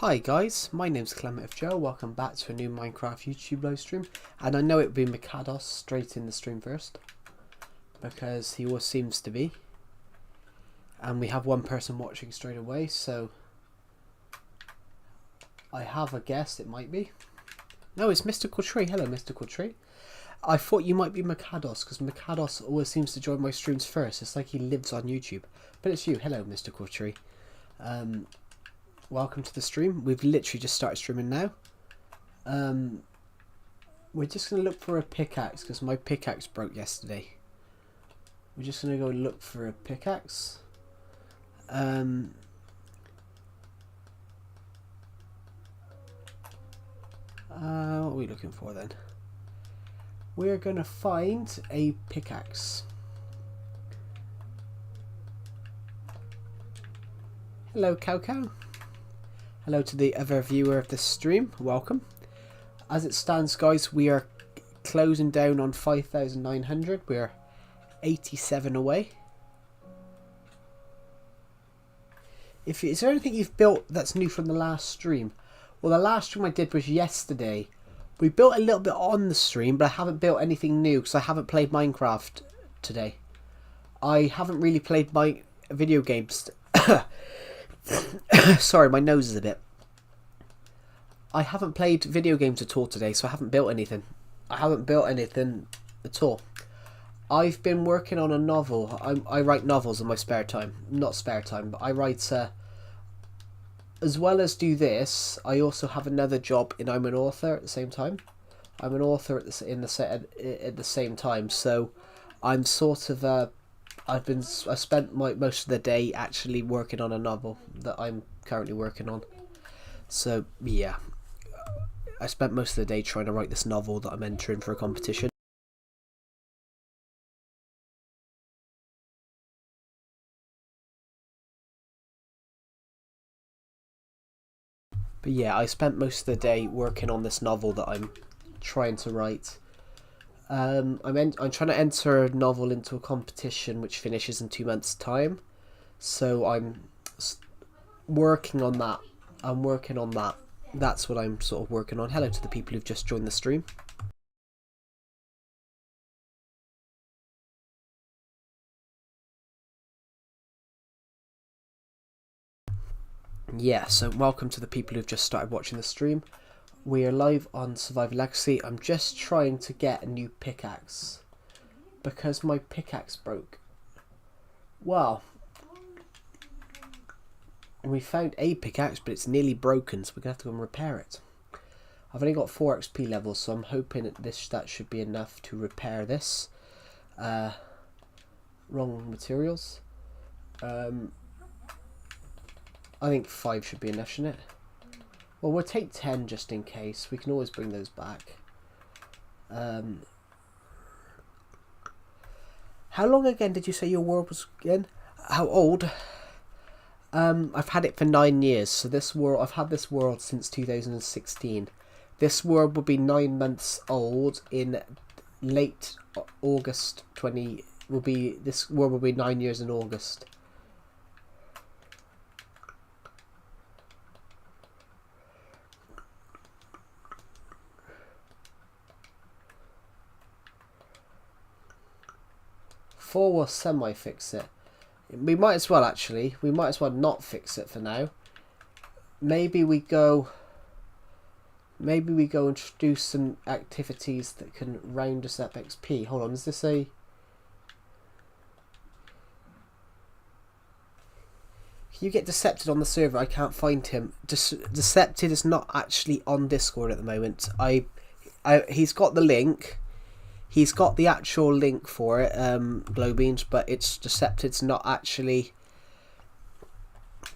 Hi guys, my name's Clement of Joe. Welcome back to a new Minecraft YouTube live stream. And I know it would be Mikados straight in the stream first, because he always seems to be. And we have one person watching straight away, so I have a guess it might be. No, it's Mystical Tree. Hello, Mystical Tree. I thought you might be Mikados, because Mikados always seems to join my streams first. It's like he lives on YouTube. But it's you. Hello, Mystical Tree. Welcome to the stream. We've literally just started streaming now. We're just going to look for a pickaxe because my pickaxe broke yesterday. We're just going to go look for a pickaxe. What are we looking for then? We're going to find a pickaxe. Hello, Coco. Hello to the other viewer of this stream. Welcome. As it stands, guys, we are closing down on 5,900. We're 87 away. Is there anything you've built that's new from the last stream? Well, the last stream I did was yesterday. We built a little bit on the stream, but I haven't built anything new because I haven't played Minecraft today. I haven't really played my video games. Sorry, my nose is a bit. I haven't played video games at all today, so I haven't built anything. I haven't built anything at all. I've been working on a novel. I write novels in my spare time. Not spare time, but I write... as well as do this, I also have another job in I'm an author at the same time. I'm an author at the same time, so I'm sort of... I spent most of the day actually working on a novel that I'm currently working on. So yeah, I spent most of the day trying to write this novel that I'm entering for a competition. But yeah, I spent most of the day working on this novel that I'm trying to write. I'm trying to enter a novel into a competition which finishes in 2 months' time, so I'm working on that. That's what I'm sort of working on. Hello to the people who've just joined the stream. Yeah, so welcome to the people who've just started watching the stream. We are live on Survival Legacy. I'm just trying to get a new pickaxe because my pickaxe broke. Well, we found a pickaxe, but it's nearly broken, so we're gonna have to go and repair it. I've only got 4 XP levels, so I'm hoping that should be enough to repair this. Wrong materials. I think 5 should be enough, shouldn't it? Well, we'll take 10 just in case. We can always bring those back. How long again did you say your world was again? How old? I've had it for 9 years. So I've had this world since 2016. This world will be 9 months old in late August. This world will be 9 years in August. Four will semi-fix it. We might as well actually. We might as well not fix it for now. Maybe we go and do some activities that can round us up XP. Hold on, is this a... Can you get Decepted on the server? I can't find him. Decepted is not actually on Discord at the moment. He's got the link. He's got the actual link for it, Glowbeams, but it's Decepted's not actually...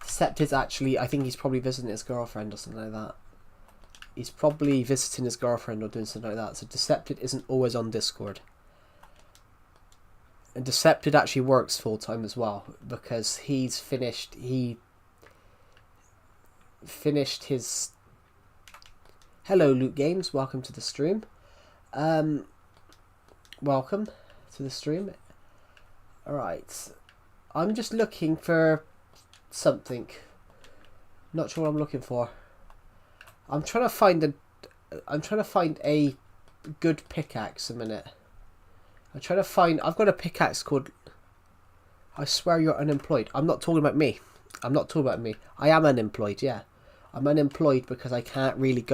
Decepted's actually, I think he's probably visiting his girlfriend or something like that. He's probably visiting his girlfriend or doing something like that, so Decepted isn't always on Discord. And Decepted actually works full-time as well, because he finished his... Hello, Loot Games, welcome to the stream. Welcome to the stream. Alright. I'm just looking for something. Not sure what I'm looking for. I'm trying to find a good pickaxe a minute. I've got a pickaxe called, I swear you're unemployed. I'm not talking about me. I am unemployed, yeah. I'm unemployed because I can't really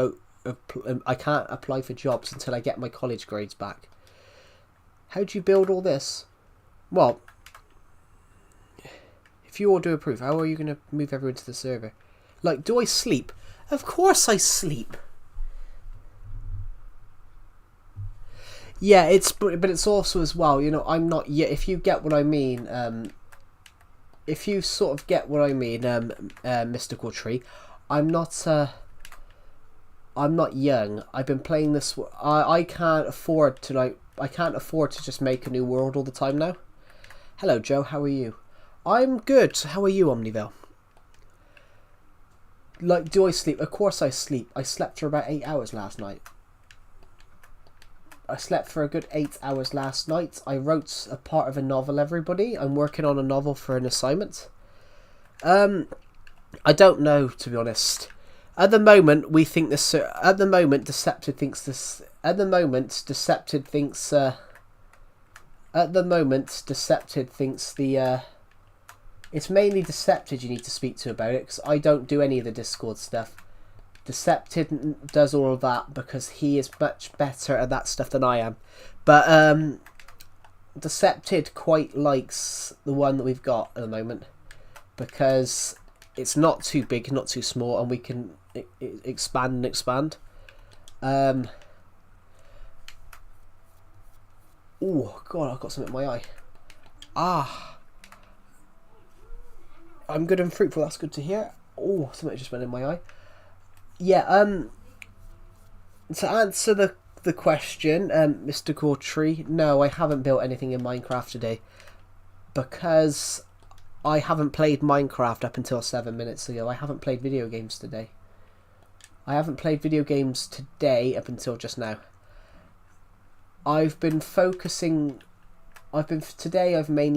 I can't apply for jobs until I get my college grades back. How do you build all this? Well, if you all do approve, how are you going to move everyone to the server? Like, do I sleep? Of course I sleep. Yeah, but it's also as well, you know, I'm not yet. If you get what I mean, if you sort of get what I mean, Mystical Tree, I'm not young. I've been playing this. I can't afford to just make a new world all the time now. Hello, Joe. How are you? I'm good. How are you, Omniville? Like, do I sleep? Of course I sleep. I slept for about 8 hours last night. I slept for a good 8 hours last night. I wrote a part of a novel, everybody. I'm working on a novel for an assignment. I don't know, to be honest. At the moment, we think this. At the moment, Decepted thinks this. At the moment, Decepted thinks. At the moment, Decepted thinks the. It's mainly Decepted you need to speak to about it, because I don't do any of the Discord stuff. Decepted does all of that because he is much better at that stuff than I am. But Decepted quite likes the one that we've got at the moment because it's not too big, not too small, and we can expand and expand. Oh god, I've got something in my eye. I'm good and fruitful, that's good to hear. Oh, something just went in my eye. Yeah, to answer the question, Mystical Tree, no, I haven't built anything in Minecraft today because I haven't played Minecraft up until 7 minutes ago. I haven't played video games today. Up until just now. I've mainly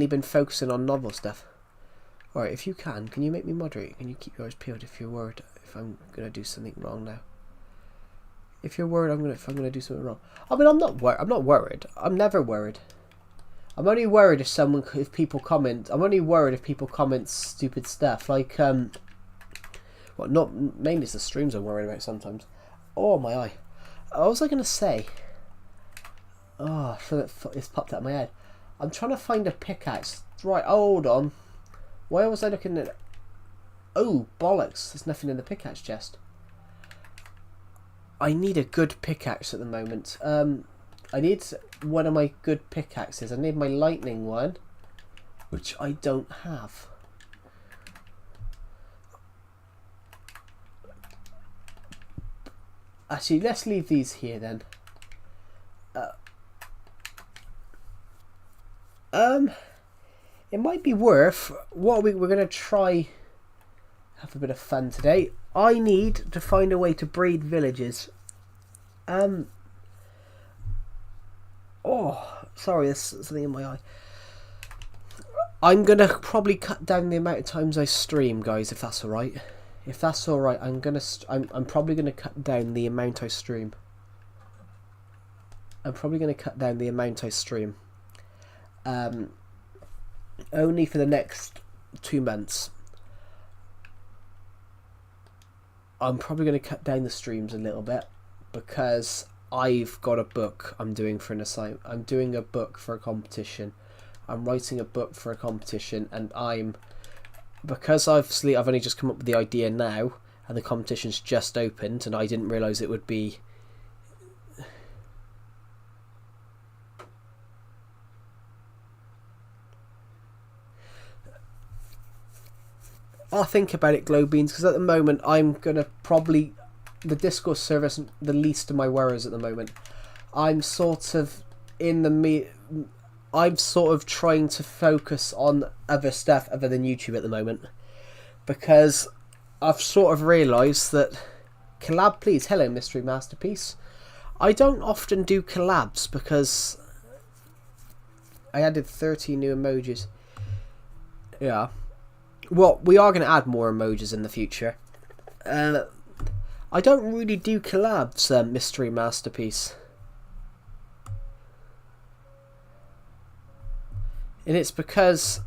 been focusing on novel stuff. Alright, if you can you make me moderate? Can you keep your eyes peeled if you're worried if I'm going to do something wrong now? If you're worried if I'm going to do something wrong. I mean, I'm not worried. I'm never worried. I'm only worried if people comment. I'm only worried if people comment stupid stuff. Like, well, not mainly it's the streams I'm worried about sometimes. Oh, my eye. What was I going to say? Oh, it's popped out of my head. I'm trying to find a pickaxe. Right, hold on. Why was I looking at... Oh, bollocks. There's nothing in the pickaxe chest. I need a good pickaxe at the moment. I need one of my good pickaxes. I need my lightning one, which I don't have. Actually, let's leave these here then. It might be worth what we're going to try have a bit of fun today. I need to find a way to breed villages. Oh, sorry, there's something in my eye. I'm going to probably cut down the amount of times I stream, guys, if that's alright. If that's alright, I'm probably going to cut down the amount I stream. Only for the next 2 months. I'm probably going to cut down the streams a little bit because I've got a book I'm doing for an assignment. I'm doing a book for a competition. I'm writing a book for a competition, and because I've only just come up with the idea now, and the competition's just opened, and I didn't realise it would be. I'll think about it, Glow Beans, because at the moment I'm gonna probably the Discord service the least of my worries at the moment. I'm sort of I'm sort of trying to focus on other stuff other than YouTube at the moment because I've sort of realised that collab, please. Hello, Mystery Masterpiece. I don't often do collabs because I added 30 new emojis. Yeah. Well, we are going to add more emojis in the future. I don't really do collabs, Mystery Masterpiece. And it's because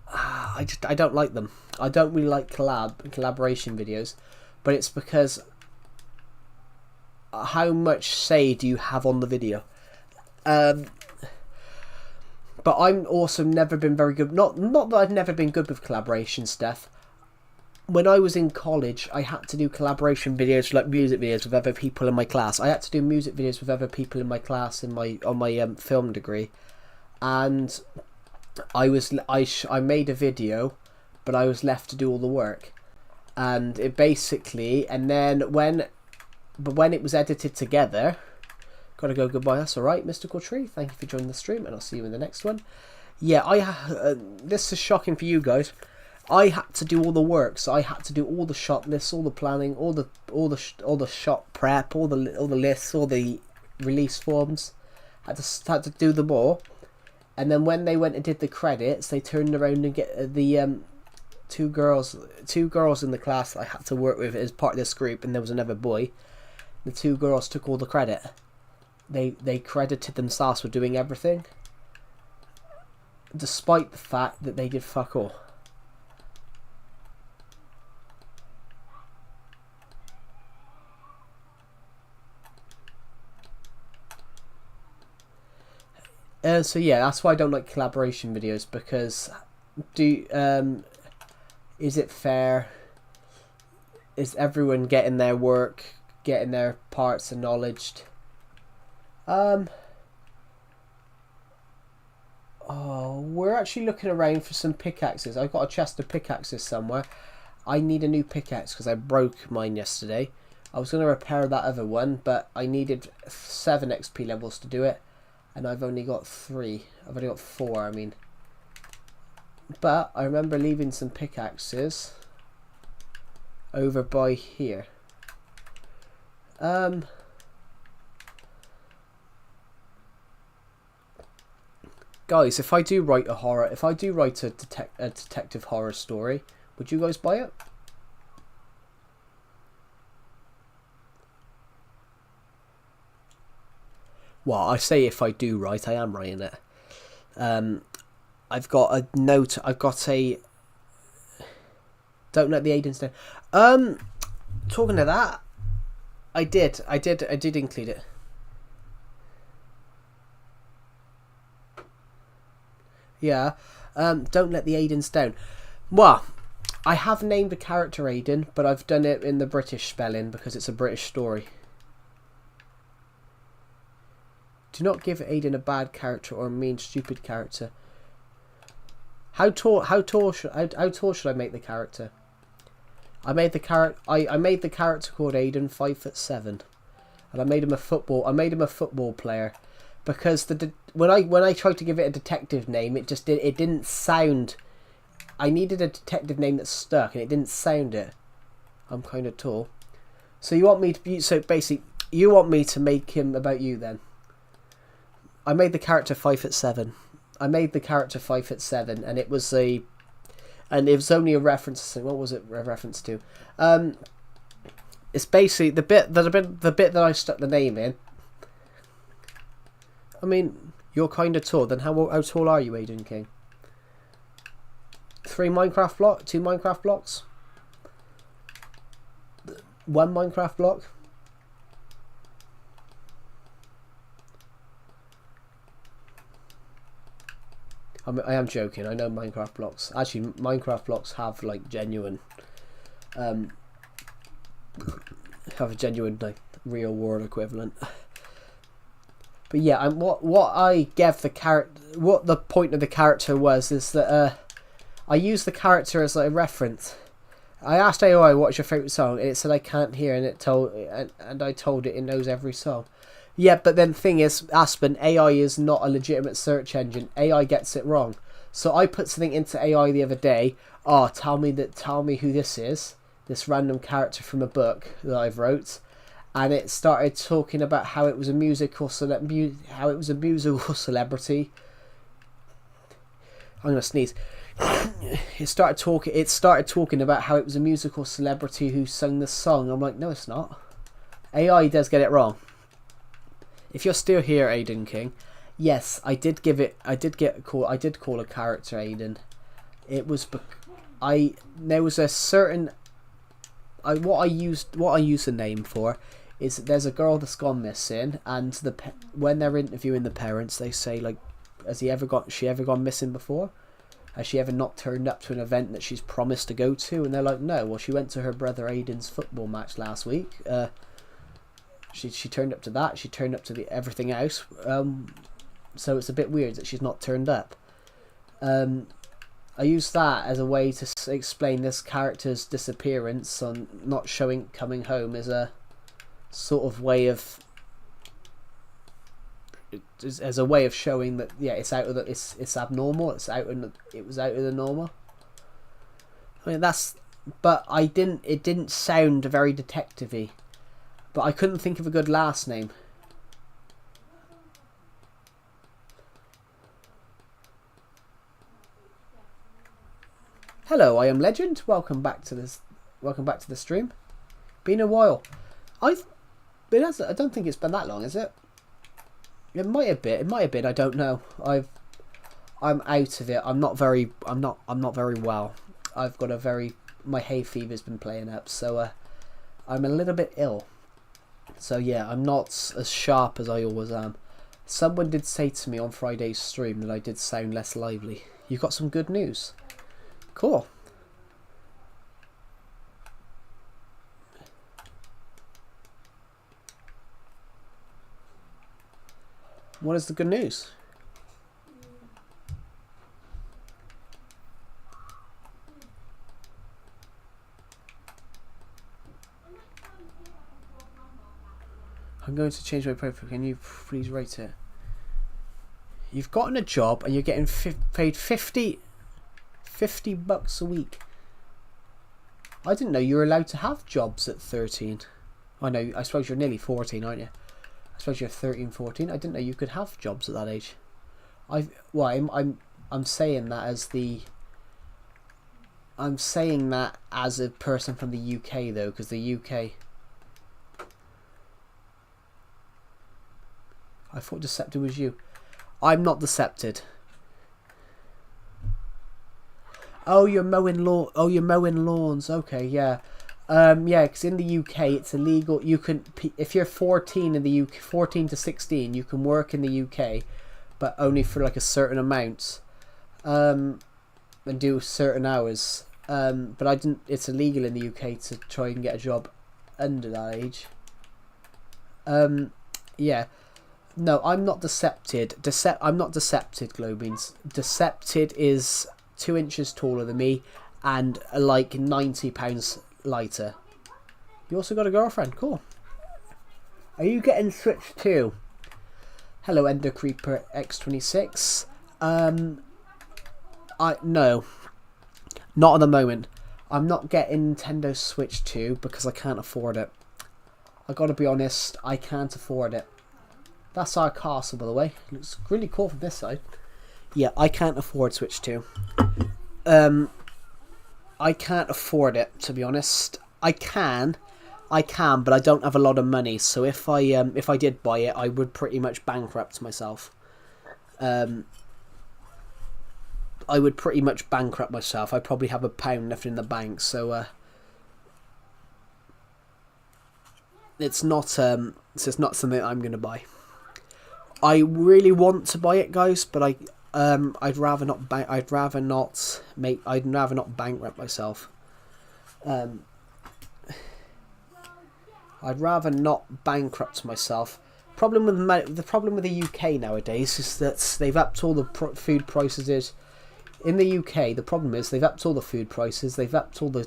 I don't like them. I don't really like collaboration videos, but it's because how much say do you have on the video? But I'm also never been very good. Not that I've never been good with collaboration stuff. When I was in college, I had to do collaboration videos, like music videos, with other people in my class. I had to do music videos with other people in my class on my film degree, and I made a video, but I was left to do all the work, and it basically, and then when it was edited together. Gotta go goodbye. That's alright, Mystical Tree. Thank you for joining the stream, and I'll see you in the next one. Yeah, this is shocking for you guys. I had to do all the work, so I had to do all the shot lists, all the planning, all the shot prep, all the lists, all the release forms. Had to do them all, and then when they went and did the credits, they turned around and get the two girls in the class I had to work with as part of this group, and there was another boy. The two girls took all the credit. They credited themselves for doing everything, despite the fact that they did fuck all. So yeah, that's why I don't like collaboration videos, because is it fair? Is everyone getting their work, getting their parts acknowledged? Oh, we're actually looking around for some pickaxes. I've got a chest of pickaxes somewhere. I need a new pickaxe because I broke mine yesterday. I was going to repair that other one, but I needed 7 XP levels to do it, and I've only got 3. I've only got 4, I mean. But I remember leaving some pickaxes over by here. Guys, if I do write a detective horror story, would you guys buy it? Well, I say if I do write, I am writing it. I've got a note. I've got a. Don't let the Aidens down. Talking to that, I did include it. Yeah. Don't let the Aidens down. Well, I have named a character Aiden, but I've done it in the British spelling because it's a British story. Do not give Aiden a bad character or a mean, stupid character. How tall should I make the character? I made the character called Aiden 5'7", and I made him a football player, because when I tried to give it a detective name, it didn't sound. I needed a detective name that stuck, and it didn't sound it. I'm kind of tall, so you want me to make him about you then? I made the character 5'7". And it was only a reference to, what was it a reference to? It's basically the bit that I stuck the name in. I mean, you're kind of tall. Then how tall are you, Aiden King? 2 Minecraft blocks, 1 Minecraft block. I am joking. I know Minecraft blocks. Actually, Minecraft blocks have like genuine, have a genuine like real world equivalent. But yeah, what I gave the character, what the point of the character was, is that I used the character as like a reference. I asked AOI what's your favourite song, and it said I can't hear, and I told it knows every song. Yeah, but then the thing is, Aspen, AI is not a legitimate search engine. AI gets it wrong. So I put something into AI the other day. Oh, tell me who this is. This random character from a book that I've wrote, and it started talking about how it was a musical celebrity. I'm gonna sneeze. It started talking about how it was a musical celebrity who sung the song. I'm like, no, it's not. AI does get it wrong. If you're still here, Aiden King, yes, I did call a character Aiden. It was there was a certain what I used the name for is there's a girl that's gone missing, and when they're interviewing the parents, they say like, has she ever gone missing before? Has she ever not turned up to an event that she's promised to go to? And they're like, no. Well, she went to her brother Aiden's football match last week. She turned up to that. She turned up to everything else. So it's a bit weird that she's not turned up. I use that as a way to explain this character's disappearance on not coming home as a sort of way of showing that it's out of it's abnormal. It was out of the normal. I mean it didn't sound very detective-y, but I couldn't think of a good last name. Hello, I am Legend. Welcome back to the stream. Been a while. I don't think it's been that long, is it? It might have been. I don't know. I'm out of it. I'm not very well. I've got my hay fever's been playing up, so I'm a little bit ill. So yeah, I'm not as sharp as I always am. Someone did say to me on Friday's stream that I did sound less lively. You've got some good news. Cool. What is the good news? I'm going to change my profile. Can you please rate it? You've gotten a job and you're getting paid $50 a week. I didn't know you were allowed to have jobs at 13. I suppose you're nearly 14, aren't you? I suppose you're 13, 14. I didn't know you could have jobs at that age. I'm saying that as a person from the UK though, because the UK. I thought Decepted was you. I'm not Decepted. Oh, you're mowing lawn. Oh, you're mowing lawns. Okay, yeah. Yeah, because in the UK it's illegal. You can, if you're 14 in the UK, 14 to 16, you can work in the UK, but only for like a certain amount, and do certain hours. But I didn't. It's illegal in the UK to try and get a job under that age. Yeah. No, I'm not Decepted. I'm not Decepted, Glowbeans. Decepted is 2 inches taller than me and like 90 pounds lighter. You also got a girlfriend. Cool. Are you getting Switch too? Hello, Ender Creeper X26. No, not at the moment. I'm not getting Nintendo Switch 2 because I can't afford it. I gotta be honest, I can't afford it. That's our castle, by the way. Looks really cool from this side. Yeah, I can't afford Switch 2. I can't afford it, to be honest. I can, but I don't have a lot of money. So if I did buy it, I would pretty much bankrupt myself. I would pretty much bankrupt myself. I probably have £1 left in the bank, so it's not something I'm gonna buy. I really want to buy it, guys, but I'd rather not bankrupt myself. I'd rather not bankrupt myself. The problem with the UK nowadays is that they've upped all the food prices. In the UK, the problem is they've upped all the food prices. They've upped out the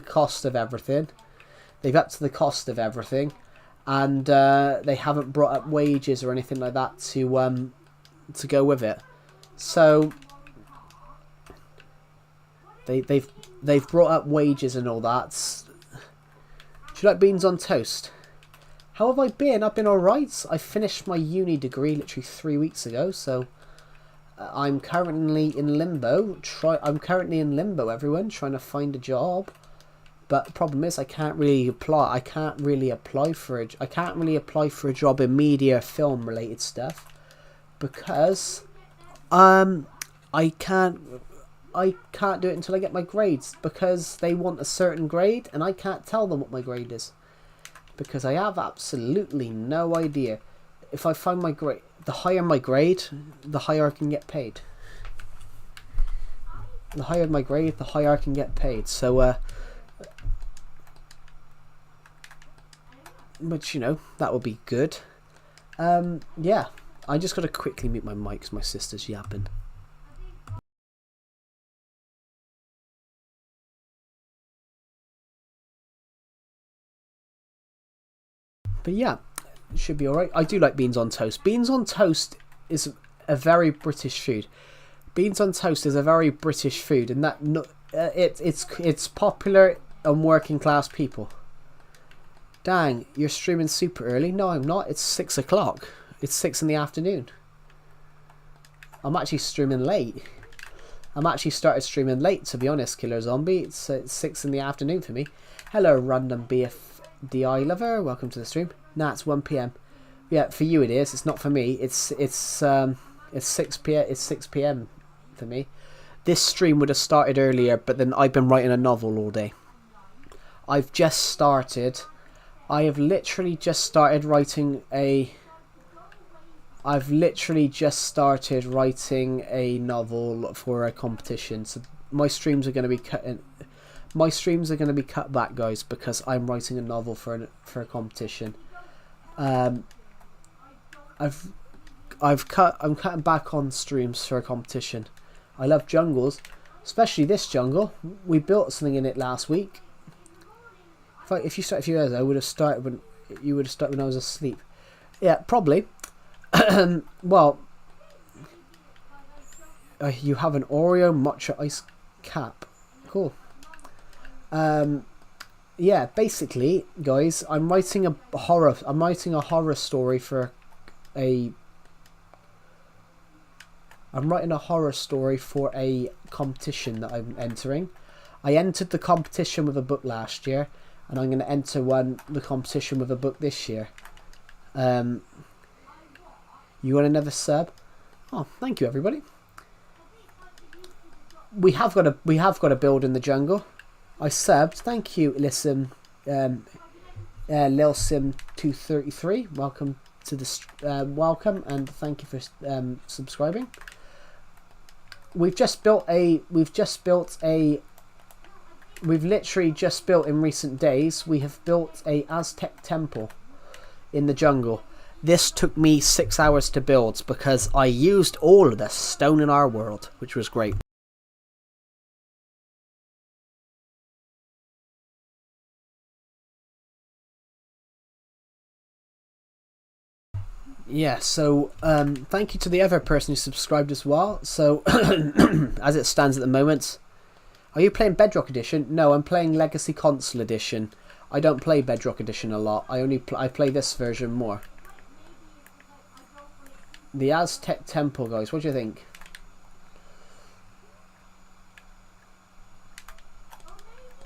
cost of everything. They've upped the cost of everything. And they haven't brought up wages or anything like that to go with it. So they've brought up wages and all that. Do you like beans on toast? How have I been? I've been alright. I finished my uni degree literally 3 weeks ago, so I'm currently in limbo. I'm currently in limbo, everyone, trying to find a job. But the problem is I can't really apply. I can't really apply for a job in media, film related stuff because I can't do it until I get my grades because they want a certain grade and I can't tell them what my grade is because I have absolutely no idea. If I find my grade, the higher my grade, the higher I can get paid. The higher my grade, the higher I can get paid. So which, you know, that would be good. Yeah, I just got to quickly mute my mic because my sister's yapping. But yeah, it should be alright. I do like beans on toast. Beans on toast is a very British food. Beans on toast is a very British food, and that it's popular on working class people. Dang, you're streaming super early. No, I'm not. It's 6 o'clock. It's 6 in the afternoon. I'm actually streaming late. I'm actually started streaming late, to be honest, Killer Zombie. It's 6 in the afternoon for me. Hello, random BFDI lover. Welcome to the stream. Nah, it's 1 PM. Yeah, for you it is. It's not for me. It's 6 PM. It's 6 PM for me. This stream would have started earlier, but then I've been writing a novel all day. I have literally just started writing a novel for a competition. So my streams are going to be cut back, guys, because I'm writing a novel for a competition. I'm cutting back on streams for a competition. I love jungles, especially this jungle. We built something in it last week. If you started a few years ago, I would have started when I was asleep. Yeah, probably. Well, you have an Oreo matcha ice cap. Cool. Yeah, basically, guys, I'm writing a horror story for a competition that I'm entering. I entered the competition with a book last year, and I'm going to enter the competition with a book this year. You want another sub? Oh, thank you, everybody. We have got a build in the jungle. I subbed. Thank you, Lilsim 233. Welcome to the welcome, and thank you for subscribing. We've literally just built in recent days. We have built a Aztec temple in the jungle. This took me 6 hours to build because I used all of the stone in our world, which was great. Yeah, so thank you to the other person who subscribed as well. So as it stands at the moment, are you playing Bedrock Edition? No, I'm playing Legacy Console Edition. I don't play Bedrock Edition a lot. I play this version more. The Aztec Temple, guys. What do you think?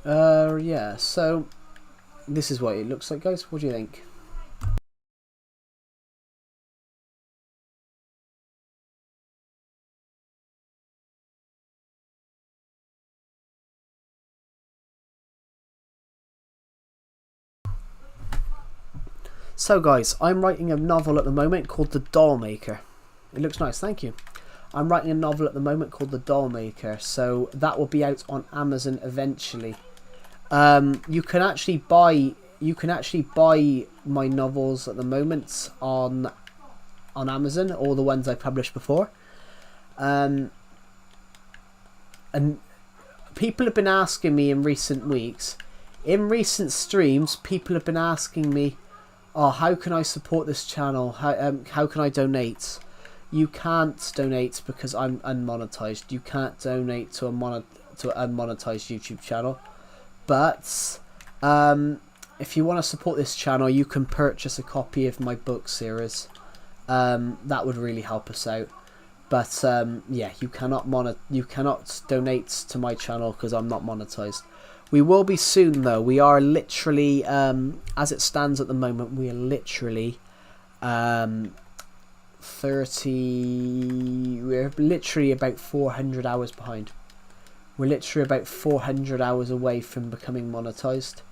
Yeah. So this is what it looks like, guys. What do you think? So guys, I'm writing a novel at the moment called The Doll Maker. It looks nice, thank you. I'm writing a novel at the moment called The Doll Maker, so that will be out on Amazon eventually. You can actually buy my novels at the moment on Amazon, all the ones I published before. And people have been asking me in recent weeks, in recent streams, people have been asking me, oh, how can I support this channel? How can I donate? You can't donate because I'm unmonetized. You can't donate to an unmonetized YouTube channel. But if you want to support this channel, you can purchase a copy of my book series. That would really help us out. But yeah, you cannot donate to my channel because I'm not monetized. We will be soon though. We are literally, as it stands at the moment, we are literally 30. We're literally about 400 hours behind. We're literally about 400 hours away from becoming monetized.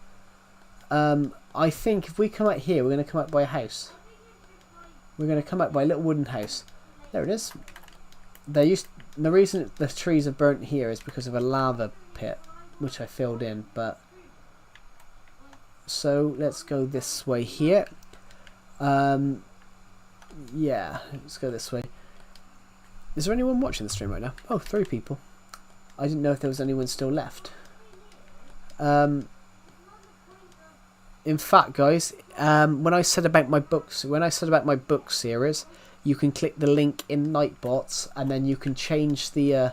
I think if we come out here, we're going to come out by a house. We're going to come out by a little wooden house. There it is. The reason the trees are burnt here is because of a lava pit, which I filled in. But so let's go this way here. Yeah, let's go this way. Is there anyone watching the stream right now? Oh, 3 people. I didn't know if there was anyone still left. In fact, guys, when I said about my book series, you can click the link in Nightbots, and then you can change the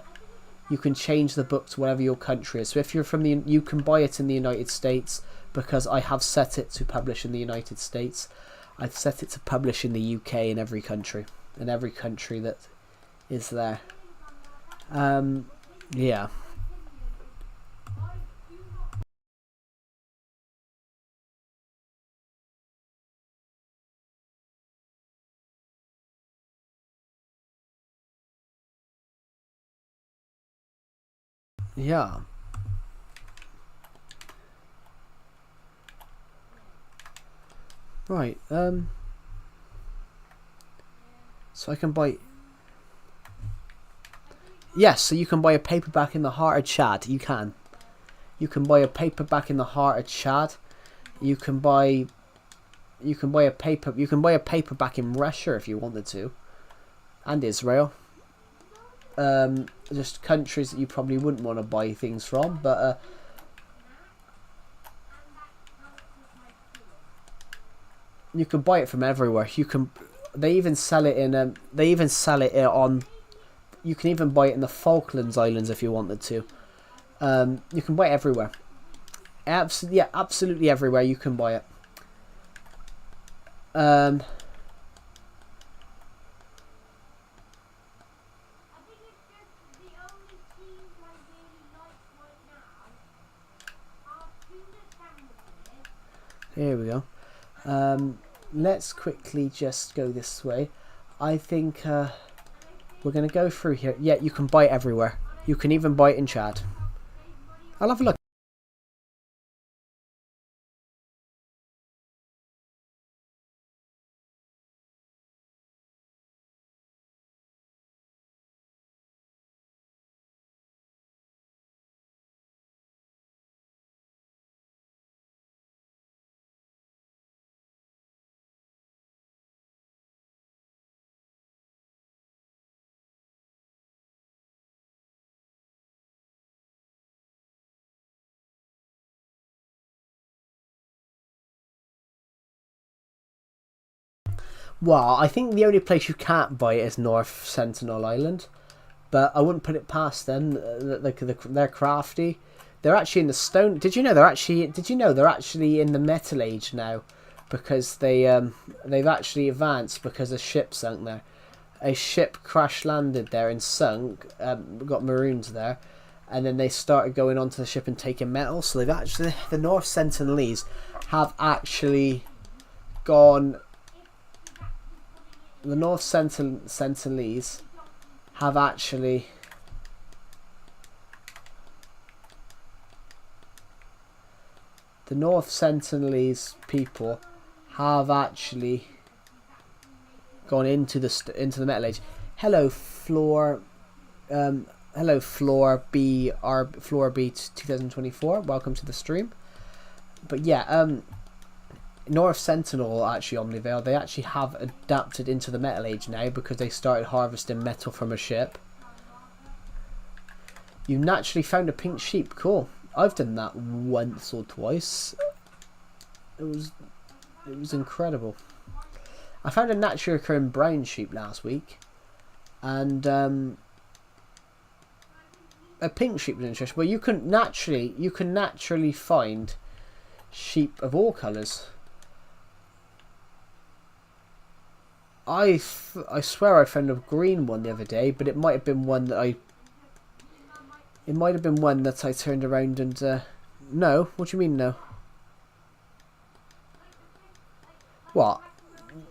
book to whatever your country is. So if you're from you can buy it in the United States because I have set it to publish in the United States. I've set it to publish in the UK in every country that is there. Yeah. Yeah. Right. So I can buy. Yes, so you can buy a paperback in the heart of Chad. You can. You can buy a paperback in the heart of Chad. You can buy a paperback in Russia if you wanted to, and Israel. Just countries that you probably wouldn't want to buy things from, but you can buy it from everywhere. You can. They even sell it in. You can even buy it in the Falklands Islands if you wanted to. You can buy it everywhere. Absolutely everywhere you can buy it. Here we go. Let's quickly just go this way. I think we're going to go through here. Yeah, you can buy it everywhere. You can even buy it in Chad. I'll have a look. Well, I think the only place you can't buy it is North Sentinel Island, but I wouldn't put it past them. They're crafty. They're actually in the stone. Did you know they're actually in the Metal Age now, because they've actually advanced because a ship sunk there. A ship crash landed there and sunk. Got maroons there, and then they started going onto the ship and taking metal. So they've actually the North Sentinelese have actually gone. The North Sentinelese have actually people have actually gone into the Metal Age. Hello, Floor. Hello, Floor B 2024. Welcome to the stream. But yeah, North Sentinel actually Omnivale, they actually have adapted into the Metal Age now because they started harvesting metal from a ship. You naturally found a pink sheep. Cool. I've done that once or twice. It was incredible. I found a naturally occurring brown sheep last week, and a pink sheep was interesting. Well, you can naturally find sheep of all colours. I swear I found a green one the other day, but it might have been one that I. It might have been one that I turned around and. No, what do you mean no? What?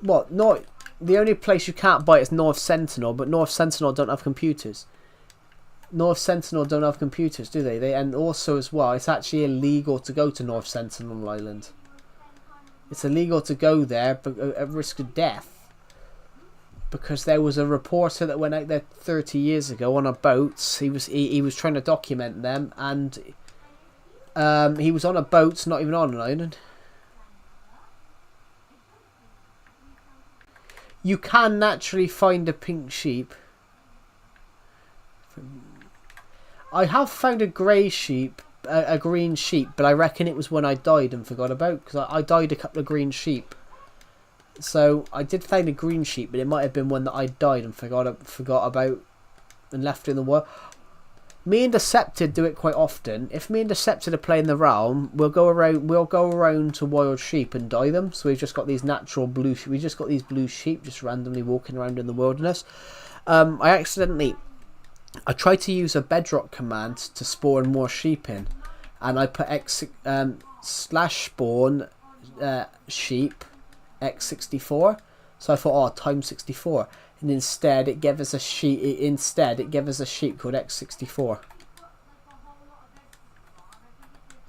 What? Not the only place you can't buy is North Sentinel, but North Sentinel don't have computers. North Sentinel don't have computers, do they? And also as well, it's actually illegal to go to North Sentinel Island. It's illegal to go there, but at risk of death. Because there was a reporter that went out there 30 years ago on a boat. He was trying to document them, and he was on a boat, not even on an island. You can naturally find a pink sheep. I have found a grey sheep, a green sheep, but I reckon it was when I died and forgot about, because I died a couple of green sheep. So I did find a green sheep, but it might have been one that I died and forgot about and left in the world. Me and Decepted do it quite often. If me and Decepted are playing the realm, we'll go around to wild sheep and dye them. So we've just got these natural blue. We just got these blue sheep just randomly walking around in the wilderness. I tried to use a bedrock command to spawn more sheep in, and I put /spawn sheep x64. So I thought, oh, times 64, and instead it gave us a sheep. It gave us a sheep called x64.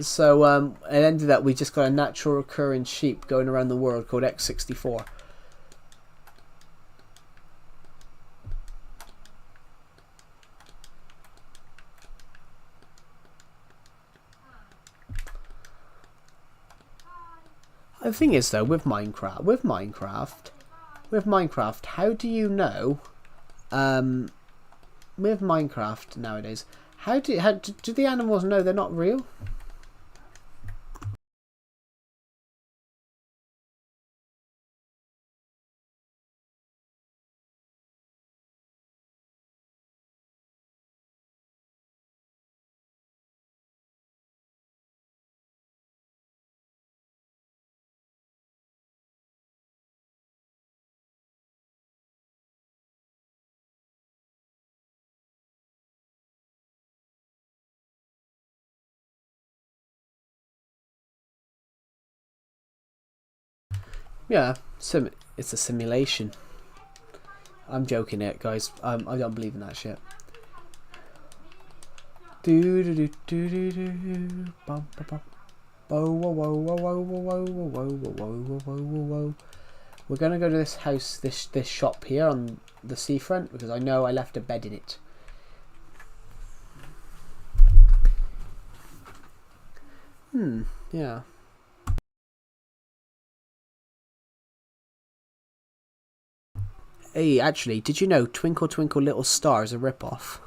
So it ended up we just got a natural recurring sheep going around the world called x64. The thing is though, with Minecraft, how do you know? With Minecraft nowadays, how do the animals know they're not real? Yeah, it's a simulation. I'm joking it, guys. I don't believe in that shit. Do do do do do do. Bum bum bum. Whoa whoa whoa whoa whoa whoa whoa whoa whoa whoa. We're gonna go to this house, this shop here on the seafront, because I know I left a bed in it. Yeah. Hey, actually, did you know Twinkle Twinkle Little Star is a rip-off?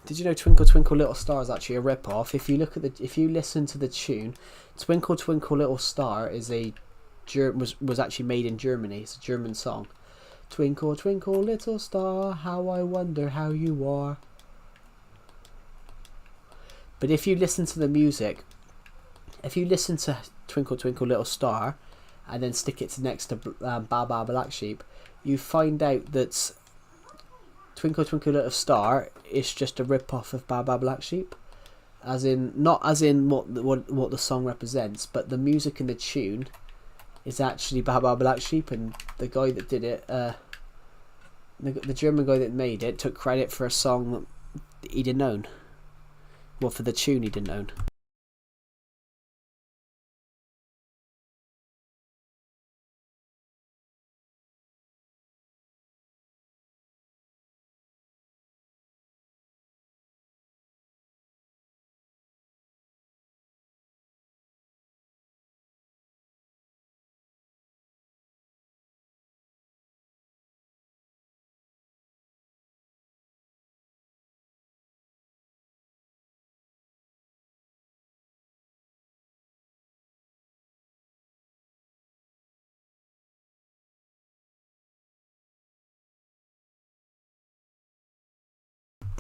Did you know Twinkle Twinkle Little Star is actually a rip-off? If you listen to the tune, Twinkle Twinkle Little Star is was actually made in Germany. It's a German song. Twinkle Twinkle Little Star, how I wonder how you are. But if you listen to the music, if you listen to Twinkle Twinkle Little Star, and then stick it next to Ba Ba Black Sheep, you find out that Twinkle Twinkle Little Star is just a rip-off of Ba Ba Black Sheep, as in not as in what the song represents, but the music and the tune is actually Ba Ba Black Sheep, and the guy that did it, the German guy that made it, took credit for a song that he didn't own. Well, for the tune he didn't own.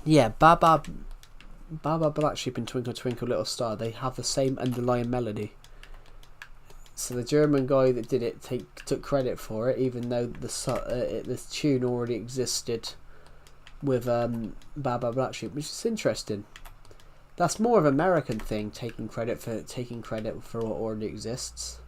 Yeah, Ba Ba Black Sheep and Twinkle Twinkle Little Star, they have the same underlying melody. So the German guy that did it took credit for it, even though the tune already existed with Baba Black Sheep, which is interesting. That's more of an American thing, taking credit for what already exists.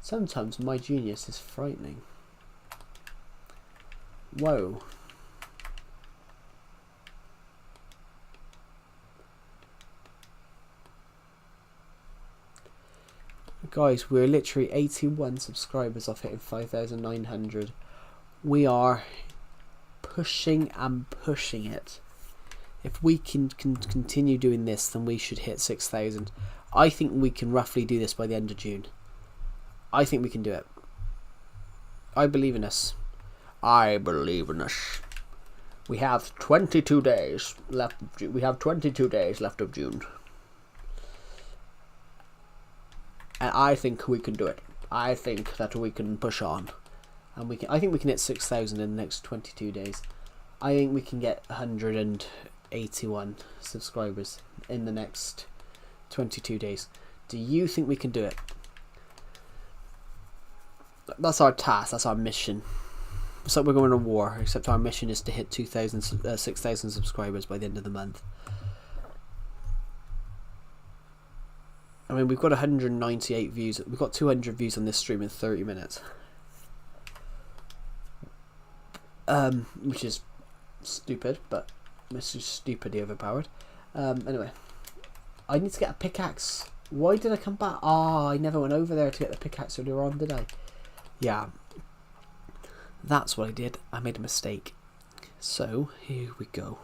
Sometimes my genius is frightening. Whoa. Guys, we're literally 81 subscribers off hitting 5,900. We are pushing and pushing it. If we can continue doing this, then we should hit 6,000. I think we can roughly do this by the end of June. I think we can do it. I believe in us. I believe in us. We have 22 days left. We have 22 days left of June, and I think we can do it. I think that we can push on, and we can. I think we can hit 6,000 in the next 22 days. I think we can get 181 subscribers in the next 22 days. Do you think we can do it? That's our task. That's our mission. It's like we're going to war, except our mission is to hit 6,000 subscribers by the end of the month. I mean, we've got 198 views. We've got 200 views on this stream in 30 minutes. Which is stupid, but this is stupidly overpowered. Anyway, I need to get a pickaxe. Why did I come back? I never went over there to get the pickaxe earlier on, did I? Yeah, that's what I did. I made a mistake. So, here we go.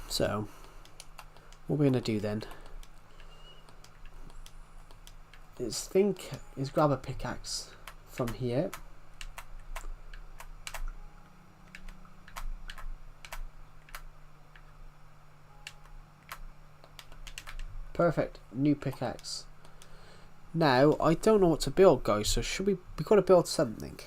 So, what we're going to do then is grab a pickaxe from here. Perfect, new pickaxe. Now, I don't know what to build, guys, so we've got to build something.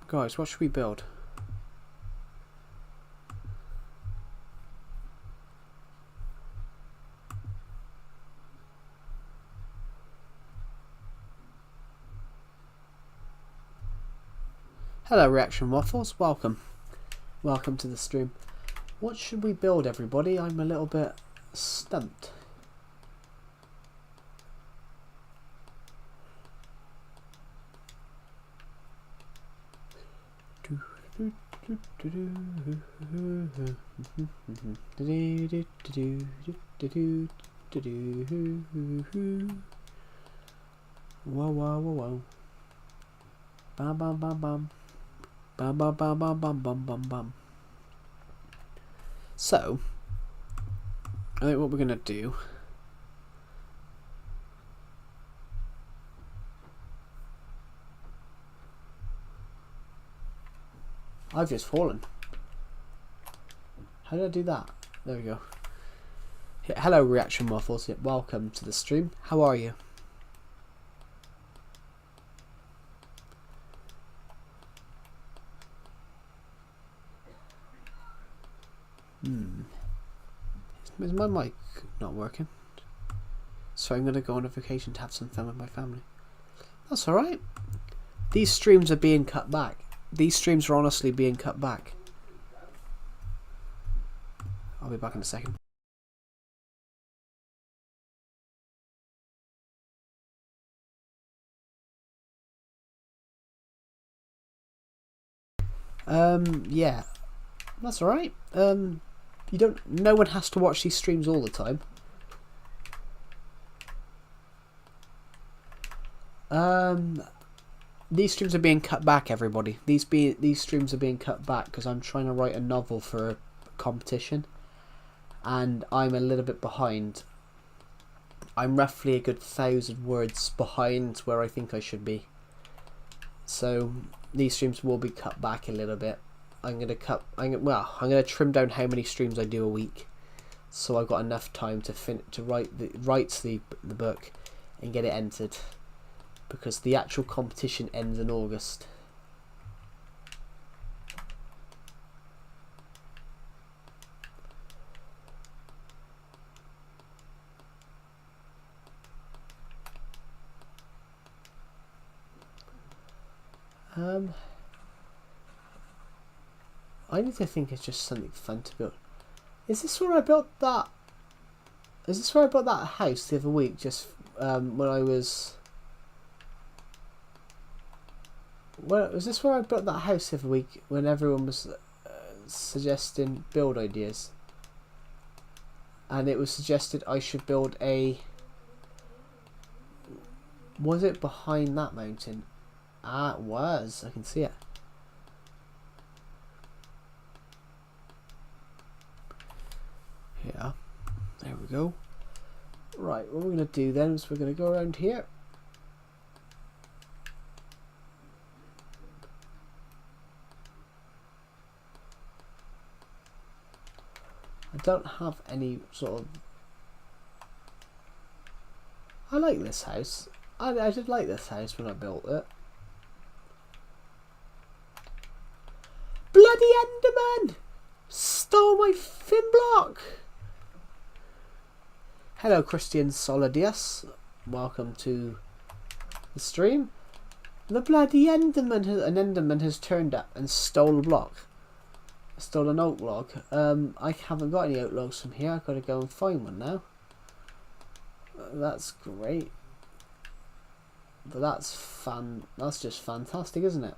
Guys, what should we build? Hello, Reaction Waffles. Welcome to the stream. What should we build, everybody? I'm a little bit stumped. Whoa, whoa, whoa, whoa. Bam, bam, bam, bam. Bam, bam, bam, bam, bam, bam, bam, bam. So, I think what we're going to do... I've just fallen. How did I do that? There we go. Hello, Reaction Waffles. Welcome to the stream. How are you? Is my mic not working? So I'm going to go on a vacation to have some fun with my family. That's alright. These streams are being cut back. These streams are honestly being cut back. I'll be back in a second. Yeah. That's alright. No one has to watch these streams all the time. These streams are being cut back, everybody. These streams are being cut back because I'm trying to write a novel for a competition, and I'm a little bit behind. I'm roughly a good 1,000 words behind where I think I should be. So these streams will be cut back a little bit. I'm gonna trim down how many streams I do a week, so I've got enough time to write the book and get it entered, because the actual competition ends in August. I need to think it's just something fun to build. Is this where I built that? Is this where I built that house the other week? Just when I was. Well, was this where I built that house the other week when everyone was suggesting build ideas? And it was suggested I should build a. Was it behind that mountain? Ah, it was. I can see it. Yeah, there we go. Right, what we're going to do then is we're going to go around here. I don't have any sort of... I like this house. I did like this house when I built it. Bloody Enderman! Stole my fin block! Hello, Christian Soladius. Welcome to the stream. The bloody Enderman has turned up and stole a block. Stole an oak log. I haven't got any oak logs from here. I've got to go and find one now. That's great. But that's just fantastic, isn't it?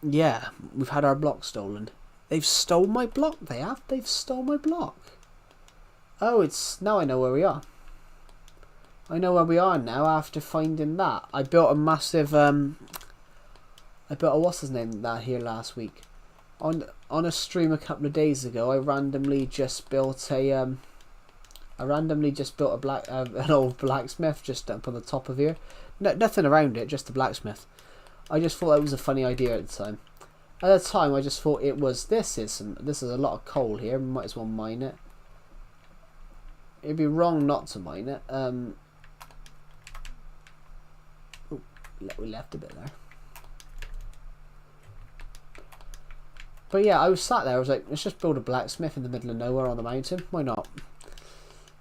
Yeah, we've had our block stolen. They've stolen my block. They've stolen my block. Oh, now I know where we are. I know where we are now after finding that. I built a massive I built a what's his name that here last week. On a stream a couple of days ago, I randomly just built an old blacksmith just up on the top of here. No, nothing around it, just the blacksmith. I just thought that was a funny idea at the time. At the time, I just thought this is a lot of coal here. We might as well mine it. It'd be wrong not to mine it. We left a bit there. But yeah, I was sat there. I was like, let's just build a blacksmith in the middle of nowhere on the mountain. Why not?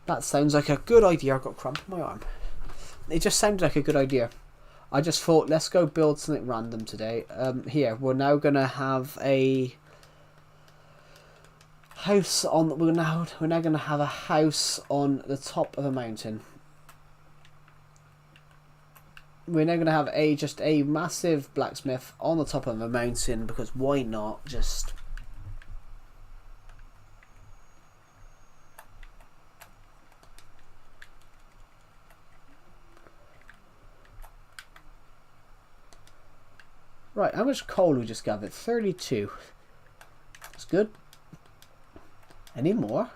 That sounds like a good idea. I've got cramp in my arm. It just sounded like a good idea. I just thought, let's go build something random today. Here, we're now gonna have a house on. We're now gonna have a house on the top of a mountain. We're now gonna have just a massive blacksmith on the top of a mountain, because why not? Just. Right, how much coal we just gathered? 32. That's good. Any more?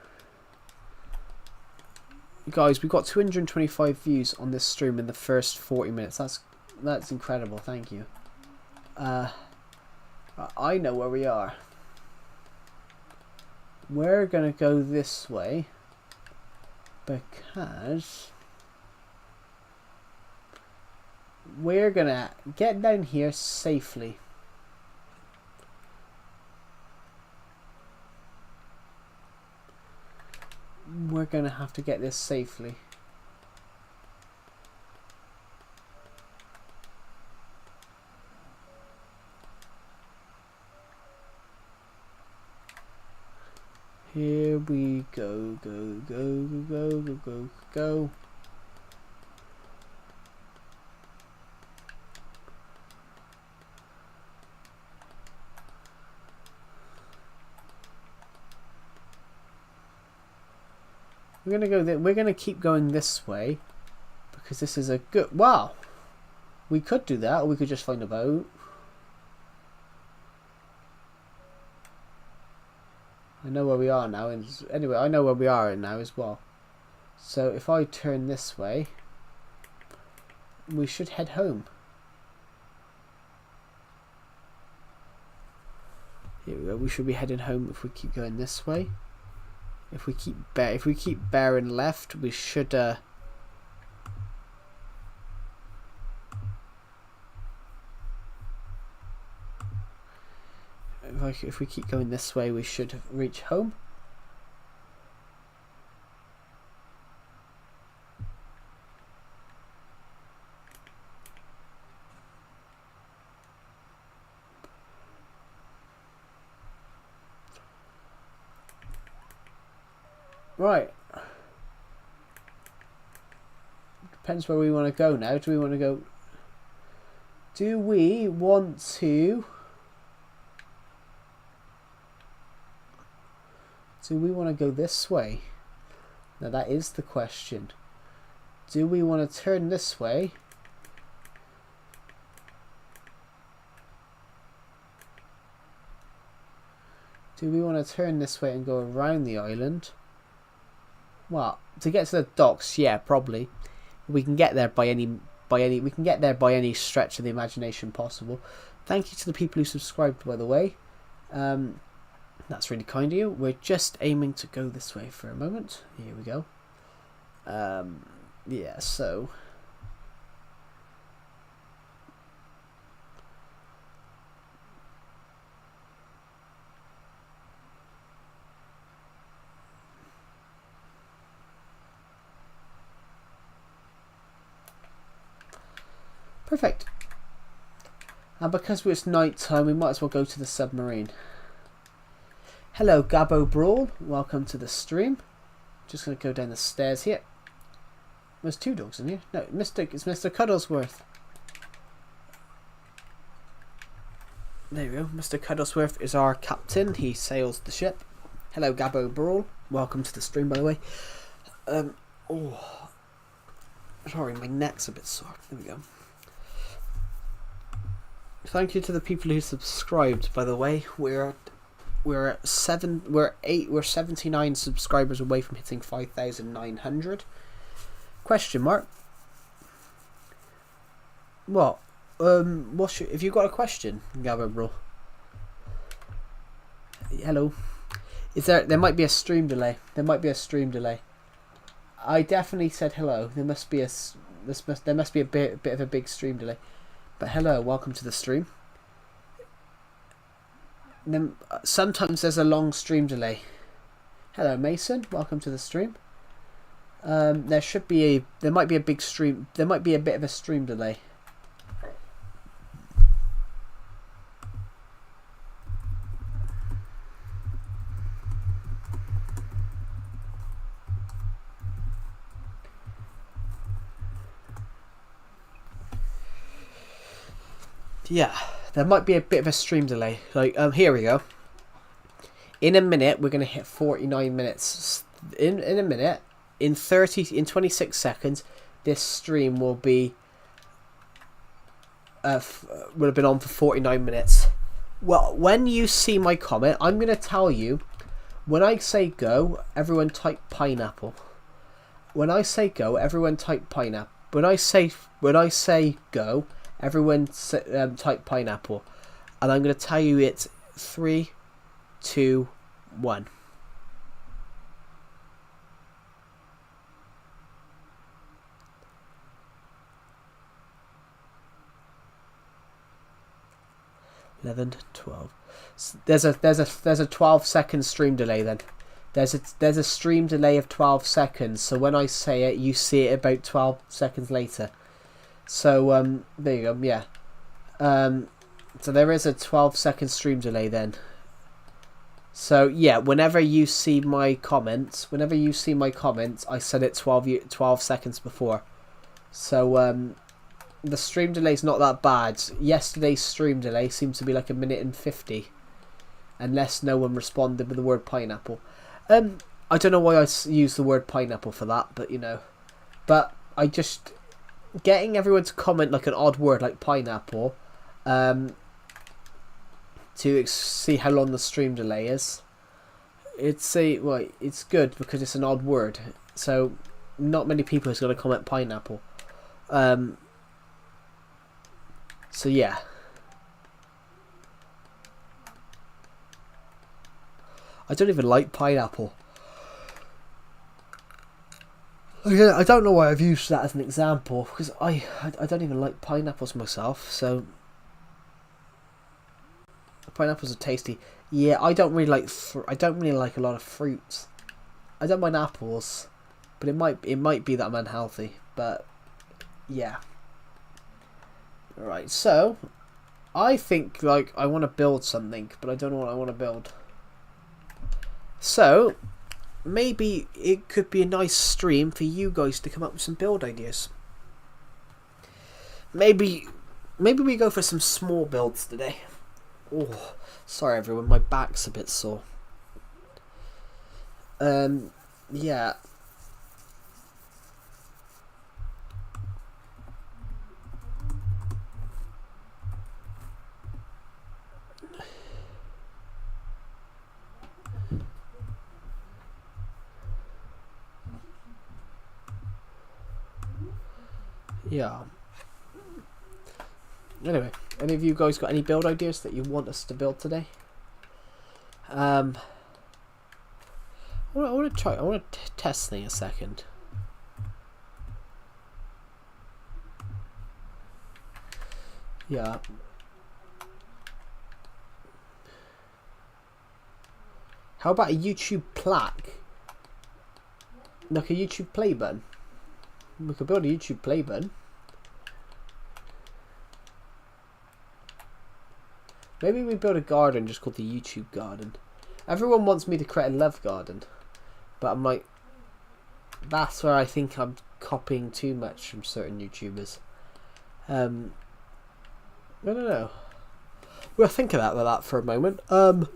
Guys, we got 225 views on this stream in the first 40 minutes. That's incredible. Thank you. I know where we are. We're gonna go this way because we're gonna get down here safely. We're gonna have to get this safely. Here we go, go, go, go, go, go, go, go. We're gonna keep going this way Because this is a good... Wow. We could do that, or we could just find a boat. I know where we are now. And anyway, I know where we are now as well. So if I turn this way, we should head home. Here we go. We should be heading home if we keep going this way. If we keep bearing left, we should. If we keep going this way, we should reach home. Right. Depends where we want to go now. Do we want to go... Do we want to... Do we want to go this way? Now that is the question. Do we want to turn this way? Do we want to turn this way and go around the island? Well, to get to the docks, yeah, probably. We can get there by any stretch of the imagination possible. Thank you to the people who subscribed, by the way. That's really kind of you. We're just aiming to go this way for a moment. Here we go. Yeah, so... Perfect. And because it's night time, we might as well go to the submarine. Hello, Gabbo Brawl. Welcome to the stream. Just going to go down the stairs here. There's two dogs in here. No, it's Mr. Cuddlesworth. There we go. Mr. Cuddlesworth is our captain. He sails the ship. Hello, Gabbo Brawl. Welcome to the stream, by the way. Oh, sorry, my neck's a bit sore. There we go. Thank you to the people who subscribed, by the way. We're 79 subscribers away from hitting 5,900. Question mark. What? If you got a question, Gabbo bro? Hello. There might be a stream delay. I definitely said hello. There must be a bit of a big stream delay. But hello, welcome to the stream. Then sometimes there's a long stream delay. Hello, Mason. Welcome to the stream. There might be a big stream. There might be a bit of a stream delay. Yeah, there might be a bit of a stream delay. Like, here we go. In a minute, we're going to hit 49 minutes. In a minute, in 26 seconds, this stream will be will have been on for 49 minutes. Well, when you see my comment, I'm going to tell you, when I say go, everyone type pineapple. When I say go, everyone type pineapple. When I say go, everyone type pineapple. And I'm going to tell you it's 3, 2, 1. $11, 12. There's a 12-second stream delay then. There's a stream delay of 12 seconds. So when I say it, you see it about 12 seconds later. So there you go. Yeah. So there is a 12-second stream delay then. So yeah, whenever you see my comments, I said it 12 seconds before. So the stream delay is not that bad. Yesterday's stream delay seemed to be like 1:50, unless no one responded with the word pineapple. I don't know why I used the word pineapple for that, but you know. But I just, getting everyone to comment like an odd word like pineapple, to see how long the stream delay is. It's good because it's an odd word, so not many people is going to comment pineapple. So yeah. I don't even like pineapple. I don't know why I've used that as an example, because I don't even like pineapples myself, so pineapples are tasty. Yeah, I don't really like a lot of fruits. I don't mind apples, but it might be that I'm unhealthy, but yeah. Right, so I think like I want to build something, but I don't know what I want to build. So maybe it could be a nice stream for you guys to come up with some build ideas. Maybe we go for some small builds today. Oh, sorry everyone, my back's a bit sore. Yeah. Yeah. Anyway, any of you guys got any build ideas that you want us to build today? I want to test thing a second. Yeah. How about a YouTube plaque? Like a YouTube play button. We could build a YouTube play button. Maybe we build a garden just called the YouTube garden. Everyone wants me to create a love garden, but I'm like, that's where I think I'm copying too much from certain YouTubers. I don't know. We'll think about that for a moment. Sorry,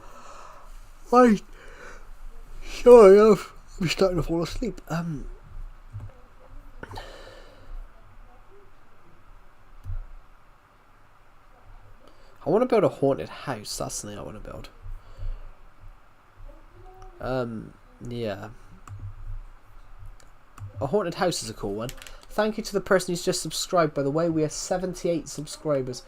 I'm starting to fall asleep. I want to build a haunted house. That's something I want to build. Yeah. A haunted house is a cool one. Thank you to the person who's just subscribed, by the way. We are 78 subscribers.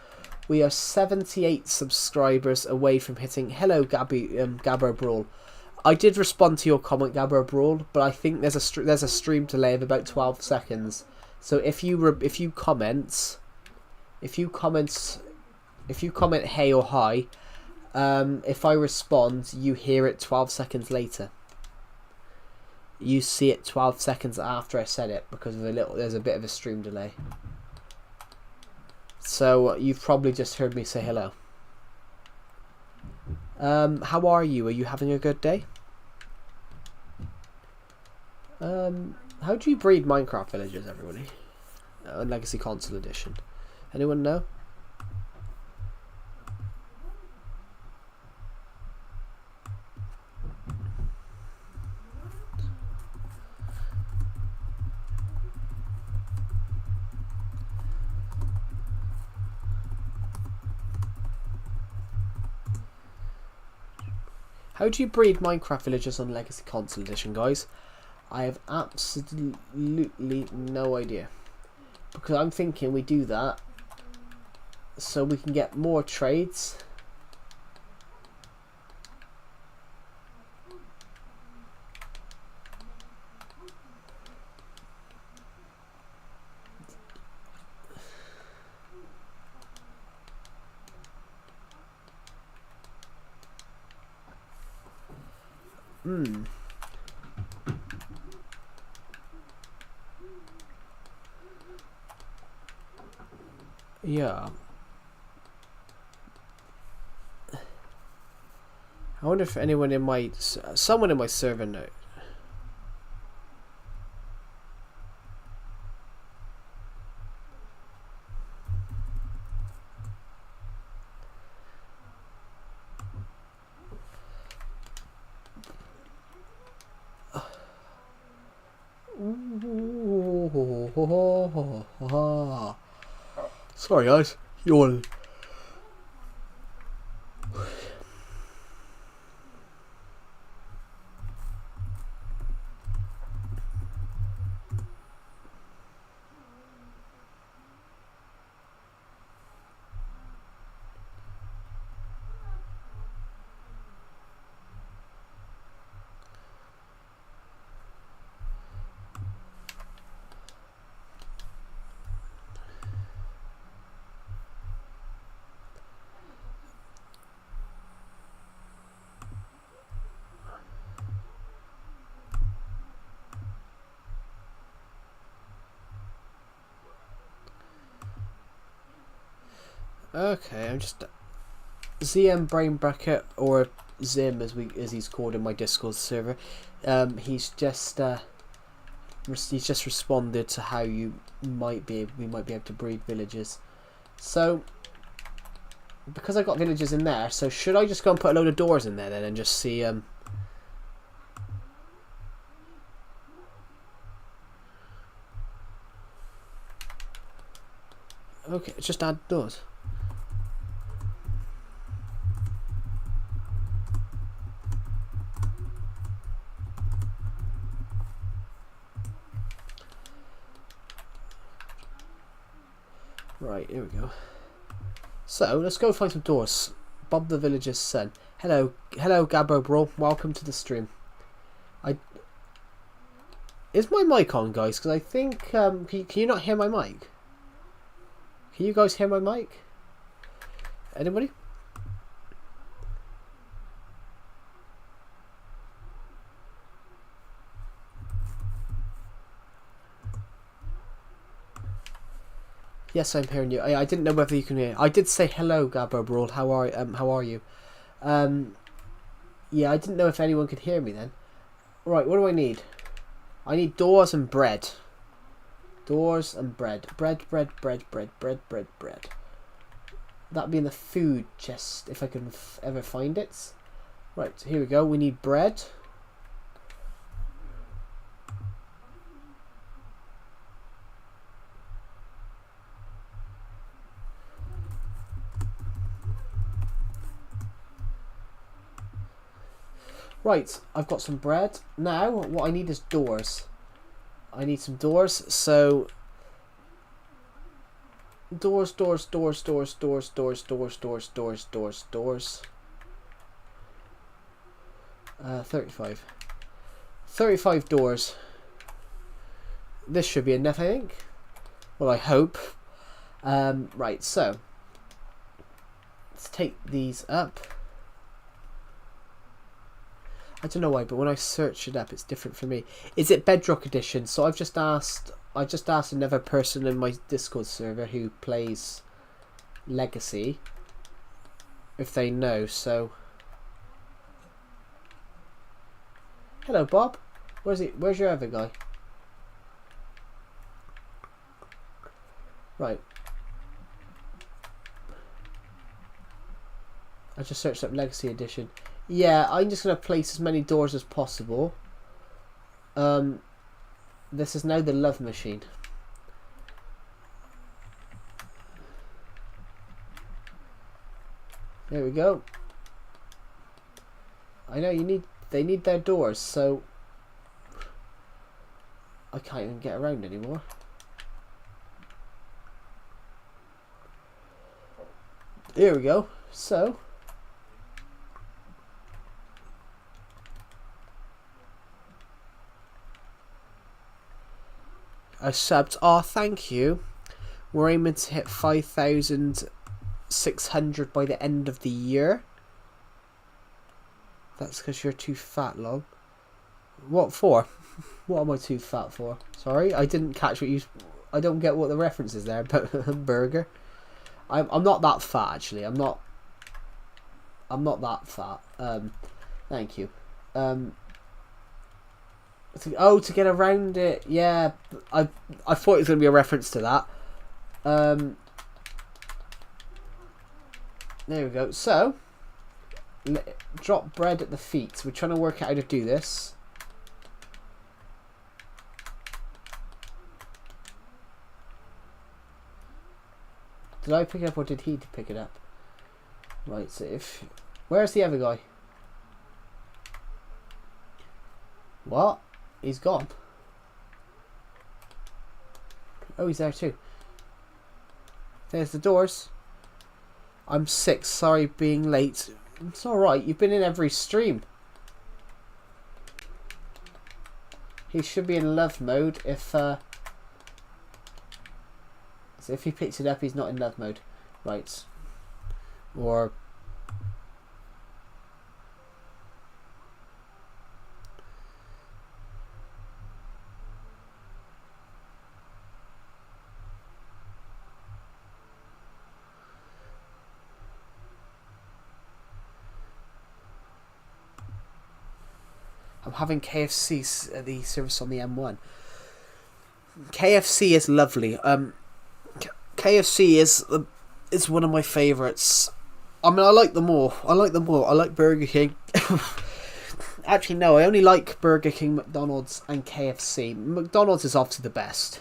We are 78 subscribers away from hitting... Hello, Gabber Brawl. I did respond to your comment, Gabber Brawl, but I think there's a stream delay of about 12 seconds. So if you comment hey or hi, if I respond, you hear it 12 seconds later. You see it 12 seconds after I said it because of there's a bit of a stream delay. So you've probably just heard me say hello. How are you? Are you having a good day? How do you breed Minecraft villagers, everybody? Legacy Console Edition. Anyone know? How do you breed Minecraft villagers on Legacy Console Edition, guys? I have absolutely no idea. Because I'm thinking we do that so we can get more trades. Yeah. I wonder if someone in my server knows. Sorry guys, yawning. Okay, I'm just ZM Brain Bracket, or Zim as he's called in my Discord server. He's just responded to how we might be able to breed villages. So because I got villages in there, so should I just go and put a load of doors in there then and just see okay, just add doors. Right, here we go. So let's go find some doors. Bob the villager's son. Hello, Gabbo bro. Welcome to the stream. Is my mic on, guys? Because I think can you not hear my mic? Can you guys hear my mic? Anybody? Yes, I'm hearing you. I didn't know whether you can hear. I did say hello, Gabbo Brawl. How are you? Yeah, I didn't know if anyone could hear me then. Right, what do I need? I need doors and bread. Doors and bread. Bread. That'd be in the food chest if I can ever find it. Right, so here we go. We need bread. Right, I've got some bread. Now, what I need is doors. I need some doors, so... Doors. 35. 35 doors. This should be enough, I think. Well, I hope. Right, so... Let's take these up. I don't know why, but when I search it up, it's different for me. Is it Bedrock Edition? So I just asked another person in my Discord server who plays Legacy if they know. So, hello, Bob. Where's he? Where's your other guy? Right. I just searched up Legacy Edition. Yeah, I'm just going to place as many doors as possible. This is now the love machine. There we go. I know they need their doors, so I can't even get around anymore. There we go. So I subbed. Oh, thank you. We're aiming to hit 5,600 by the end of the year. That's because you're too fat, lol. What for? What am I too fat for? Sorry, I didn't catch what you... I don't get what the reference is there, but burger. I'm not that fat, actually. I'm not that fat. Thank you. To get around it, yeah. I thought it was going to be a reference to that. There we go. So, drop bread at the feet. We're trying to work out how to do this. Did I pick it up or did he pick it up? Right, so if... Where's the other guy? What? He's gone. Oh, he's there too. There's the doors. I'm 6. Sorry being late. It's alright. You've been in every stream. He should be in love mode if... So if he picks it up, he's not in love mode. Right. Or... I'm having KFC, the service on the M1. KFC is lovely. KFC is one of my favourites. I mean, I like them all. I like Burger King. Actually, no, I only like Burger King, McDonald's, and KFC. McDonald's is obviously the best.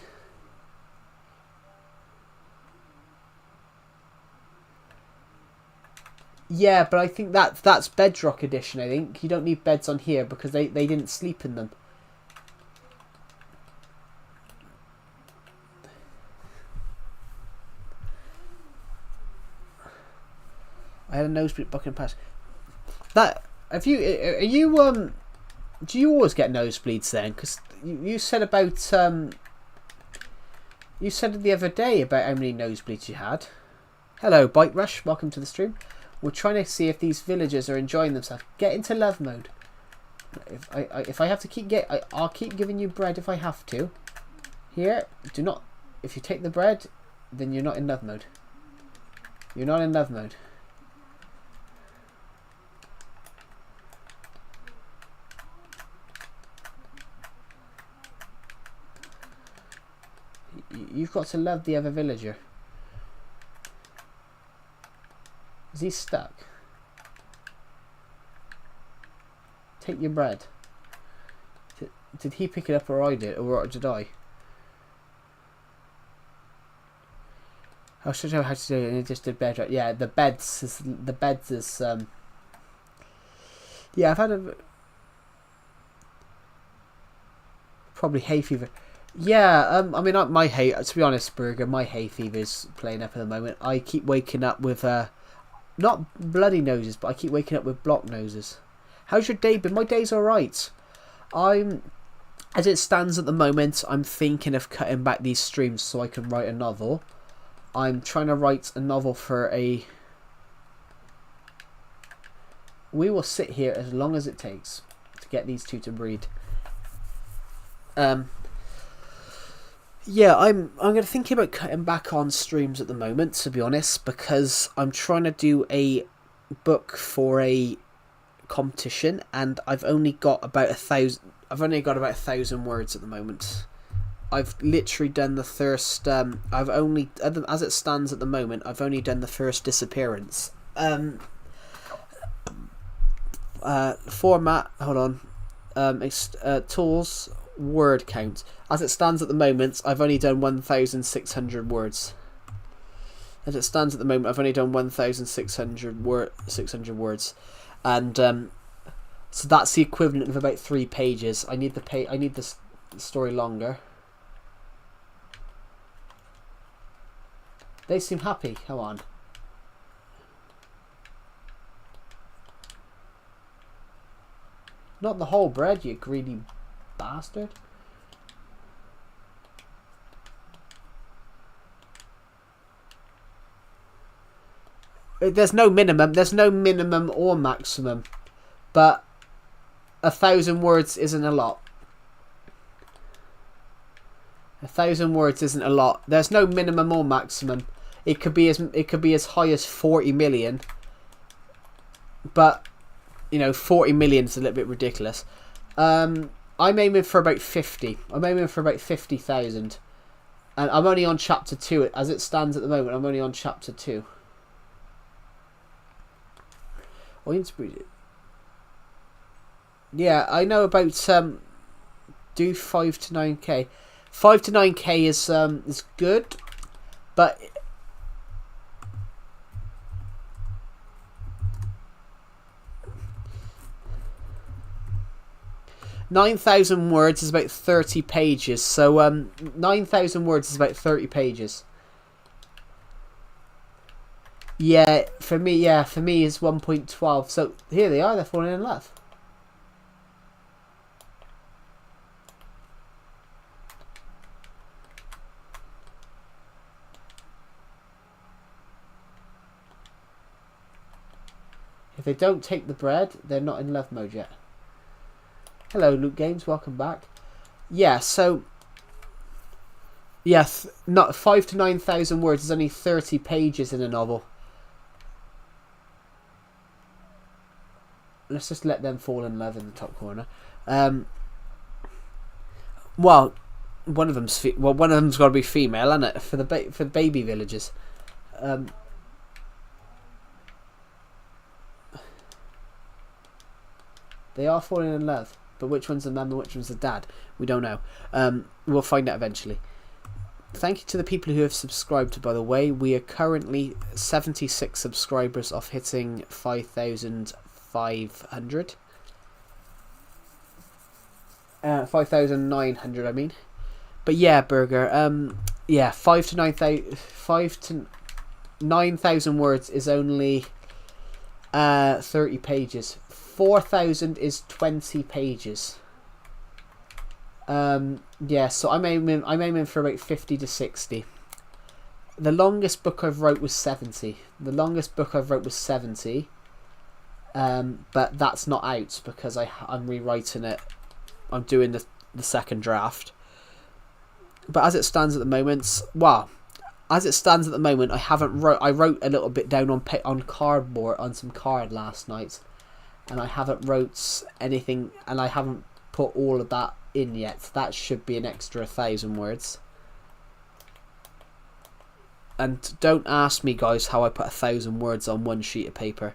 Yeah, but I think that's Bedrock Edition, I think. You don't need beds on here because they didn't sleep in them. I had a nosebleed bucking past. That do you always get nosebleeds then? Because you said about you said the other day about how many nosebleeds you had. Hello, Bite Rush. Welcome to the stream. We're trying to see if these villagers are enjoying themselves. Get into love mode. If I have to I'll keep giving you bread if I have to. Here, do not. If you take the bread, then you're not in love mode. You're not in love mode. You've got to love the other villager. Is he stuck? Take your bread. Did he pick it up or I did? Or did I? I should know how to do it and it just did better. Yeah, the beds is yeah, I've had a probably hay fever. Yeah, I mean my hay, to be honest, Burger, my hay fever is playing up at the moment. I keep waking up with not bloody noses, but I keep waking up with blocked noses. How's your day been? My day's alright. As it stands at the moment, I'm thinking of cutting back these streams so I can write a novel. I'm trying to write a novel for a... We will sit here as long as it takes to get these two to breed. Yeah, I'm gonna think about cutting back on streams at the moment, to be honest, because I'm trying to do a book for a competition, and I've only got about 1,000. I've only got about 1,000 words at the moment. I've literally done the first. I've only, as it stands at the moment, I've only done the first disappearance. Format. Hold on. Tools. Word count. As it stands at the moment, I've only done 1,600 words. As it stands at the moment, I've only done 1,600 words, and so that's the equivalent of about 3 pages. I need the story longer. They seem happy. Come on. Not the whole bread, you greedy bastard. There's no minimum or maximum, but 1,000 words isn't a lot. 1,000 words isn't a lot. There's no minimum or maximum. It could be as high as 40 million, but you know, 40 million is a little bit ridiculous. I'm aiming for about 50. I'm aiming for about 50,000, and I'm only on chapter 2 as it stands at the moment. I'm only on chapter 2. Oh, you need to read it. Yeah, I know about do 5 to 9k. 5 to 9k is good, but 9,000 words is about 30 pages. So 9,000 words is about 30 pages. Yeah, for me is 1.12. So here they are. They're falling in love. If they don't take the bread, they're not in love mode yet. Hello, Luke Games. Welcome back. Yeah, so... yeah, not 5 to 9,000 words is only 30 pages in a novel. Let's just let them fall in love in the top corner. Well, one of them's got to be female, isn't it? For the baby villages. They are falling in love, but which one's the mum and which one's the dad? We don't know. We'll find out eventually. Thank you to the people who have subscribed, by the way. We are currently 76 subscribers off hitting 5,500. 5,900, I mean. But yeah, Burger. Yeah, 5 to 9,000 words is only 30 pages. 4,000 is 20 pages. Yeah, so I'm aiming for about 50 to 60. The longest book I've wrote was 70. But that's not out because I'm rewriting it. I'm doing the second draft. But as it stands at the moment, I haven't wrote. I wrote a little bit down on cardboard on some card last night, and I haven't wrote anything, and I haven't put all of that in yet. That should be an extra 1,000 words. And don't ask me, guys, how I put 1,000 words on one sheet of paper.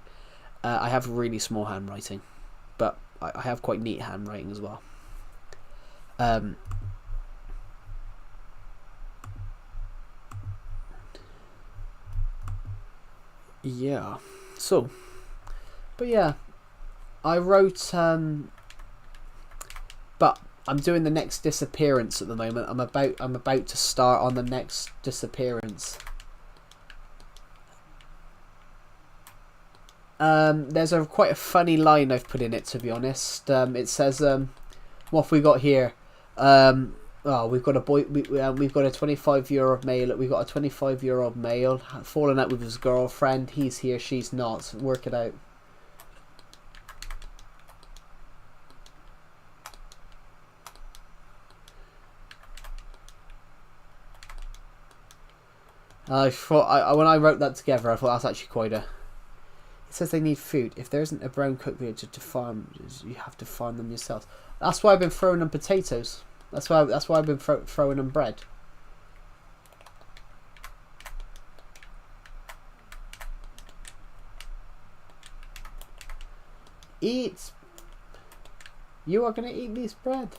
I have really small handwriting, but I have quite neat handwriting as well. Yeah. So, but yeah, I wrote. But I'm doing the next disappearance at the moment. I'm about to start on the next disappearance. There's quite a funny line I've put in it, to be honest. It says, what have we got here? Oh, we've got a boy. We've got a 25-year-old male. We've got a 25-year-old male falling out with his girlfriend. He's here, she's not. Work it out. I thought when I wrote that together, I thought that's actually quite a. It says they need food. If there isn't a brown cook villager to farm, you have to farm them yourselves. That's why I've been throwing them potatoes. That's why I've been throwing them bread. Eat. You are gonna eat this bread.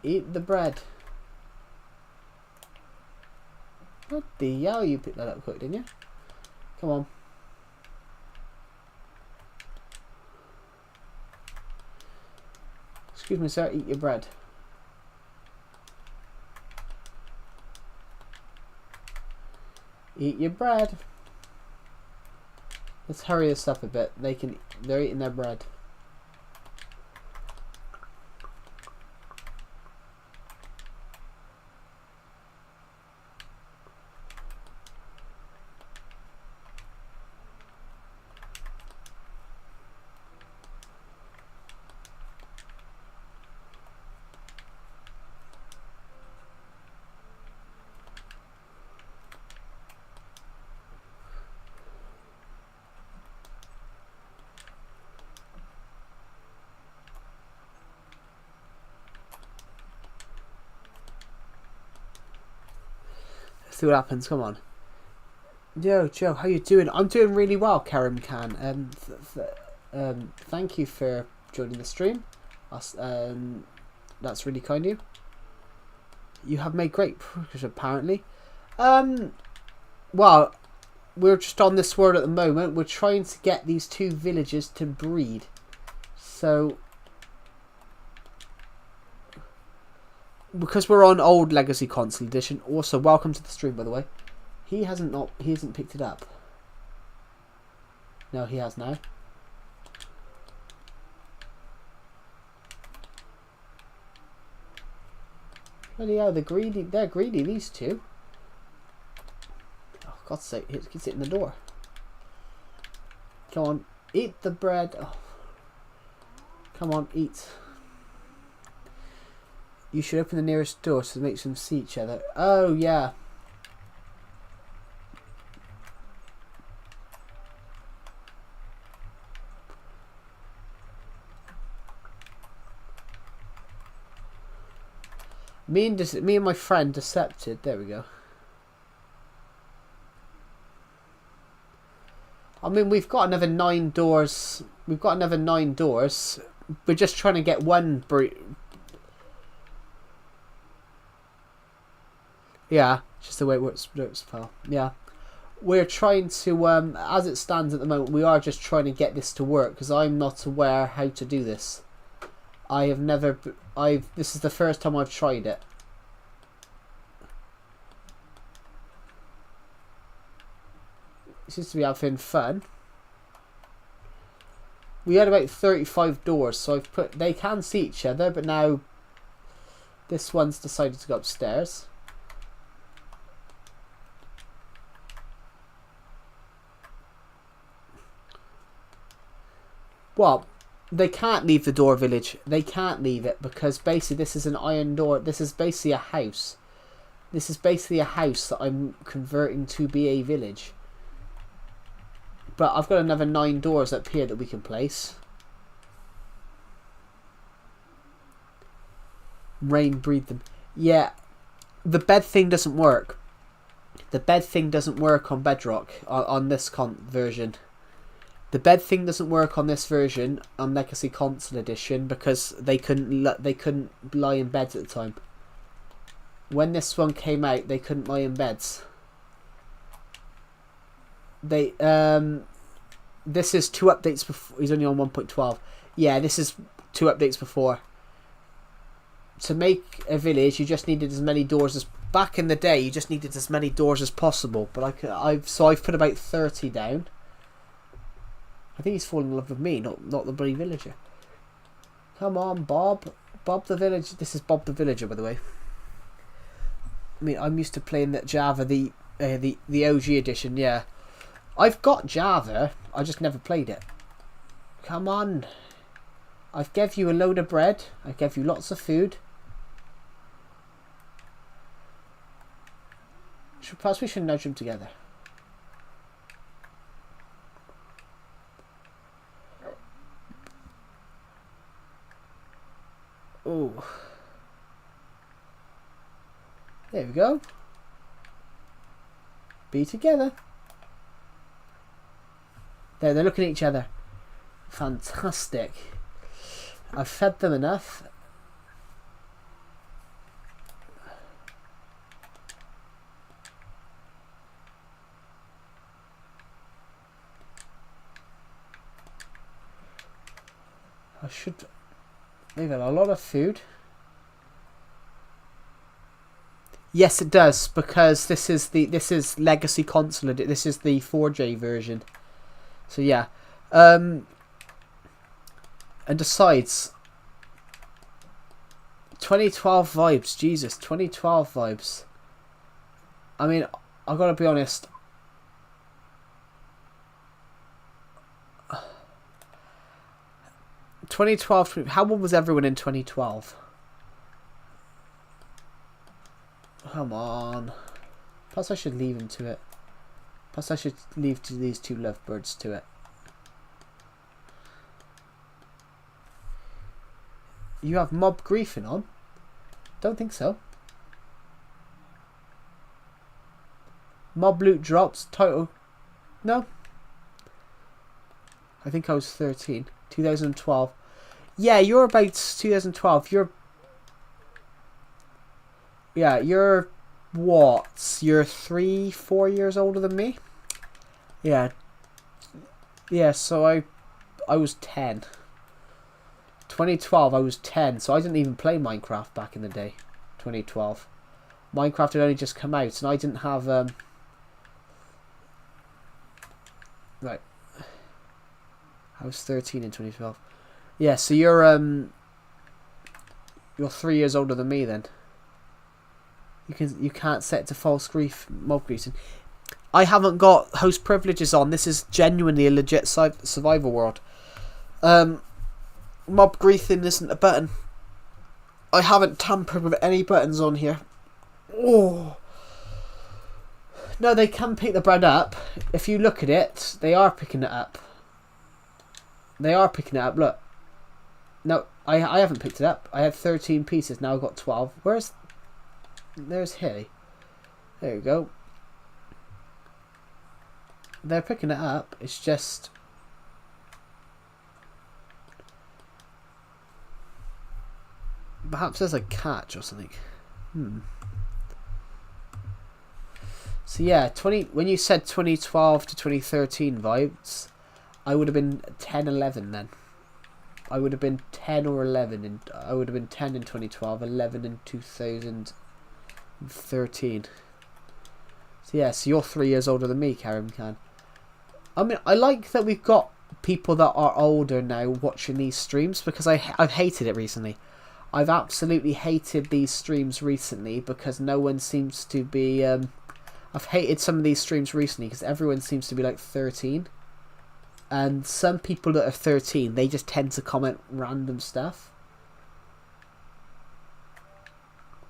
Eat the bread. What the hell? You picked that up quick, didn't you? Come on. Excuse me, sir. Eat your bread. Eat your bread. Let's hurry this up a bit. They're eating their bread. See what happens. Come on. Yo, Joe, how you doing? I'm doing really well, Karim Khan. Thank you for joining the stream. That's really kind of you. You have made great progress, apparently. Well, we're just on this world at the moment. We're trying to get these two villages to breed. So, because we're on old Legacy Console Edition. Also, welcome to the stream, by the way. He hasn't picked it up. No, he has now. Bloody hell, they're greedy. They're greedy, these two. Oh, God's sake, he's hitting the door. Come on, eat the bread. Oh. Come on, eat. You should open the nearest door so it makes them see each other. Oh, yeah. Me and my friend decepted. There we go. I mean, we've got another 9 doors. We've got another 9 doors. We're just trying to get one yeah, just the way it works, pal. Yeah. We're trying to, as it stands at the moment, we are just trying to get this to work, because I'm not aware how to do this. This is the first time I've tried it. It seems to be having fun. We had about 35 doors, so I've put, they can see each other, but now this one's decided to go upstairs. Well, they can't leave the door village. They can't leave it because basically this is an iron door. This is basically a house. This is basically a house that I'm converting to be a village. But I've got another 9 doors up here that we can place. Rain breed them. Yeah, the bed thing doesn't work. The bed thing doesn't work on Bedrock on this version. The bed thing doesn't work on this version on Legacy Console Edition because they couldn't lie in beds at the time. When this one came out, they couldn't lie in beds. They this is 2 updates before. He's only on 1.12. Yeah, this is 2 updates before. To make a village, you just needed as many doors as back in the day. You just needed as many doors as possible. But I've put about 30 down. I think he's falling in love with me, not the bloody villager. Come on, Bob. Bob the villager. This is Bob the villager, by the way. I mean, I'm used to playing that Java, the OG edition. Yeah, I've got Java. I just never played it. Come on. I've gave you a load of bread. I gave you lots of food. Perhaps we should nudge them together. Oh, there we go. Be together. There, they're looking at each other. Fantastic. I've fed them enough. I should. They've got a lot of food. Yes, it does, because this is Legacy Console. This is the 4J version. So yeah, and besides, 2012 vibes. Jesus, 2012 vibes. I mean, I gotta be honest. 2012. How old was everyone in 2012? Come on. Plus, I should leave him to it. Plus, I should leave these 2 lovebirds to it. You have mob griefing on? Don't think so. Mob loot drops. Total. No. I think I was 13. 2012. Yeah, you're about 2012. You're what? You're 3-4 years older than me. Yeah. Yeah, so I was 10. 2012 I was 10, so I didn't even play Minecraft back in the day. 2012. Minecraft had only just come out and I didn't have right. I was 13 in 2012. Yeah, so you're 3 years older than me then. You can't set to false grief mob greeting. I haven't got host privileges on. This is genuinely a legit survival world. Mob greeting isn't a button. I haven't tampered with any buttons on here. Oh. No, they can pick the bread up. If you look at it, they are picking it up. They are picking it up, look. No, I haven't picked it up. I had 13 pieces, now I've got 12. There's Hilly. There you go. They're picking it up, it's just... Perhaps there's a catch or something. So yeah, when you said 2012 to 2013 vibes, I would have been 10, 11 then. I would have been 10 or 11, and I would have been 10 in 2012, 11 in 2013. So yeah, so you're 3 years older than me, Karen Khan. I mean, I like that we've got people that are older now watching these streams, because I've hated it recently. I've absolutely hated these streams recently because no one seems to be... I've hated some of these streams recently because everyone seems to be like 13. And some people that are 13, they just tend to comment random stuff.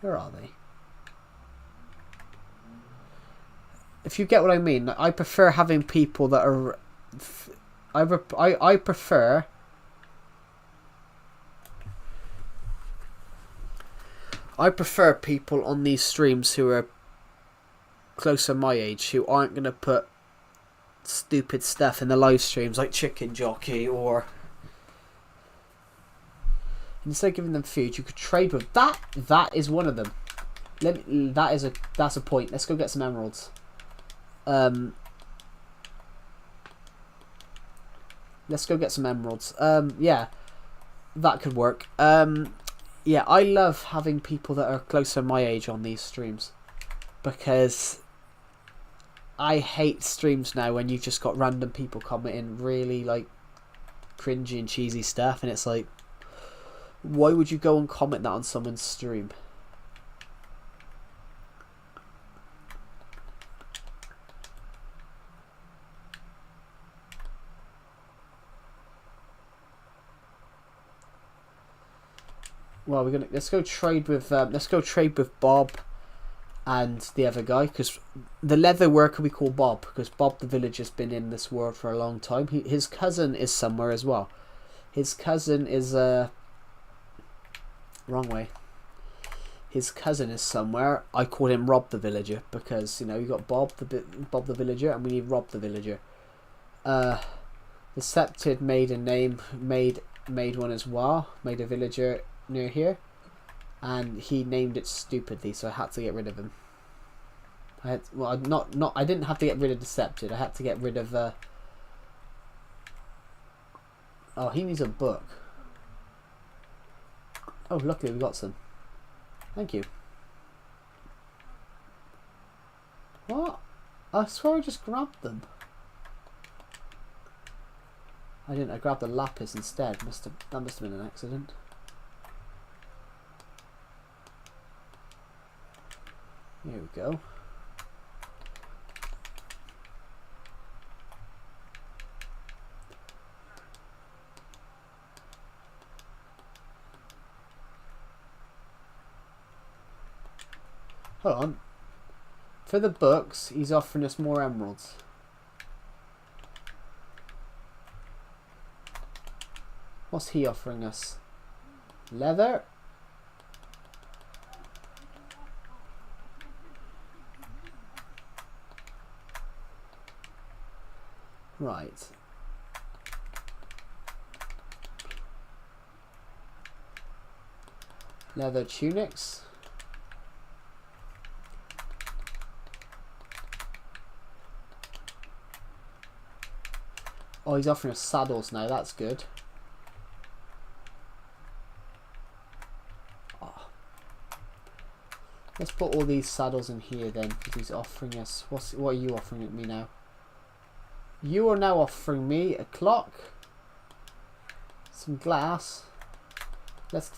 Where are they? If you get what I mean, I prefer having people that are... I prefer... I prefer people on these streams who are closer my age, who aren't going to put stupid stuff in the live streams like chicken jockey, or instead of giving them food, you could trade with that. That is one of them. That's a point. Let's go get some emeralds. Let's go get some emeralds. Yeah, that could work. Yeah, I love having people that are closer my age on these streams, because I hate streams now when you've just got random people commenting really like cringy and cheesy stuff, and it's like, why would you go and comment that on someone's stream? Well, let's go trade with Bob and the other guy, because the leather worker we call Bob, because Bob the villager's been in this world for a long time. His cousin is somewhere as well. His cousin is wrong way. His cousin is somewhere. I call him Rob the villager because, you know, you got Bob the villager, and we need Rob the villager. The Septid made a name, made one as well. Made a villager near here, and he named it stupidly, so I had to get rid of him. I didn't have to get rid of Decepted. I had to get rid of oh, he needs a book. Oh, luckily we got some. Thank you. What? I swear I just grabbed them. I didn't. I grabbed the lapis instead. That must have been an accident. Here we go. Hold on. For the books, he's offering us more emeralds. What's he offering us? Leather? Right. Leather tunics. Oh, he's offering us saddles now. That's good. Oh. Let's put all these saddles in here then, because he's offering us... What are you offering me now? You are now offering me a clock. Some glass. Let's...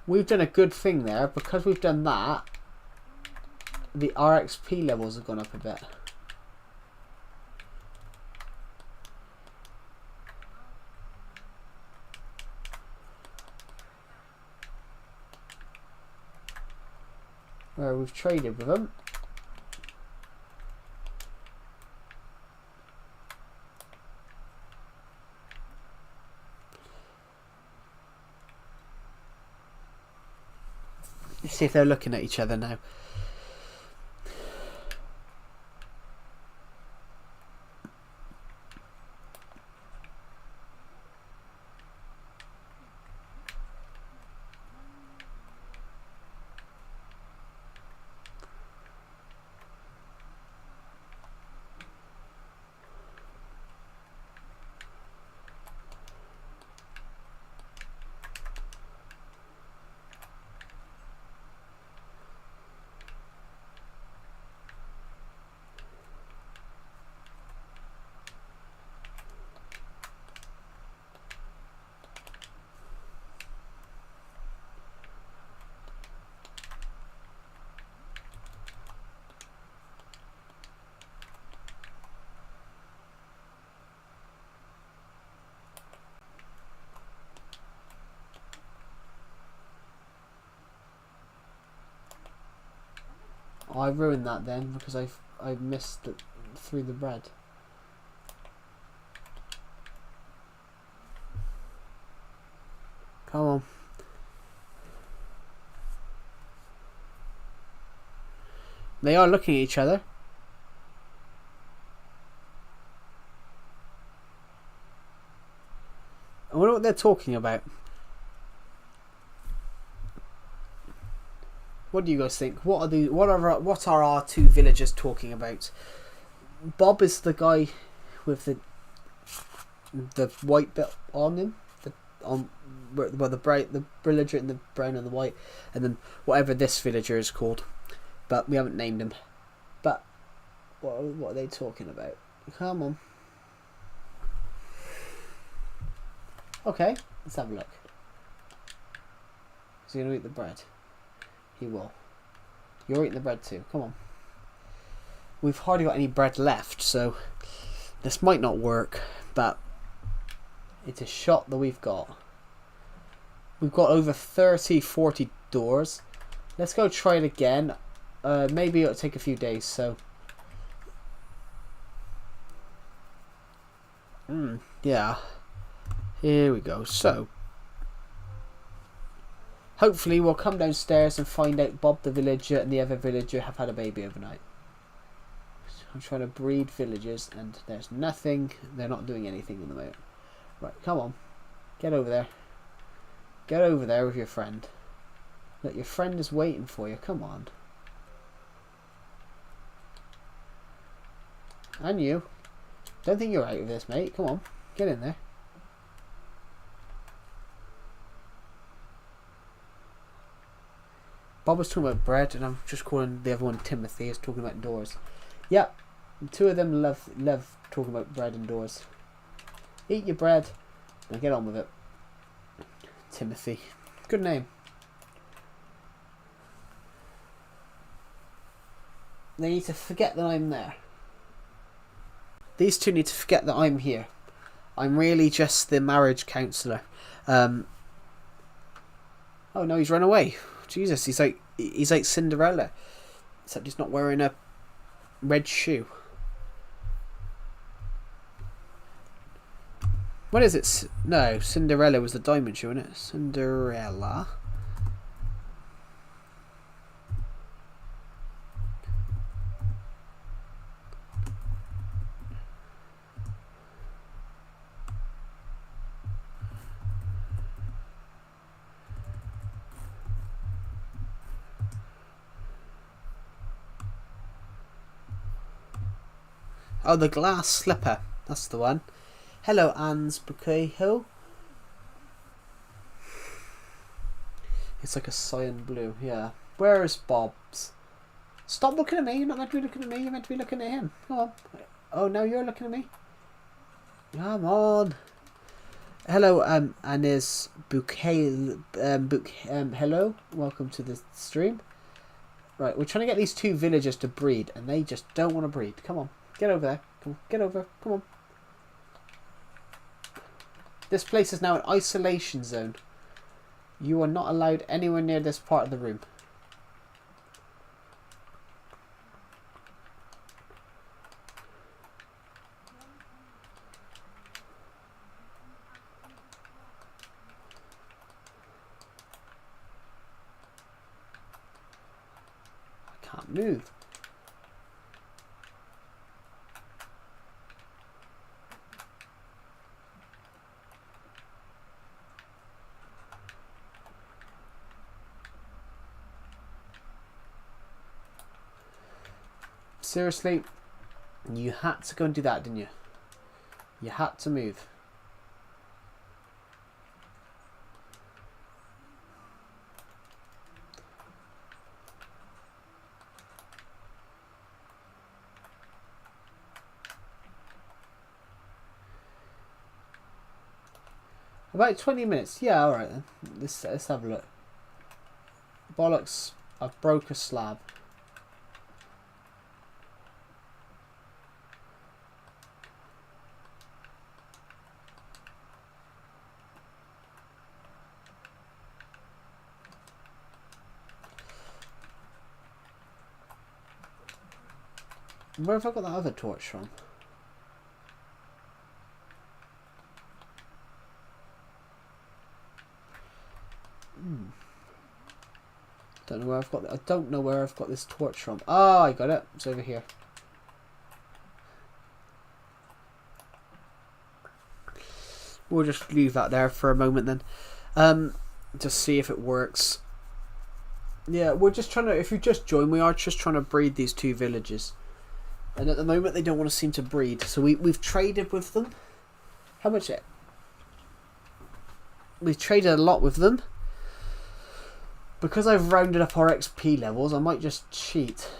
We've done a good thing there. Because we've done that, the RXP levels have gone up a bit. Where we've traded with them. Let's see if they're looking at each other now. Oh, I ruined that then because I missed it through the bread. Come on. They are looking at each other. I wonder what they're talking about. What do you guys think? What are our two villagers talking about? Bob is the guy with the white bit on him, the villager in the brown and the white, and then whatever this villager is called, but we haven't named him. But what are they talking about? Come on. Okay, let's have a look. Is he gonna eat the bread? He will. You're eating the bread too. Come on. We've hardly got any bread left, so this might not work, but it's a shot that we've got. We've got over 30-40 doors. Let's go try it again. Maybe it'll take a few days, so... yeah. Here we go. So... hopefully we'll come downstairs and find out Bob the villager and the other villager have had a baby overnight. I'm trying to breed villagers and there's nothing. They're not doing anything in the moment. Right, come on. Get over there. Get over there with your friend. Look, your friend is waiting for you. Come on. And you. Don't think you're out of this, mate. Come on. Get in there. Bob was talking about bread, and I'm just calling the other one Timothy. Is talking about doors. Yep, two of them love talking about bread and doors. Eat your bread and get on with it. Timothy, good name. They need to forget that I'm there. These two need to forget that I'm here. I'm really just the marriage counsellor. Oh no, he's run away. Jesus, he's like Cinderella, except he's not wearing a red shoe. What is it? No, Cinderella was the diamond shoe, wasn't it? Cinderella. Oh, the glass slipper. That's the one. Hello, Anne's Bukeho. It's like a cyan blue, yeah. Where is Bob's? Stop looking at me. You're not meant to be looking at me. You're meant to be looking at him. Come on. Oh, now you're looking at me? Come on. Hello, Anne's Bouquet. Hello. Welcome to the stream. Right, we're trying to get these two villagers to breed, and they just don't want to breed. Come on. Get over there. Come on. Get over. Come on. This place is now an isolation zone. You are not allowed anywhere near this part of the room. I can't move. Seriously, you had to go and do that, didn't you? You had to move. About 20 minutes. Yeah, alright then. Let's have a look. Bollocks, I've broke a slab. Where have I got that other torch from? Don't know where I've got. I don't know where I've got this torch from. Oh, I got it. It's over here. We'll just leave that there for a moment then. Just see if it works. Yeah, we're just trying to. If you just join, we are just trying to breed these two villages. And at the moment, they don't want to seem to breed. So we've traded with them. How much? We've traded a lot with them. Because I've rounded up our XP levels, I might just cheat.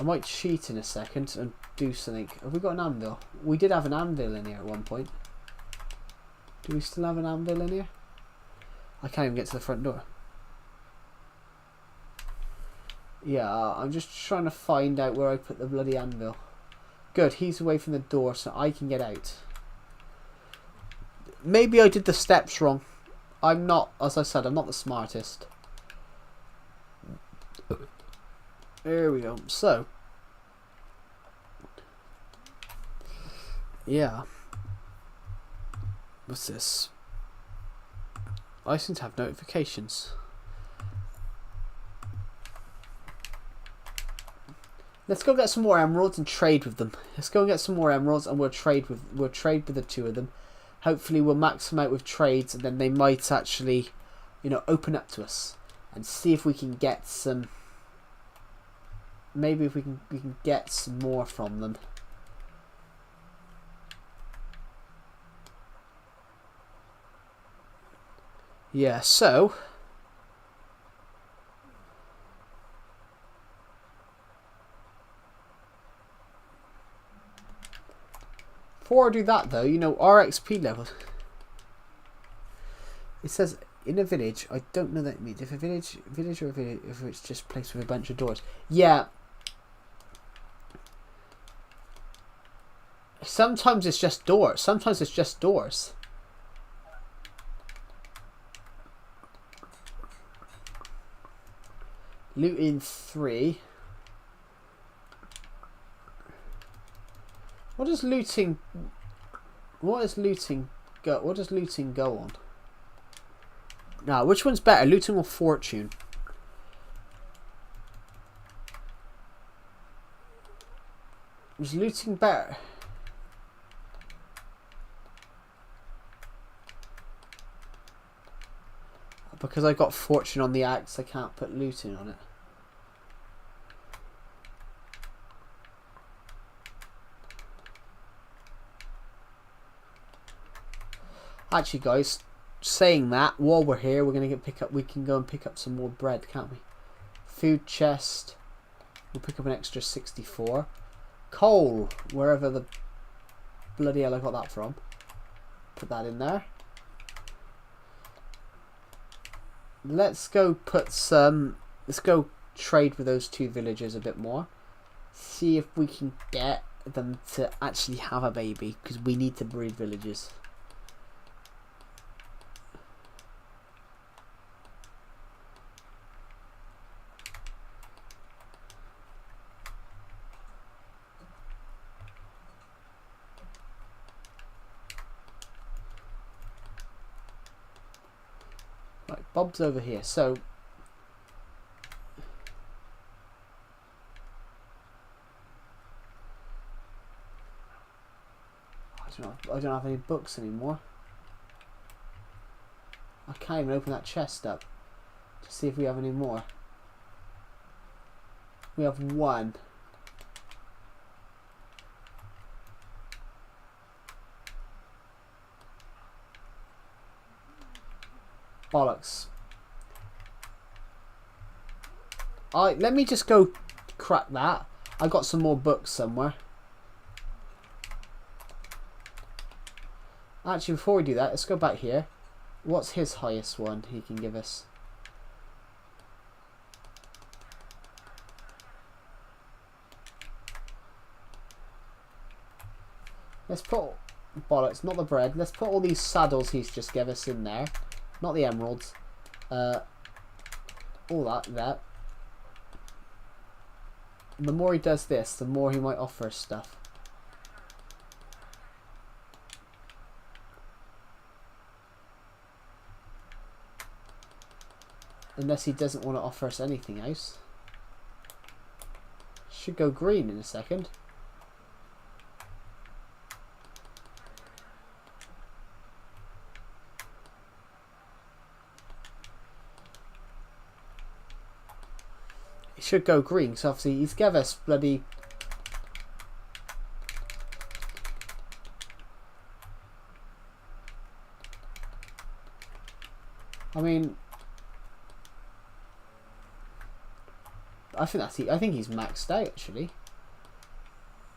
I might cheat in a second and do something. Have we got an anvil? We did have an anvil in here at one point. Do we still have an anvil in here? I can't even get to the front door. Yeah, I'm just trying to find out where I put the bloody anvil. Good, he's away from the door so I can get out. Maybe I did the steps wrong. I'm not, as I said, I'm not the smartest. There we go. So, yeah. What's this? I seem to have notifications. Let's go get some more emeralds and trade with them. Let's go and get some more emeralds and we'll trade with the two of them. Hopefully we'll max them out with trades and then they might actually, you know, open up to us and see if we can get some. Maybe if we can get some more from them. Yeah, so before I do that though, you know, our XP level. It says in a village, I don't know that it means if a village or a village, if it's just placed with a bunch of doors. Yeah. Sometimes it's just doors. Sometimes it's just doors. Loot in 3. What does looting... What is looting go... What does looting go on? Now, which one's better? Looting or fortune? Is looting better? Because I got fortune on the axe, I can't put looting on it. Actually, guys, saying that, while we're here, we're gonna we can go and pick up some more bread, can't we? Food chest. We'll pick up an extra 64. Coal, wherever the bloody hell I got that from. Put that in there. Let's go put some... Let's go trade with those two villagers a bit more. See if we can get them to actually have a baby, because we need to breed villagers. Right, Bob's over here, so I don't have any books anymore. I can't even open that chest up to see if we have any more. We have one. Bollocks. Let me just go crack that. I got some more books somewhere. Actually, before we do that, let's go back here. What's his highest one he can give us? Let's put... Bollocks, not the bread. Let's put all these saddles he's just gave us in there. Not the emeralds. All that there. The more he does this, the more he might offer us stuff. Unless he doesn't want to offer us anything else. Should go green in a second. It should go green, so obviously he's given us bloody... I mean... I think he's maxed out, actually.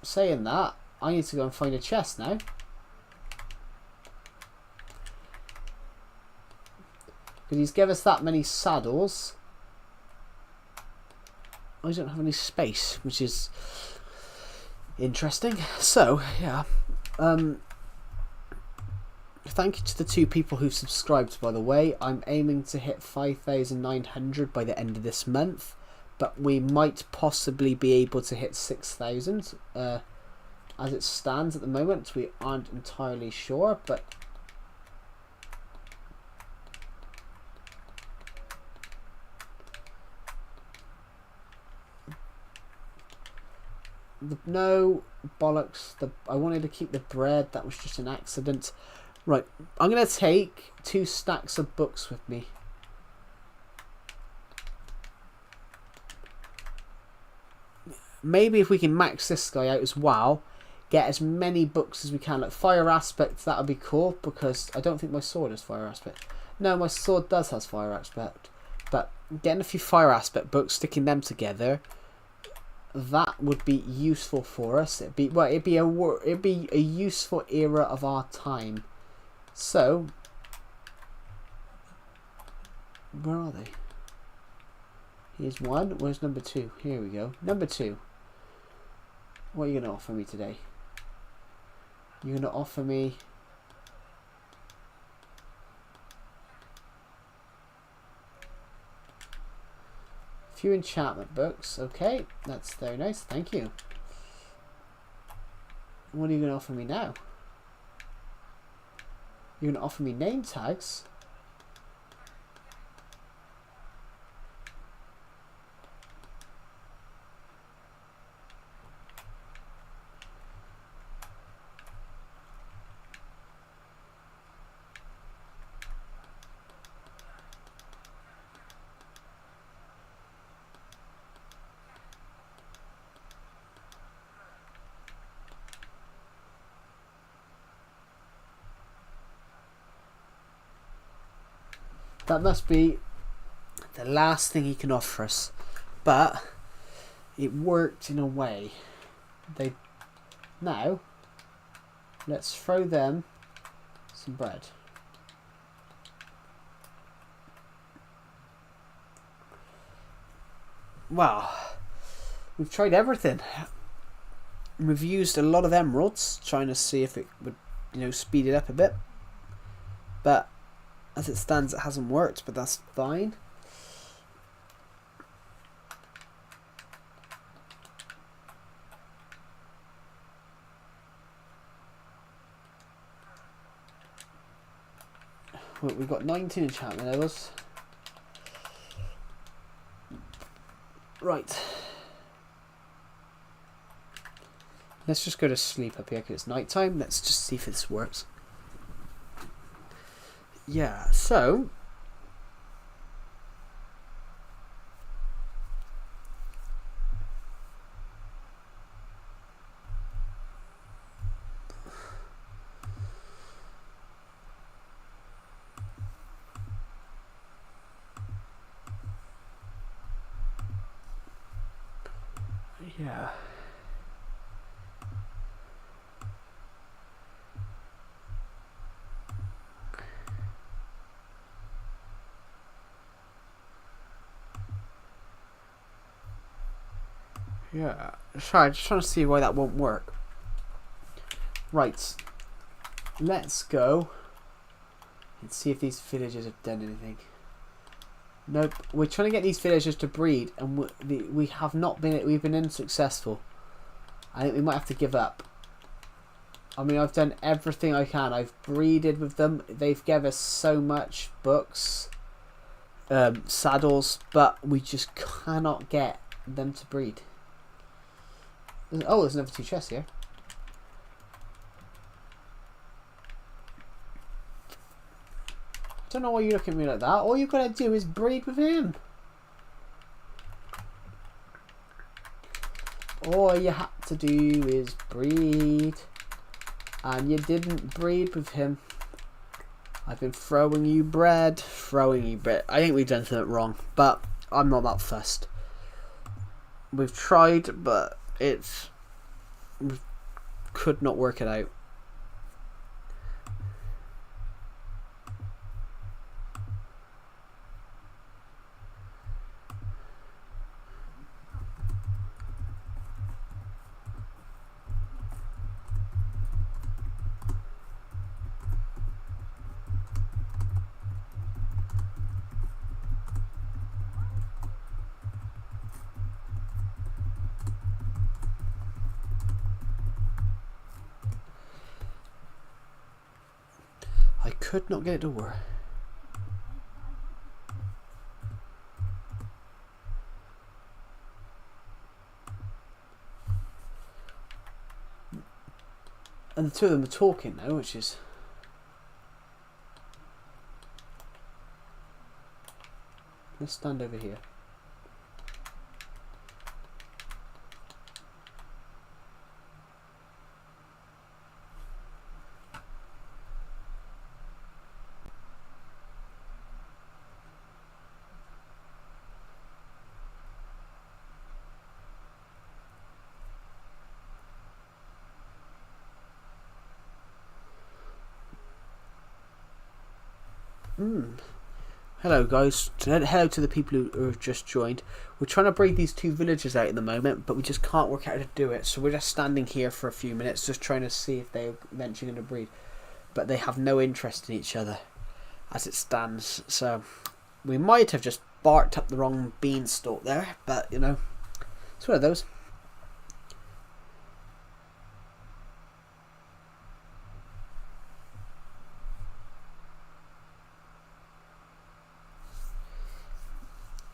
Saying that, I need to go and find a chest now. Because he's given us that many saddles. I don't have any space, which is interesting. So, yeah. Thank you to the 2 people who've subscribed, by the way. I'm aiming to hit 5,900 by the end of this month. But we might possibly be able to hit 6,000 as it stands at the moment. We aren't entirely sure, but no bollocks. I wanted to keep the bread. That was just an accident. Right, I'm gonna take 2 stacks of books with me. Maybe if we can max this guy out as well, get as many books as we can. Like fire aspect, that would be cool, because I don't think my sword has fire aspect. No, my sword does has fire aspect, but getting a few fire aspect books, sticking them together, that would be useful for us. It'd be a useful era of our time. So, where are they? Here's one. Where's number 2? Here we go. Number 2. What are you going to offer me today? You're going to offer me... a few enchantment books. Okay, that's very nice. Thank you. What are you going to offer me now? You're going to offer me name tags? That must be the last thing he can offer us. But it worked in a way. Now, let's throw them some bread. Wow. We've tried everything. We've used a lot of emeralds, trying to see if it would, speed it up a bit. But as it stands, it hasn't worked, but that's fine. Well, we've got 19 enchantment levels. Right. Let's just go to sleep up here because it's night time. Let's just see if this works. Yeah, so yeah. Yeah, sorry, just trying to see why that won't work. Right, let's go and see if these villagers have done anything. Nope, we're trying to get these villagers to breed, and we have not been. We've been unsuccessful. I think we might have to give up. I mean, I've done everything I can. I've breeded with them. They've given us so much books, saddles, but we just cannot get them to breed. Oh, there's another 2 chests here. I don't know why you look at me like that. All you've got to do is breed with him. All you had to do is breed. And you didn't breed with him. I've been throwing you bread. I think we've done something wrong. But I'm not that fussed. We've tried, but we could not work it out. I could not get it to work. And the 2 of them are talking now, which is... Let's stand over here. Hello guys, hello to the people who have just joined. We're trying to breed these 2 villagers out at the moment, but we just can't work out how to do it, so we're just standing here for a few minutes just trying to see if they're eventually going to breed. But they have no interest in each other as it stands, so we might have just barked up the wrong beanstalk there, but it's one of those.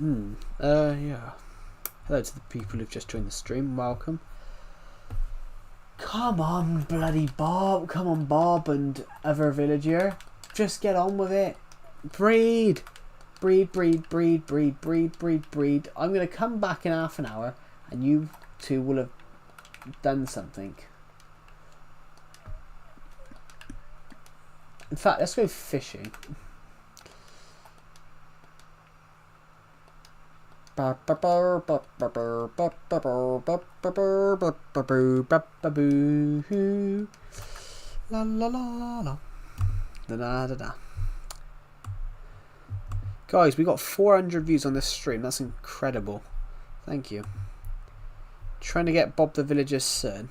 Yeah. Hello to the people who've just joined the stream. Welcome. Come on, bloody Bob. Come on, Bob and other villager. Just get on with it. Breed. Breed, breed, breed, breed, breed, breed, breed. I'm going to come back in half an hour and you two will have done something. In fact, let's go fishing. La la la la. Da da da da. Guys, we got 400 views on this stream. That's incredible. Thank you. Trying to get Bob the Villager's son.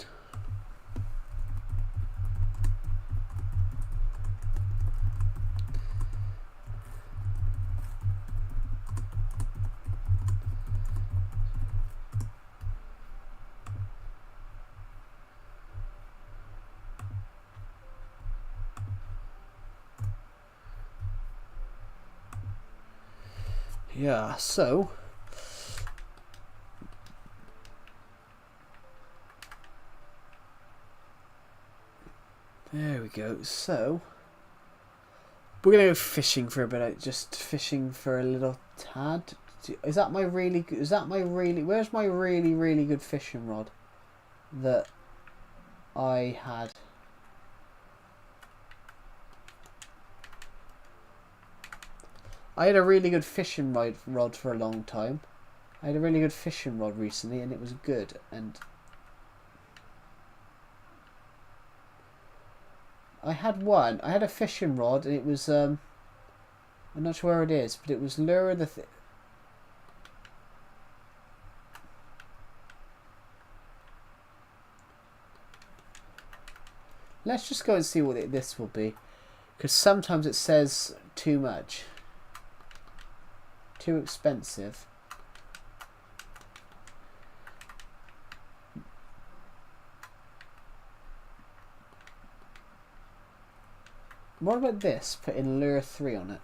Yeah, so there we go. So we're gonna go fishing for a bit. Just fishing for a little tad. Is that my really? Is that my really? Where's my really good fishing rod that I had? I had a really good fishing rod for a long time. I had a really good fishing rod recently and it was good. And I had one. I had a fishing rod and it was, I'm not sure where it is, but it was Lure the... Let's just go and see what this will be. Because sometimes it says too much. Too expensive. What about this? Put in Lure 3 on it.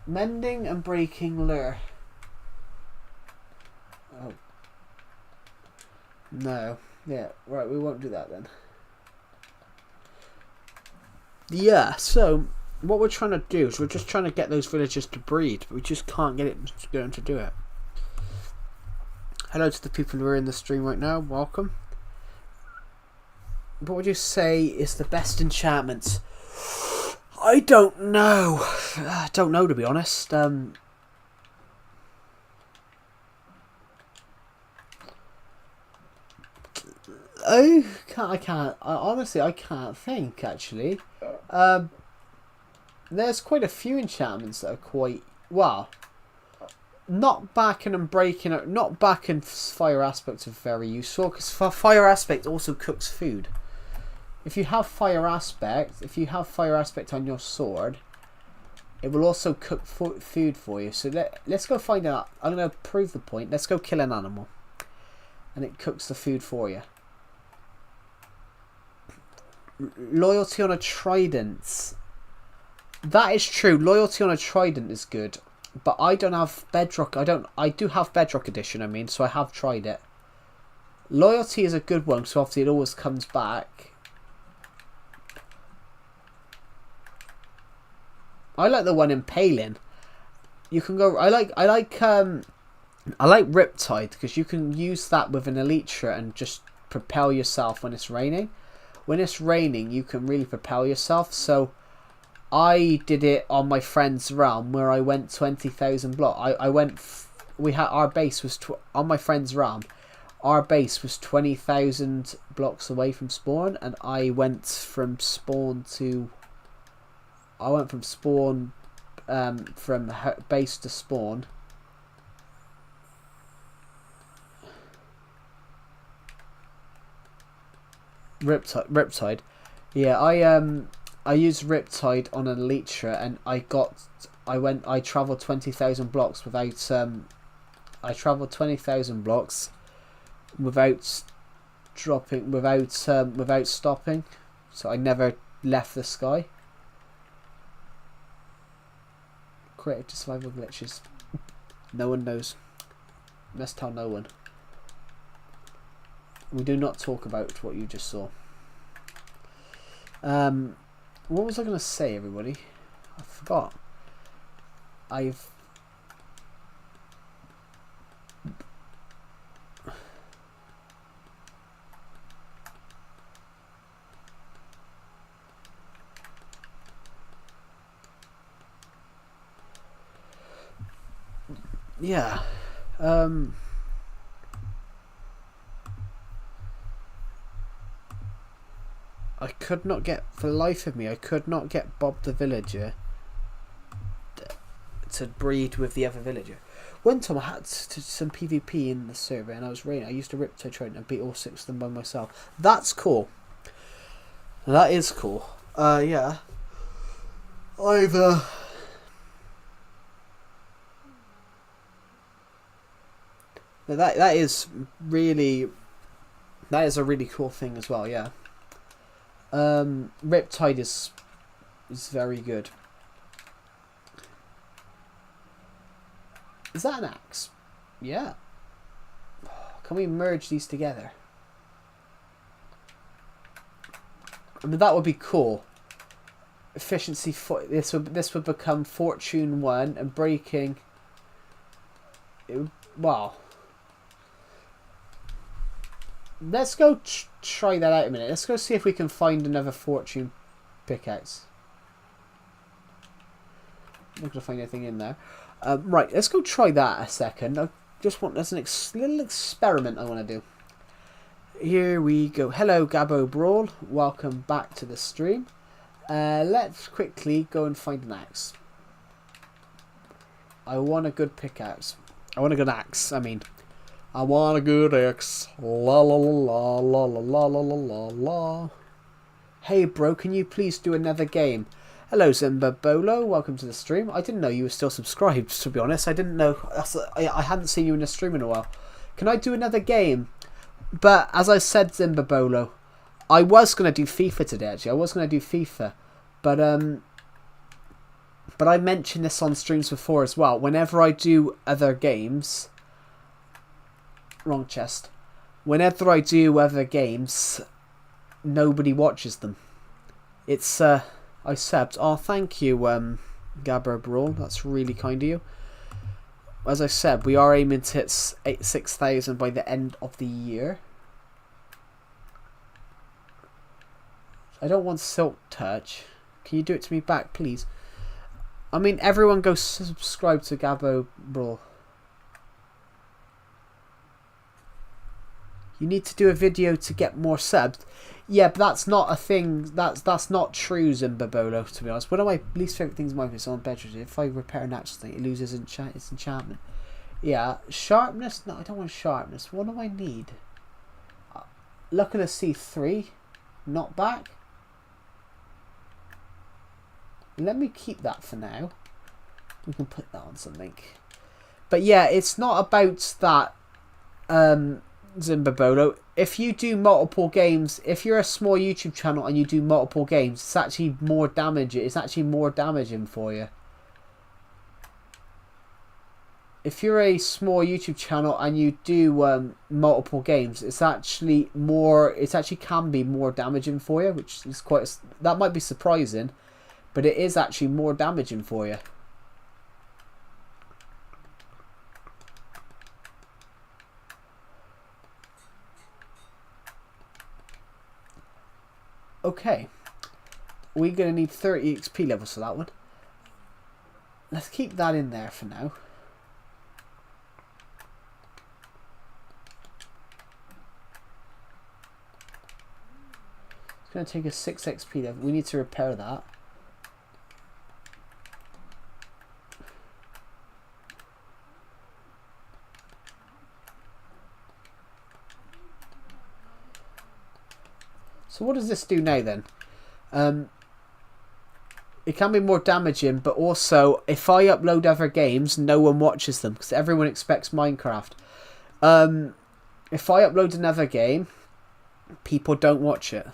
Mending and breaking lure. Oh. No. Yeah, right, we won't do that then. Yeah, so what we're trying to do is we're just trying to get those villagers to breed, but we just can't get them to do it. Hello to the people who are in the stream right now, welcome. What would you say is the best enchantment? I don't know. I don't know, to be honest. I can't. Honestly, I can't think, actually. There's quite a few enchantments that are quite... Well, knockback and breaking... Knockback and fire aspect are very useful, because fire aspect also cooks food. If you have fire aspect on your sword, it will also cook food for you. So let's go find out. I'm going to prove the point. Let's go kill an animal. And it cooks the food for you. Loyalty on a trident. That is true. Loyalty on a trident is good. But I don't have bedrock. I do have bedrock edition, I mean, so I have tried it. Loyalty is a good one, so obviously it always comes back. I like the one impaling. You can go. I like Riptide because you can use that with an elytra and just propel yourself when it's raining. When it's raining, you can really propel yourself. So I did it on my friend's realm where I went 20,000 blocks. I went. We had our base was on my friend's realm. Our base was 20,000 blocks away from spawn, and I went from spawn to. I went from spawn, from base to spawn. Riptide. Yeah, I used Riptide on an elytra, and I travelled 20,000 blocks without I travelled 20,000 blocks without dropping, without stopping. So I never left the sky. created to survival glitches. No one knows. Let's tell no one. We do not talk about what you just saw. What was I going to say, everybody? I forgot. Yeah. I could not get, for the life of me, I could not get Bob the villager to breed with the other villager. One time I had some PvP in the server and I was raining. I used a Riptide Trident and beat all 6 of them by myself. That's cool. That is cool. Yeah. That is a really cool thing as well, yeah. Riptide is very good. Is that an axe? Yeah. Can we merge these together? I mean, that would be cool. Efficiency. This would become Fortune 1 and breaking. Wow. Let's go try that out a minute. Let's go see if we can find another Fortune pickaxe. I'm not going to find anything in there. Right, let's go try that a second. I just want, there's a little experiment I want to do. Here we go. Hello, Gabbo Brawl. Welcome back to the stream. Let's quickly go and find an axe. I want a good pickaxe. I want a good axe, I mean. I want a good axe. La la la la la la la la la la. Hey bro, can you please do another game? Hello Zimba Bolo, welcome to the stream. I didn't know you were still subscribed, to be honest. I didn't know. I hadn't seen you in a stream in a while. Can I do another game? But as I said, Zimba Bolo, I was going to do FIFA today, actually. I was going to do FIFA. But I mentioned this on streams before as well. Whenever I do other games... Wrong chest. Whenever I do other games, nobody watches them. It's, I subbed. Oh, thank you, Gabber Brawl. That's really kind of you. As I said, we are aiming to hit 6,000 by the end of the year. I don't want Silk Touch. Can you do it to me back, please? I mean, everyone go subscribe to Gabbo Brawl. You need to do a video to get more subs. Yeah, but that's not a thing. That's not true, Zimbabolo, to be honest. One of my least favourite things in Minecraft is on bedroom. If I repair an actual thing, it loses its enchantment. Yeah, sharpness? No, I don't want sharpness. What do I need? Luck of the Sea 3. Not back. Let me keep that for now. We can put that on something. But yeah, it's not about that, Zimbabolo. If you do multiple games, if you're a small YouTube channel and you do multiple games, it's actually more damage. It's actually more damaging for you. If you're a small YouTube channel and you do multiple games, it's actually more. It actually can be more damaging for you, which is quite. That might be surprising, but it is actually more damaging for you. Okay, we're going to need 30 XP levels for that one. Let's keep that in there for now. It's going to take us 6 XP level. We need to repair that. So what does this do now then? It can be more damaging, but also if I upload other games, no one watches them because everyone expects Minecraft. If I upload another game, people don't watch it.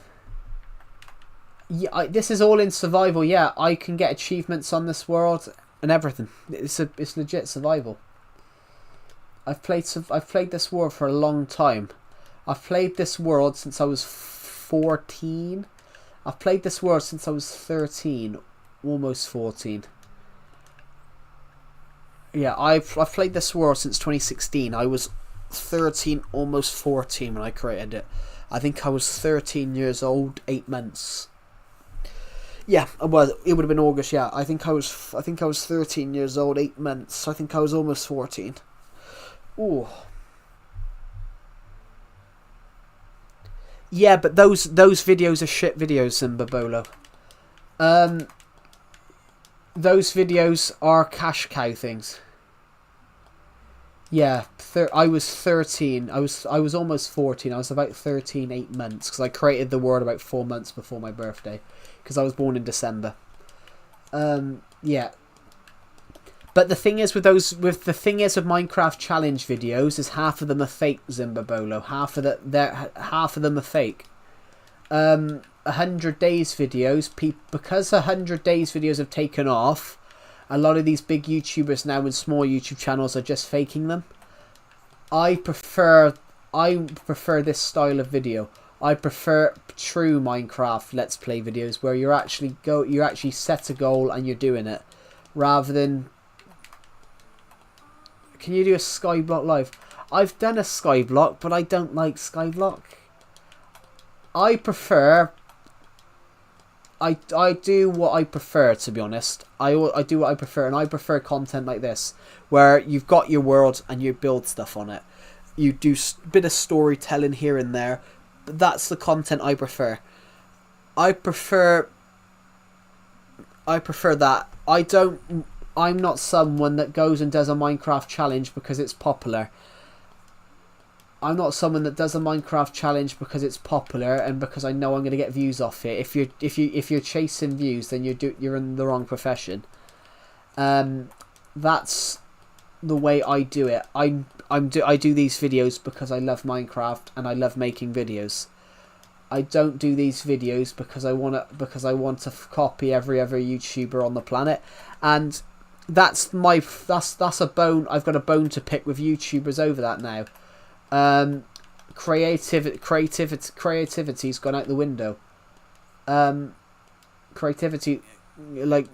Yeah, this is all in survival. Yeah, I can get achievements on this world. and everything. It's legit survival. I've played this world for a long time. I've played this world since I was 14. I've played this world since I was 13, almost 14. Yeah, I've played this world since 2016. I was 13, almost 14 when I created it. I think I was 13 years old, 8 months. Yeah, well, it would have been August. Yeah, I think I was 13 years old, 8 months. I think I was almost 14. Ooh. Yeah, but those videos are shit videos, Zimbabolo. Those videos are cash cow things. Yeah, I was 13. I was almost 14. I was about 13, 8 months, because I created the world about 4 months before my birthday, because I was born in December. Yeah. But the thing is with Minecraft challenge videos is half of them are fake, Zimbabolo. Half of them are fake. 100 days videos, because 100 days videos have taken off, a lot of these big YouTubers now and small YouTube channels are just faking them. I prefer this style of video. I prefer true Minecraft Let's Play videos where you actually set a goal and you're doing it, rather than. Can you do a Skyblock live? I've done a Skyblock, but I don't like Skyblock. I do what I prefer, to be honest. I do what I prefer, and I prefer content like this, where you've got your world and you build stuff on it. You do a bit of storytelling here and there, but that's the content I prefer. I prefer that. I'm not someone that goes and does a Minecraft challenge because it's popular. I'm not someone that does a Minecraft challenge because it's popular and because I know I'm going to get views off it. If you're chasing views, then you're in the wrong profession. That's the way I do it. I do these videos because I love Minecraft and I love making videos. I don't do these videos because I want to copy every other YouTuber on the planet, and that's a bone. I've got a bone to pick with YouTubers over that now. Creativity's gone out the window. Creativity, like,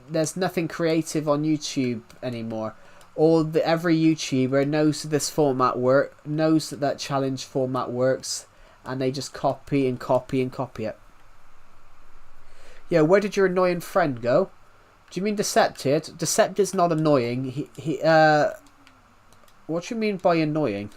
there's nothing creative on YouTube anymore. Every YouTuber knows that knows that challenge format works, and they just copy and copy and copy it. Yeah, where did your annoying friend go? Do you mean Decepted? Decepted's not annoying. What do you mean by annoying?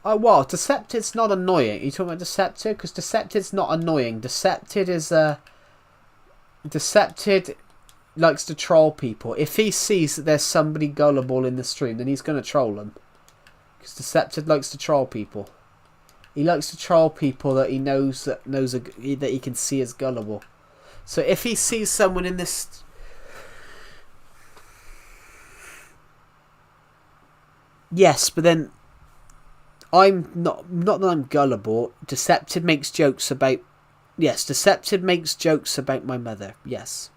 Oh, well, Decepted's not annoying. Are you talking about Decepted? Because Decepted's not annoying. Decepted likes to troll people. If he sees that there's somebody gullible in the stream, then he's going to troll them. Because Decepted likes to troll people. He likes to troll people that he that he can see as gullible. So if he sees someone in this... Yes, but then... I'm not that I'm gullible. Decepted makes jokes about... Yes, Decepted makes jokes about my mother. Yes.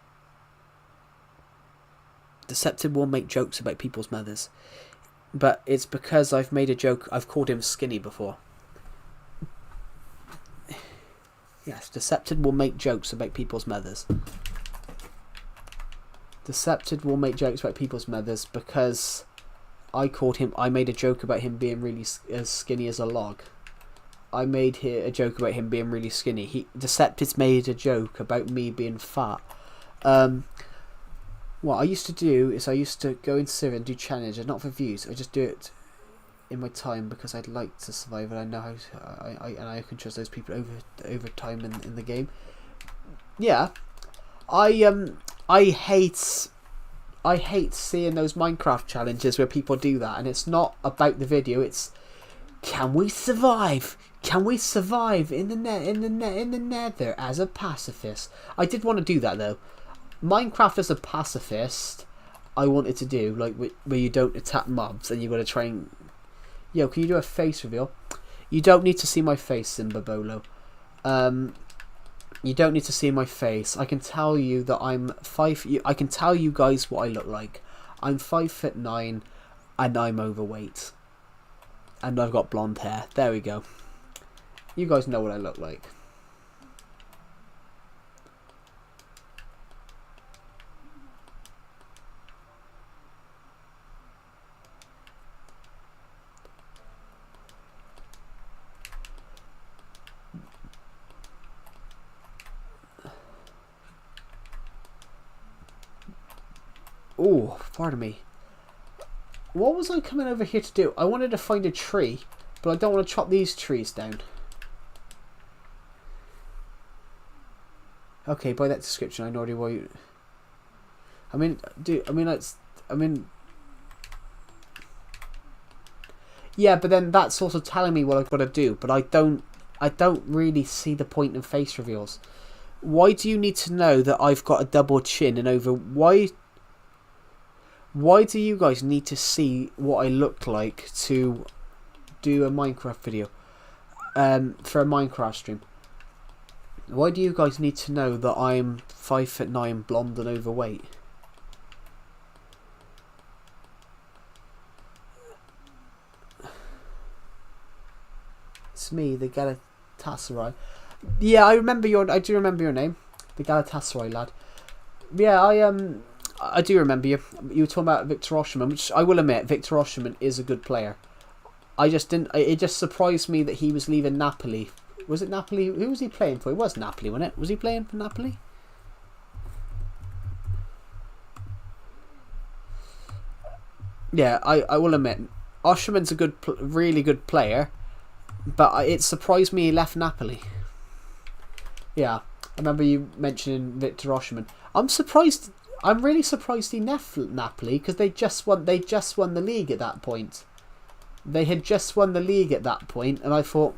Decepted will make jokes about people's mothers. But it's because I've made a joke. I've called him skinny before. Yes, Decepted will make jokes about people's mothers. Decepted will make jokes about people's mothers because... I made a joke about him being really as skinny as a log. I made a joke about him being really skinny. Decepted's made a joke about me being fat. What I used to do is I used to go into Syria and do challenges, not for views. I just do it in my time because I'd like to survive, and I know how to, I can trust those people over time in the game. Yeah, I hate seeing those Minecraft challenges where people do that, and it's not about the video, it's can we survive? Can we survive in the nether as a pacifist? I did want to do that though. Minecraft as a pacifist, I wanted to do like where you don't attack mobs and you got to try and. Yo, can you do a face reveal? You don't need to see my face, Simba Bolo. You don't need to see my face. I can tell you that I'm I can tell you guys what I look like. I'm 5'9", and I'm overweight, and I've got blonde hair. There we go. You guys know what I look like. Oh, pardon me. What was I coming over here to do? I wanted to find a tree, but I don't want to chop these trees down. Okay, by that description, I know already why you... I mean, yeah, but then that's also telling me what I've got to do, but I don't really see the point in face reveals. Why do you need to know that I've got a double chin and over... Why do you guys need to see what I looked like to do a Minecraft video? For a Minecraft stream? Why do you guys need to know that I'm 5'9", blonde and overweight? It's me, the Galatasaray. Yeah, I do remember your name, the Galatasaray lad. Yeah, I do remember you. You were talking about Victor Osimhen, which I will admit, Victor Osimhen is a good player. I just didn't. It just surprised me that he was leaving Napoli. Was it Napoli? Who was he playing for? It was Napoli, wasn't it? Was he playing for Napoli? Yeah, I will admit, Osimhen's a really good player, but it surprised me he left Napoli. Yeah, I remember you mentioning Victor Osimhen. I'm really surprised he left Napoli because they just won the league at that point. They had just won the league at that point, and I thought,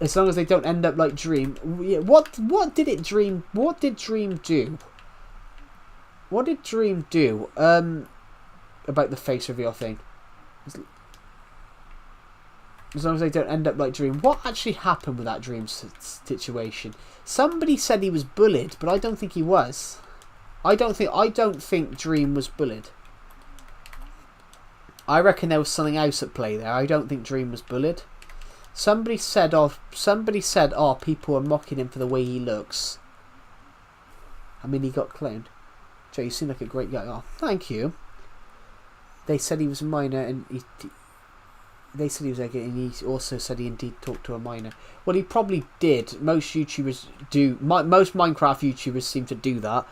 as long as they don't end up like Dream. What did Dream do? What did Dream do? About the face reveal thing. As long as they don't end up like Dream. What actually happened with that Dream situation? Somebody said he was bullied, but I don't think he was. I don't think Dream was bullied. I reckon there was something else at play there. I don't think Dream was bullied. Somebody said, oh, people are mocking him for the way he looks. I mean, he got cloned. Joe, you seem like a great guy. Oh, thank you. They said he was a minor, and they said he was like, and he also said he indeed talked to a minor. Well, he probably did. Most YouTubers do. Most Minecraft YouTubers seem to do that,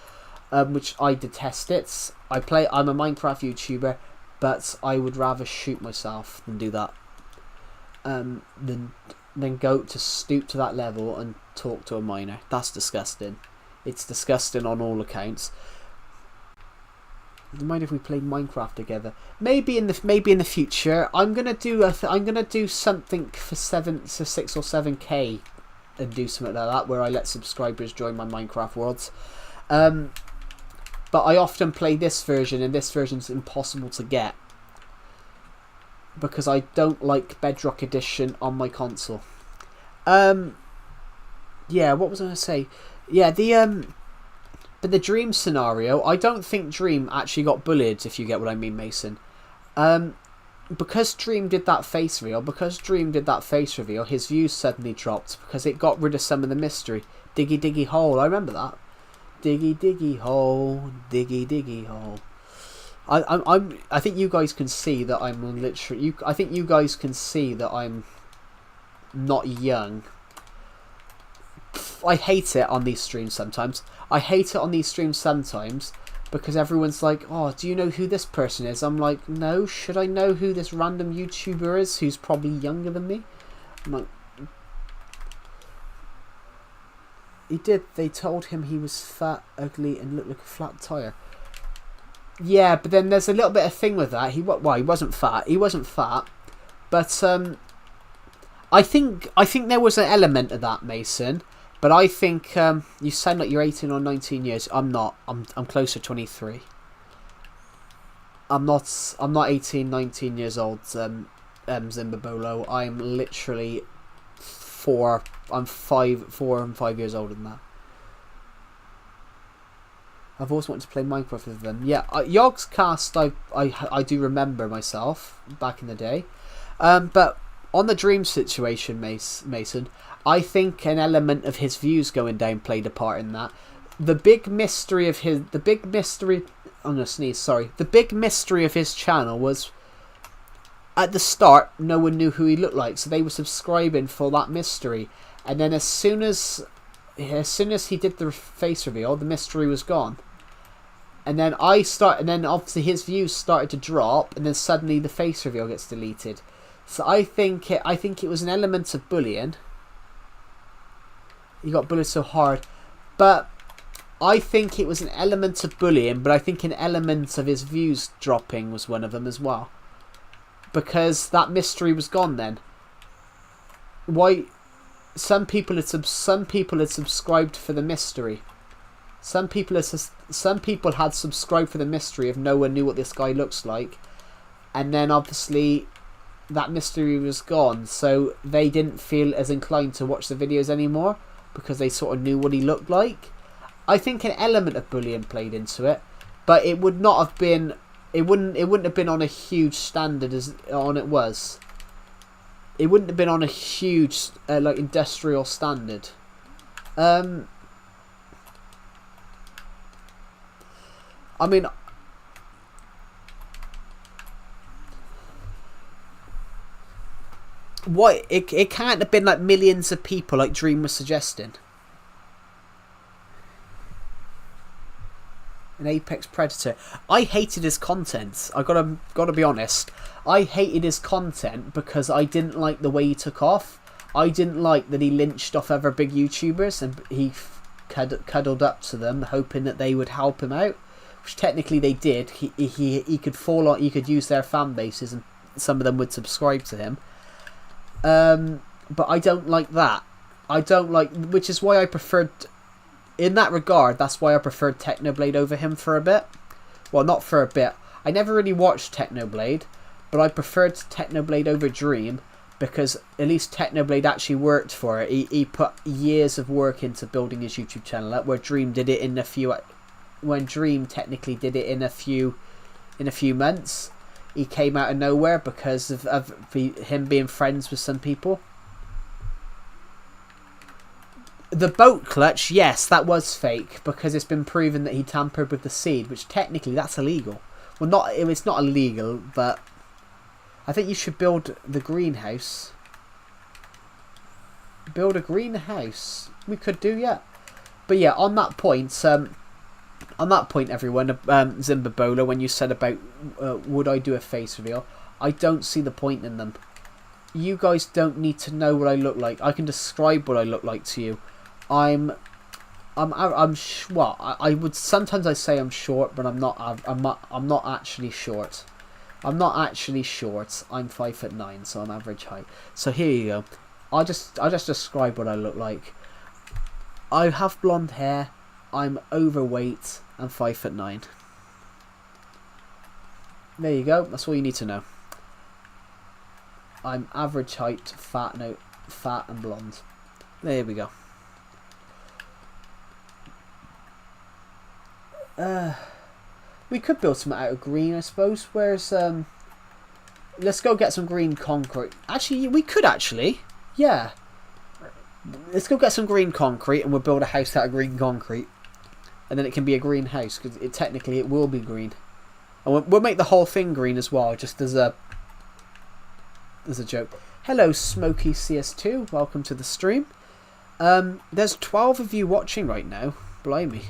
which I detest it. I'm a Minecraft YouTuber, but I would rather shoot myself than do that. Than go to stoop to that level and talk to a minor. That's disgusting. It's disgusting on all accounts. Do you mind if we play Minecraft together? Maybe in the future. I'm gonna do something for 6 or 7K and do something like that where I let subscribers join my Minecraft worlds. But I often play this version, and this version's impossible to get because I don't like Bedrock Edition on my console. Yeah, what was I gonna say? Yeah, but the Dream scenario, I don't think Dream actually got bullied, if you get what I mean, Mason. Because Dream did that face reveal, his views suddenly dropped because it got rid of some of the mystery. Diggy diggy hole, I remember that. Diggy diggy hole, diggy diggy hole. I think you guys can see that I'm literally. I think you guys can see that I'm not young. I hate it on these streams sometimes. Because everyone's like, oh, do you know who this person is? I'm like, no, should I know who this random YouTuber is who's probably younger than me? I'm like, he did. They told him he was fat, ugly, and looked like a flat tire. Yeah, but then there's a little bit of thing with that. He wasn't fat. He wasn't fat. But I think there was an element of that, Mason. But I think you sound like you're 18 or 19 years. I'm not. I'm closer to 23. I'm not 18, 19 years old, Zimbabolo. I'm literally 4 and 5 years older than that. I've always wanted to play Minecraft with them. Yeah, Yogscast I do remember myself back in the day. But on the dream situation, Mason, I think an element of his views going down played a part in that. The big mystery of his I'm gonna sneeze, sorry. The big mystery of his channel was, at the start, no one knew who he looked like, so they were subscribing for that mystery. And then as soon as he did the face reveal, the mystery was gone. And then obviously his views started to drop, and then suddenly the face reveal gets deleted. So I think it was an element of bullying. He got bullied so hard, but I think it was an element of bullying, but I think an element of his views dropping was one of them as well. Because that mystery was gone then. Why? Some people had subscribed for the mystery. Some people had subscribed for the mystery if no one knew what this guy looks like. And then obviously that mystery was gone, so they didn't feel as inclined to watch the videos anymore because they sort of knew what he looked like. I think an element of bullying played into it, but it would not have been. It wouldn't have been on a huge standard as on it was. It wouldn't have been on a huge like industrial standard. I mean, what it can't have been like millions of people like Dream was suggesting. An apex predator. I hated his content. I gotta be honest. I hated his content because I didn't like the way he took off. I didn't like that he lynched off other big YouTubers and he cuddled up to them, hoping that they would help him out. Which technically they did. He could fall on. He could use their fan bases, and some of them would subscribe to him. But I don't like that. I don't like, which is why I preferred. In that regard, that's why I preferred Technoblade over him for a bit. Well, not for a bit. I never really watched Technoblade, but I preferred Technoblade over Dream because at least Technoblade actually worked for it. He put years of work into building his YouTube channel up, where Dream did it in a few. When Dream technically did it in a few months, he came out of nowhere because of him being friends with some people. The boat clutch, yes, that was fake because it's been proven that he tampered with the seed, which technically that's illegal. Well, it's not illegal, but I think you should build the greenhouse. Build a greenhouse. We could do, yeah. But yeah, on that point, everyone, Zimbabola, when you said about would I do a face reveal, I don't see the point in them. You guys don't need to know what I look like. I can describe what I look like to you. I would sometimes say I'm short, but I'm not actually short. I'm not actually short. I'm 5'9", so I'm average height. So here you go. I'll just describe what I look like. I have blonde hair. I'm overweight and 5'9". There you go. That's all you need to know. I'm average height, fat and blonde. There we go. We could build some out of green, I suppose. Where's let's go get some green concrete. Actually, we could actually. Yeah. Let's go get some green concrete and we'll build a house out of green concrete. And then it can be a green house because technically it will be green. And we'll make the whole thing green as well, just as a joke. Hello, Smokey CS2. Welcome to the stream. There's 12 of you watching right now. Blimey.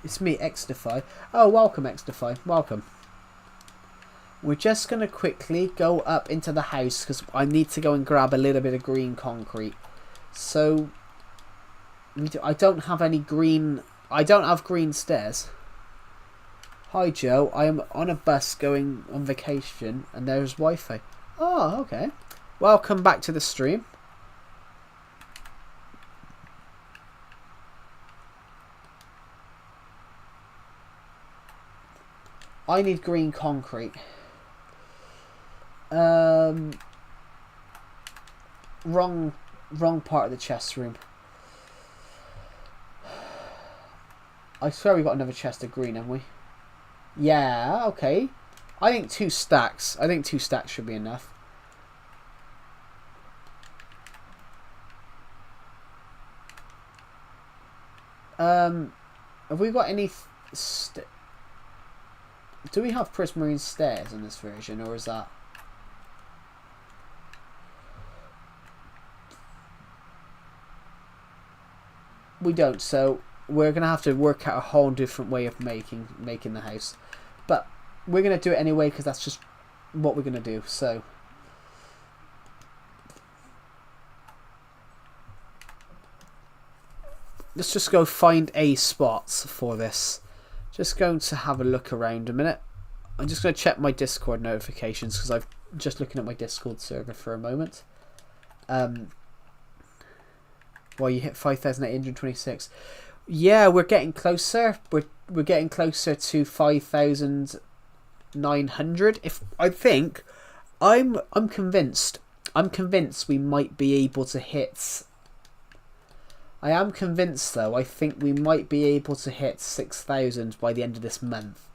It's me, Xdefy. Oh, welcome, Xdefy. Welcome. We're just going to quickly go up into the house because I need to go and grab a little bit of green concrete. So, I don't have any green... I don't have green stairs. Hi Joe, I am on a bus going on vacation and there's Wi-Fi. Oh, okay. Welcome back to the stream. I need green concrete. Wrong part of the chest room. I swear we got another chest of green, haven't we? Yeah, okay. I think 2 stacks. I think 2 stacks should be enough. Have we got any... Do we have prismarine stairs in this version, or is that... We don't, so we're going to have to work out a whole different way of making the house. But we're going to do it anyway, because that's just what we're going to do, so... Let's just go find a spot for this. Just going to have a look around a minute. I'm just going to check my Discord notifications because I'm just looking at my Discord server for a moment. Well, you hit 5,826. Yeah, we're getting closer. We're getting closer to 5,900. If I think, I'm convinced. I'm convinced we might be able to hit. I am convinced though, I think we might be able to hit 6,000 by the end of this month.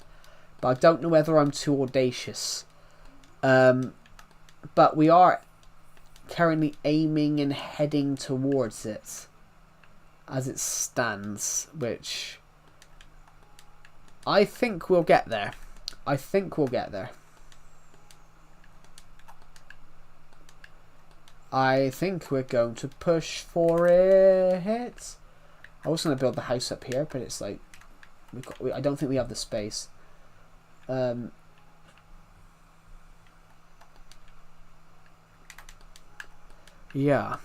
But I don't know whether I'm too audacious. But we are currently aiming and heading towards it. As it stands, which... I think we'll get there. I think we'll get there. I think we're going to push for it. I was going to build the house up here, but it's like I don't think we have the space. Yeah.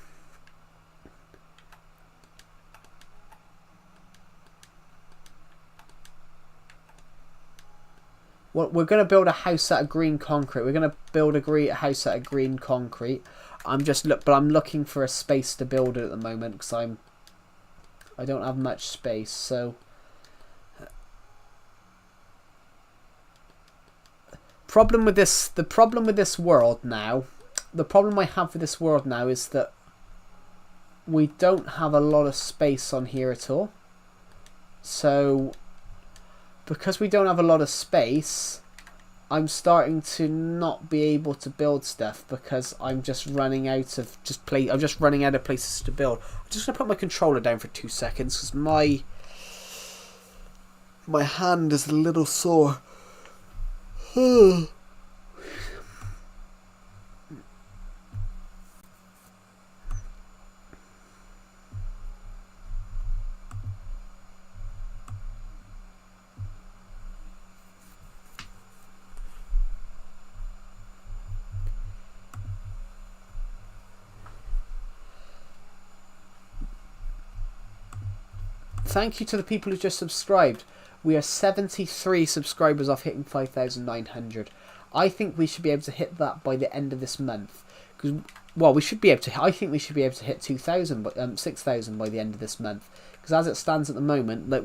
Well, we're going to build a house out of green concrete. We're going to build a house out of green concrete. I'm looking for a space to build it at the moment because I don't have much space. So the problem with this world now, the problem I have with this world now is that we don't have a lot of space on here at all. So because we don't have a lot of space, I'm starting to not be able to build stuff because I'm just running out of I'm just running out of places to build. I'm just gonna put my controller down for 2 seconds because my hand is a little sore. Thank you to the people who just subscribed. We are 73 subscribers off hitting 5,900. I think we should be able to hit that by the end of this month. Well, we should be able to. I think we should be able to hit 6,000 by the end of this month. Because as it stands at the moment, like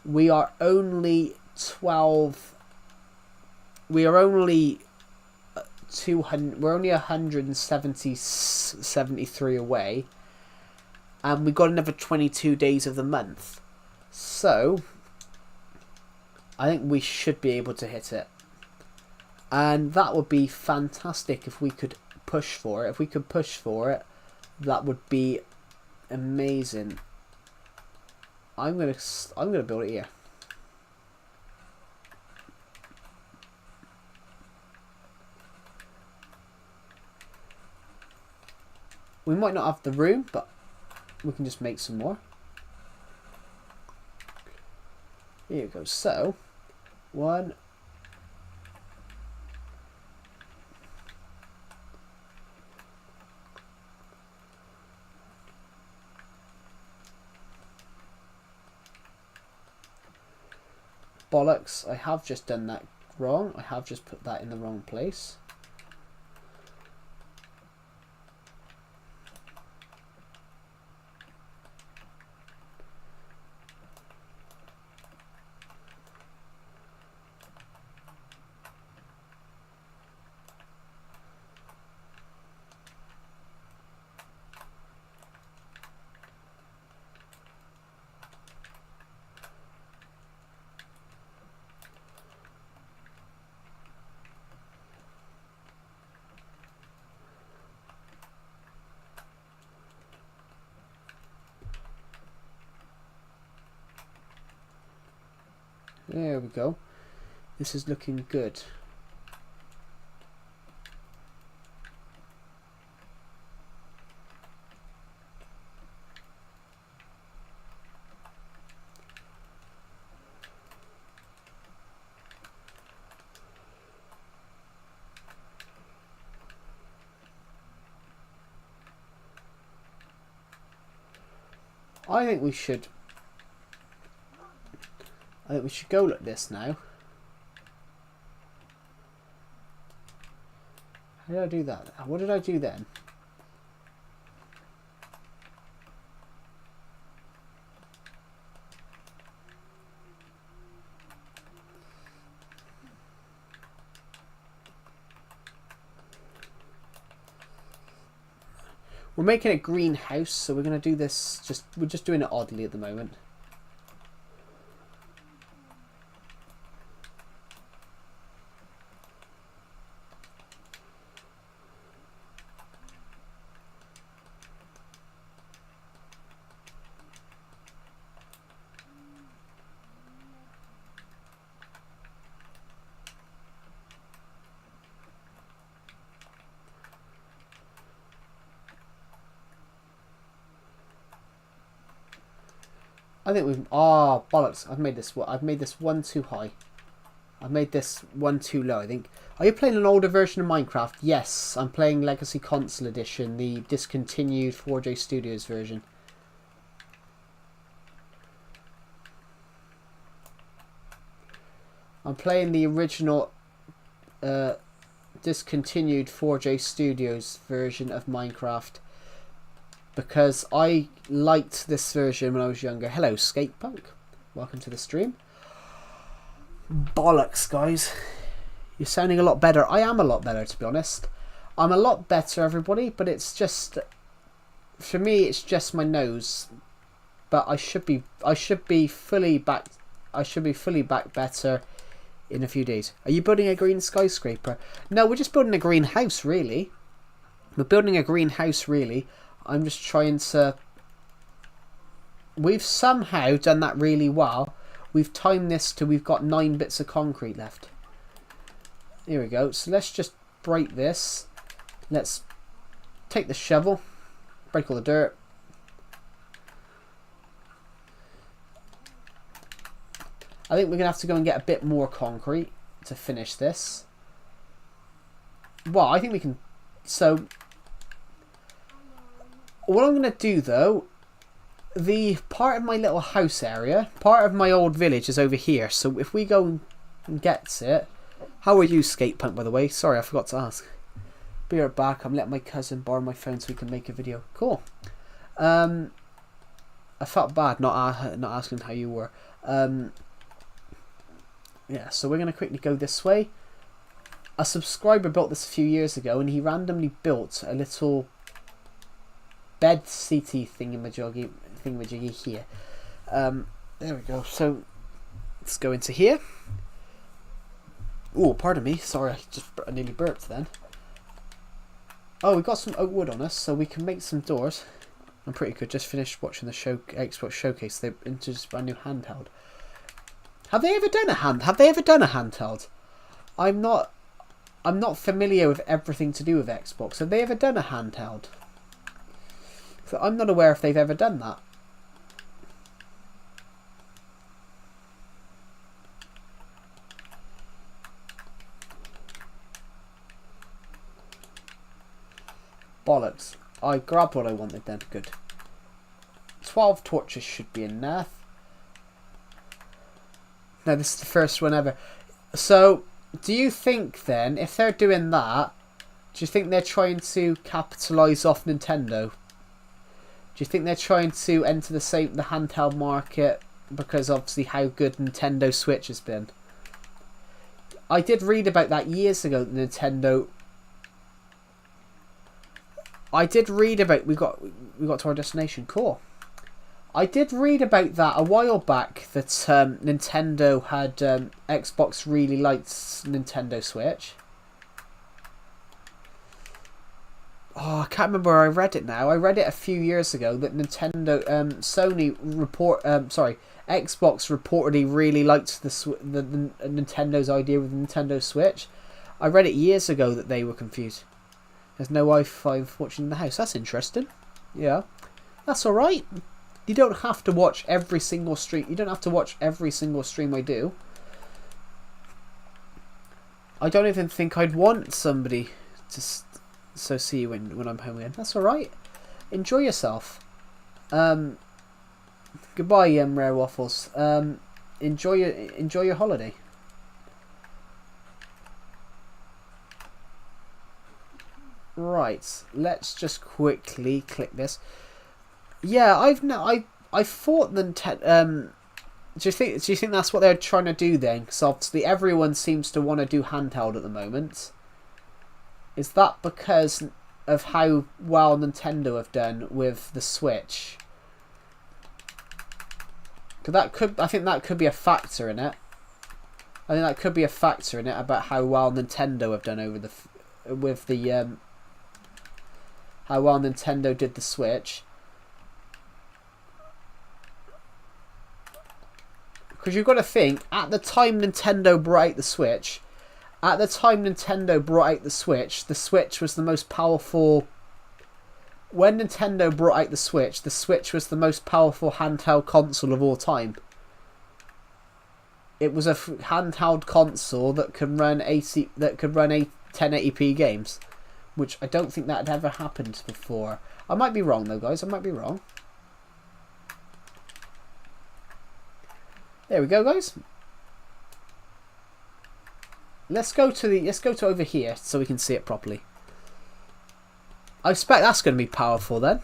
we are only 12. We are only 200. We're only 173 away. And we got another 22 days of the month. So I think we should be able to hit it. And that would be fantastic if we could push for it. If we could push for it, that would be amazing. I'm gonna build it here. We might not have the room, but we can just make some more. Here you go. So, 1. bollocks. I have just done that wrong. I have just put that in the wrong place. There we go. This is looking good. I think we should go like this now. How did I do that? What did I do then? We're making a greenhouse, so we're going to do this, we're just doing it oddly at the moment. I think we've... Oh, bollocks. I've made this one too high. I've made this one too low, I think. Are you playing an older version of Minecraft? Yes, I'm playing Legacy Console Edition, the discontinued 4J Studios version. I'm playing the original discontinued 4J Studios version of Minecraft, because I liked this version when I was younger. Hello, Skatepunk. Welcome to the stream. Bollocks, guys. You're sounding a lot better. I am a lot better, to be honest. I'm a lot better, everybody, but it's just... For me, it's just my nose. But I should be fully back better in a few days. Are you building a green skyscraper? No, we're just building a greenhouse, really. We're building a greenhouse, really. I'm just trying to... We've somehow done that really well. We've timed this to we've got 9 bits of concrete left. Here we go. So let's just break this. Let's take the shovel. Break all the dirt. I think we're going to have to go and get a bit more concrete to finish this. Well, I think we can... So... What I'm going to do, though, the part of my little house area, part of my old village is over here. So if we go and get it... How are you, Skatepunk, by the way? Sorry, I forgot to ask. Be right back. I'm letting my cousin borrow my phone so we can make a video. Cool. I felt bad not asking how you were. Yeah, so we're going to quickly go this way. A subscriber built this a few years ago, and he randomly built a little... bed seaty thingamajiggy here. There we go. So let's go into here. Oh, pardon me. Sorry, I nearly burped then. Oh, we've got some oak wood on us, so we can make some doors. I'm pretty good. Just finished watching the Xbox showcase. They introduced a brand new handheld. Have they ever done a handheld? I'm not familiar with everything to do with Xbox. Have they ever done a handheld? So I'm not aware if they've ever done that. Bollocks. I grabbed what I wanted then. Good. 12 torches should be enough. No, this is the first one ever. So, do you think then, if they're doing that, do you think they're trying to capitalise off Nintendo? Do you think they're trying to enter the handheld market because obviously how good Nintendo Switch has been? I did read about that years ago. Nintendo. I did read about we got to our destination. Cool. I did read about that a while back that Nintendo had Xbox really liked Nintendo Switch. Oh, I can't remember where I read it now. I read it a few years ago that Nintendo, Xbox reportedly really liked the Nintendo's idea with the Nintendo Switch. I read it years ago that they were confused. There's no Wi-Fi watching in the house. That's interesting. Yeah, that's all right. You don't have to watch every single stream. You don't have to watch every single stream I do. I don't even think I'd want somebody to see you when I'm home again. That's all right. Enjoy yourself. Goodbye, Rare Waffles. Enjoy your holiday. Right. Let's just quickly click this. Yeah, I thought that. Do you think that's what they're trying to do then? Because obviously everyone seems to want to do handheld at the moment. Is that because of how well Nintendo have done with the Switch? I think that could be a factor in it. I think that could be a factor in it about how well Nintendo have done how well Nintendo did the Switch. Because you've got to think, at the time Nintendo brought out the Switch, the Switch was the most powerful. When Nintendo brought out the Switch was the most powerful handheld console of all time. It was a handheld console that could run 1080p games, which I don't think that had ever happened before. I might be wrong though, guys. I might be wrong. There we go, guys. Let's go to over here so we can see it properly. I expect that's going to be powerful then.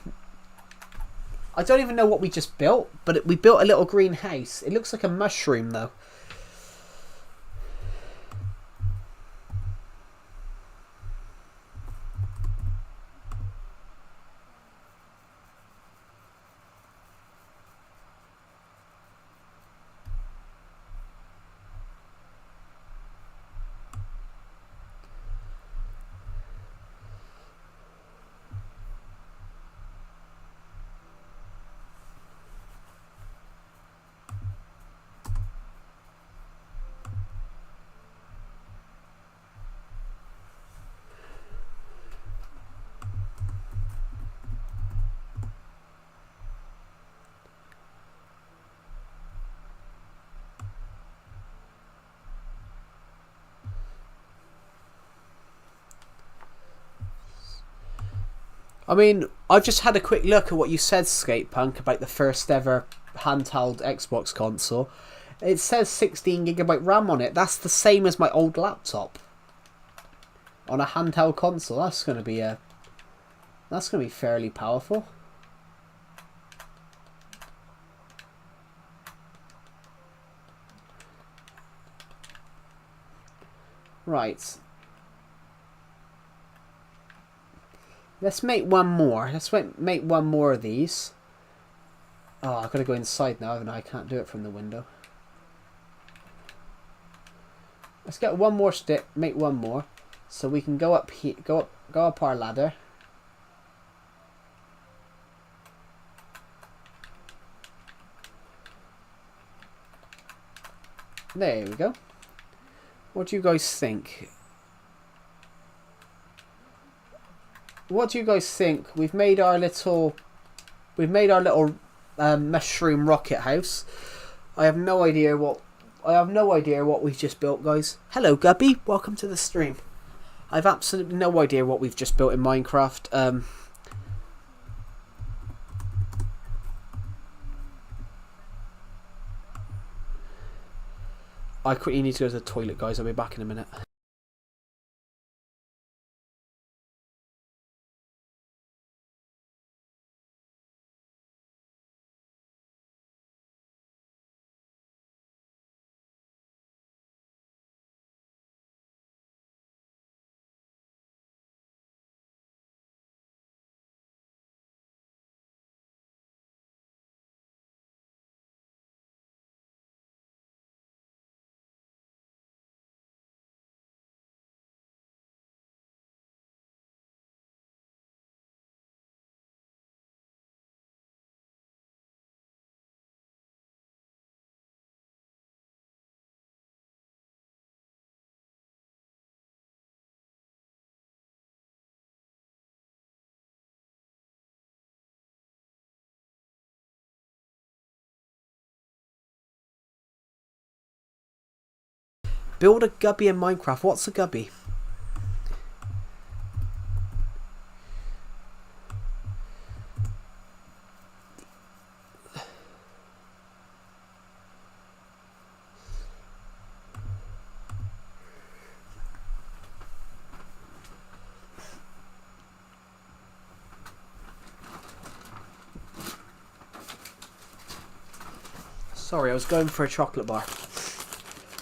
I don't even know what we just built, but we built a little greenhouse. It looks like a mushroom though. I mean, I've just had a quick look at what you said, Skatepunk, about the first ever handheld Xbox console. It says 16GB RAM on it. That's the same as my old laptop. On a handheld console, that's going to be fairly powerful. Right. Let's make one more. Let's make one more of these. Oh, I've got to go inside now, haven't I? I can't do it from the window. Let's get one more stick. Make one more, so we can go up here. Go up our ladder. There we go. What do you guys think? What do you guys think? We've made our little mushroom rocket house. I have no idea what we've just built, guys. Hello, Gubby. Welcome to the stream. I've absolutely no idea what we've just built in Minecraft. I quickly need to go to the toilet, guys. I'll be back in a minute. Build a gubby in Minecraft. What's a gubby? Sorry, I was going for a chocolate bar.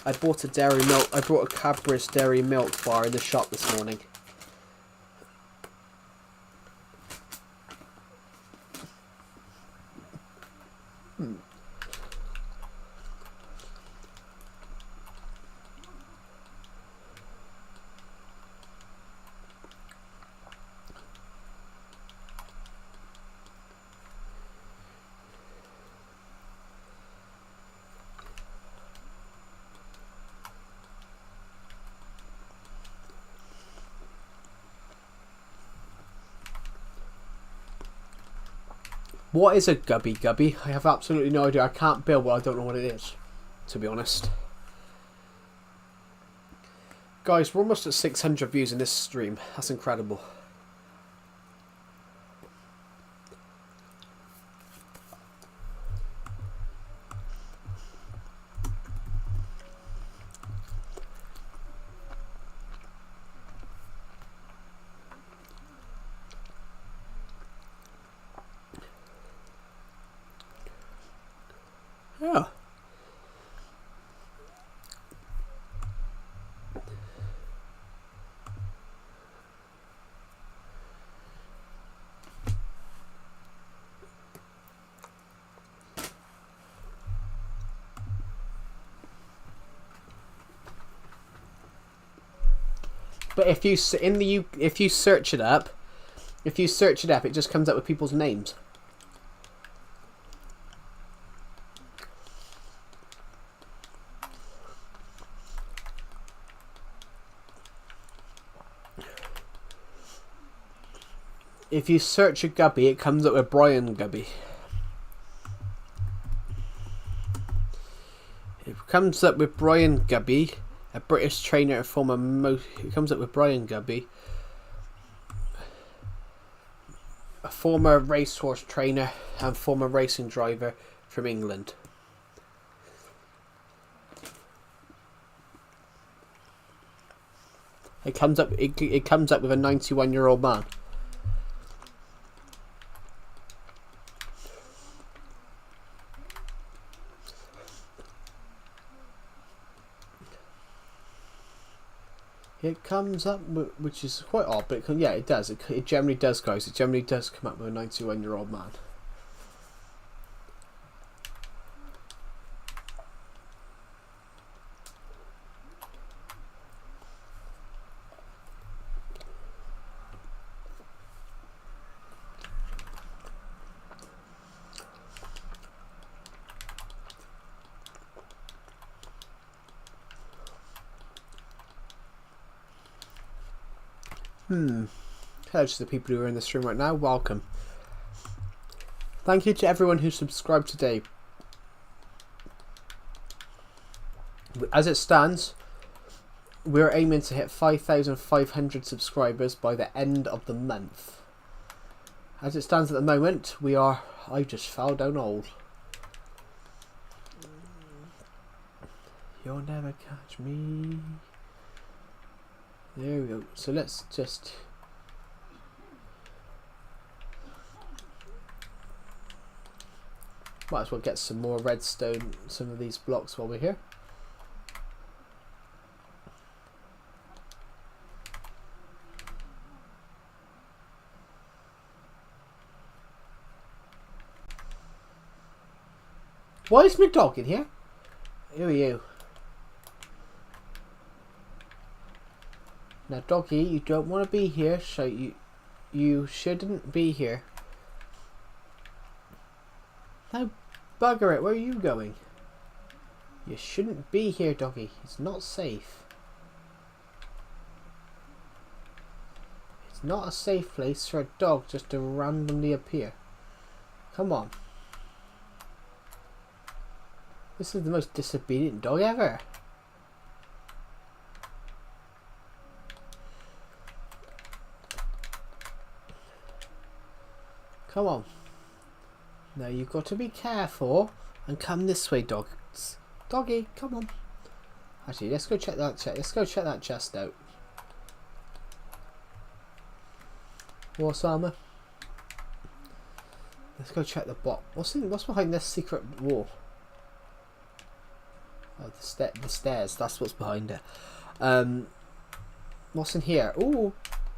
I bought a dairy milk. I brought a Cadbury's dairy milk bar in the shop this morning. What is a gubby? I have absolutely no idea. I can't build, but I don't know what it is, to be honest. Guys, we're almost at 600 views in this stream. That's incredible. Yeah. But if you search it up, it just comes up with people's names. If you search a gubby, it comes up with Brian Gubby. It comes up with Brian Gubby, a British trainer and former it comes up with Brian Gubby, a former racehorse trainer and former racing driver from England. It comes up with a 91-year-old man. It comes up, which is quite odd, but yeah, it does. It generally does, guys. It generally does come up with a 91-year-old man. Hello to the people who are in the stream right now. Welcome. Thank you to everyone who subscribed today. As it stands, we're aiming to hit 5,500 subscribers by the end of the month. As it stands at the moment, I just fell down old. You'll never catch me. There we go. So let's just... Might as well get some more redstone, some of these blocks while we're here. Why is my dog in here? Who are you? Now, doggy, you don't want to be here, so you shouldn't be here. Now, bugger it, where are you going? You shouldn't be here, doggy. It's not safe. It's not a safe place for a dog just to randomly appear. Come on. This is the most disobedient dog ever. Come on. Now you've got to be careful and come this way, dogs. Doggy, come on. Actually, let's go check that chest. Let's go check that chest out. Horse armor. Let's go check the box. What's behind this secret wall? Oh, the stairs. That's what's behind it. What's in here? Ooh,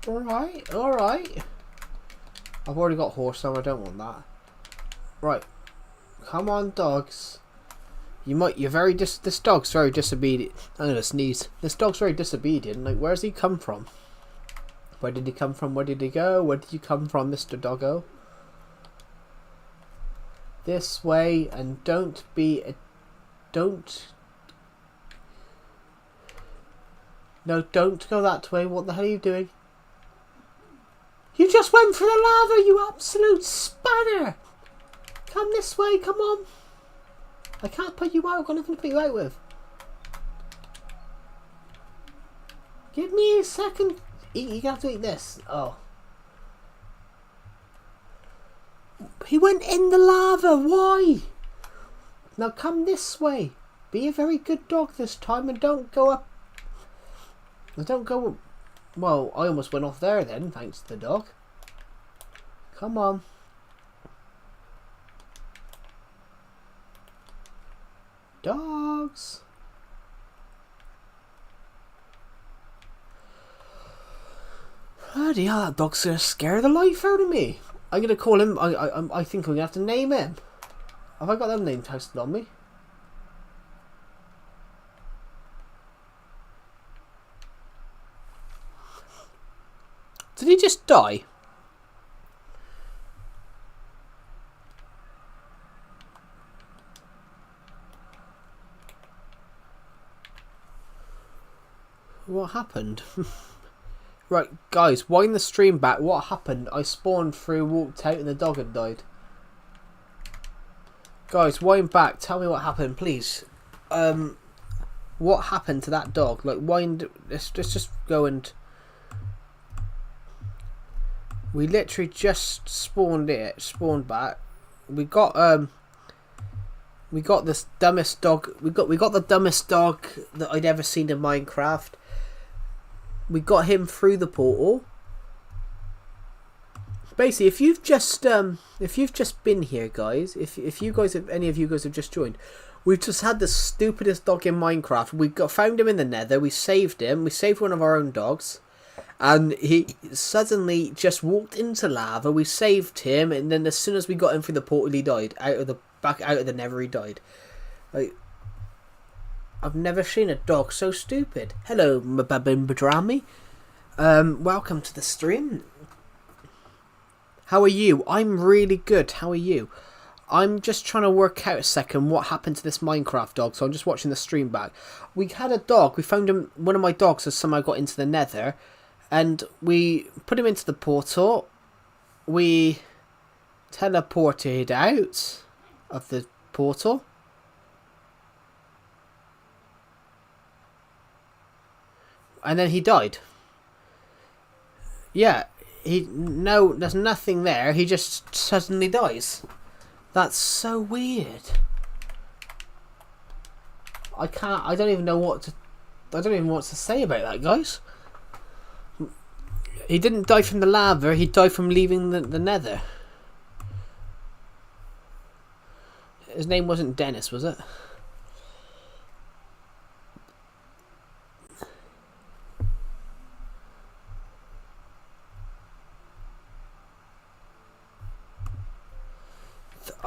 all right, all right. I've already got horse armor. I don't want that. Right, come on, dogs. This dog's very disobedient. I'm gonna sneeze. This dog's very disobedient. Like, where's he come from? Where did he come from? Where did he go? Where did you come from, Mr. Doggo? This way, and don't. No, don't go that way. What the hell are you doing? You just went for the lava, you absolute spanner! Come this way, come on. I can't put you out. I've got nothing to put you out with. Give me a second. You're gonna have to eat this. Oh. He went in the lava. Why? Now come this way. Be a very good dog this time and don't go up. Don't go. Well, I almost went off there then, thanks to the dog. Come on. Dogs. Bloody hell, that dog's gonna scare the life out of me. I'm gonna call him. I think I'm gonna have to name him. Have I got that name posted on me? Did he just die? What happened? Right, guys, wind the stream back. What happened? I spawned through, walked out, and the dog had died. Guys, wind back. Tell me what happened, please. What happened to that dog? Like, wind. Let's just go and. We literally just spawned back. We got this dumbest dog. We got the dumbest dog that I'd ever seen in Minecraft. We got him through the portal. Basically, if you've just been here, guys, if you guys have, any of you guys have just joined, we've just had the stupidest dog in Minecraft. We found him in the Nether. We saved him. We saved one of our own dogs. And he suddenly just walked into lava. We saved him, and then as soon as we got him through the portal, he died. Back out of the Nether, he died. Like, I've never seen a dog so stupid. Hello, Mbadrami. Welcome to the stream. How are you? I'm really good. How are you? I'm just trying to work out a second what happened to this Minecraft dog. So I'm just watching the stream back. We had a dog. We found him. One of my dogs has somehow got into the Nether. And we put him into the portal. We teleported out of the portal. And then he died. Yeah, there's nothing there. He just suddenly dies. That's so weird. I can't. I don't even know what to. I don't even know what to say about that, guys. He didn't die from the lava. He died from leaving the Nether. His name wasn't Dennis, was it?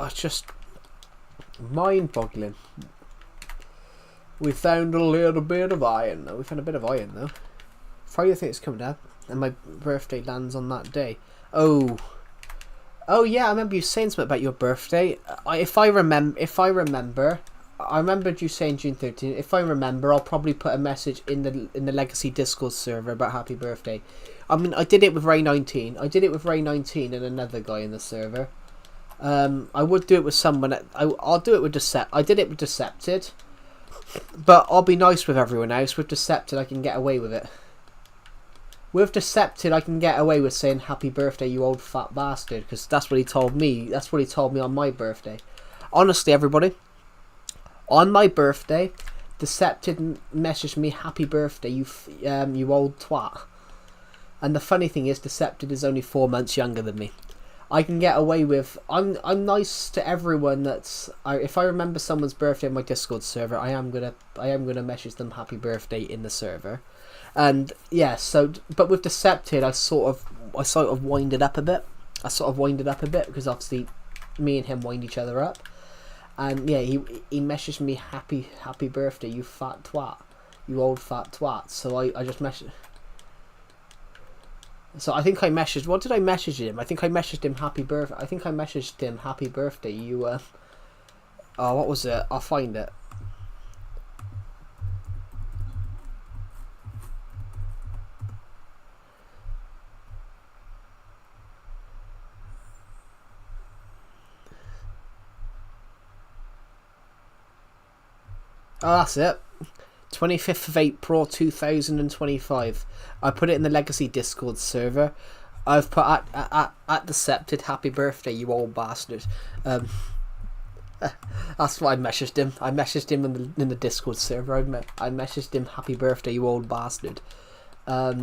It's just mind-boggling. We found a little bit of iron. We found a bit of iron though. Friday the 30th coming down, and my birthday lands on that day. Oh yeah, I remember you saying something about your birthday. I remembered you saying June 13th. If I remember, I'll probably put a message in the Legacy Discord server about happy birthday. I mean, I did it with Ray 19. I did it with Ray 19 and another guy in the server. I would do it with someone. I'll do it with I did it with Decepted, but I'll be nice with everyone else. With Decepted, I can get away with it. With Decepted, I can get away with saying happy birthday, you old fat bastard, because that's what he told me. That's what he told me on my birthday. Honestly, everybody, on my birthday, Decepted messaged me happy birthday, you old twat. And the funny thing is, Decepted is only 4 months younger than me. I can get away with. I'm nice to everyone. If I remember someone's birthday on my Discord server, I am gonna message them happy birthday in the server. And yeah, but with Decepted, I sort of wind it up a bit. Because obviously, me and him wind each other up. And yeah, he messaged me happy birthday, you fat twat, you old fat twat. So I just messaged. So I think I messaged. What did I message him? I think I messaged him happy birthday. I think I messaged him happy birthday. You oh, what was it? I'll find it. Oh, that's it. 25th of April 2025. I put it in the Legacy Discord server. I've put at Decepted happy birthday, you old bastard. That's what I messaged him. I messaged him in the Discord server. I messaged him happy birthday, you old bastard. I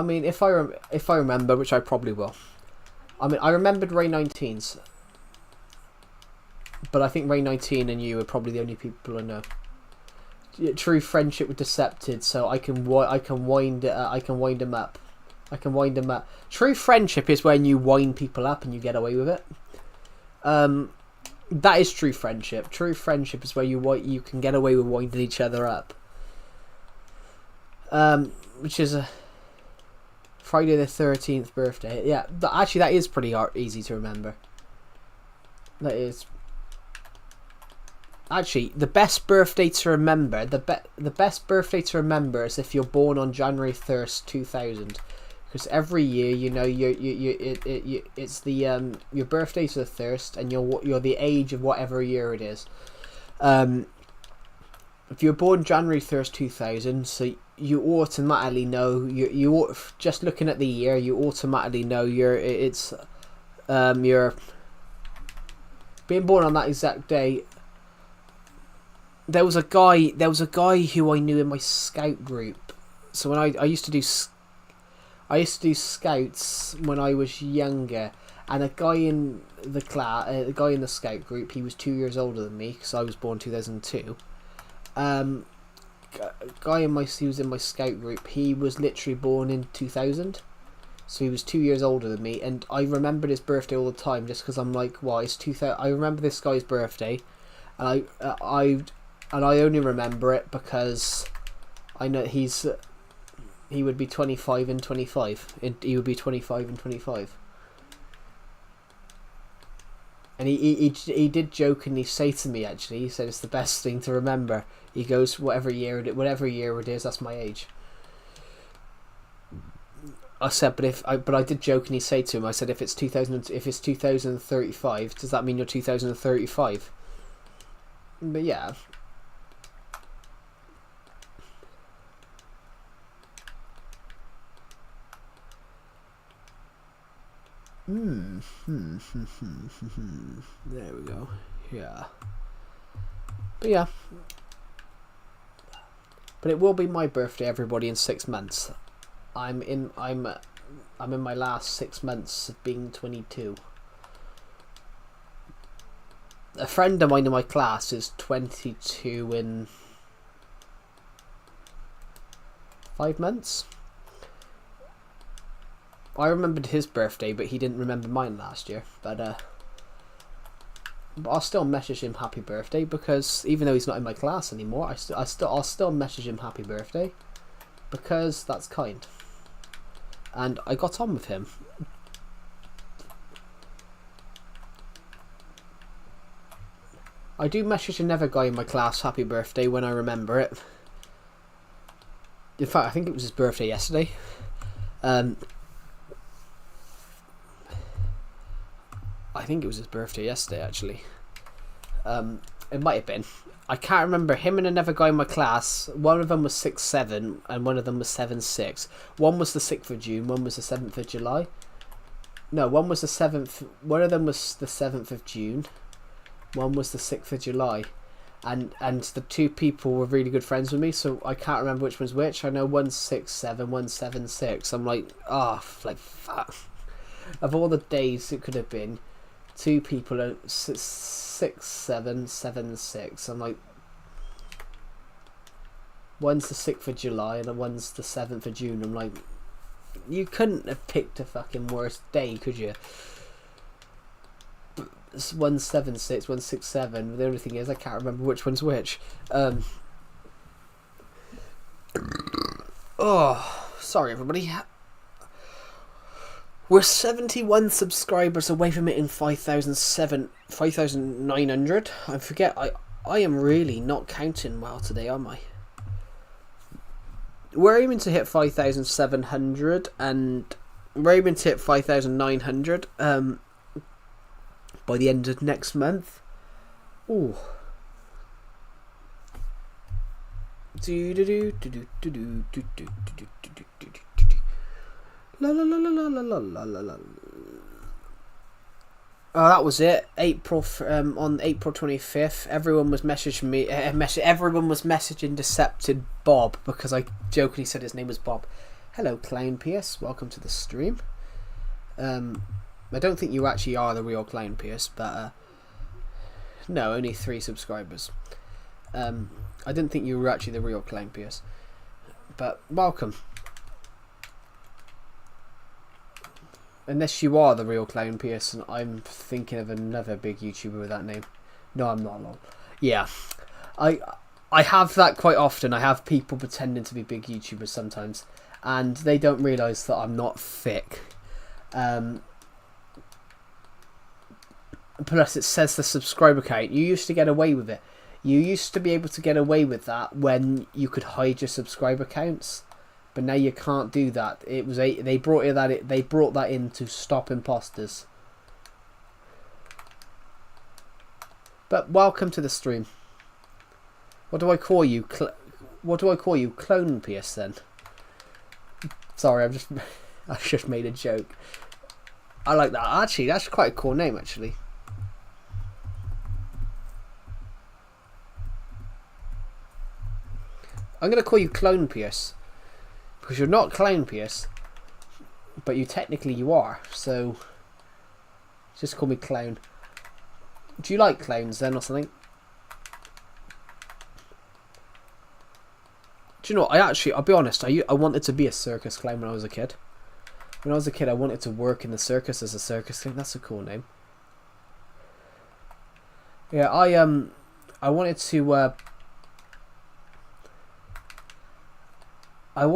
mean, if I remember, which I probably will. I mean, I remembered Ray 19's. But I think Ray 19 and you are probably the only people I know. True friendship with Decepted, so I can wind him up. True friendship is when you wind people up and you get away with it. That is true friendship. True friendship is where you can get away with winding each other up. Which is a Friday the 13th birthday. Yeah, actually that is pretty easy to remember. That is. Actually, the best birthday to remember, the best birthday to remember is if you're born on January 1st, 2000, because every year, you know, it's the your birthday's the 1st, and you're the age of whatever year it is. If you're born January 1st, 2000, so you automatically know you just looking at the year, you automatically know you're being born on that exact day. There was a guy who I knew in my scout group. So when I used to do scouts when I was younger, and a guy in the scout group, he was 2 years older than me because I was born 2002. He was in my scout group. He was literally born in 2000, so he was 2 years older than me, and I remembered his birthday all the time just because I'm like, well, it's 2000. I remember this guy's birthday, and I only remember it because I know he would be 25 and 25. He would be 25 and 25. And he did jokingly say to me, actually, he said it's the best thing to remember. He goes, whatever year it is, that's my age. I said, but I did jokingly say to him, I said, if it's 2035, does that mean you're 2035? But yeah. There we go. Yeah. But yeah. But it will be my birthday, everybody, in 6 months. I'm in my last 6 months of being 22. A friend of mine in my class is 22 in 5 months. I remembered his birthday, but he didn't remember mine last year. But I'll still message him happy birthday, because even though he's not in my class anymore, I'll still message him happy birthday, because that's kind. And I got on with him. I do message another guy in my class happy birthday when I remember it. In fact, I think it was his birthday yesterday. I think it was his birthday yesterday, actually. It might have been. I can't remember. Him and another guy in my class, one of them was 6'7", and one of them was 7'6". One was the 6th of June, one was the 7th of July. No, one was the 7th. One of them was the 7th of June. One was the 6th of July. And the two people were really good friends with me, so I can't remember which one's which. I know one's 6'7", one's 7'6". I'm like, like, fuck. Of all the days it could have been, two people are 6'7", 7'6". I'm like, one's the 6th of July and one's the 7th of June. I'm like, you couldn't have picked a fucking worse day, could you? One's 7'6", one's 6'7". The only thing is, I can't remember which one's which. Oh, sorry everybody. We're 71 subscribers away from hitting 5,900. I forget. I am really not counting well today, am I? We're aiming to hit 5,700, and we're aiming to hit 5,900. By the end of next month. Ooh. La la la la la la la la la. Oh, that was it. April on April 25th, everyone was messaging me. Everyone was messaging Decepted Bob, because I jokingly said his name was Bob. Hello, Clown Pierce. Welcome to the stream. I don't think you actually are the real Clown Pierce, but no, only 3 subscribers. I didn't think you were actually the real Clown Pierce, but welcome. Unless you are the real Clown Pierce, and I'm thinking of another big YouTuber with that name. No, I'm not. Lol. Yeah, I have that quite often. I have people pretending to be big YouTubers sometimes, and they don't realise that I'm not thick. Plus, it says the subscriber count. You used to get away with it. You used to be able to get away with that when you could hide your subscriber counts, but now you can't do that. It was they brought that in to stop imposters. But welcome to the stream. What do I call you? What do I call you? Clone Pierce then? Sorry, I just made a joke. I like that. Actually, that's quite a cool name. Actually. I'm going to call you Clone Pierce, because you're not Clown Pierce, but you are, so just call me Clown. Do you like clowns then, or something? Do you know what? I'll be honest, I wanted to be a circus clown when I was a kid. When I was a kid, I wanted to work in the circus as a circus clown. That's a cool name. Yeah, I wanted to work as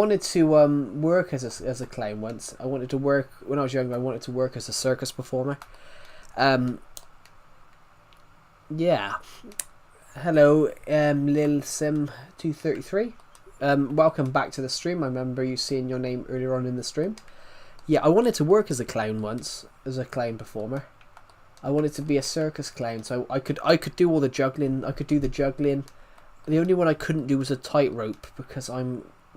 a clown once. I wanted to work when I was younger. I wanted to work as a circus performer. Yeah. Hello, Lil Sim 233. Welcome back to the stream. I remember you seeing your name earlier on in the stream. Yeah, I wanted to work as a clown once, as a clown performer. I wanted to be a circus clown, so I could do all the juggling. I could do the juggling. The only one I couldn't do was a tightrope, because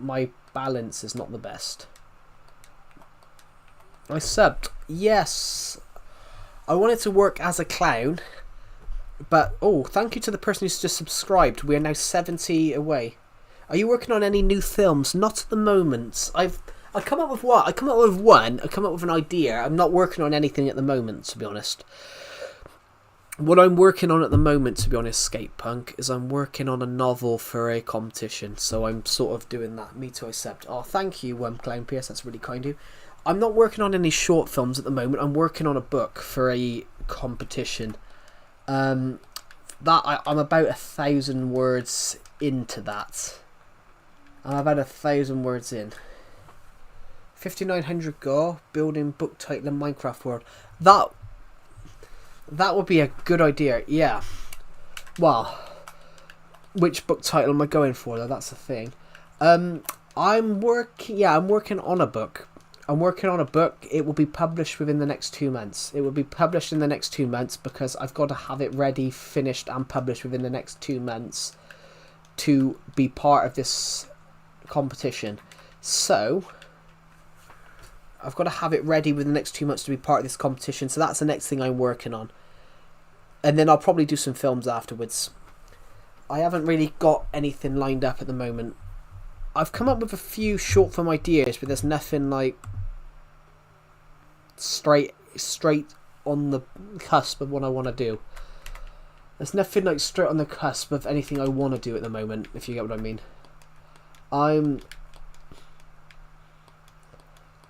my balance is not the best. I subbed. Yes. I wanted to work as a clown, but oh, thank you to the person who's just subscribed. We are now 70 away. Are you working on any new films? Not at the moment. I come up with what? I come up with one. I come up with an idea. I'm not working on anything at the moment, to be honest. What I'm working on at the moment, to be honest, Skate Punk, is I'm working on a novel for a competition. So I'm sort of doing that. Me too, I accept. Oh, thank you, Clown PS. That's really kind of you. I'm not working on any short films at the moment. I'm working on a book for a competition. I'm about 1,000 words into that. I'm about 1,000 words in. 5,900 go, building book title in Minecraft world. That would be a good idea, yeah. Well, which book title am I going for though? That's the thing. I'm working on a book. I'm working on a book. It will be published within the next 2 months. It will be published in the next 2 months because I've got to have it ready, finished and published within the next 2 months to be part of this competition. So I've got to have it ready within the next 2 months to be part of this competition. So that's the next thing I'm working on. And then I'll probably do some films afterwards. I haven't really got anything lined up at the moment. I've come up with a few short film ideas, but there's nothing like straight on the cusp of what I want to do. There's nothing like straight on the cusp of anything I want to do at the moment, if you get what I mean.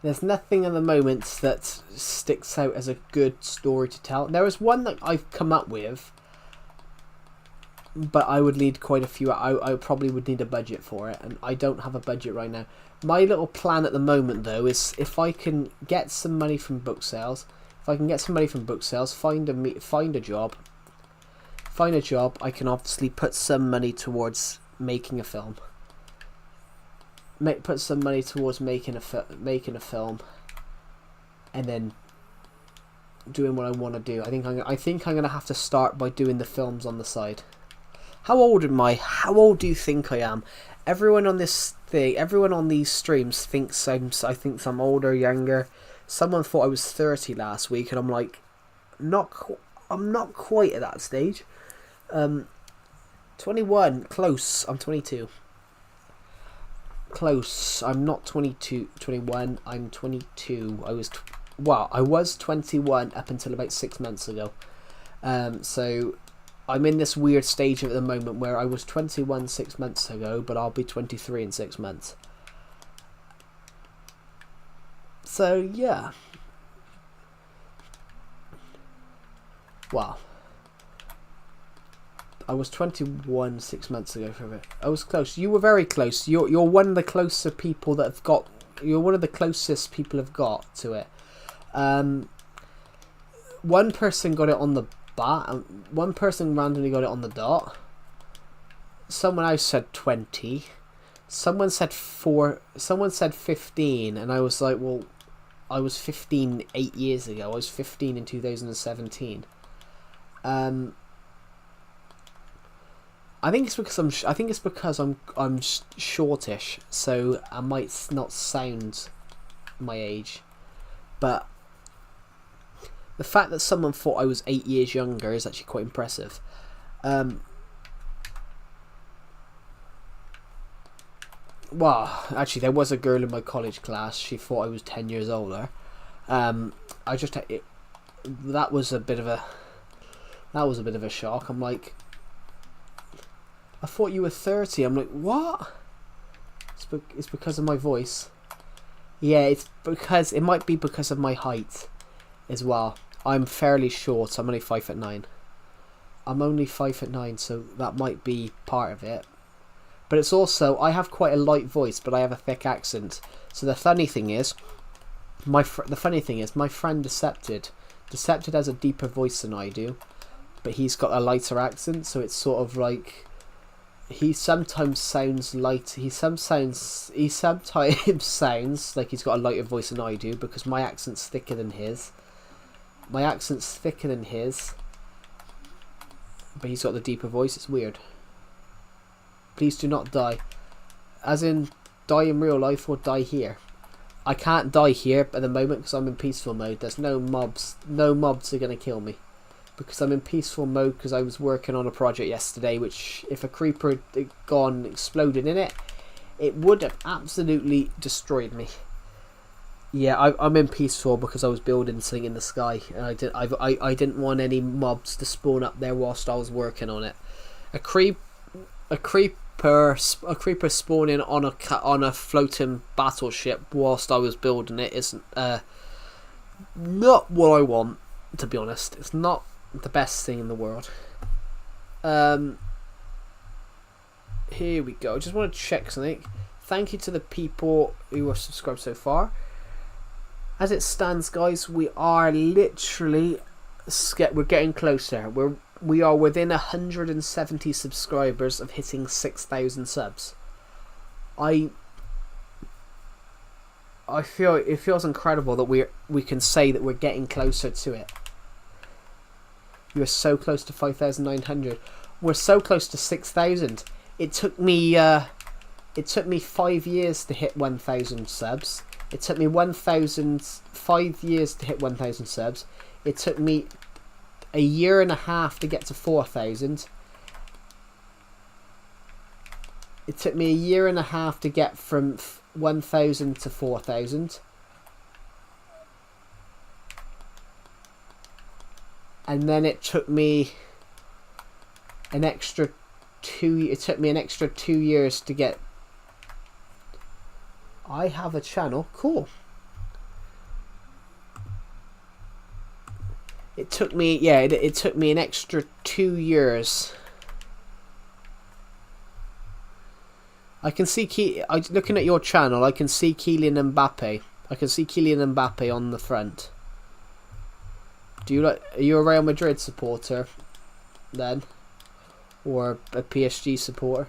There's nothing at the moment that sticks out as a good story to tell. There is one that I've come up with, but I would need quite a few. I probably would need a budget for it, and I don't have a budget right now. My little plan at the moment, though, is if I can get some money from book sales, find a job, I can obviously put some money towards making a film. Put some money towards making a film, and then doing what I want to do. I think I'm gonna have to start by doing the films on the side. How old am I? How old do you think I am? Everyone on these streams thinks I'm older, younger. Someone thought I was 30 last week, and I'm like, I'm not quite at that stage. 21, close. I'm 22. Close. I'm not 21. I'm 22. I was 21 up until about 6 months ago. So I'm in this weird stage at the moment where I was 21 6 months ago, but I'll be 23 in 6 months. So yeah. Wow. I was 21 6 months ago for a bit. I was close. You were very close. You're one of the closer people that have got. You're one of the closest people have got to it. One person got it on the bat. One person randomly got it on the dot. Someone else said 20. Someone said 4. Someone said 15, and I was like, well, I was 15 8 years ago. I was 15 in 2017. I think it's because I'm shortish, so I might not sound my age, but the fact that someone thought I was 8 years younger is actually quite impressive. Well, actually, there was a girl in my college class. She thought I was 10 years older. That was a bit of a shock. I'm like, I thought you were 30. I'm like, what? It's because of my voice. Yeah, it might be because of my height as well. I'm fairly short. I'm only 5'9". I'm only 5'9", so that might be part of it. But it's also, I have quite a light voice, but I have a thick accent. So the funny thing is, my friend Decepted has a deeper voice than I do, but he's got a lighter accent. So it's sort of like, he sometimes sounds light. He sometimes sounds like he's got a lighter voice than I do, because my accent's thicker than his. But he's got the deeper voice. It's weird. Please do not die. As in, die in real life or die here. I can't die here at the moment because I'm in peaceful mode. There's no mobs. No mobs are going to kill me. Because I'm in peaceful mode because I was working on a project yesterday, which if a creeper had gone exploded in it, it would have absolutely destroyed me. Yeah, I'm in peaceful because I was building something in the sky, and I didn't want any mobs to spawn up there whilst I was working on it. A creeper spawning on a floating battleship whilst I was building it isn't not what I want, to be honest. It's not the best thing in the world. Here we go. I just want to check something. Thank you to the people who are subscribed so far. As it stands, guys, we are literally we're getting closer. We are within 170 subscribers of hitting 6,000 subs. I feel it feels incredible that we can say that we're getting closer to it. You're so close to 5,900. We're so close to 6,000. It took me 5 years to hit 1,000 subs. It took me 5 years to hit 1,000 subs. It took me a year and a half to get to 4,000. It took me a year and a half to get from 1,000 to 4,000. And then it took me an extra 2 years to get. I have a channel. Cool. It took me, yeah, it took me an extra 2 years. I can see looking at your channel, I can see Kylian Mbappe. I can see Kylian Mbappe on the front. Are you a Real Madrid supporter then? Or a PSG supporter?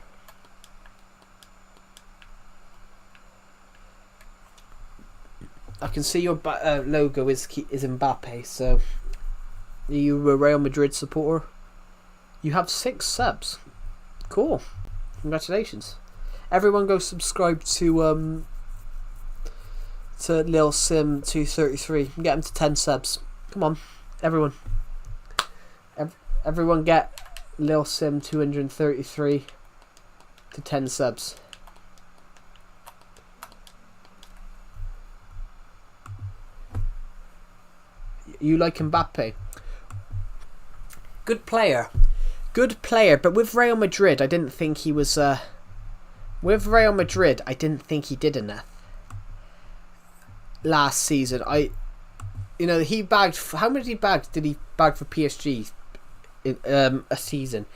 I can see your logo is Mbappe, so are you a Real Madrid supporter? You have 6 subs. Cool. Congratulations. Everyone go subscribe to Lil Sim 233 and get him to 10 subs. Come on, everyone. Everyone get Lil Sim 233 to 10 subs. You like Mbappe? Good player. Good player, but with Real Madrid, I didn't think he was... with Real Madrid, I didn't think he did enough. Last season, he bagged... How many did he bag for PSG in a season?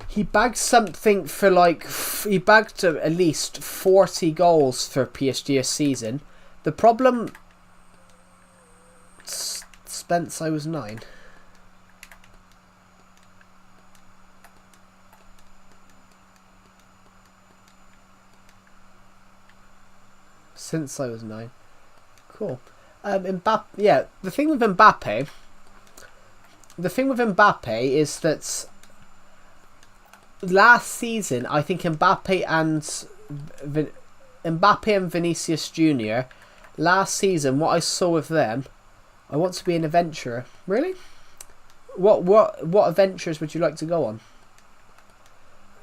He bagged something for like... He bagged at least 40 goals for PSG a season. The problem... Spence, I was 9. Since I was 9. Cool. Mbappe, yeah, the thing with Mbappe is that last season, I think Mbappe and Vinicius Jr. last season, what I saw with them, I want to be an adventurer. Really? What adventures would you like to go on?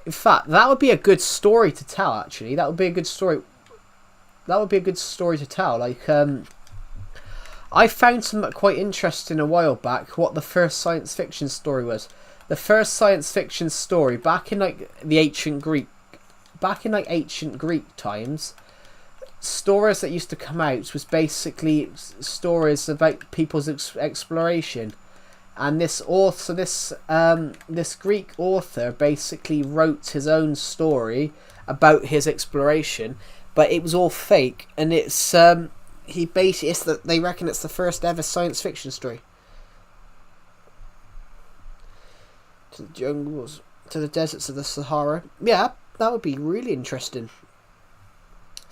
In fact, that would be a good story to tell. Actually, that would be a good story. That would be a good story to tell. Like, I found something quite interesting a while back. What the first science fiction story was. The first science fiction story back in like the ancient Greek times. Stories that used to come out was basically stories about people's exploration, and this Greek author basically wrote his own story about his exploration, but it was all fake, and they reckon it's the first ever science fiction story. To the jungles, to the deserts of the Sahara. Yeah, that would be really interesting.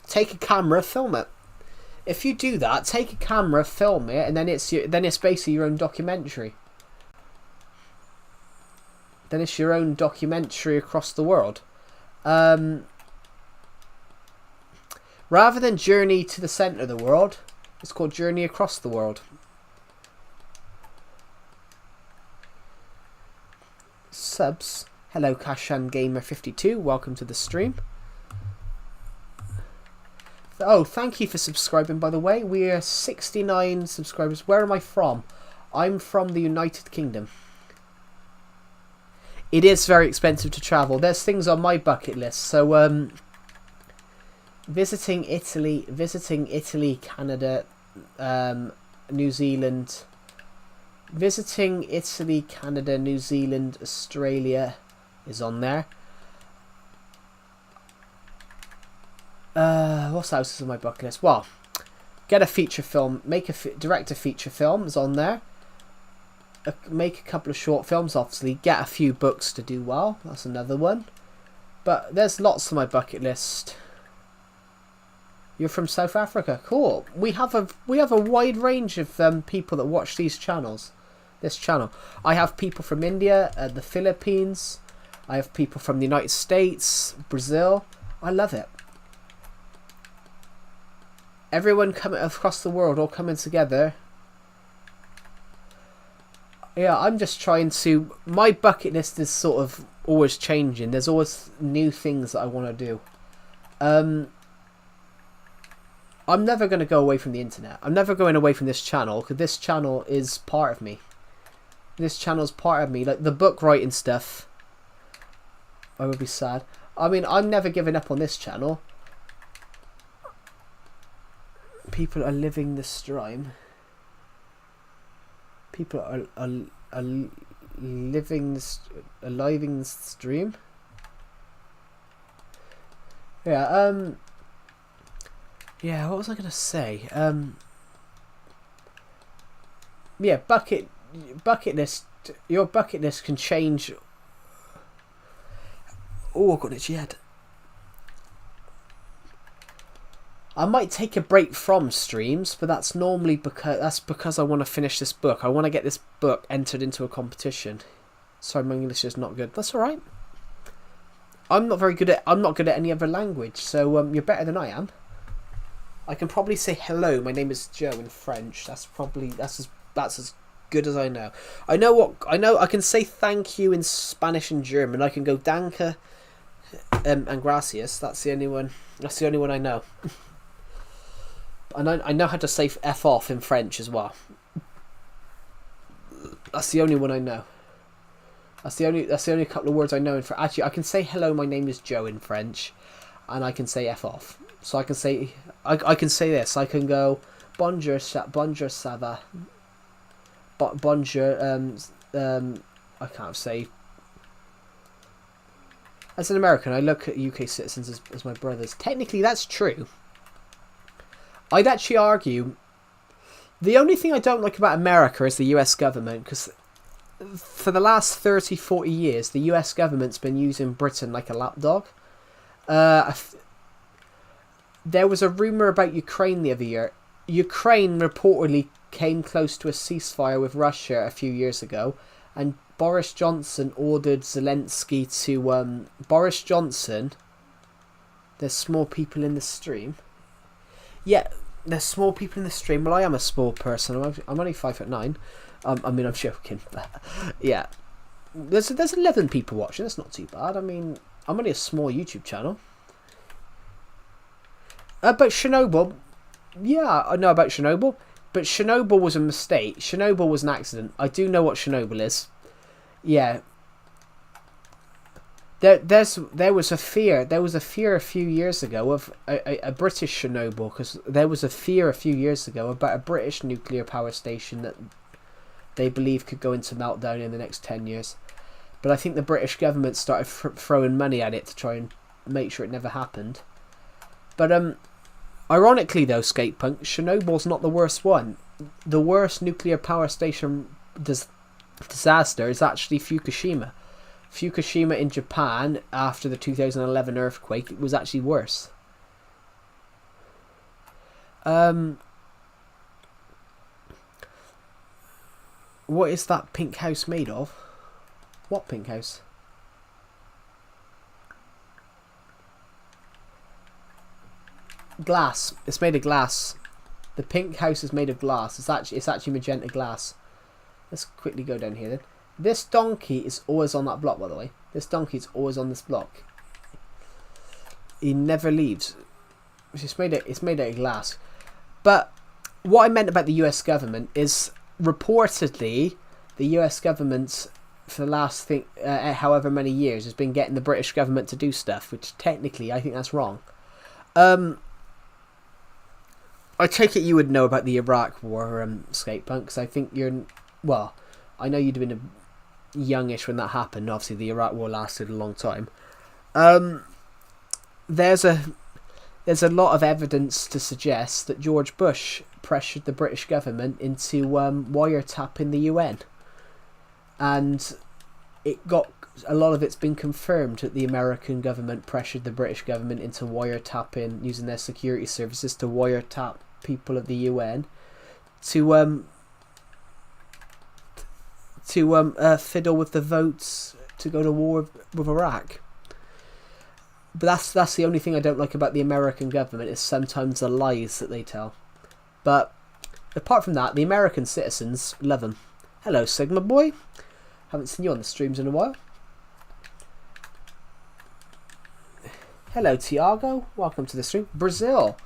Take a camera, film it. If you do that, take a camera, film it, and then it's basically your own documentary. Then it's your own documentary across the world. Rather than Journey to the Centre of the World, it's called Journey Across the World. Subs. Hello, Kashan Gamer 52. Welcome to the stream. Oh, thank you for subscribing, by the way. We are 69 subscribers. Where am I from? I'm from the United Kingdom. It is very expensive to travel. There's things on my bucket list. So, visiting Italy, Canada, New Zealand. Visiting Italy, Canada, New Zealand, Australia is on there. What else is on my bucket list? Well, get a feature film, direct a feature film is on there. Make a couple of short films, obviously. Get a few books to do well. That's another one. But there's lots on my bucket list. You're from South Africa, cool. We have a wide range of people that watch these channels. This channel. I have people from India, the Philippines. I have people from the United States, Brazil. I love it. Everyone coming across the world, all coming together. Yeah, I'm just trying to... My bucket list is sort of always changing. There's always new things that I want to do. I'm never going to go away from the internet. I'm never going away from this channel, because this channel is part of me. This channel's part of me. Like, the book writing stuff, I would be sad. I mean, I'm never giving up on this channel. People are living the stream. People are living aliving the stream. Yeah, yeah, what was I gonna say? Yeah, bucket list. Your bucket list can change. Oh, I've got an itchy head. I might take a break from streams, but that's normally because I want to finish this book. I want to get this book entered into a competition. Sorry, my English is not good. That's all right. I'm not good at any other language, so you're better than I am. I can probably say hello. My name is Joe in French. That's as good as I know. I know. I can say thank you in Spanish and German. I can go danke and gracias. That's the only one. That's the only one I know. And I know how to say F off in French as well. That's the only one I know. That's the only couple of words I know in French. Actually, I can say hello, my name is Joe in French, and I can say F off. So I can say this. I can go bonjour ça va. Bonjour. I can't say. As an American, I look at UK citizens as my brothers. Technically, that's true. I'd actually argue the only thing I don't like about America is the US government, because for the last 30, 40 years, the US government's been using Britain like a lapdog. There was a rumour about Ukraine the other year. Ukraine reportedly came close to a ceasefire with Russia a few years ago, and Boris Johnson ordered Zelensky to... Boris Johnson... There's small people in the stream. Yeah, there's small people in the stream. Well, I am a small person. I'm only 5'9". I mean, I'm joking. Yeah. There's 11 people watching. That's not too bad. I mean, I'm only a small YouTube channel. But Chernobyl... Yeah, I know about Chernobyl. But Chernobyl was a mistake. Chernobyl was an accident. I do know what Chernobyl is. Yeah. There was a fear. There was a fear a few years ago of a British Chernobyl, because there was a fear a few years ago about a British nuclear power station that they believe could go into meltdown in the next 10 years. But I think the British government started throwing money at it to try and make sure it never happened. But ironically though, Skatepunk, Chernobyl's not the worst one. The worst nuclear power station disaster is actually Fukushima. Fukushima in Japan, after the 2011 earthquake, it was actually worse. What is that pink house made of? What pink house? glass. It's made of glass. The pink house is made of glass. It's actually magenta glass. Let's quickly go down here then. This donkey is always on that block, by the way. This donkey is always on this block. He never leaves. It's made out of glass. But what I meant about the US government is reportedly the US government for the last however many years has been getting the British government to do stuff, which technically I think that's wrong. I take it you would know about the Iraq War, Skatepunk, because I think well, I know you'd have been youngish when that happened. Obviously, the Iraq War lasted a long time. There's a lot of evidence to suggest that George Bush pressured the British government into wiretapping the UN, and a lot of it's been confirmed that the American government pressured the British government into wiretapping, using their security services to wiretap people of the UN to fiddle with the votes to go to war with Iraq. But that's the only thing I don't like about the American government, is sometimes the lies that they tell. But apart from that, the American citizens love them. Hello, Sigma boy. Haven't seen you on the streams in a while. Hello, Tiago. Welcome to the stream. Brazil.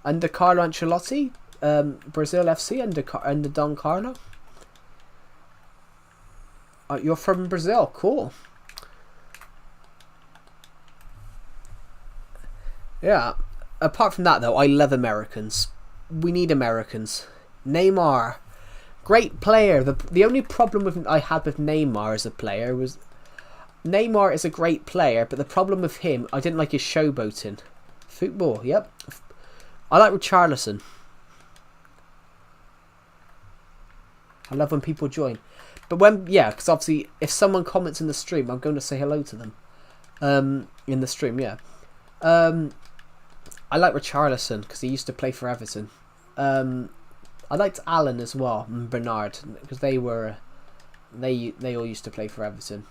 Under Carlo Ancelotti. Brazil FC under Don Carlo. You're from Brazil. Cool. Yeah. Apart from that, though, I love Americans. We need Americans. Neymar. Great player. The only problem I had with Neymar as a player was... Neymar is a great player, but the problem with him, I didn't like his showboating. Football, yep. I like Richarlison. I love when people join. But because obviously, if someone comments in the stream, I'm going to say hello to them. In the stream, yeah. I like Richarlison because he used to play for Everton. I liked Alan as well, and Bernard, because they all used to play for Everton.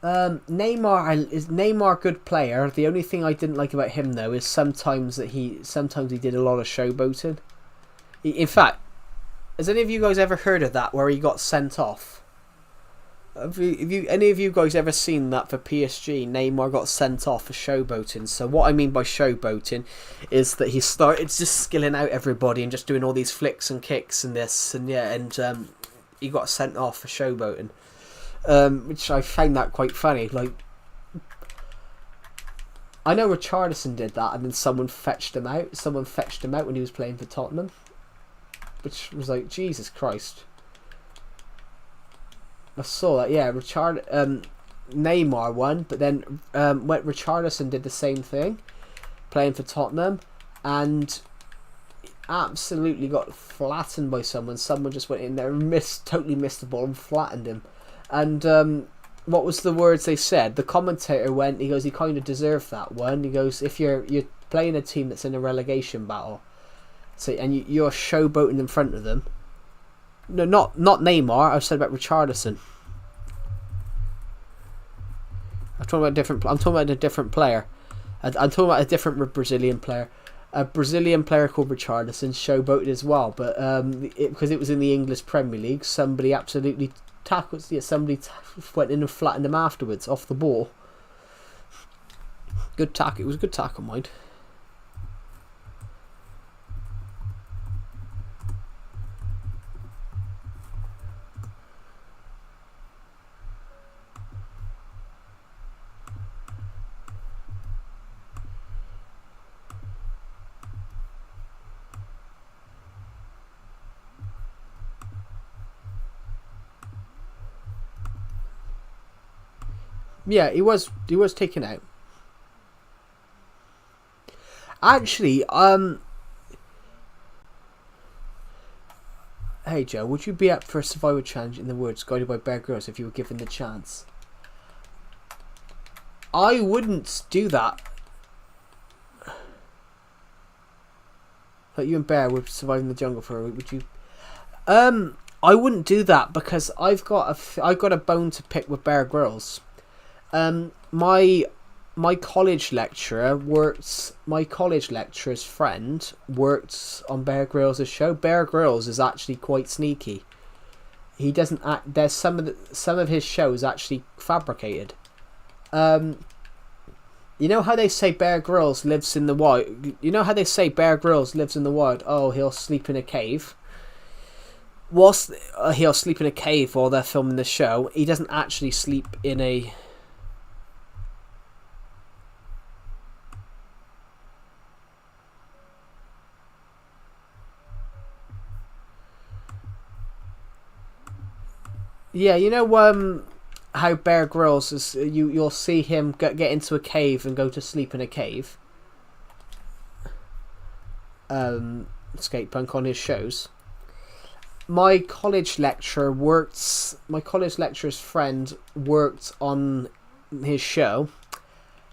Neymar good player. The only thing I didn't like about him though is sometimes he did a lot of showboating. In fact, has any of you guys ever heard of that where he got sent off? Have any of you guys ever seen that for PSG? Neymar got sent off for showboating. So what I mean by showboating is that he started just skilling out everybody and just doing all these flicks and kicks and this and yeah, and he got sent off for showboating. Which I found that quite funny. Like, I know Richarlison did that, and then someone fetched him out. Someone fetched him out when he was playing for Tottenham, which was like, Jesus Christ. I saw that. Yeah, Neymar won, but then Richarlison did the same thing, playing for Tottenham, and absolutely got flattened by someone. Someone just went in there and totally missed the ball and flattened him. And what was the words they said? The commentator went, he goes, he kind of deserved that one. He goes, if you're playing a team that's in a relegation battle, so and you're showboating in front of them. No, not Neymar. I've said about Richarlison. I'm talking about a different player. I'm talking about a different Brazilian player. A Brazilian player called Richarlison showboated as well, but because it was in the English Premier League, somebody absolutely tackled. Yeah, somebody went in and flattened him afterwards off the ball. Good tackle. It was a good tackle, mind. Yeah, he was taken out. Actually, hey Joe, would you be up for a survival challenge in the woods guided by Bear Grylls if you were given the chance? I wouldn't do that. Like you and Bear would survive in the jungle for a week, would you? I wouldn't do that because I've got a bone to pick with Bear Grylls. My my college lecturer works. My college lecturer's friend worked on Bear Grylls' show. Bear Grylls is actually quite sneaky. He doesn't act. There's some of his shows actually fabricated. You know how they say Bear Grylls lives in the wild? You know how they say Bear Grylls lives in the wild? Oh, he'll sleep in a cave. He'll sleep in a cave while they're filming the show. He doesn't actually sleep in a... Yeah, you know how Bear Grylls is, you'll see him get into a cave and go to sleep in a cave. Skate punk on his shows. My college lecturer's friend worked on his show.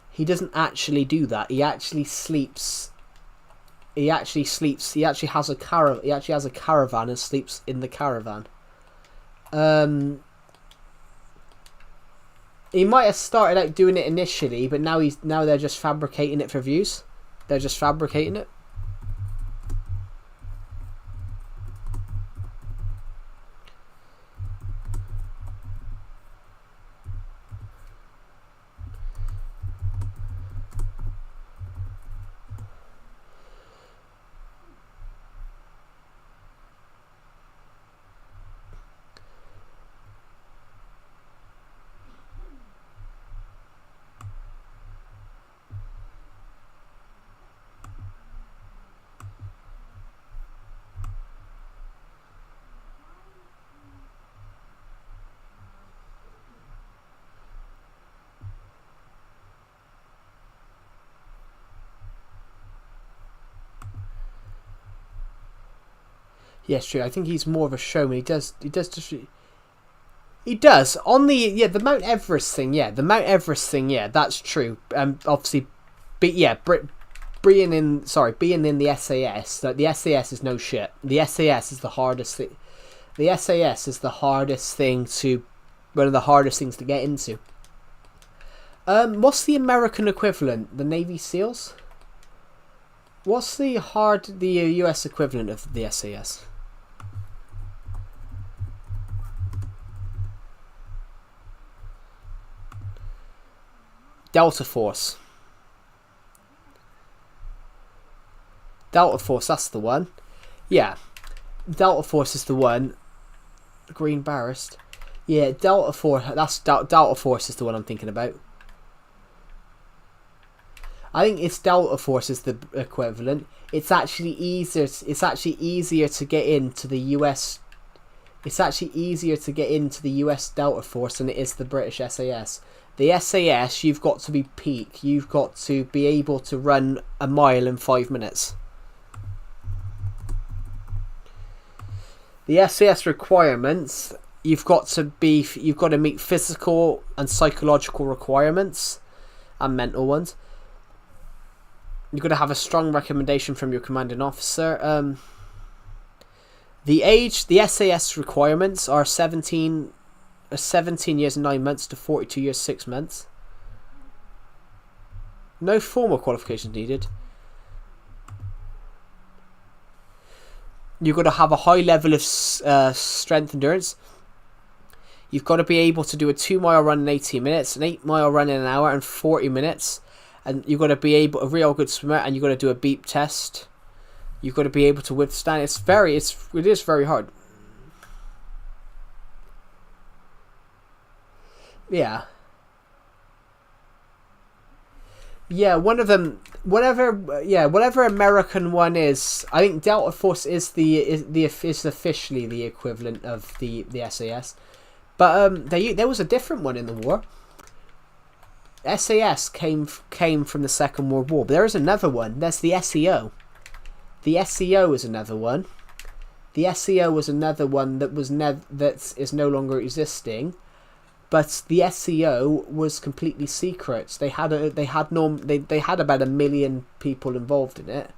He doesn't actually do that. He actually sleeps. He actually has a caravan and sleeps in the caravan. He might have started out doing it initially, but now they're just fabricating it for views. They're just fabricating it. Yes, true. I think he's more of a showman. He does on the Mount Everest thing. Yeah, the Mount Everest thing. Yeah, that's true. Obviously, but yeah, being in the SAS. The SAS is no shit. The SAS is the hardest thing. The SAS is the hardest thing to, one of the hardest things to get into. What's the American equivalent? The Navy SEALs. What's the US equivalent of the SAS? Delta Force. Delta Force, that's the one. Yeah. Delta Force is the one. Green Barrist. Yeah, Delta Force. Delta Force is the one I'm thinking about. I think it's Delta Force is the equivalent. It's actually easier. It's actually easier to get into the US. It's actually easier to get into the US Delta Force than it is the British SAS. The SAS, you've got to be peak. You've got to be able to run a mile in 5 minutes. The SAS requirements, you've got to meet physical and psychological requirements and mental ones. You've got to have a strong recommendation from your commanding officer. The SAS requirements are 17 years and 9 months to 42 years 6 months. No formal qualifications needed. You've got to have a high level of strength endurance. You've got to be able to do a 2-mile run in 18 minutes, an 8-mile run in an hour and 40 minutes. And you've got to be a real good swimmer, and you've got to do a beep test. You've got to be able to withstand. It is very hard. Yeah. Yeah, one of them, whatever American one is, I think Delta Force is officially the equivalent of the SAS. But there was a different one in the war. SAS came from the Second World War, but there is another one. There's the SEO. The SEO is another one. The SEO is another one that is no longer existing. But the SEO was completely secret. They had about 1 million people involved in it.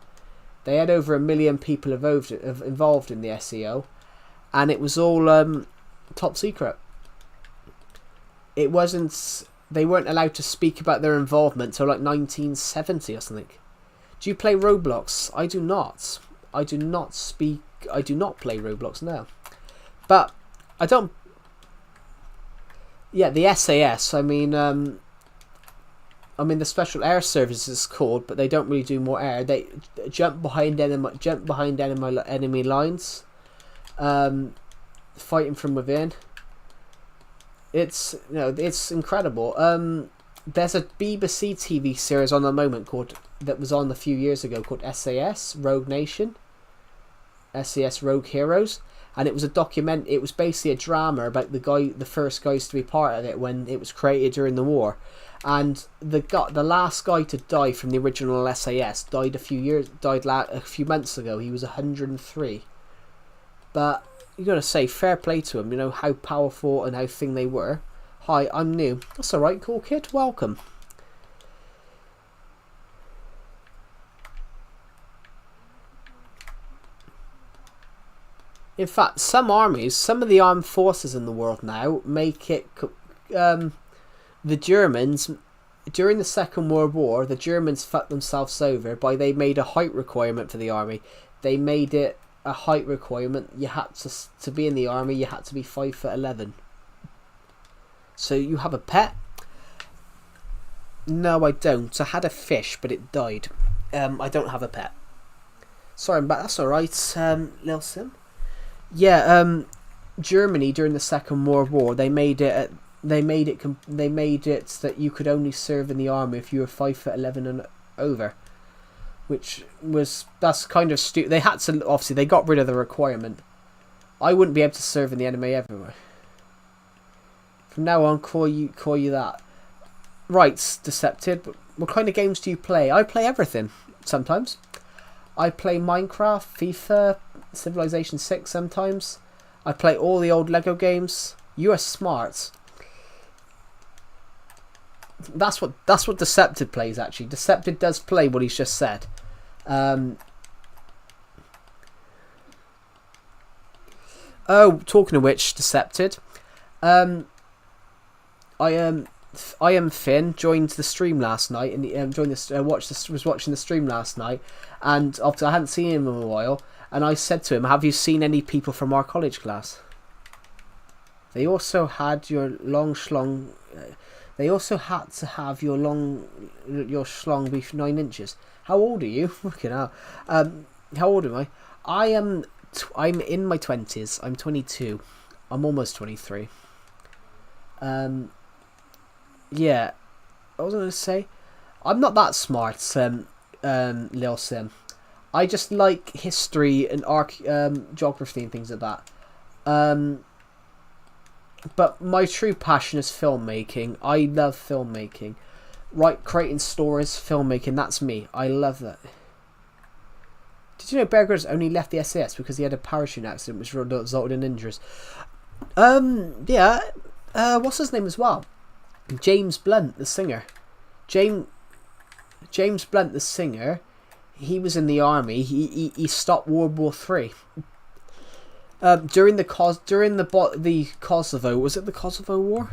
They had over 1 million people involved in the SEO, and it was all top secret. It wasn't. They weren't allowed to speak about their involvement till like 1970 or something. Do you play Roblox? I do not. I do not play Roblox now. But I don't. Yeah, the SAS. I mean, the Special Air Service is called, but they don't really do more air. They jump behind enemy lines, fighting from within. It's it's incredible. There's a BBC TV series on the moment that was on a few years ago called SAS Rogue Nation, SAS Rogue Heroes, and it was It was basically a drama about the first guys to be part of it when it was created during the war, and the last guy to die from the original SAS died a few months ago. He was 103, but you gotta say fair play to him. You know how powerful and how thing they were. Hi, I'm new. That's alright, cool kid. Welcome. In fact, some of the armed forces in the world now make it. The Germans, during the Second World War, the Germans fucked themselves over by they made a height requirement for the army. They made it a height requirement. You had to be in the army. You had to be 5'11". So you have a pet? No, I don't. I had a fish, but it died. I don't have a pet. Sorry, but that's alright, Lil Sim. Yeah, Germany during the Second World War, they made it that you could only serve in the army if you were 5'11" and over, that's kind of stupid. They had to they got rid of the requirement. I wouldn't be able to serve in the enemy everywhere. From now on, call you that. Right, Decepted. But what kind of games do you play? I play everything. Sometimes I play Minecraft, FIFA, Civilization 6. Sometimes I play all the old Lego games. You are smart. That's what Decepted plays. Actually, Decepted does play what he's just said. Oh, talking of which, Decepted. I am Finn. Joined the stream last night and was watching the stream last night, and after I hadn't seen him in a while, and I said to him, "Have you seen any people from our college class?" They also had your long schlong. They also had to have your schlong be 9 inches. How old are you? Fucking hell. How old am I? I'm in my 20s. I'm 22. I'm almost 23. Yeah. What was I going to say? I'm not that smart, Lil Sim. I just like history and geography and things like that. But my true passion is filmmaking. I love filmmaking. Creating stories, filmmaking, that's me. I love that. Did you know Bear Grylls only left the SAS because he had a parachute accident which resulted in injuries? Yeah. What's his name as well? James Blunt, the singer. James Blunt, the singer. He was in the army. He stopped World War III. During the Kosovo, was it the Kosovo War?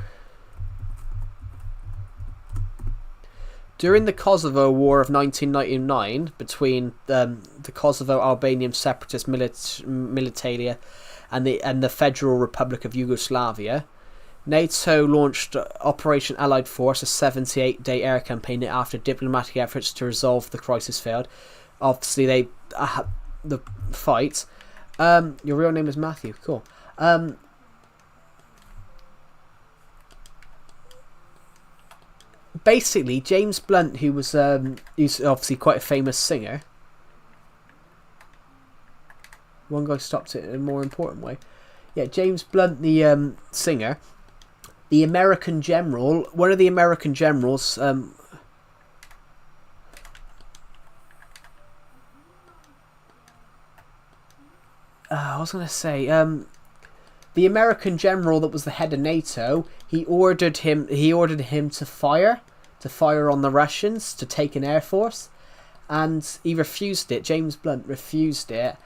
During the Kosovo War of 1999, between the Kosovo Albanian separatist militaria and the Federal Republic of Yugoslavia, NATO launched Operation Allied Force, a 78-day air campaign after diplomatic efforts to resolve the crisis failed. Obviously, the fight. Your real name is Matthew. Cool. Basically, James Blunt, who's obviously quite a famous singer. One guy stopped it in a more important way. Yeah, James Blunt, the singer. The American general, one of the American generals. I was going to say, the American general that was the head of NATO, he ordered him to fire on the Russians, to take an air force, and he refused it. James Blunt refused it.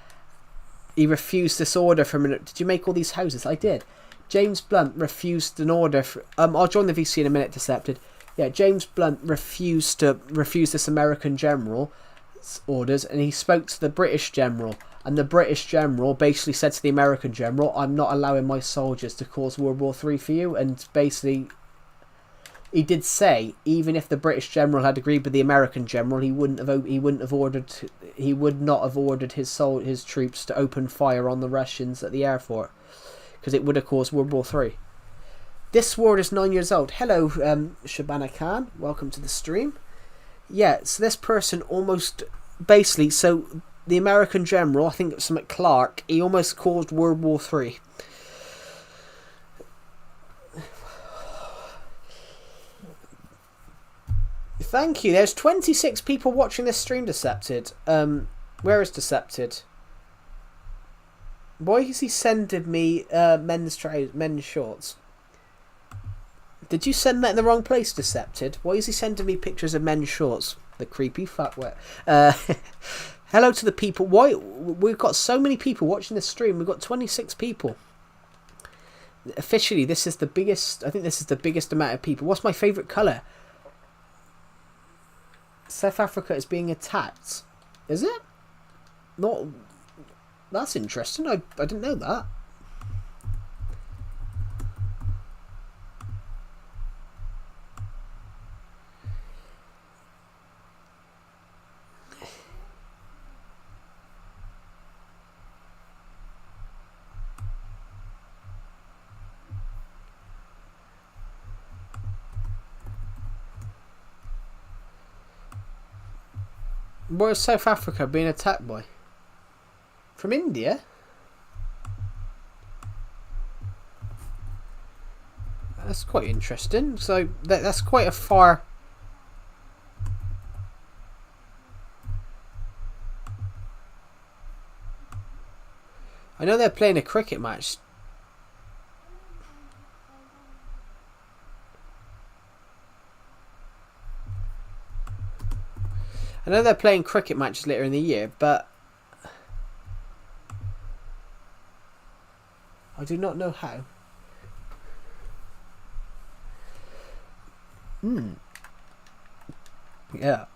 He refused this order from. Did you make all these houses? I did. James Blunt refused an order. I'll join the VC in a minute, Decepted. Yeah, James Blunt refused this American general's orders, and he spoke to the British general. And the British general basically said to the American general, "I'm not allowing my soldiers to cause World War III for you." And basically, he did say even if the British general had agreed with the American general, he would not have ordered his troops to open fire on the Russians at the airport, because it would have caused World War III. This sword is 9 years old. Hello, Shabana Khan. Welcome to the stream. Yeah, so this person almost basically, so the American general, I think it was something Clark, he almost caused World War III. Thank you. There's 26 people watching this stream, Decepted. Where is Decepted? Why is he sending me men's shorts? Did you send that in the wrong place, Decepted? Why is he sending me pictures of men's shorts? The creepy fuckwit. Hello to the people. Why we've got so many people watching this stream? We've got 26 people. Officially, this is the biggest. I think this is the biggest amount of people. What's my favourite colour? South Africa is being attacked. Is it? Not. That's interesting. I didn't know that. Where's South Africa being attacked by? From India? That's quite interesting. So that's quite a far... I know they're playing a cricket match. I know they're playing cricket matches later in the year, but I do not know how. Yeah.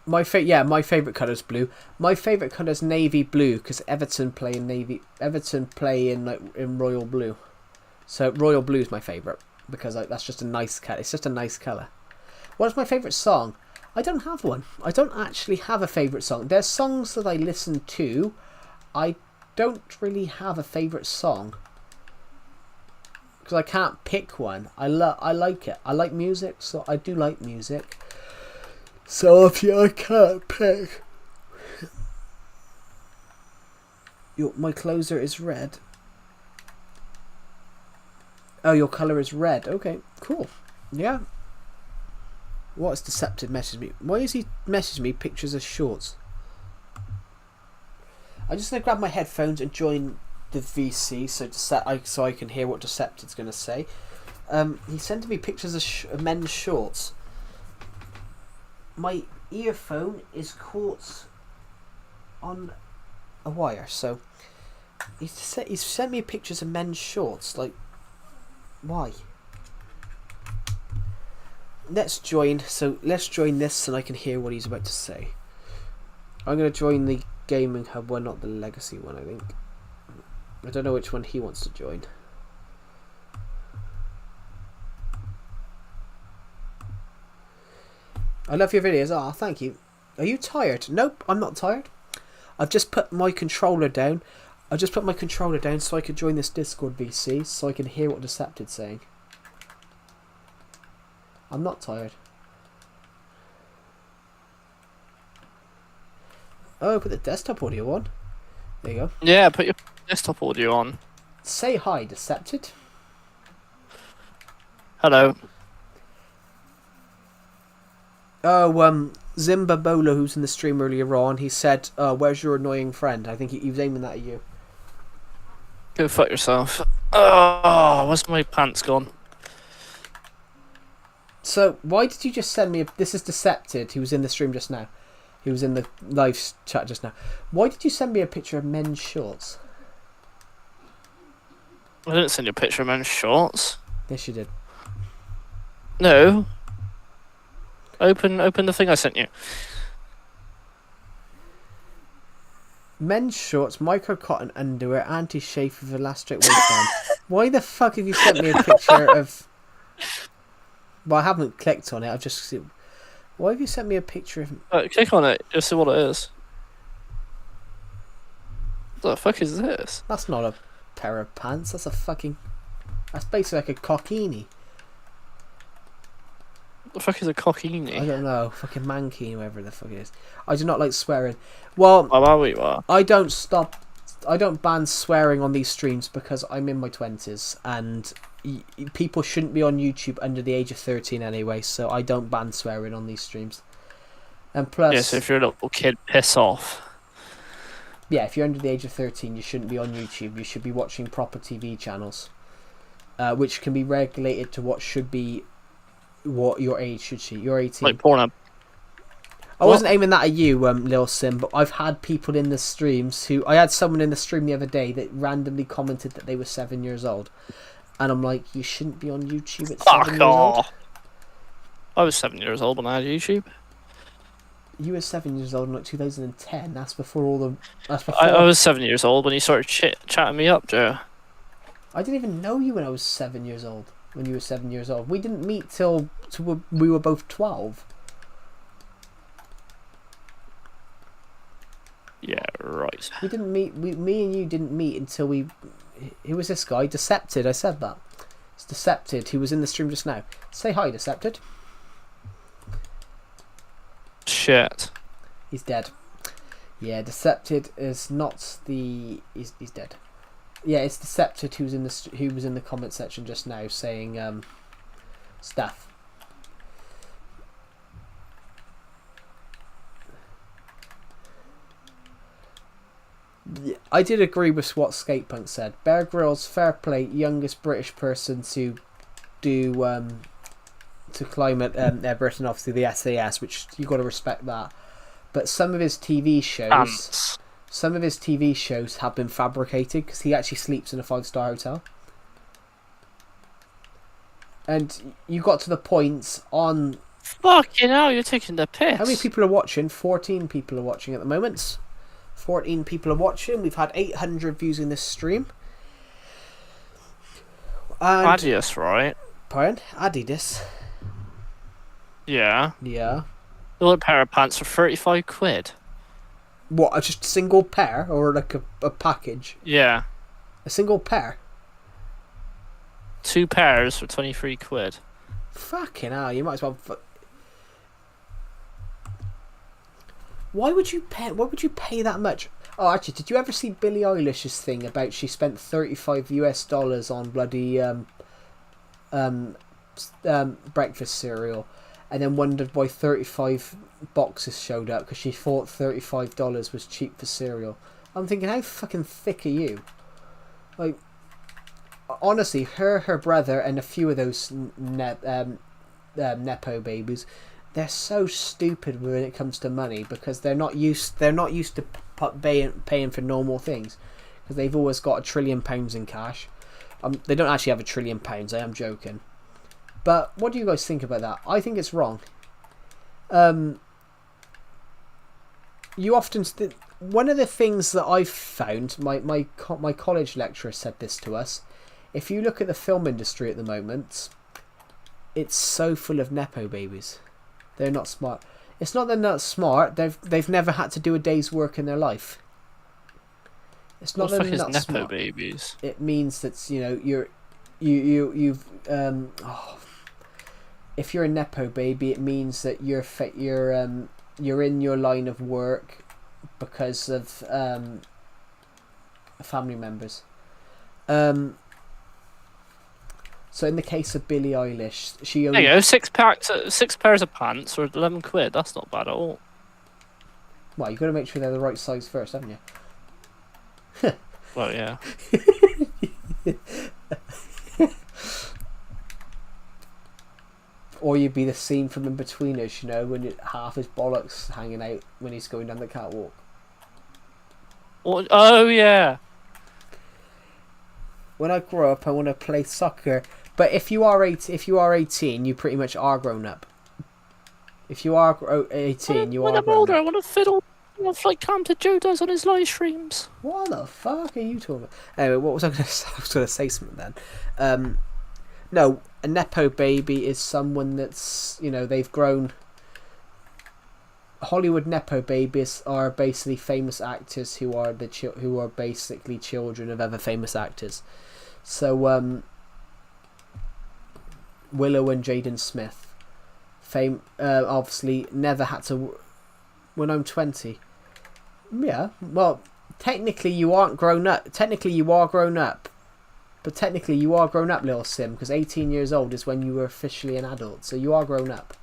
My favourite colour is blue. My favourite colour is navy blue, because Everton play in royal blue. So royal blue is my favourite, because that's just a nice colour. It's just a nice colour. What is my favourite song? I don't have one. I don't actually have a favourite song. There's songs that I listen to. I don't really have a favourite song, because I can't pick one. I like it. I like music, so I do like music. So if I can't pick... my closer is red. Oh, your colour is red. Okay, cool. Yeah. What's Deceptive messaged me? Why is he messaging me pictures of shorts? I'm just going to grab my headphones and join the VC so I can hear what Deceptive's going to say. He sent me pictures of men's shorts. My earphone is caught on a wire, so he's sent me pictures of men's shorts. Like, why? Let's join this so I can hear what he's about to say. I'm going to join the gaming hub one, not the legacy one, I think. I don't know which one he wants to join. I love your videos. Ah, thank you. Are you tired? Nope, I'm not tired. I've just put my controller down. I just put my controller down so I could join this Discord VC so I can hear what Decepted's saying. I'm not tired. Oh, put the desktop audio on. There you go. Yeah, put your desktop audio on. Say hi, Decepted. Hello. Oh, Zimba Bolo, who's in the stream earlier on, he said, where's your annoying friend? I think he was aiming that at you. Go fuck yourself. Oh, where's my pants gone? So, why did you just send me this is Decepted, he was in the stream just now. He was in the live chat just now. Why did you send me a picture of men's shorts? I didn't send you a picture of men's shorts. Yes, you did. No. Open the thing I sent you. Men's shorts, micro cotton underwear, anti-chafe with elastic waistband. Why the fuck have you sent me a picture of... Well, I haven't clicked on it. I've just... Why have you sent me a picture of... Click on it. You'll see what it is. What the fuck is this? That's not a pair of pants. That's a fucking... That's basically like a cockini. What the fuck is a cockini? I don't know. Fucking mankini, whatever the fuck it is. I do not like swearing. Well, I don't ban swearing on these streams because I'm in my 20s and people shouldn't be on YouTube under the age of 13 anyway, so I don't ban swearing on these streams. And plus... Yeah, so if you're a little kid, piss off. Yeah, if you're under the age of 13, you shouldn't be on YouTube. You should be watching proper TV channels, which can be regulated to what should be what your age should be. You're 18. Like Pornhub. I wasn't aiming that at you, Lil Sim, but I've had people in the streams who... I had someone in the stream the other day that randomly commented that they were 7 years old. And I'm like, you shouldn't be on YouTube at 7 years old. I was 7 years old when I had YouTube. You were 7 years old in like 2010. That's before all the... That's before... I was 7 years old when you started chatting me up, Joe. I didn't even know you when I was 7 years old. When you were 7 years old. We didn't meet till we were both 12. Yeah, right. We didn't meet. Me and you didn't meet until we... Who was this guy? Decepted. I said that. It's Decepted. He was in the stream just now. Say hi, Decepted. Shit. He's dead. Yeah, Decepted is not the... He's dead. Yeah, it's Decepted who was in the comment section just now saying stuff. I did agree with what Skatepunk said. Bear Grylls, fair play, youngest British person to do to climb at Britain, obviously the SAS, which you got to respect that. But some of his TV shows have been fabricated because he actually sleeps in a 5-star hotel. And you got to the point on... Fucking hell, you're taking the piss. How many people are watching? 14 people are watching at the moment. 14 people are watching. We've had 800 views in this stream. And... Adidas, right? Pardon? Adidas. Yeah. Yeah. The little pair of pants for 35 quid. What, just a single pair? Or like a package? Yeah. A single pair? 2 pairs for 23 quid. Fucking hell, you might as well... Why would you pay that much? Oh, actually, did you ever see Billie Eilish's thing about she spent $35 on bloody breakfast cereal, and then wondered why 35 boxes showed up because she thought $35 was cheap for cereal? I'm thinking, how fucking thick are you? Like, honestly, her brother, and a few of those nepo babies, they're so stupid when it comes to money because they're not used to paying for normal things because they've always got £1 trillion in cash. They don't actually have £1 trillion. I am joking. But what do you guys think about that? I think it's wrong. You often one of the things that I've found, my college lecturer said this to us. If you look at the film industry at the moment, it's so full of nepo babies. They're not smart. It's not they're not smart. They've never had to do a day's work in their life. It's not that they're not nepo smart. Babies? It means that if you're a nepo baby, it means that you're in your line of work because of family members. So in the case of Billie Eilish, she only... There you go, 6 pairs of pants for 11 quid. That's not bad at all. Well, you've got to make sure they're the right size first, haven't you? Well, yeah. Or you'd be the scene from In Between Us, you know, when half his bollocks hanging out when he's going down the catwalk. Oh, yeah. when I grow up, I want to play soccer. But if you are 18, you pretty much are grown up. If you are 18, you when are I'm grown older, up. I want to fiddle with like Camden Joe does on his live streams. What the fuck are you talking about? Anyway, what was I going to say? I was going to say something then. No, a nepo baby is someone that's, they've grown. Hollywood nepo babies are basically famous actors who are basically children of other famous actors. So Willow and Jaden Smith, obviously never had to. When I'm 20, yeah. Well, technically you aren't grown up. Technically you are grown up, but technically you are grown up, Lil Sim, because 18 years old is when you were officially an adult. So you are grown up.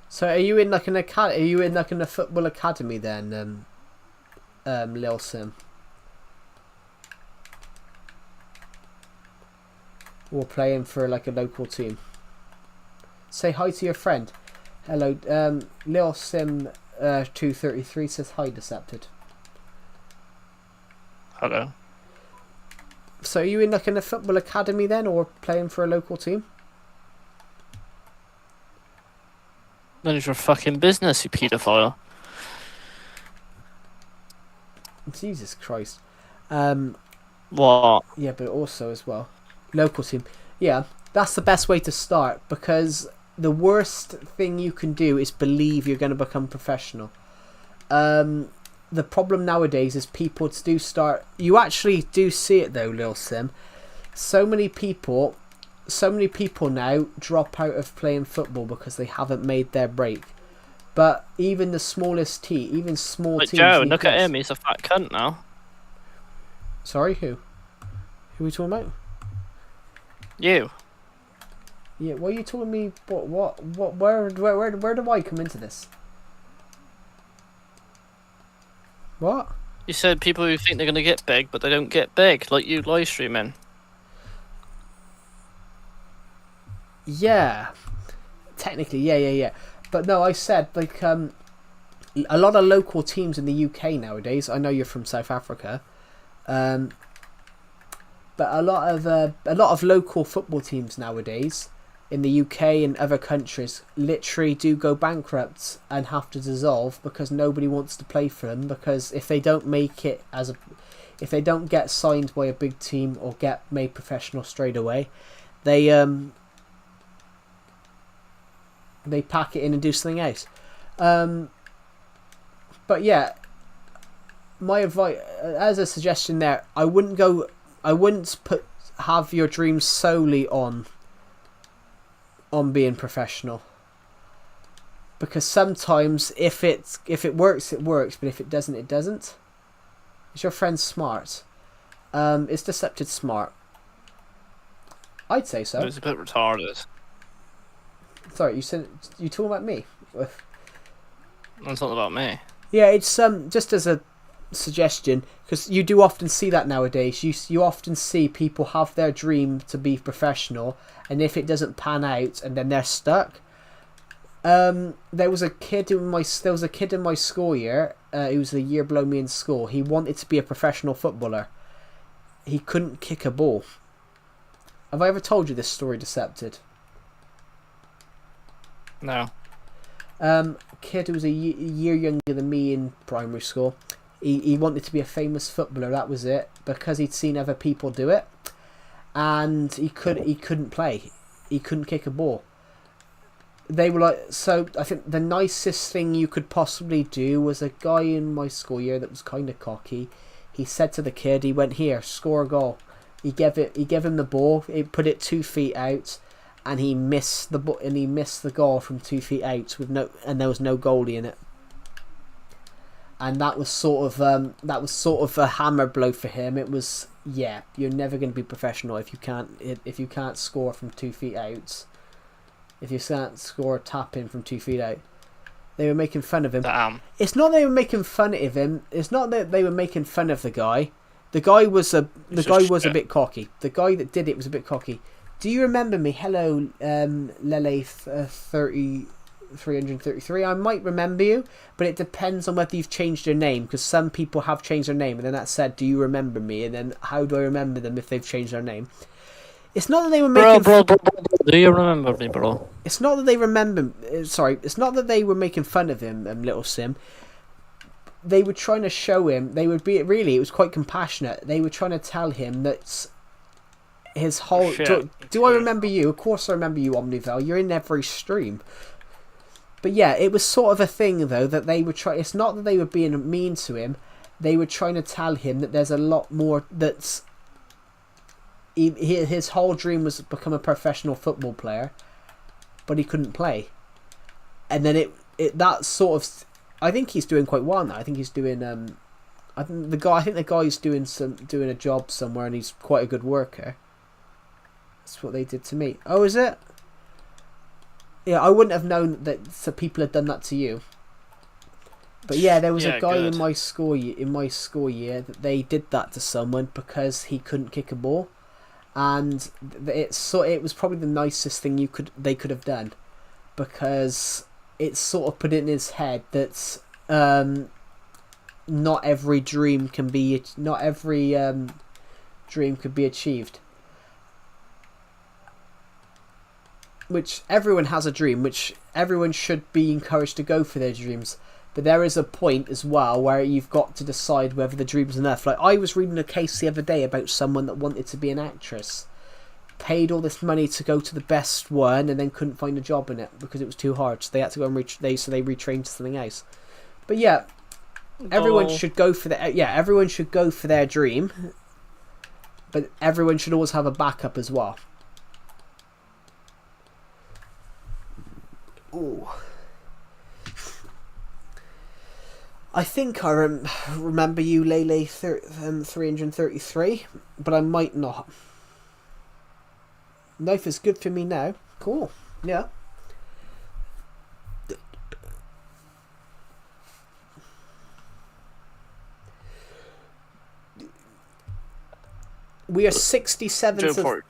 So are you in like an academy? Are you in like in a football academy then, Lil Sim? Or playing for like a local team? Say hi to your friend. Hello, Lil Sim 233 says hi, Decepted. Hello. So are you in like in a football academy then, or playing for a local team? None of your fucking business, you paedophile. Jesus Christ. What? Yeah, but also as well, local team. Yeah, that's the best way to start, because the worst thing you can do is believe you're going to become professional. The problem nowadays is people do start. You actually do see it though, Lil Sim. So many people now drop out of playing football because they haven't made their break. But even the smallest team, even small Like teams. Joe, look at him. He's a fat cunt now. Sorry, who? Who are we talking about? You. Yeah, what are you telling me? What? Where do I come into this? What? You said people who think they're gonna get big, but they don't get big, like you live streaming. Yeah, technically, yeah. But no, I said like a lot of local teams in the UK nowadays. I know you're from South Africa, but a lot of local football teams nowadays in the UK and other countries literally do go bankrupt and have to dissolve because nobody wants to play for them, because if they don't make it if they don't get signed by a big team or get made professional straight away, they pack it in and do something else. But yeah, my advice as a suggestion there, I wouldn't have your dreams solely on being professional, because sometimes if it works, it works, but if it doesn't, it doesn't. Is your friend smart? Is Decepted smart? I'd say so. It's a bit retarded. Sorry, you talking about me? That's not about me. Yeah, it's just as a suggestion, because you do often see that nowadays. You often see people have their dream to be professional, and if it doesn't pan out, and then they're stuck. There was a kid in my school year. He was a year below me in school. He wanted to be a professional footballer. He couldn't kick a ball. Have I ever told you this story, Decepted? No. Kid who was a year younger than me in primary school. He wanted to be a famous footballer. That was it, because he'd seen other people do it, and he couldn't play. He couldn't kick a ball. They were like, so I think the nicest thing you could possibly do was a guy in my school year that was kind of cocky. He said to the kid, he went, "Here, score a goal." He gave him the ball. He put it 2 feet out, and he missed the ball, and he missed the goal from 2 feet out and there was no goalie in it. And that was sort of a hammer blow for him. It was, yeah, you're never going to be professional if you can't score from 2 feet out. If you can't score a tap in from 2 feet out. They were making fun of him. Damn. It's not they were making fun of him. It's not that they were making fun of the guy. The guy was a bit cocky. The guy that did it was a bit cocky. Do you remember me? Hello, Lele 333. I might remember you, but it depends on whether you've changed your name, because some people have changed their name, and then that said, do you remember me? And then how do I remember them if they've changed their name? It's not that they were making... Bro, do you remember me, bro? It's not that they remember... Sorry, it's not that they were making fun of him, Little Sim. They were trying to show him... They would be... Really, it was quite compassionate. They were trying to tell him that his whole... Do I remember you? Of course I remember you, Omnivel. You're in every stream. But yeah, it was sort of a thing, though, that they were trying... It's not that they were being mean to him. They were trying to tell him that there's a lot more that's... His whole dream was to become a professional football player, but he couldn't play. And then that sort of... I think he's doing quite well now. I think he's doing... I think the guy's doing a job somewhere, and he's quite a good worker. That's what they did to me. Oh, is it? Yeah, I wouldn't have known that some people had done that to you. But yeah, there was a guy in my school year that they did that to someone because he couldn't kick a ball. And it was probably the nicest thing they could have done, because it sort of put it in his head that not every dream could be achieved. Which everyone has a dream, which everyone should be encouraged to go for their dreams. But there is a point as well where you've got to decide whether the dream's enough. Like, I was reading a case the other day about someone that wanted to be an actress. Paid all this money to go to the best one and then couldn't find a job in it because it was too hard. So they had to go and retrained to something else. But yeah, everyone should go for everyone should go for their dream. But everyone should always have a backup as well. Ooh. I think I remember you, Lele 333, but I might not. Life is good for me now. Cool. Yeah. We are 67. With the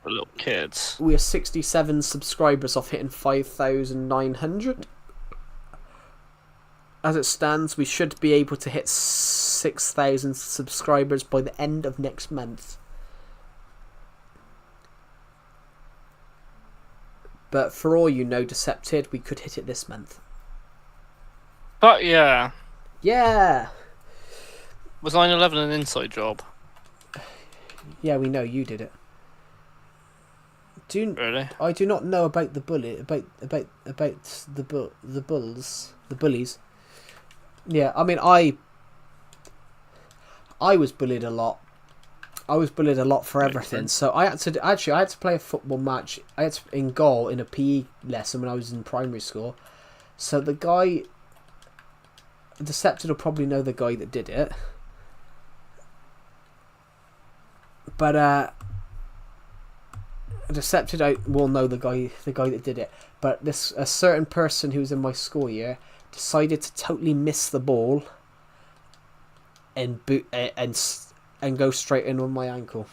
little kids. We are 67 subscribers off hitting 5,900. As it stands, we should be able to hit 6,000 subscribers by the end of next month. But for all you know, Decepted, we could hit it this month. But yeah. Yeah! Was 9/11 an inside job? Yeah, we know you did it. Really? I do not know about the bullies. Yeah, I mean, I was bullied a lot. I was bullied a lot for everything. So I had to play a football match. In goal in a PE lesson when I was in primary school. So the guy, Decepted will probably know the guy that did it. But Decepted will know the guy that did it. But a certain person who was in my school year decided to totally miss the ball and go straight in on my ankle.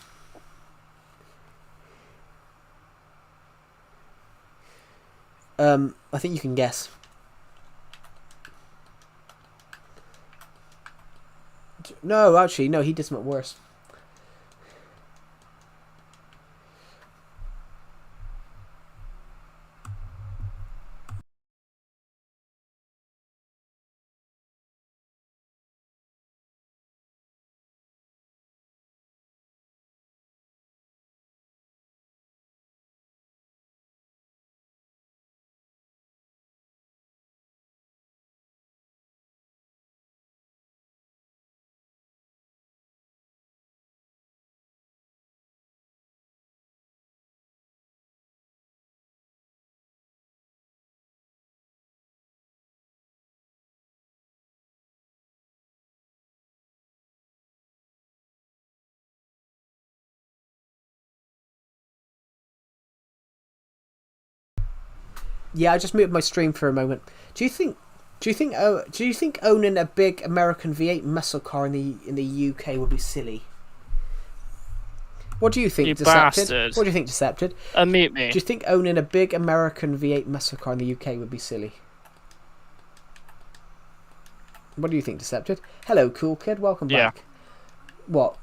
I think you can guess. No, actually, no, he did something worse. Yeah, I just muted my stream for a moment. Do you think owning a big American V8 muscle car in the UK would be silly? What do you think, You Decepted? bastard. What do you think, Decepted? Unmute me. Do you think owning a big American V8 muscle car in the UK would be silly? What do you think, Decepted? Hello, cool kid. Welcome back. What?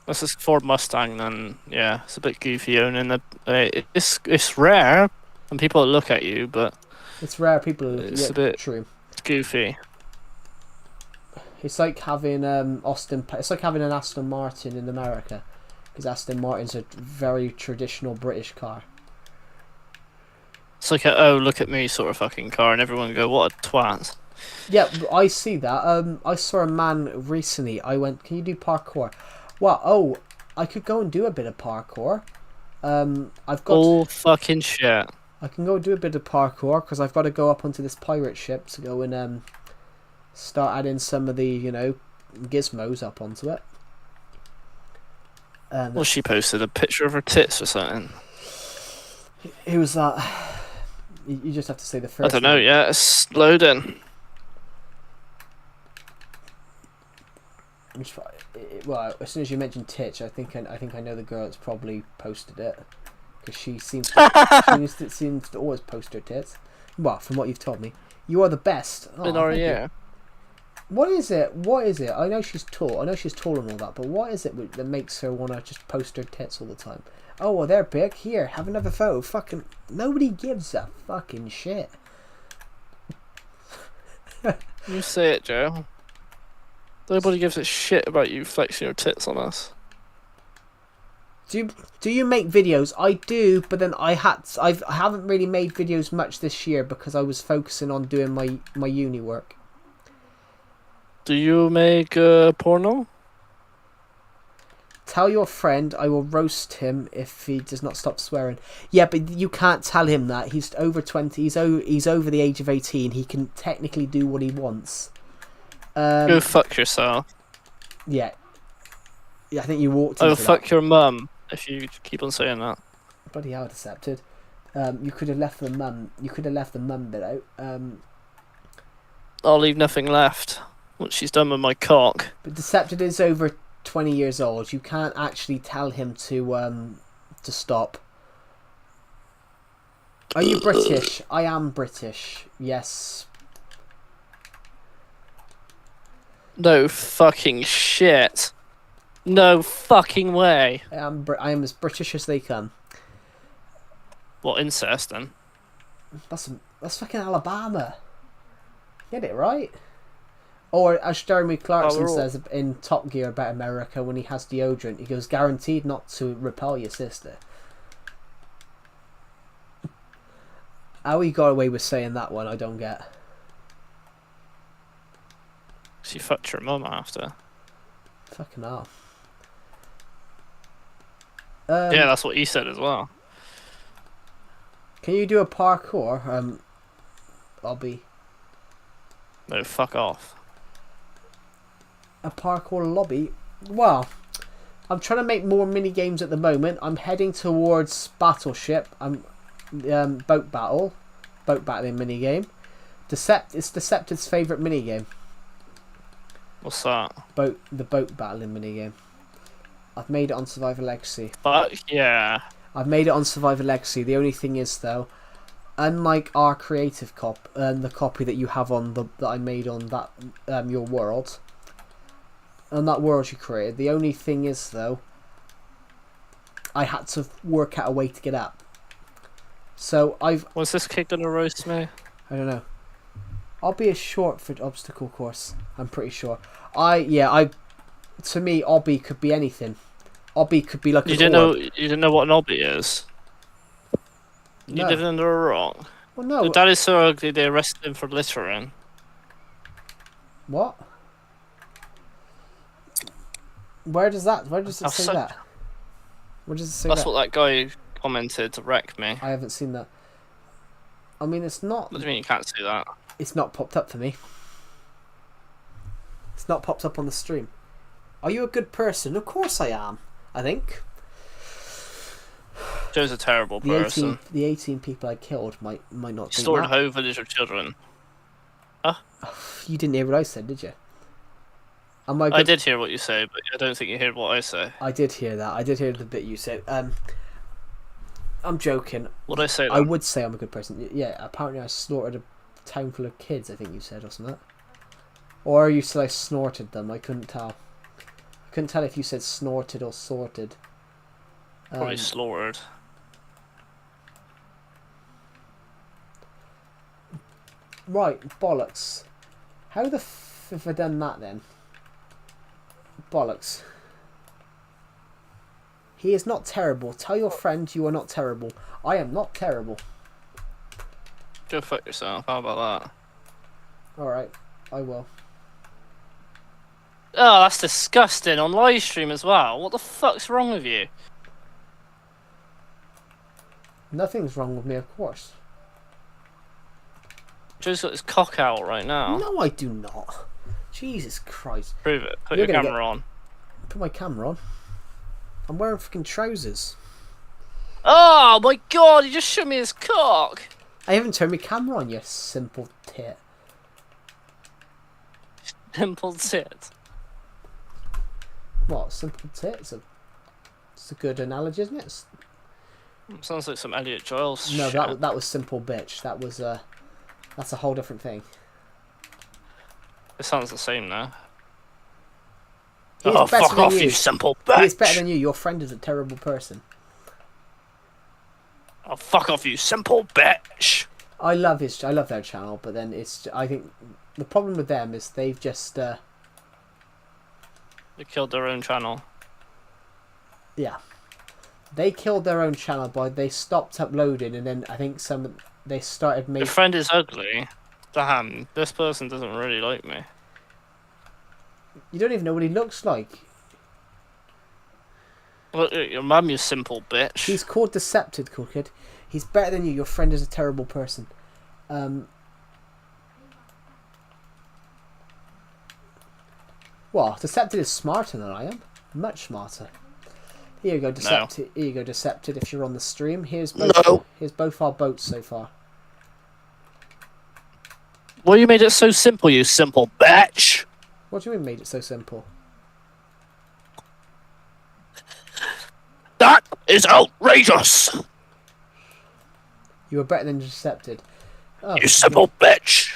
This is Ford Mustang, then yeah, it's a bit goofy owning a. It's rare, and people look at you, but It's rare people. it's a bit true. goofy. It's like having It's like having an Aston Martin in America, because Aston Martin's a very traditional British car. It's like a oh look at me sort of fucking car, and everyone go what a twat. Yeah, I see that. I saw a man recently. I went, "Can you do parkour?" Well, oh, I could go and do a bit of parkour. I've got. All fucking shit. I can go and do a bit of parkour because I've got to go up onto this pirate ship to go and start adding some of the gizmos up onto it. Well, she posted a picture of her tits or something. Who was that? You just have to say the first. I don't know. name. Yeah, it's loading. Well, as soon as you mentioned tits, I think I know the girl that's probably posted it, because she seems to always post her tits. Well, from what you've told me, you are the best. Oh, In our thank you. year. What is it? What is it? I know she's tall. I know she's tall and all that, but what is it that makes her want to just post her tits all the time? Oh, well, they're big. Here, have another photo. Fucking nobody gives a fucking shit. You say it, Joe. Nobody gives a shit about you flexing your tits on us. Do you make videos? I do, but then I haven't really made videos much this year because I was focusing on doing my uni work. Do you make porno? Tell your friend I will roast him if he does not stop swearing. Yeah, but you can't tell him that. He's over 20. He's over the age of 18. He can technically do what he wants. Go fuck yourself. Yeah. Yeah, I think you walked into I will that. fuck your mum if you keep on saying that. Bloody hell, Decepted. You could have left the mum. You could have left the mum bit out. I'll leave nothing left once she's done with my cock. But Decepted is over 20 years old. You can't actually tell him to stop. Are you British? I am British. Yes. No fucking shit. No fucking way. I am as British as they come. What, incest then? That's fucking Alabama. Get it right? Or as Jeremy Clarkson says in Top Gear about America when he has deodorant, he goes, "Guaranteed not to repel your sister." How he got away with saying that one, I don't get. She fucked your mum after. Fucking hell. Yeah, that's what he said as well. Can you do a parkour? Obby. No, fuck off. A parkour lobby? Well, I'm trying to make more mini games at the moment. I'm heading towards Battleship. I'm boat battling mini game. It's Decepted's favourite mini game. What's that? The boat battling mini game. I've made it on Survivor Legacy. Fuck yeah. I've made it on Survivor Legacy. The only thing is though, unlike our creative the copy that you have on that I made on that your world, on that world you created, the only thing is though, I had to work out a way to get up. So Was this kid gonna roast me? I don't know. I'll be a short for obstacle course. I'm pretty sure. To me, obby could be anything. Obby could be like You didn't know what an obby is. You No. lived under a rock. Well, no. The dad is so ugly they arrested him for littering. What? Where does it say that? Where does it say That's that? what that guy commented to wreck me. I haven't seen that. I mean, it's not. What do you mean you can't see that? It's not popped up for me. It's not popped up on the stream. Are you a good person? Of course I am. I think. Joe's a terrible person. The 18 people I killed might not You think stored that. whole village of children. You didn't hear what I said, did you? Am I I good? did hear what you say, but I don't think you heard what I say. I did hear that. I did hear the bit you said. I'm joking. What did I say I then? would say I'm a good person. Yeah, apparently I slaughtered a town full of kids, I think you said, or something. Or you said I snorted them. I couldn't tell. I couldn't tell if you said snorted or sorted. Probably slaughtered. Right, bollocks. How the f have I done that then? Bollocks. He is not terrible. Tell your friend you are not terrible. I am not terrible. Go fuck yourself. How about that? Alright, I will. Oh, that's disgusting. On live stream as well. What the fuck's wrong with you? Nothing's wrong with me, of course. Joe's got his cock out right now. No, I do not. Jesus Christ. Prove it. Put You're your gonna camera on. Put my camera on. I'm wearing fucking trousers. Oh my god, he just showed me his cock. I haven't turned my camera on, you simple tit. Simple tit. What, simple tit? It's a good analogy, isn't it? Sounds like some Elliot Giles No, shit. that was simple bitch. That's a whole different thing. It sounds the same now. He's Oh, better fuck than off, you. you simple bitch! He's better than you. Your friend is a terrible person. Oh, fuck off, you simple bitch! I love their channel, but then I think the problem with them is they've just They killed their own channel. yeah. They killed their own channel by they stopped uploading, and then I think they started Your making. friend is ugly. Damn, this person doesn't really like me. You don't even know what he looks like. Look at your mum, you simple bitch. He's called Decepted, cool kid. He's better than you. Your friend is a terrible person. Well, Decepted is smarter than I am. Much smarter. Here you go, Decepted. No. Here you go, Decepted. If you're on the stream, here's both our boats so far. Well, you made it so simple, you simple bitch. What do you mean made it so simple? That is outrageous. You were better than Decepted. Oh, you simple bitch.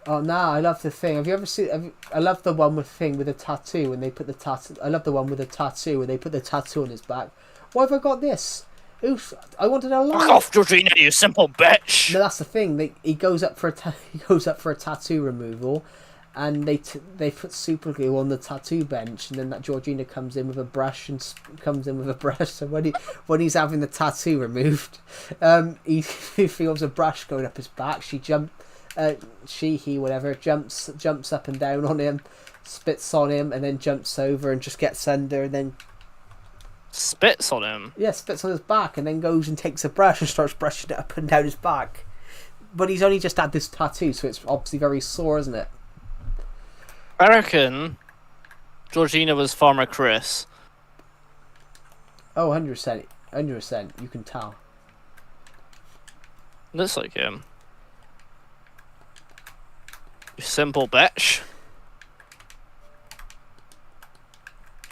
Oh, nah, I love the thing. Have you ever seen? I love the one with thing with a tattoo when they put the tattoo. I love the one with a tattoo when they put the tattoo on his back. Why have I got this? Oof! I wanted a line. Fuck off, Georgina, you simple bitch. No, that's the thing. He goes up for a tattoo removal, and they put super glue on the tattoo bench, and then that Georgina comes in with a brush. So when he's having the tattoo removed, he feels a brush going up his back. He whatever jumps up and down on him, spits on him, and then jumps over and just gets under, and then spits on him. Yeah, spits on his back, and then goes and takes a brush and starts brushing it up and down his back. But he's only just had this tattoo, so it's obviously very sore, isn't it? I reckon Georgina was Farmer Chris. Oh, 100%. 100%. You can tell. Looks like him. You simple bitch.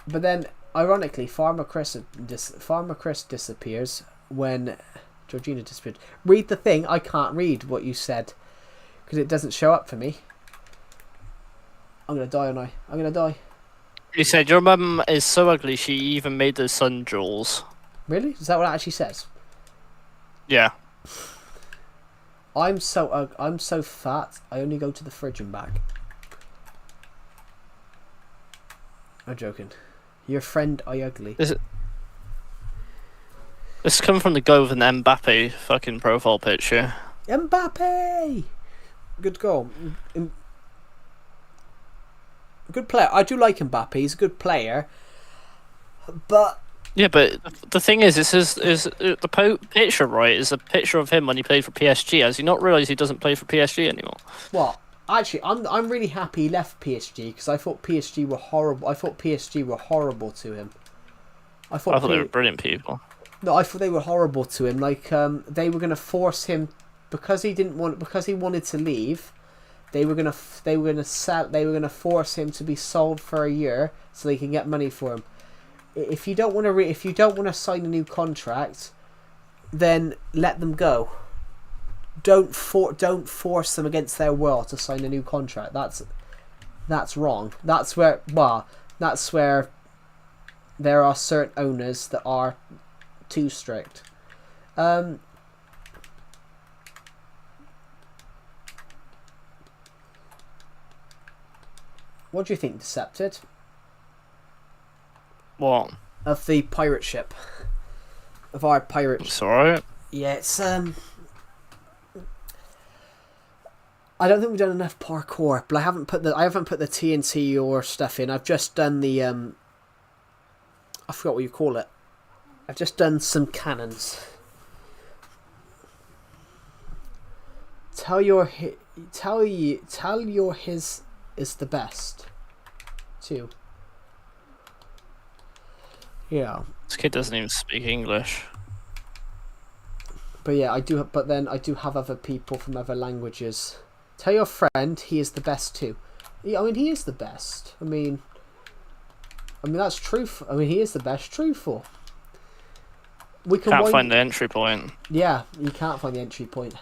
But then, ironically, Farmer Chris disappears when Georgina disappeared. Read the thing. I can't read what you said because it doesn't show up for me. I'm gonna die, aren't I? I'm gonna die. You said your mum is so ugly she even made the sun jewels. Really? Is that what it actually says? Yeah. I'm so fat. I only go to the fridge and back. I'm joking. Your friend, I ugly. Is it? This coming from the guy with an Mbappe fucking profile picture. Mbappe! Good goal. Good player. I do like Mbappe. He's a good player. But yeah, but the thing is the picture, right, is a picture of him when he played for PSG. Has he not realised he doesn't play for PSG anymore? Well, actually, I'm really happy he left PSG because I thought PSG were horrible. I thought PSG were horrible to him. I thought they were brilliant people. No, I thought they were horrible to him. Like they were going to force him because he wanted to leave. They were gonna force him to be sold for a year so they can get money for him. If you don't want to sign a new contract, then let them go. Don't force them against their will to sign a new contract. That's wrong. That's where there are certain owners that are too strict. What do you think, Decepted? What? Of the pirate ship. Of our pirate ship. It's alright. Yeah, it's I don't think we've done enough parkour, but I haven't put the TNT or stuff in. I've just done the I forgot what you call it. I've just done some cannons. Tell your his is the best. Too. Yeah. This kid doesn't even speak English. But yeah, I do have other people from other languages. Tell your friend he is the best too. I mean, he is the best. I mean that's truthful. I mean, he is the best. Truthful. We can't find the entry point. Yeah, you can't find the entry point,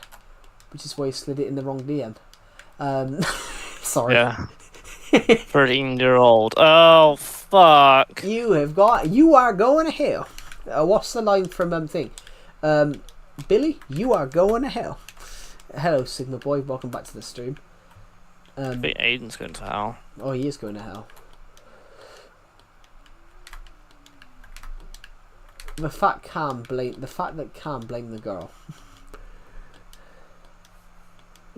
which is why you slid it in the wrong DM. Sorry. Yeah. 13-year-old. Oh fuck. You are going to hell. What's the line from thing? Billy, you are going to hell. Hello, Signal Boy. Welcome back to the stream. I think Aiden's going to hell. Oh, he is going to hell. The fact that Cam blamed the girl.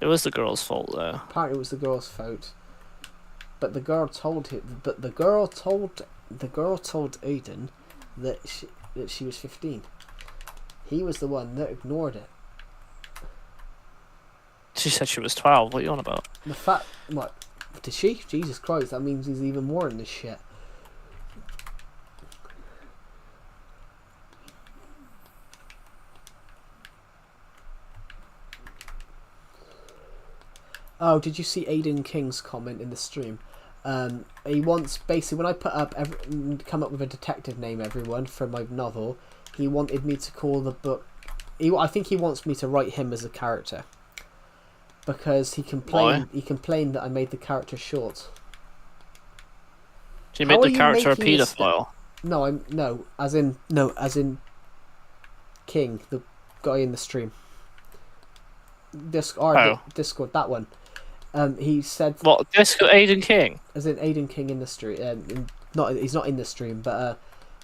It was the girl's fault though. Apparently, it was the girl's fault. But the girl told him. But the girl told Aiden that she was 15. He was the one that ignored it. She said she was 12. What are you on about? The fact, what? Did she? Jesus Christ, that means he's even more in this shit. Oh, did you see Aiden King's comment in the stream? He wants, basically, when I put up, come up with a detective name, everyone, for my novel, he wanted me to call the book, I think he wants me to write him as a character. Because he complained that I made the character short. So you made the character a paedophile? No, as in King, the guy in the stream. Discord, that one. He said. What? Discord Aiden King? As in Aiden King in the stream. He's not in the stream, but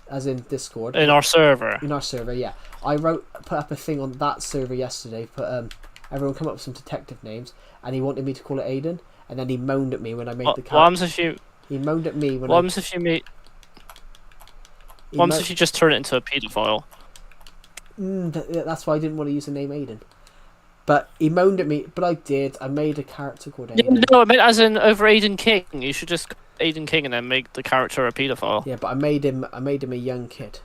as in Discord. In our server. In our server, yeah. I put up a thing on that server yesterday. Everyone come up with some detective names, and he wanted me to call it Aiden, and then he moaned at me when I made the character. What happens if you? He moaned at me when. What happens if you meet? What happens if you just turn it into a paedophile? That's why I didn't want to use the name Aiden. But he moaned at me, but I did. I made a character called Aiden. Yeah, no, I meant as in over Aiden King. You should just Aiden King and then make the character a paedophile. Yeah, but I made him a young kid.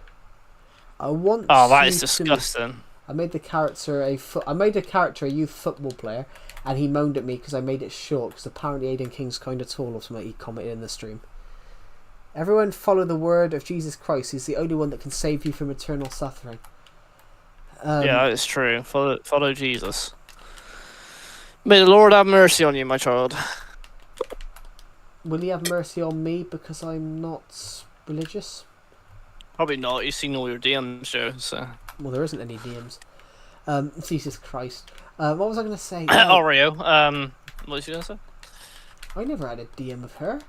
Oh, that is disgusting. I made the character a youth football player, and he moaned at me because I made it short. Because apparently Aiden King's kind of tall or something. He commented in the stream. Everyone follow the word of Jesus Christ. He's the only one that can save you from eternal suffering. Yeah, it's true. Follow Jesus. May the Lord have mercy on you, my child. Will he have mercy on me because I'm not religious? Probably not. You've seen all your DMs, Joe. So. Well, there isn't any DMs. Jesus Christ. What was I going to say? Oreo. What was you going to say? I never had a DM of her.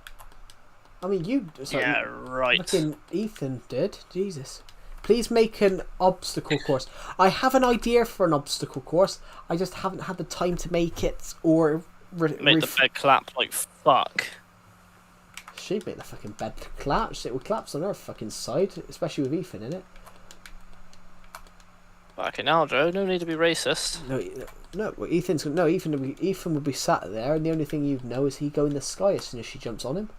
I mean, you. Sorry, yeah, right. Fucking Ethan did. Jesus. Please make an obstacle course. I have an idea for an obstacle course. I just haven't had the time to make it or... Make the bed clap like fuck. She'd make the fucking bed clap. It would collapse on her fucking side, especially with Ethan in it. Fucking hell, Joe. No need to be racist. No. Well, Ethan would be sat there, and the only thing you'd know is he'd go in the sky as soon as she jumps on him.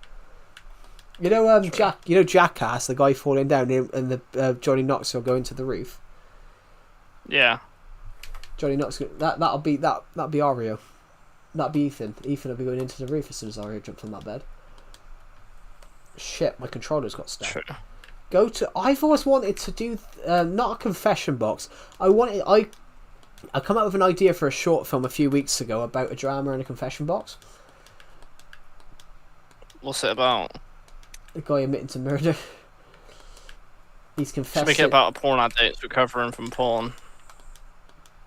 You know, Jackass, the guy falling down, and the Johnny Knoxville going to the roof. Yeah. Johnny Knoxville. That'll be Ario. That'd be Ethan. Ethan will be going into the roof as soon as I jump on that bed. Shit, my controller's got stuck. True. Go to. I've always wanted to do not a confession box. I come up with an idea for a short film a few weeks ago about a drama and a confession box. What's it about? The guy admitting to murder. He's confessed. Should make it about a porn addict recovering from porn.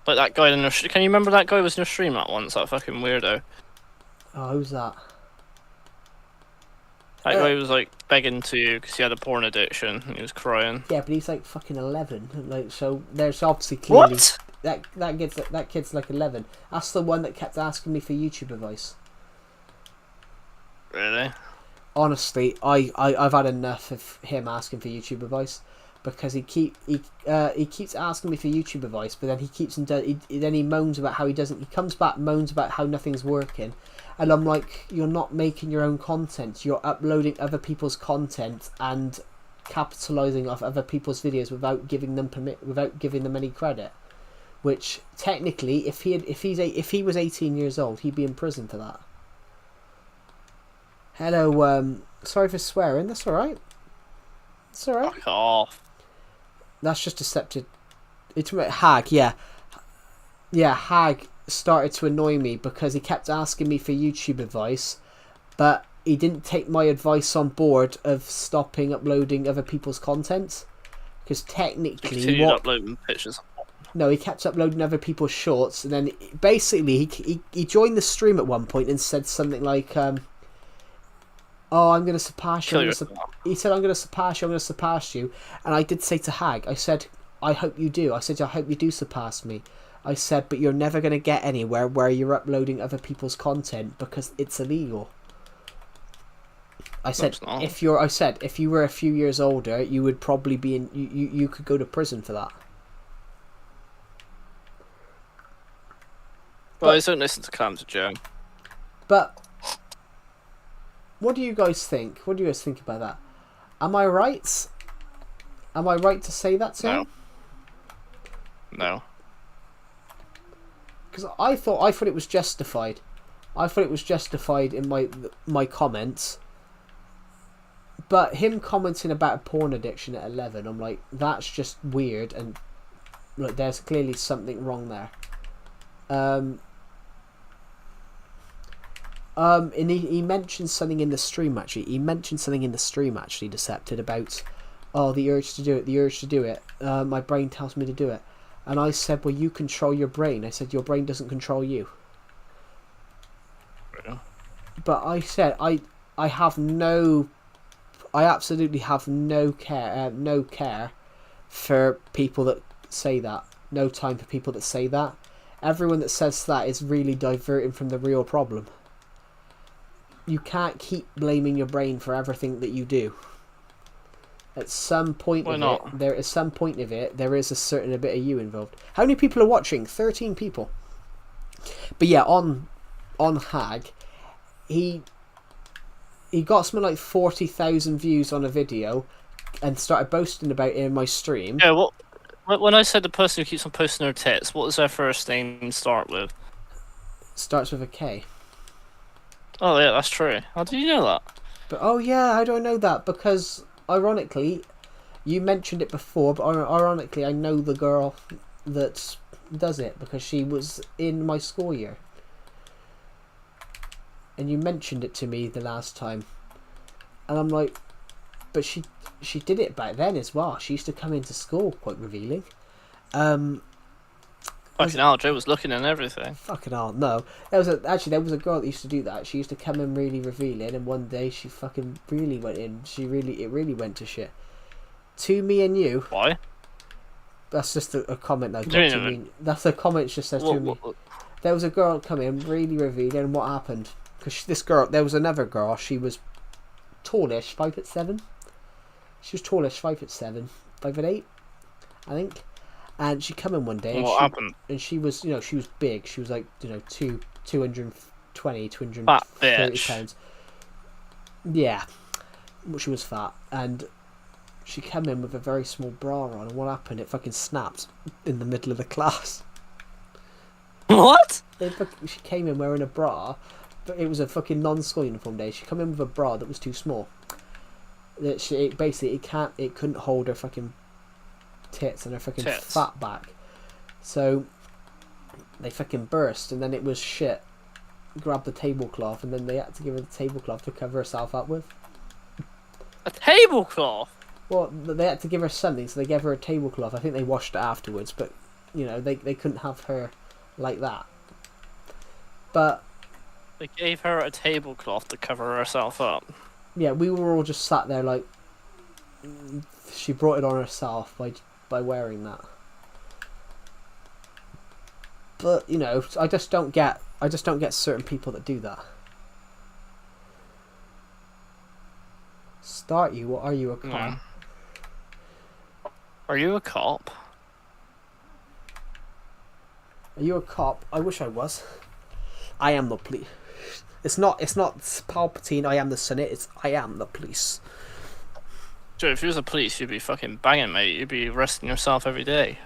Like that guy in your. Can you remember that guy who was in your stream that once? That fucking weirdo. Oh, who's that? That guy was like begging to because he had a porn addiction and he was crying. Yeah, but he's like fucking 11. Like, so there's obviously clearly What? that kid's like 11. That's the one that kept asking me for YouTube advice. Really? Honestly, I've had enough of him asking for YouTube advice, because he keeps asking me for YouTube advice, but then he moans about how he doesn't. He comes back, moans about how nothing's working, and I'm like, you're not making your own content. You're uploading other people's content and capitalizing off other people's videos without giving them any credit. Which technically, if he was 18 years old, he'd be in prison for that. Hello, sorry for swearing. That's all right. It's all right. Fuck off. That's just accepted. It's Hag, yeah. Yeah, Hag started to annoy me because he kept asking me for YouTube advice, but he didn't take my advice on board of stopping uploading other people's content. Because technically, He continued uploading pictures. No, he kept uploading other people's shorts, and then basically he joined the stream at one point and said something like, "Oh, I'm going to surpass you." He said, "I'm going to surpass you. I'm going to surpass you." And I did say to Hag, I said, "I hope you do." I said, "I hope you do surpass me." I said, "But you're never going to get anywhere where you're uploading other people's content because it's illegal." I said, if you were a few years older, you would probably be in. You could go to prison for that. Well, I don't listen to Cams and Joe. But what do you guys think? What do you guys think about that? Am I right? Am I right to say that to him? No. Because I thought it was justified. I thought it was justified in my comments. But him commenting about a porn addiction at 11, I'm like, that's just weird, and look, there's clearly something wrong there. And he mentioned something in the stream actually. Decepted, about the urge to do it. My brain tells me to do it, and I said, well, you control your brain. I said your brain doesn't control you. Yeah. But I said I absolutely have no care for people that say that. No time for people that say that. Everyone that says that is really diverting from the real problem. You can't keep blaming your brain for everything that you do. At some point there is a certain bit of you involved. How many people are watching? 13 people. But yeah, on Hag, he got something like 40,000 views on a video and started boasting about it in my stream. Yeah, well, when I said the person who keeps on posting their tits, what does their first name start with? Starts with a K. Oh yeah, that's true. How did you know that? But oh yeah, I don't know that because ironically, you mentioned it before. But ironically, I know the girl that does it because she was in my school year, and you mentioned it to me the last time, and I'm like, but she did it back then as well. She used to come into school, quite revealing. Fucking hell, Joe was looking and everything. Fucking hell, no. There was a girl that used to do that. She used to come in really revealing, and one day she fucking really went in. It really went to shit. To me and you. Why? That's just a comment I got to me. That's a comment she just says to me. There was a girl come in really revealing, and what happened? Because there was another girl. She was tallish, 5'7". She was tallish, 5'7", 5'8", I think. And she come in one day. What happened? And she was, she was big. She was like, 220, 230 pounds. Yeah, she was fat, and she came in with a very small bra on. And what happened? It fucking snapped in the middle of the class. What? She came in wearing a bra, but it was a fucking non-school uniform day. She come in with a bra that was too small. That she basically it couldn't hold her fucking tits and her fucking fat back. So they fucking burst, and then it was shit. Grabbed the tablecloth, and then they had to give her the tablecloth to cover herself up with. A tablecloth? Well, they had to give her something, so they gave her a tablecloth. I think they washed it afterwards, but you know they couldn't have her like that. But they gave her a tablecloth to cover herself up. Yeah, we were all just sat there like she brought it on herself by wearing that. But you know, I just don't get certain people that do that. Start you? What are you, a cop? Yeah. Are you a cop? Are you a cop? I wish I was. I am the police. It's not Palpatine, I am the Senate, it's I am the police. So if you was the police, you'd be fucking banging, mate. You'd be arresting yourself every day.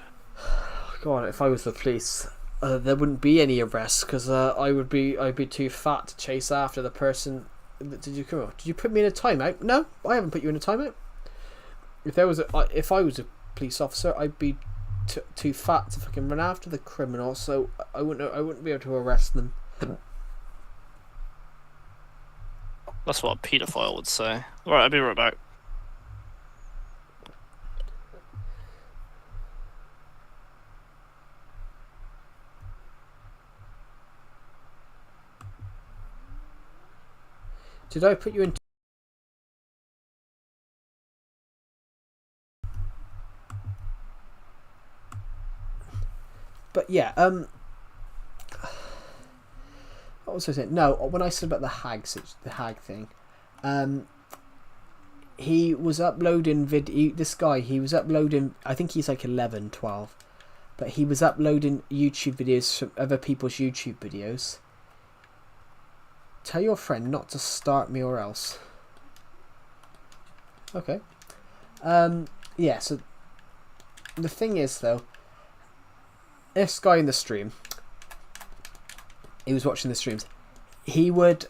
God, if I was the police, there wouldn't be any arrests, because I'd be too fat to chase after the person. Did you put me in a timeout? No, I haven't put you in a timeout. If I was a police officer, I'd be too fat to fucking run after the criminal, so I wouldn't be able to arrest them. That's what a paedophile would say. Alright, I'll be right back. Did I put you in? But yeah, what was I saying? No, when I said about the hag thing, he was uploading video. This guy, he was uploading. I think he's like 11, 12, but he was uploading YouTube videos from other people's YouTube videos. Tell your friend not to start me or else. Okay. Yeah. So the thing is, though, this guy in the stream, he was watching the streams. He would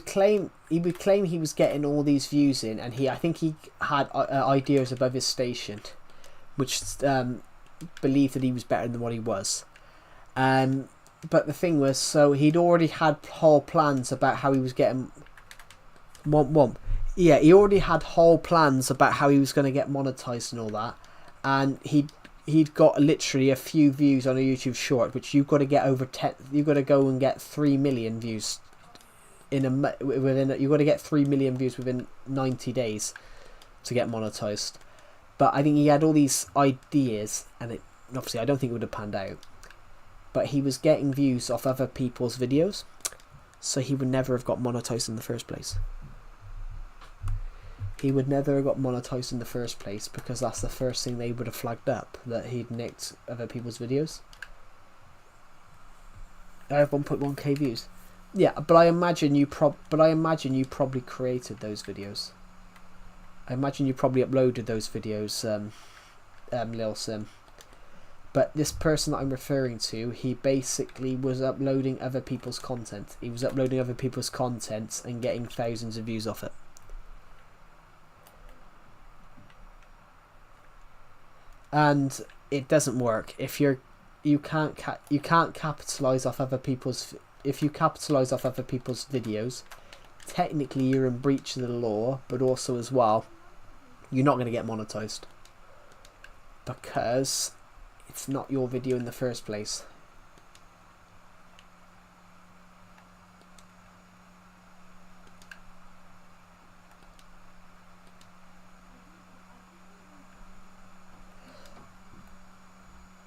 claim he was getting all these views in, and I think he had ideas above his station, which believed that he was better than what he was. But the thing was, so he'd already had whole plans about how he was getting Yeah, he already had whole plans about how he was going to get monetized and all that, and he'd got literally a few views on a YouTube short, which you've got to get over 10. You've got to go and get 3 million views you've got to get 3 million views within 90 days to get monetized. But I think he had all these ideas, and obviously I don't think it would have panned out. But he was getting views off other people's videos, so he would never have got monetized in the first place. He would never have got monetized in the first place, because that's the first thing they would have flagged up, that he'd nicked other people's videos. I have 1.1k views. Yeah, but I imagine you probably created those videos. I imagine you probably uploaded those videos, Lil Sim. But this person that I'm referring to, he basically was uploading other people's content. He was uploading other people's content and getting thousands of views off it. And it doesn't work if you can't capitalize off other people's. If you capitalize off other people's videos, technically you're in breach of the law, but also as well, you're not going to get monetized, because it's not your video in the first place.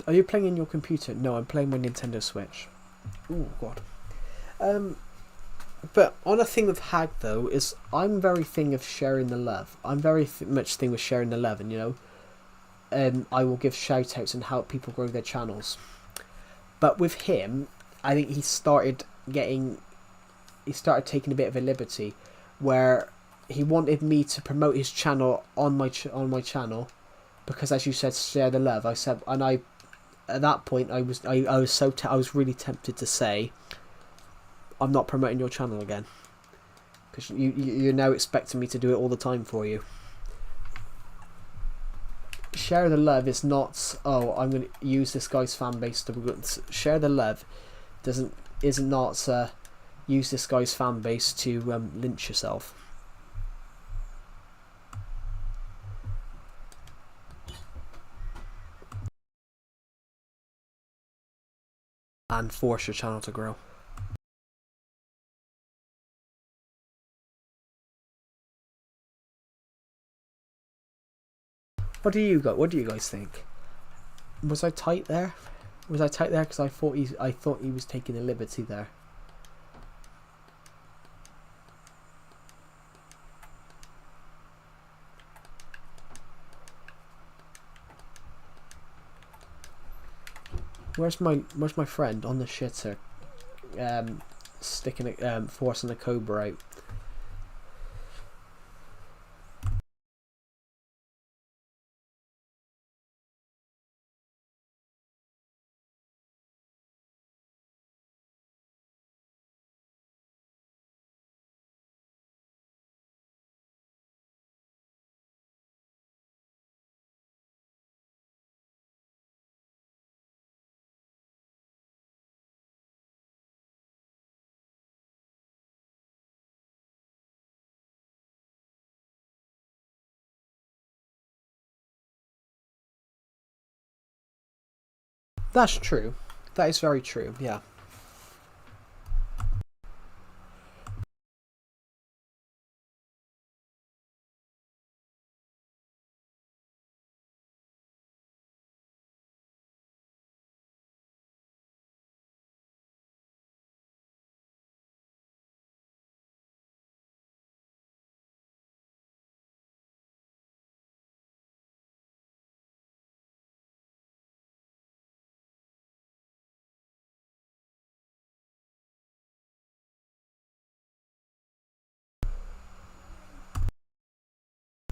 Are you playing in your computer? No, I'm playing my Nintendo Switch. Oh god. But on a thing with Hag though, is I'm very thing of sharing the love. I'm very much thing with sharing the love, and you know, I will give shout outs and help people grow their channels. But with him, I think he started taking a bit of a liberty, where he wanted me to promote his channel on my channel, because as you said, share the love. I said, and at that point, I was really tempted to say, I'm not promoting your channel again, because you're now expecting me to do it all the time for you. Share the love is not, oh, I'm going to use this guy's fan base to share the love. Is not use this guy's fan base to lynch yourself. And force your channel to grow. What do you guys think? Was I tight there? Was I tight there because I thought he was taking a liberty there? Where's my friend on the shitter? Forcing a cobra out. That's true. That is very true, yeah.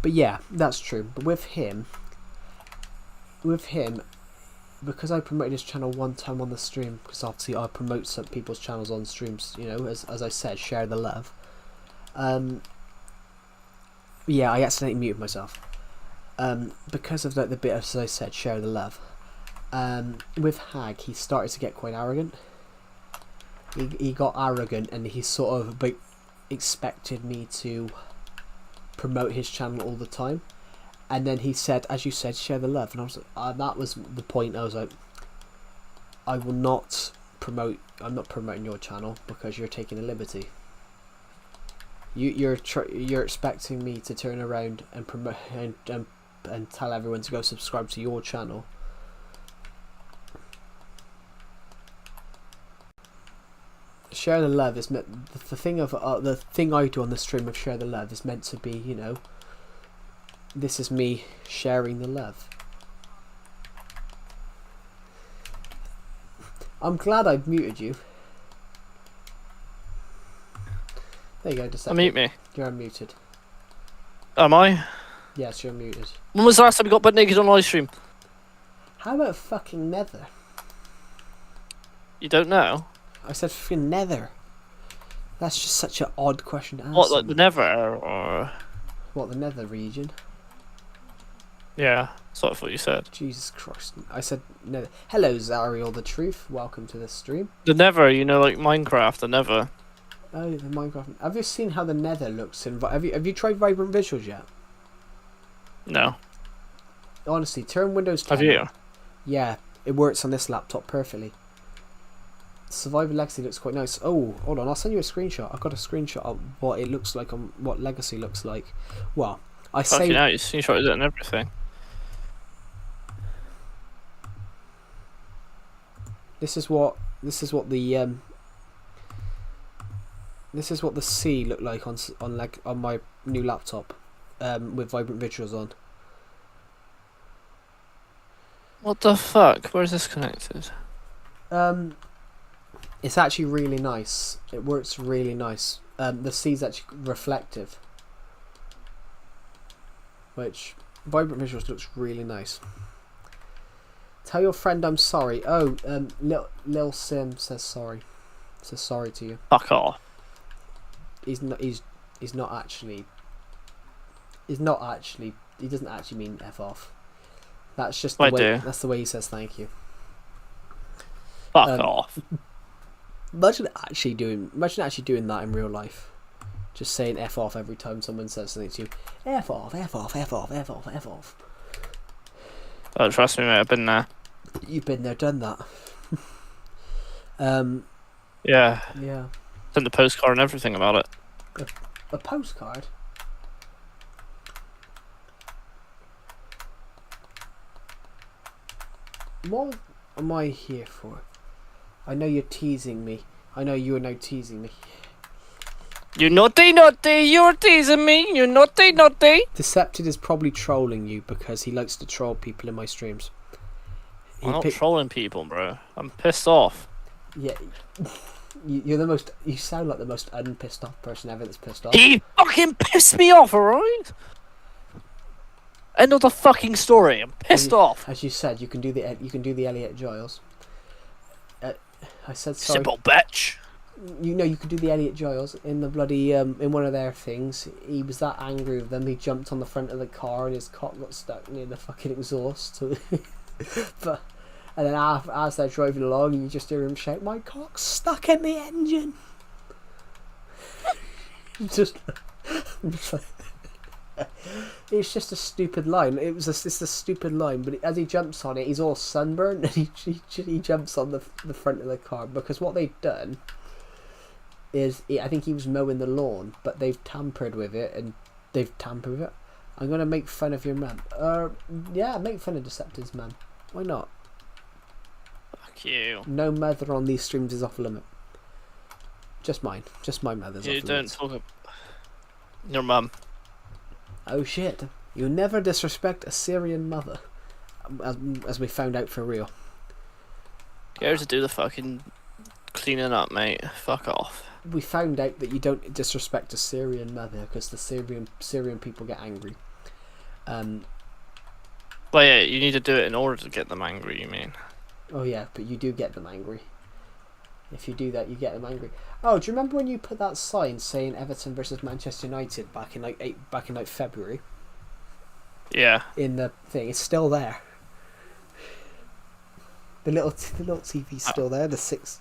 But yeah, that's true. But with him, because I promoted his channel one time on the stream, because obviously I promote some people's channels on streams, you know, as I said, share the love. Yeah, I accidentally muted myself. Because of the bit, as I said, share the love. With Hag, he started to get quite arrogant. He got arrogant, and he sort of expected me to promote his channel all the time. And then he said, as you said, share the love. And I was like, that was the point. I was like, I will not promote. I'm not promoting your channel because you're taking a liberty. You're expecting me to turn around and promote and tell everyone to go subscribe to your channel. Share the love is meant, the thing I do on the stream of share the love is meant to be, you know, this is me sharing the love. I'm glad I muted you. There you go. Just unmute me. You're unmuted. Am I? Yes, you're muted. When was the last time you got butt naked on live stream? How about fucking Nether? You don't know? I said fucking Nether. That's just such an odd question to answer. What, like the Nether, or what, the Nether region? Yeah, that's what I thought you said. Jesus Christ. I said Nether. Hello, Zariel the Truth. Welcome to this stream. The Nether, you know, like Minecraft, the Nether. Oh, the Minecraft. Have you seen how the Nether looks? Have you tried Vibrant Visuals yet? No. Honestly, turn Windows 10. Have you? Yeah, it works on this laptop perfectly. Survivor Legacy looks quite nice. Oh, hold on, I'll send you a screenshot. I've got a screenshot of what it looks like on what Legacy looks like. Well, I say. Fucking hell, you screenshotted it and everything. This is what the sea looked like on my new laptop, with Vibrant Visuals on. What the fuck? Where is this connected? It's actually really nice. It works really nice. The sea's actually reflective, which Vibrant Visuals looks really nice. Tell your friend I'm sorry. Oh, Lil Sim says sorry. Says sorry to you. Fuck off. He's not. He's not actually. He's not actually. He doesn't actually mean f off. That's just the way. That's the way he says thank you. Fuck off. Imagine actually doing that in real life. Just saying f off every time someone says something to you. F off, f off, f off, f off, f off. Oh, trust me, mate. I've been there. You've been there, done that. Yeah. Yeah. Sent the postcard and everything about it. A postcard? What am I here for? I know you're teasing me. I know you are now teasing me. You naughty, you're teasing me. You naughty. Decepted is probably trolling you because he likes to troll people in my streams. I'm not trolling people, bro. I'm pissed off. Yeah, you're the most. You sound like the most unpissed off person ever that's pissed off. He fucking pissed me off, alright? End of the fucking story. I'm pissed off. As you said, you can do the Elliot Giles. I said sorry. Simple bitch. You know you could do the Elliot Giles in the bloody in one of their things. He was that angry with them. He jumped on the front of the car and his cock got stuck near the fucking exhaust. But and then as they're driving along, you just hear him shout, "My cock's stuck in the engine." It's just a stupid line. It's a stupid line, but as he jumps on it, he's all sunburned and he jumps on the front of the car because what they've done is I think he was mowing the lawn, but they've tampered with it I'm gonna make fun of your mum. Yeah, make fun of Deceptive's mum. Why not? Fuck you. No mother on these streams is off limit. Just mine. Just my mother's off limit. You don't talk about your mum. Oh shit. You never disrespect a Syrian mother. As we found out for real. Get her to do the fucking cleaning up, mate. Fuck off. We found out that you don't disrespect a Syrian mother because the Syrian people get angry. Well, yeah, you need to do it in order to get them angry, you mean? Oh yeah, but you do get them angry. If you do that, you get them angry. Oh, do you remember when you put that sign saying Everton versus Manchester United back in like February? Yeah. In the thing, it's still there. The little TV's still there. The 6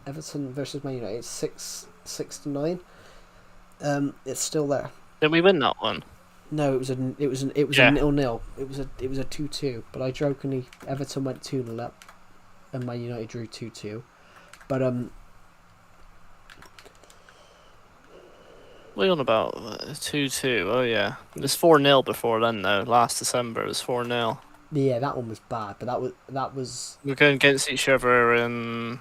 Everton versus Man United 6-9. It's still there. Did we win that one? No, it was a 0-0. It was a 2-2. But I jokingly Everton went 2-0 up, and Man United drew 2-2. But what are you on about? 2-2. Oh yeah, it was 4-0 before then though. Last December it was 4-0. Yeah, that one was bad, but that was. We're going against each other in.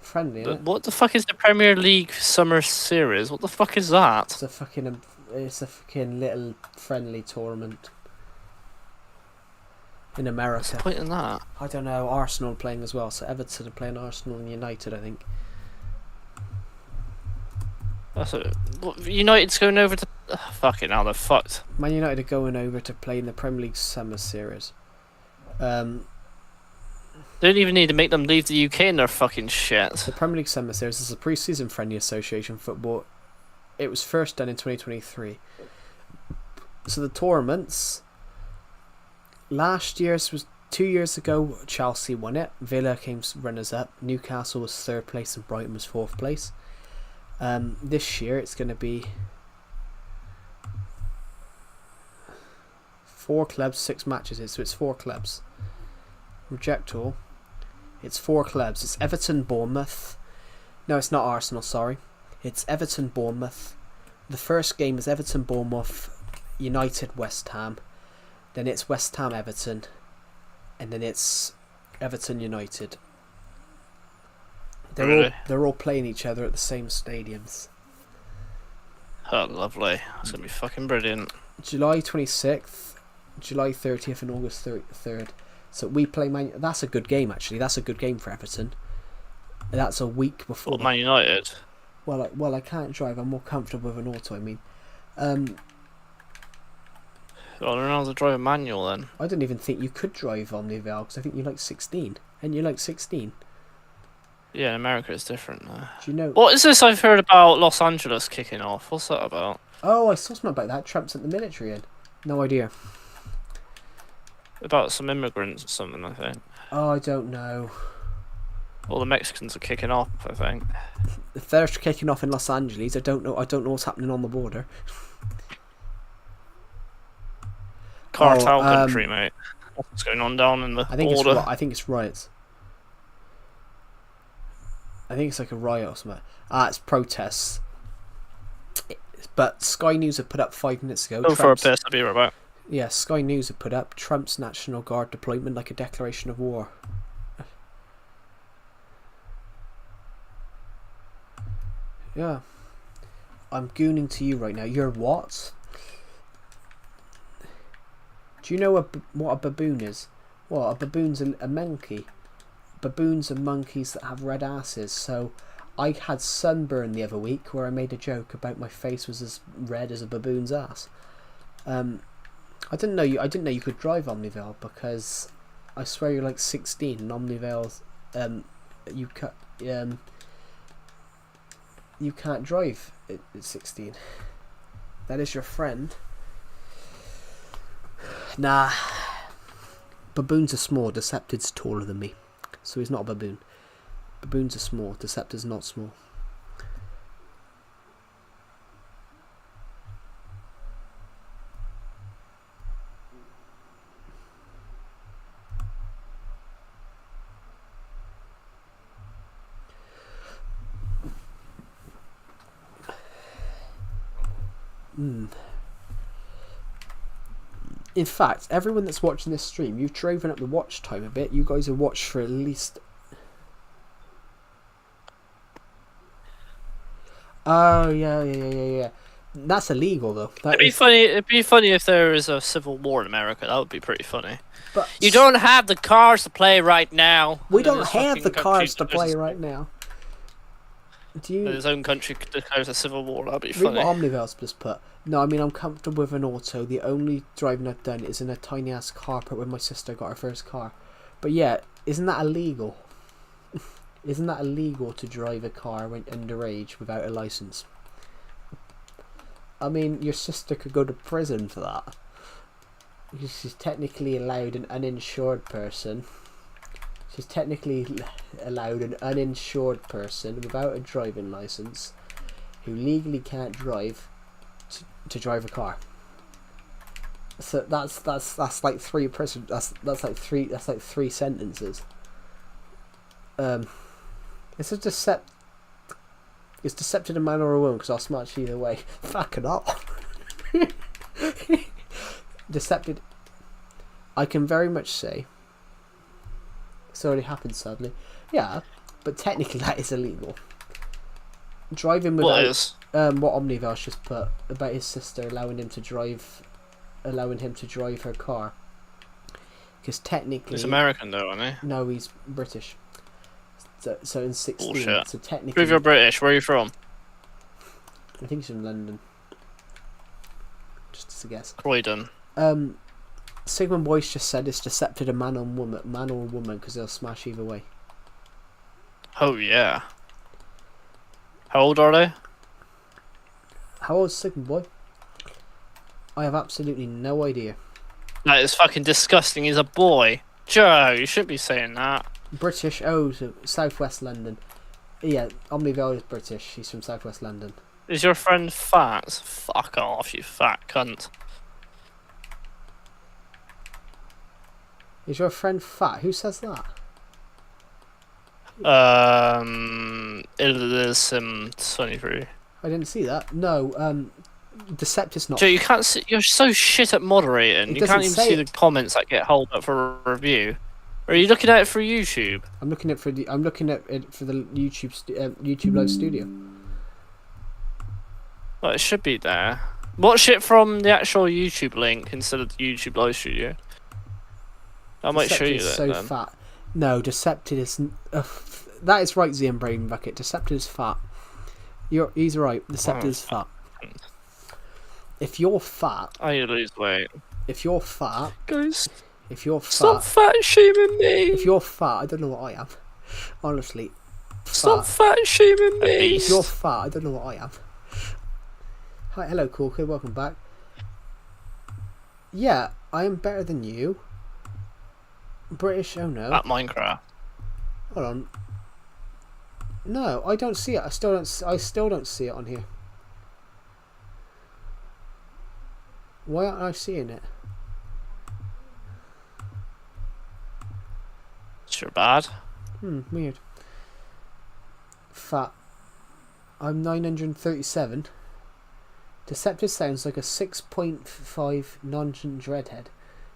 Friendly, isn't it? What the fuck is the Premier League Summer Series? What the fuck is that? It's a fucking little friendly tournament in America. What's the point in that? I don't know. Arsenal playing as well, so Everton are playing Arsenal and United, I think. United's going over to. Fucking hell, they're fucked. Man United are going over to play in the Premier League Summer Series. They don't even need to make them leave the UK in their fucking shit. The Premier League Summer Series is a pre-season friendly association football. It was first done in 2023. So the tournaments. Last year's was 2 years ago. Chelsea won it. Villa came runners up. Newcastle was 3rd place and Brighton was 4th place. This year it's going to be 4 clubs, 6 matches. So it's 4 clubs. Reject all. It's 4 clubs. It's Everton, Bournemouth. No, it's not Arsenal, sorry. It's Everton, Bournemouth. The first game is Everton, Bournemouth, United, West Ham. Then it's West Ham, Everton. And then it's Everton, United. They're all playing each other at the same stadiums. Oh, lovely. It's going to be fucking brilliant. July 26th, July 30th and August 3rd. So we play that's a good game actually. That's a good game for Everton. That's a week before. Man United. Well, I can't drive. I'm more comfortable with an auto. I mean, Got to learn how to drive a manual then. I don't even think you could drive Omnivale because I think you're like 16. And you're like 16. Yeah, in America it's different. Do you know? What is this I've heard about Los Angeles kicking off? What's that about? Oh, I saw something about that. Trump's at the military in. No idea. About some immigrants or something, I think. Oh, I don't know. All the Mexicans are kicking off, I think. If they're kicking off in Los Angeles, I don't know. I don't know what's happening on the border. Cartel country, mate. What's going on down in the border? I think it's riots. I think it's like a riot or something. It's protests. But Sky News have put up 5 minutes ago. Go for a piss, I'll be right back. Yeah, Sky News have put up Trump's National Guard deployment like a declaration of war. Yeah. I'm gooning to you right now. You're what? Do you know what a baboon is? Well, a baboon's a monkey. Baboons are monkeys that have red asses. So I had sunburn the other week where I made a joke about my face was as red as a baboon's ass. I didn't know you could drive Omnivale because I swear you're like 16 and Omnivale's you can't drive at 16. That is your friend. Nah. Baboons are small, Deceptive's taller than me. So he's not a baboon. Baboons are small, Deceptive's not small. In fact, everyone that's watching this stream, you've driven up the watch time a bit. You guys have watched for at least... Oh, yeah. That's illegal, though. It'd be funny if there was a civil war in America. That would be pretty funny. But you don't have the cars to play right now. We don't have the cars to play right now. Do you... His own country declares a civil war. That'd be Read funny. what Omnivale's just put. No, I mean, I'm comfortable with an auto. The only driving I've done is in a tiny ass carpet when my sister got her first car. But yeah, isn't that illegal? Isn't that illegal to drive a car when underage without a license? I mean, your sister could go to prison for that. She's technically allowed an uninsured person. She's technically allowed an uninsured person without a driving license who legally can't drive to drive a car. So that's like 3 prison. That's like three sentences. It's a It's deceptive a man or a woman because I'll smash either way. Fucking up. Decepted. I can very much say. It's already happened, sadly. Yeah, but technically that is illegal. Driving without what Omnivale's just put about his sister allowing him to drive her car. Because technically he's American though, isn't he? No, he's British. So in 16. Bullshit. So technically. Prove you're British. Where are you from? I think he's from London. Just as a guess. Croydon. Sigmund Boyce just said it's deceptive a man or woman because they'll smash either way. Oh yeah. How old are they? How old is Sigmund Boy? I have absolutely no idea. That is fucking disgusting. He's a boy. Joe, you shouldn't be saying that. British. Oh, so Southwest London. Yeah, Omnivale is British. He's from Southwest London. Is your friend fat? Fuck off, you fat cunt. Is your friend fat? Who says that? It is 23. I didn't see that. No, Deceptive's not. Joe, you can't see. You're so shit at moderating. You can't even see the comments that get held up for a review. Or are you looking at it for YouTube? I'm looking at it for the YouTube Live Studio. Well, it should be there. Watch it from the actual YouTube link instead of the YouTube Live Studio. I might show you that. So then. fat. No, Deceptive is. That is right, Zian Brain Bucket. Deceptive is fat. He's right. Deceptive is fat. If you're fat, I lose weight. If you're fat, Guys, if you're stop fat, fat shaming me. if you're fat, I don't know what I am. Honestly, Stop fat. fat shaming me. If you're fat, I don't know what I am. Hi, hello, cool kid. Welcome back. Yeah, I am better than you. British? Oh no. At Minecraft. Hold on. No, I don't see it. I still don't see it on here. Why aren't I seeing it? Sure bad. Weird. Fat. I'm 937. Deceptive sounds like a 6.5 nonchalant redhead.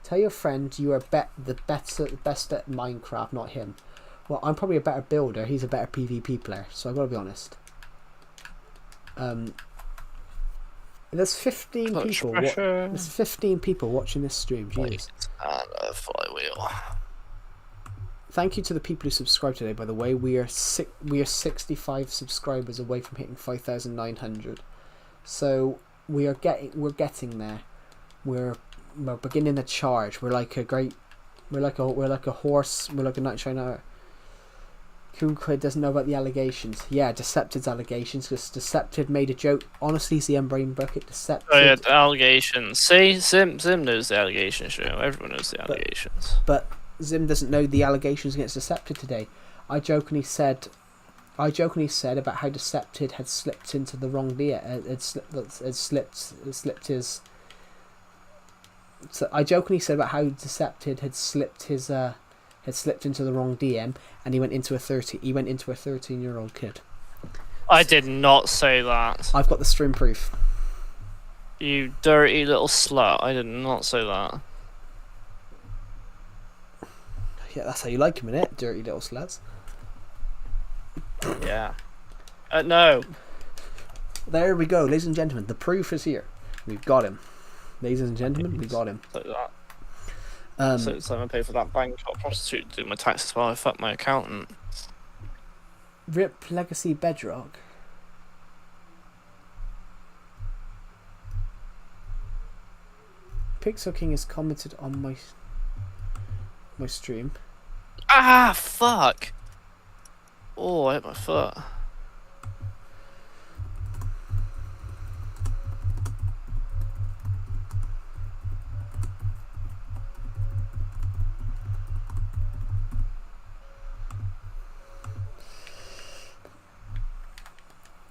Tell your friend you are the best at Minecraft, not him. Well, I'm probably a better builder. He's a better PvP player, so I've got to be honest. There's 15 people. There's 15 people watching this stream. Jeez. And a flywheel. Thank you to the people who subscribed today. By the way, we are 65 subscribers away from hitting 5,900. So we're getting there. We're beginning to charge. We're like a horse. We're like a night shiner. Cool Kid doesn't know about the allegations. Yeah, Deceptive's allegations, because Deceptive made a joke. Honestly, it's the Embrain Bucket. Deceptive. Oh yeah, the allegations. See, Zim knows the allegations. Sure, everyone knows the allegations. But Zim doesn't know the allegations against Deceptive today. I jokingly said about how Deceptive had slipped into the wrong DM. I jokingly said about how Deceptive had slipped into the wrong DM, and he went into a 13-year-old kid. I did not say that. I've got the stream proof. You dirty little slut! I did not say that. Yeah, that's how you like him, innit? Dirty little sluts. Yeah. No. There we go, ladies and gentlemen. The proof is here. We've got him. Ladies and gentlemen, we got him. Like that. So I'm gonna pay for that Bangkok prostitute to do my taxes while I fuck my accountant. RIP Legacy Bedrock. Pixel King has commented on my stream. Ah, fuck! Oh, I hit my foot.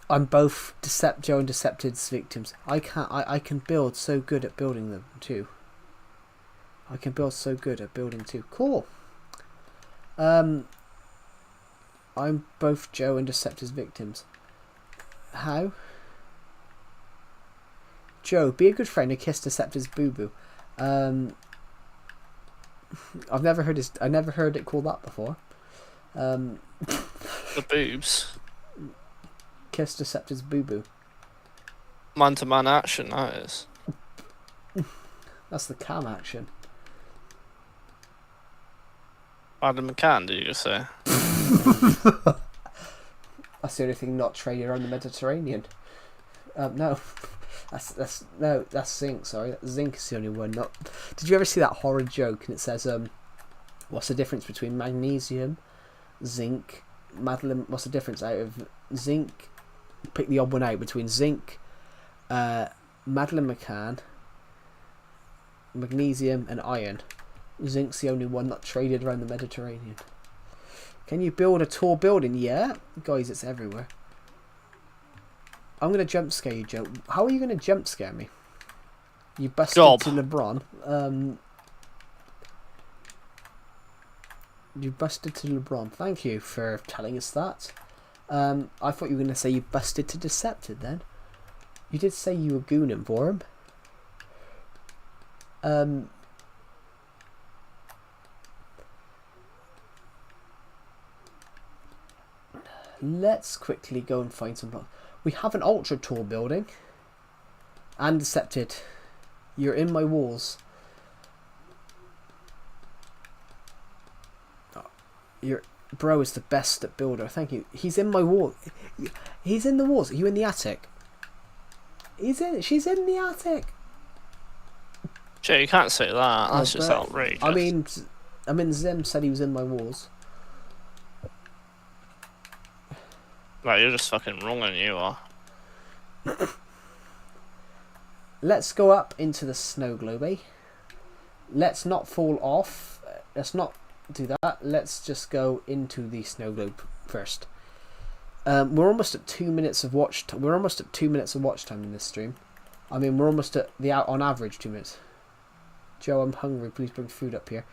I'm both Deceptio and Decepted's victims. I can build so good at building them too. I can build so good at building too. Cool. I'm both Joe and Deceptor's victims. How? Joe, be a good friend and kiss Deceptor's boo boo. I never heard it called that before. The boobs. Kiss Deceptor's boo boo. Man to man action, that is. That's the cam action. Adam McCann, did you just say? That's the only thing not traded around the Mediterranean. No. That's zinc, sorry. Zinc is the only one. Not. Did you ever see that horror joke and it says what's the difference between magnesium, zinc, Madeline, what's the difference out of zinc, pick the odd one out between zinc, Madeline McCann, magnesium and iron. Zinc's the only one not traded around the Mediterranean. Can you build a tall building? Yeah, guys, it's everywhere. I'm gonna jump scare you, Joe. How are you gonna jump scare me? You busted to LeBron. You busted to LeBron. Thank you for telling us that. I thought you were gonna say you busted to Decepted then. You did say you were gooning for him. Let's quickly go and find some blocks. We have an ultra tall building. And Decepted. You're in my walls. Your bro is the best at builder. Thank you. He's in my wall. He's in the walls. Are you in the attic? She's in the attic. Joe, you can't say that. That's just but, outrageous. I mean, Zim said he was in my walls. Right, you're just fucking wrong than you are. Let's go up into the snow globe, eh? Let's not fall off. Let's not do that. Let's just go into the snow globe first. We're almost at 2 minutes of watch. We're almost at 2 minutes of watch time in this stream. I mean, we're almost at on average 2 minutes. Joe, I'm hungry. Please bring food up here.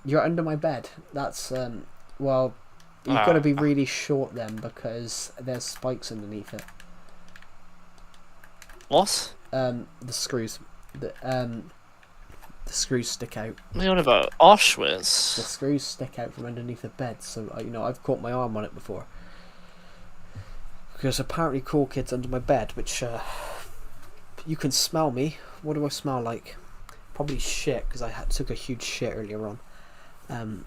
You're under my bed. That's well, you've got to be really short then because there's spikes underneath it. What? The screws. The screws stick out. What are you on about? Auschwitz? The screws stick out from underneath the bed, so I've caught my arm on it before. Because apparently cool kids under my bed, which you can smell me. What do I smell like? Probably shit, because I took a huge shit earlier on.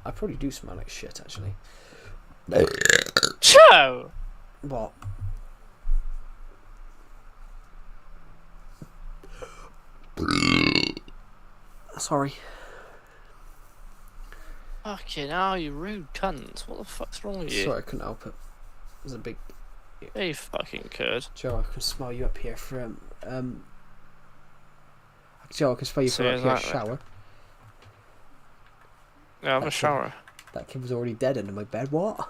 I probably do smell like shit, actually. Joe! What? Sorry. Fucking hell, you rude cunt. What the fuck's wrong with you? Sorry, I couldn't help it. It was a big... Yeah, you fucking could. Joe, I can smell you up here from... Joe, I can smell you from up here shower. Yeah, I'm a shower. That kid was already dead under my bed. What?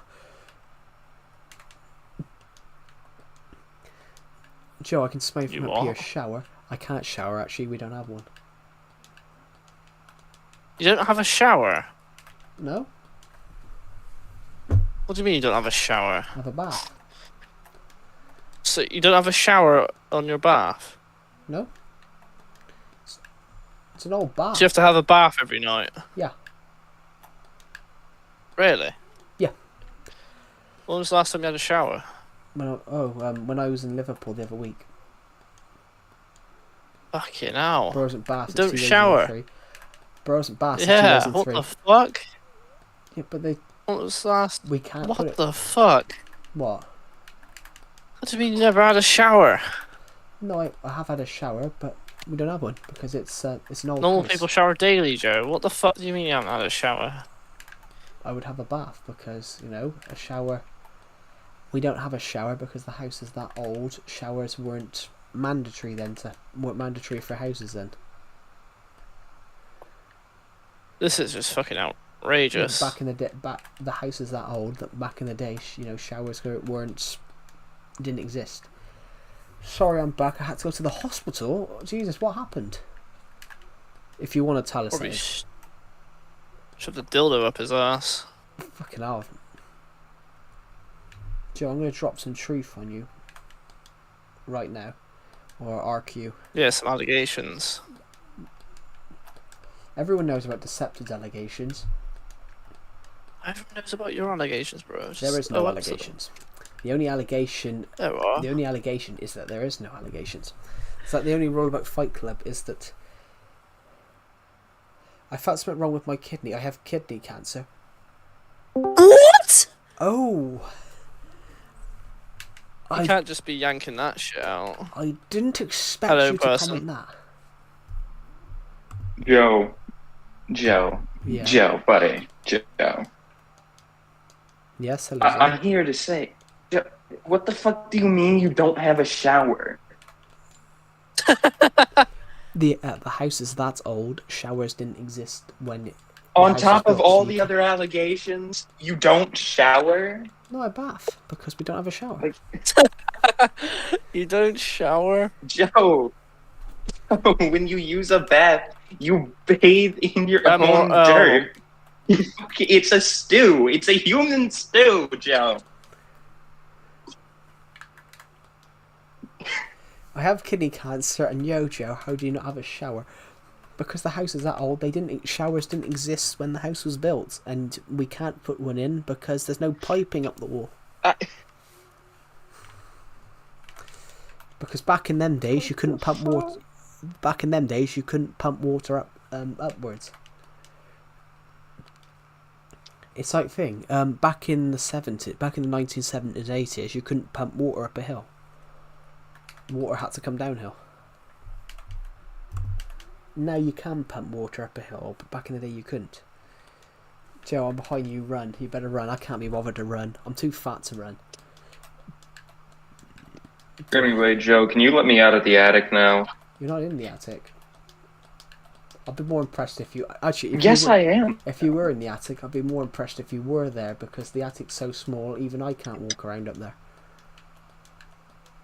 Joe, I can smell you from up here shower. I can't shower, actually. We don't have one. You don't have a shower? No? What do you mean you don't have a shower? I have a bath. So you don't have a shower on your bath? No. It's an old bath. So you have to have a bath every night? Yeah. Really? Yeah. When was the last time you had a shower? When I was in Liverpool the other week. Fucking hell. Bros and baths. Don't shower. Bros and baths. Yeah, what the fuck? Yeah, but they... What was the last... We can't put What it... the fuck? What? What do you mean you never had a shower? No, I have had a shower, but we don't have one because it's an old Normal house. people shower daily, Joe. What the fuck do you mean you haven't had a shower? I would have a bath because, a shower... We don't have a shower because the house is that old. Showers weren't mandatory weren't mandatory for houses then. This is just fucking outrageous. Back in the day, the house is that old that back in the day, showers didn't exist. Sorry, I'm back. I had to go to the hospital. Jesus, what happened? If you want to tell us, Probably shoved a dildo up his ass. Fucking hell. Joe, I'm going to drop some truth on you right now, or RQ. Yeah, some allegations. Everyone knows about Deceptive's allegations. Everyone knows about your allegations, bro. There is no allegations. The only allegation... There are. The only allegation is that there is no allegations. It's like the only rule about Fight Club is that... I felt something wrong with my kidney. I have kidney cancer. What? Oh... You can't just be yanking that shit out. I didn't expect you to comment that. Joe, yeah. Joe, buddy, Joe. Yes, hello. I'm here to say, Joe, what the fuck do you mean you don't have a shower? The house is that old. Showers didn't exist when. On top of all the other allegations, you don't shower? No, I bath because we don't have a shower. You don't shower? Joe, when you use a bath, you bathe in your own dirt. It's a stew. It's a human stew, Joe. I have kidney cancer, and Joe, how do you not have a shower? Because the house is that old, showers didn't exist when the house was built, and we can't put one in because there's no piping up the wall. Because back in them days, you couldn't pump water. Back in them days, you couldn't pump water up upwards. It's like thing. Back in the 1970s, 80s, you couldn't pump water up a hill. Water had to come downhill. Now you can pump water up a hill, but back in the day you couldn't. Joe, I'm behind you. Run. You better run. I can't be bothered to run. I'm too fat to run. Anyway, Joe, can you let me out of the attic now? You're not in the attic. I'd be more impressed if you... Actually, Yes, I am. If you were in the attic, I'd be more impressed if you were there, because the attic's so small, even I can't walk around up there.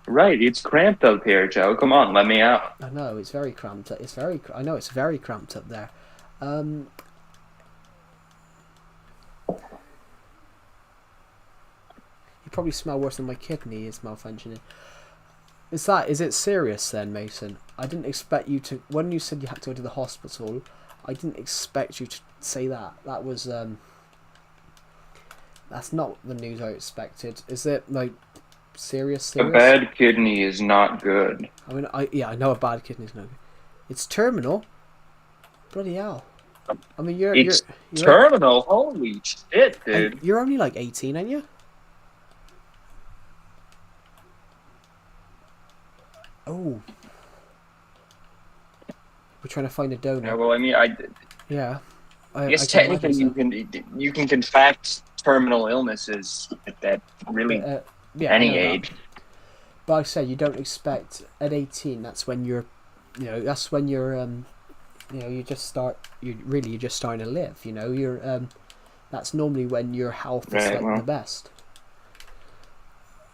Right, it's cramped up here, Joe. Come on, let me out. I know, it's very cramped. I know it's very cramped up there. You probably smell worse than my kidney is malfunctioning. Is it serious then, Mason? I didn't expect you to... When you said you had to go to the hospital, I didn't expect you to say that. That was, that's not the news I expected. Is it, like, serious? A bad kidney is not good. I mean, I know a bad kidney is no good. It's terminal. Bloody hell. I mean, you're terminal? Holy shit, dude. You're only, like, 18, aren't you? Oh. We're trying to find a donor. Yeah, well, I mean, Yeah. I guess technically you can contract terminal illnesses at that really any age. But like I said, you don't expect at 18. That's when you're, that's when you're, you're just starting to live. You're that's normally when your health is the best.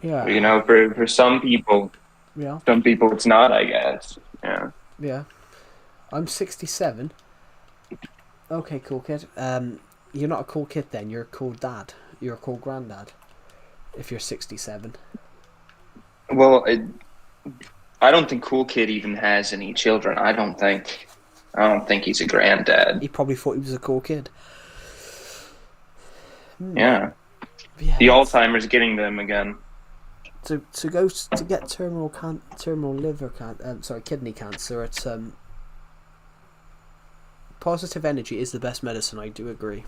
Yeah. For some people. Yeah. Some people it's not, I guess. Yeah. Yeah. I'm 67. Okay, cool kid. You're not a cool kid then. You're a cool dad. You're a cool granddad. If you're 67. Well, I don't think cool kid even has any children. I don't think he's a granddad. He probably thought he was a cool kid. Yeah. The Alzheimer's getting them again. To get kidney cancer, it's positive energy is the best medicine. I do agree.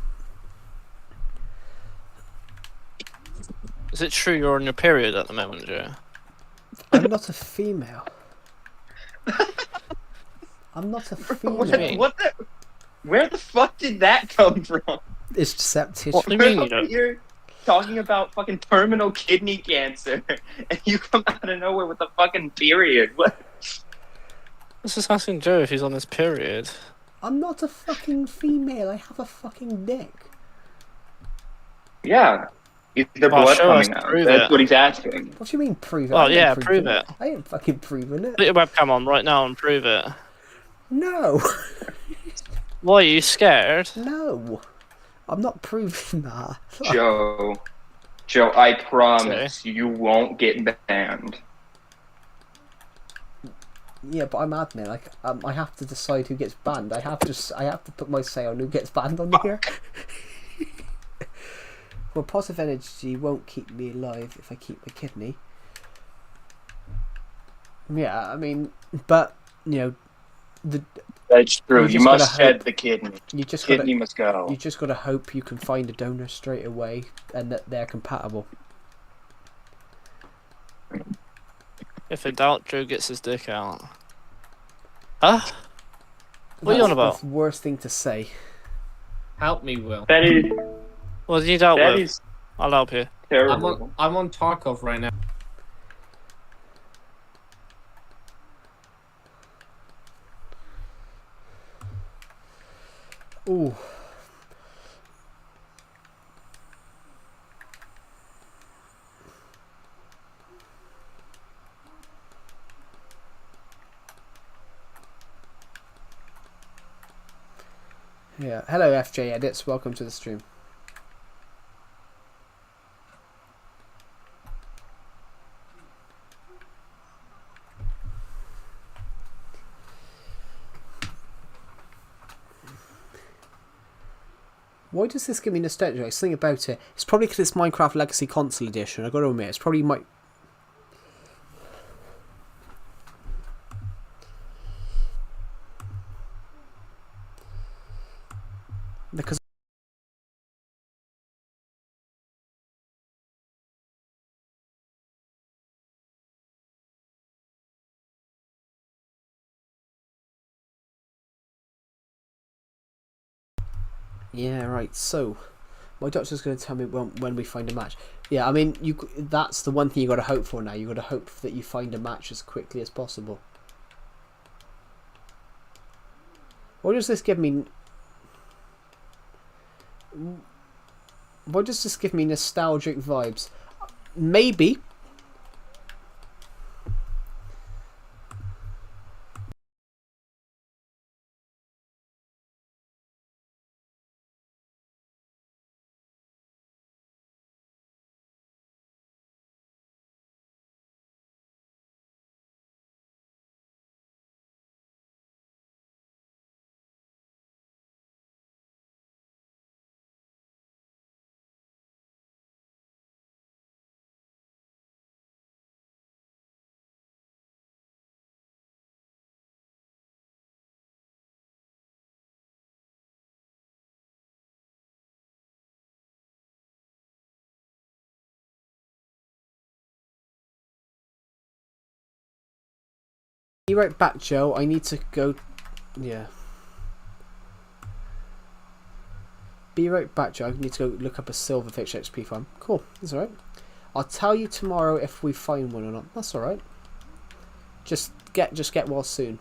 Is it true you're on your period at the moment, Joe? I'm not a female. I'm not a female. Where the fuck did that come from? It's deceptive. What do you mean? You're talking about fucking terminal kidney cancer, and you come out of nowhere with a fucking period. What? I was just asking Joe if he's on his period. I'm not a fucking female. I have a fucking dick. Yeah. Is there blood coming out? That's what he's asking. What do you mean prove it? Oh yeah, prove it. I ain't fucking proving it. Put your webcam on right now and prove it. No. Why, are you scared? No. I'm not proving that. Joe, I promise you won't get banned. Yeah, but I'm admin. Like, I have to decide who gets banned. I have to put my say on who gets banned on here. Well, positive energy won't keep me alive if I keep my kidney. Yeah, I mean, but that's true. You must shed the kidney. Kidney must go. You just gotta hope you can find a donor straight away and that they're compatible. If in doubt, Joe gets his dick out. Huh? What are you on about? That's the worst thing to say. Help me, Will. That is. What do you need help with? Is I'll help you. terrible. I'm on Tarkov right now. Ooh. Yeah. Hello, FJ Edits. Welcome to the stream. Why does this give me nostalgia? It's something about it. It's probably because it's Minecraft Legacy Console Edition. I got to admit, it's probably because Yeah, right. So, my doctor's going to tell me when we find a match. Yeah, I mean, that's the one thing you got to hope for now. You got to hope that you find a match as quickly as possible. What does this give me? What does this give me? Nostalgic vibes? Maybe. Be right back, Joe. I need to go. Yeah. Be right back, Joe. I need to go look up a Silverfish XP farm. Cool. That's alright. I'll tell you tomorrow if we find one or not. That's alright. Just get well soon.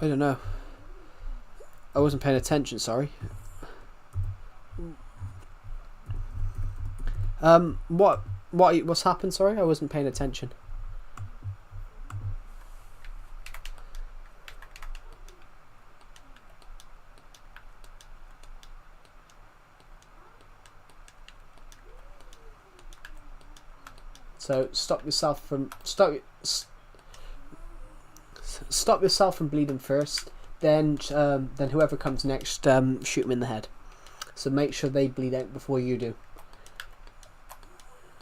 I don't know. I wasn't paying attention, sorry. What's happened, sorry? I wasn't paying attention. So stop yourself from bleeding first. Then whoever comes next, shoot them in the head. So make sure they bleed out before you do.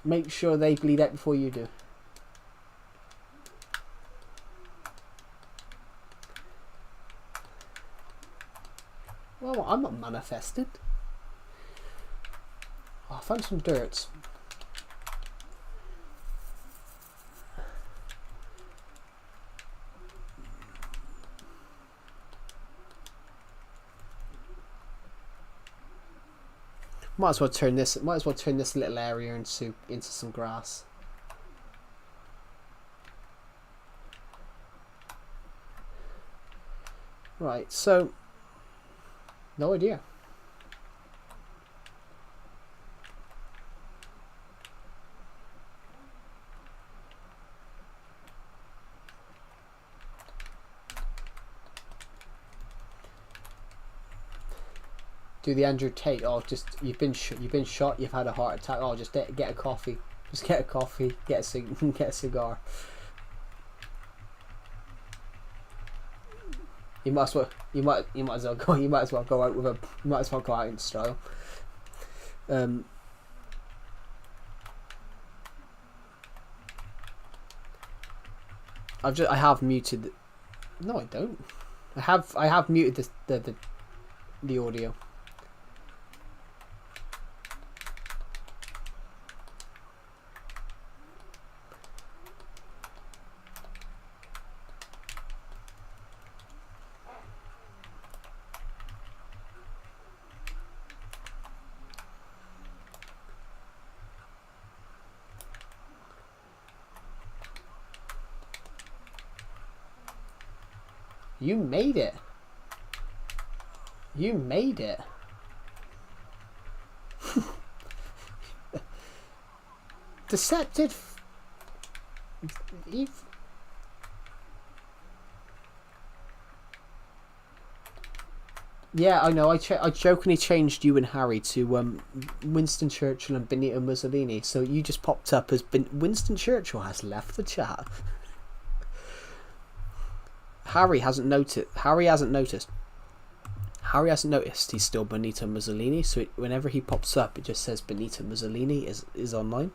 Make sure they bleed out before you do. Well, I'm not manifested. Oh, I found some dirt. Might as well turn this little area into some grass. Right, so no idea. Do the Andrew Tate. Oh, just you've been shot. You've had a heart attack. Oh, just get a coffee. Just get a coffee. Get a cigar. You might as well go. You might as well go out with a. You might as well go out in style. I have muted. No, I don't. I have muted the audio. You made it. You made it. Deceptive. Yeah, I know. I jokingly changed you and Harry to Winston Churchill and Benito Mussolini. So you just popped up as Winston Churchill has left the chat. Harry hasn't noticed. Harry hasn't noticed. Harry hasn't noticed he's still Benito Mussolini. So whenever he pops up, it just says Benito Mussolini is online.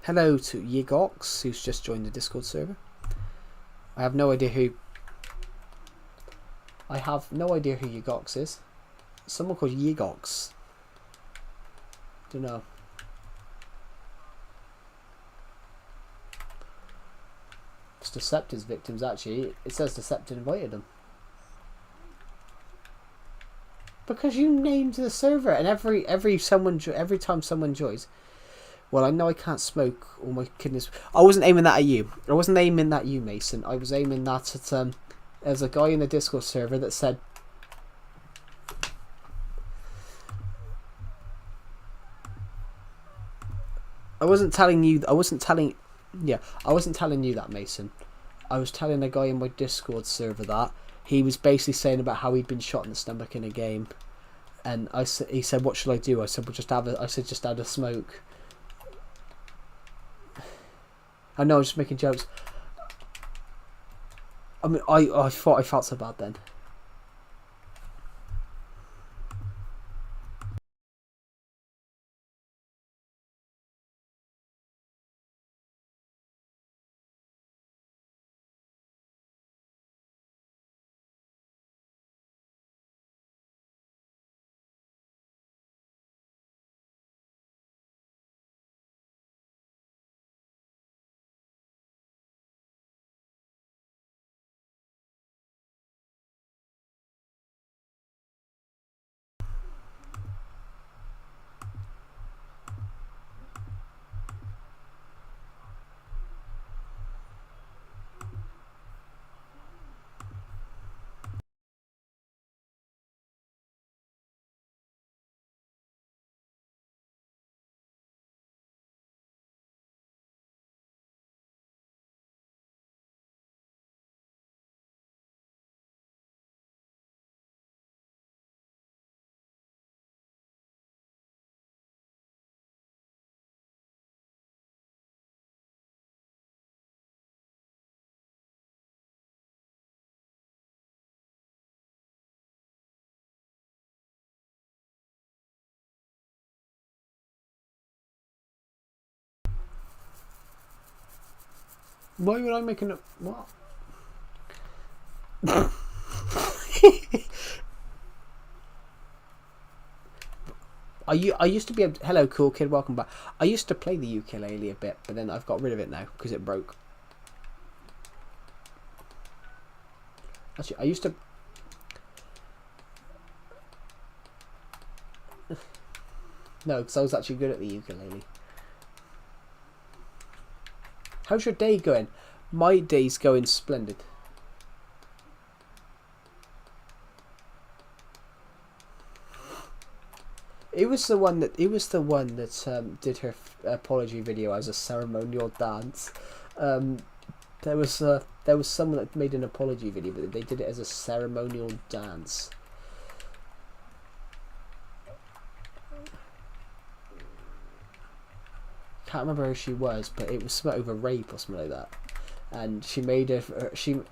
Hello to Yigox, who's just joined the Discord server. I have no idea who Yigox is. Someone called Yigox. Don't know. It's Deceptor's victims actually. It says Deceptor invited them. Because you named the server, and every time someone joins. Well, I know I can't smoke. Oh my goodness! I wasn't aiming that at you. I wasn't aiming that at you, Mason. I was aiming that at There's a guy in the Discord server that said. I wasn't telling you that, Mason. I was telling a guy in my Discord server that he was basically saying about how he'd been shot in the stomach in a game, and he said, "What should I do?" I said, "Well, just add a smoke." I know, I'm just making jokes. I mean, I thought I felt so bad then. Why would I make a what? I used to be able to, hello cool kid, welcome back. I used to play the ukulele a bit, but then I've got rid of it now because it broke. Actually, I used to. No, because I was actually good at the ukulele. How's your day going? My day's going splendid. It was the one that did her apology video as a ceremonial dance. There was someone that made an apology video, but they did it as a ceremonial dance. Can't remember who she was, but it was something over rape or something like that. And she made an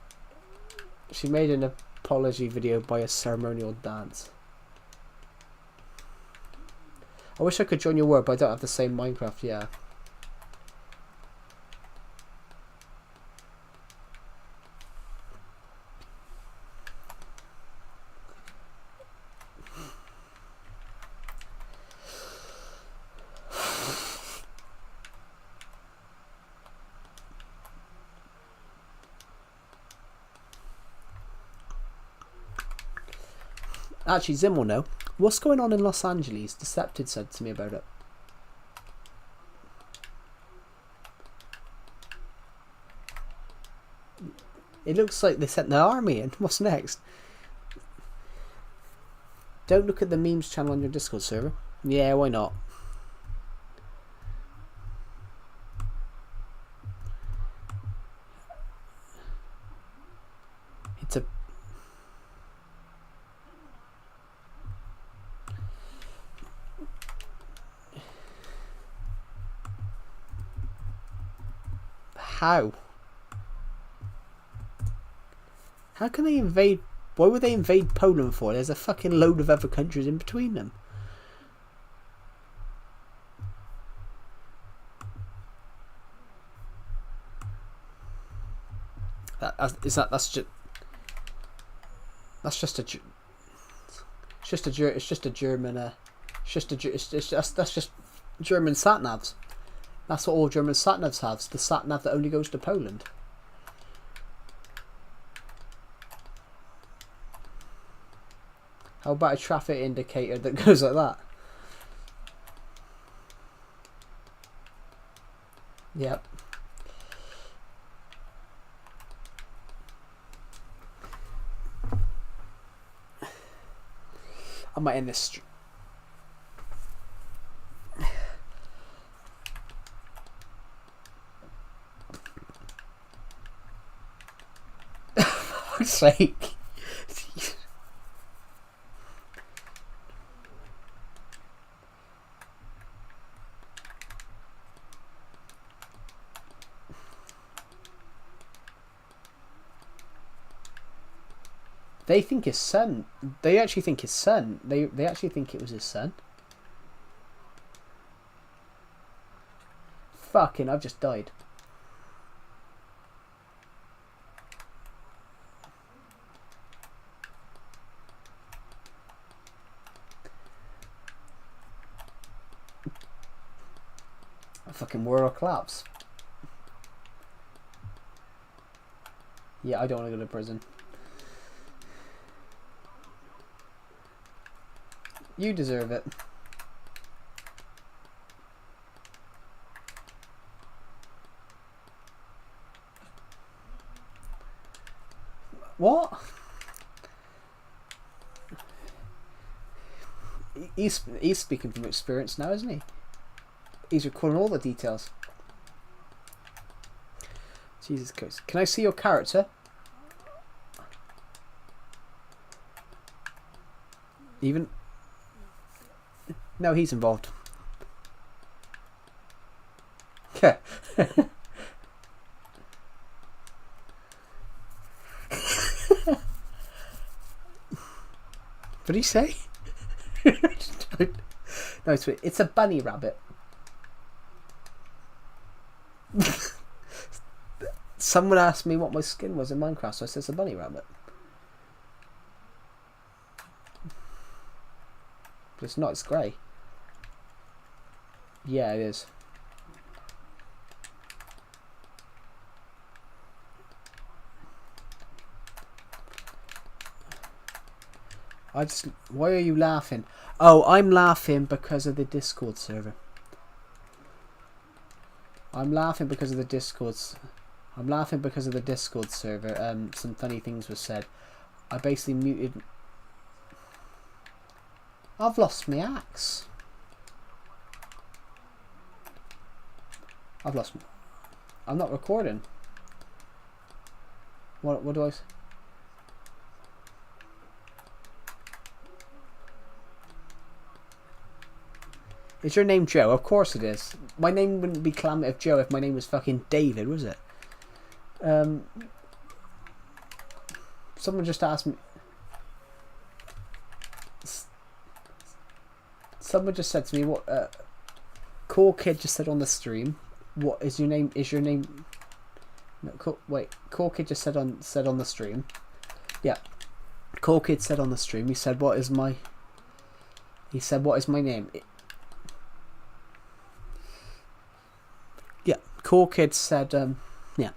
apology video by a ceremonial dance. I wish I could join your world, but I don't have the same Minecraft. Yeah. Actually, Zim will know. What's going on in Los Angeles? Decepted said to me about it. It looks like they sent the army in. What's next? Don't look at the memes channel on your Discord server. Yeah, why not? It's a... How? How can they invade? Why would they invade Poland for? There's a fucking load of other countries in between them. That's just German sat navs. That's what all German sat navs have. The sat nav that only goes to Poland. How about a traffic indicator that goes like that? Yep. I might end this. For fuck's sake. They think his son. They actually think his son. They actually think it was his son. Fucking! I've just died. A fucking world collapse. Yeah, I don't want to go to prison. You deserve it. What? He's speaking from experience now, isn't he? He's recording all the details. Jesus Christ. Can I see your character? Even... No, he's involved. Yeah. What did he say? No, it's a bunny rabbit. Someone asked me what my skin was in Minecraft, so I said it's a bunny rabbit. But it's not, it's grey. Yeah, it is. Why are you laughing? Oh, I'm laughing because of the Discord server. I'm laughing because of the Discord server. Some funny things were said. I basically muted. I've lost my axe. I'm not recording. What do I... Is your name Joe? Of course it is. My name wouldn't be Calamity Joe if my name was fucking David, was it? Someone just asked me... Someone just said to me, what... Cool Kid just said on the stream, what is your name? Is your name... No, Cool Kid just said on the stream. Yeah. Cool Kid said on the stream, he said, what is my name? Yeah. Cool Kid said, yeah.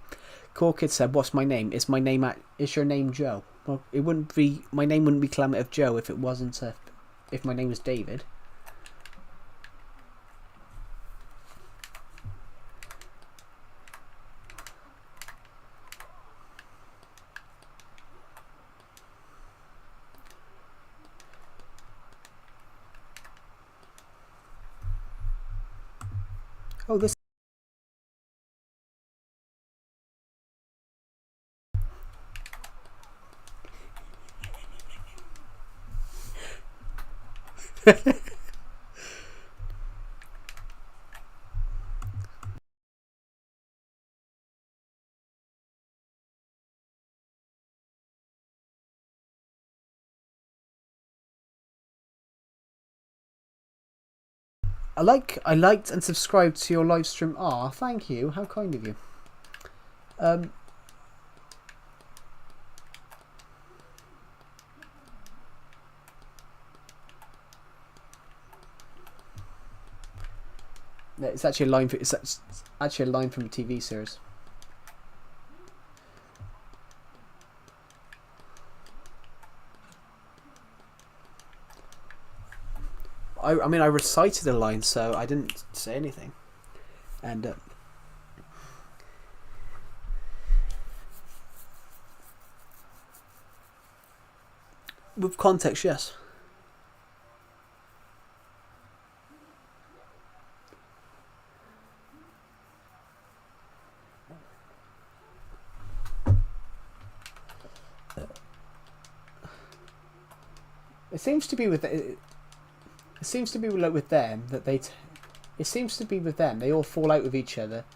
Cool Kid said, what's my name? Is your name Joe? Well, it wouldn't be, my name wouldn't be Calamity Joe if it wasn't, if my name was David. Oh, this I liked and subscribed to your live stream. Ah, thank you. How kind of you. It's actually a line. It's actually a line from a TV series. I mean, I recited a line, so I didn't say anything. And with context, yes. It seems to be with it. It seems to be like with them that they. It seems to be with them. They all fall out with each other.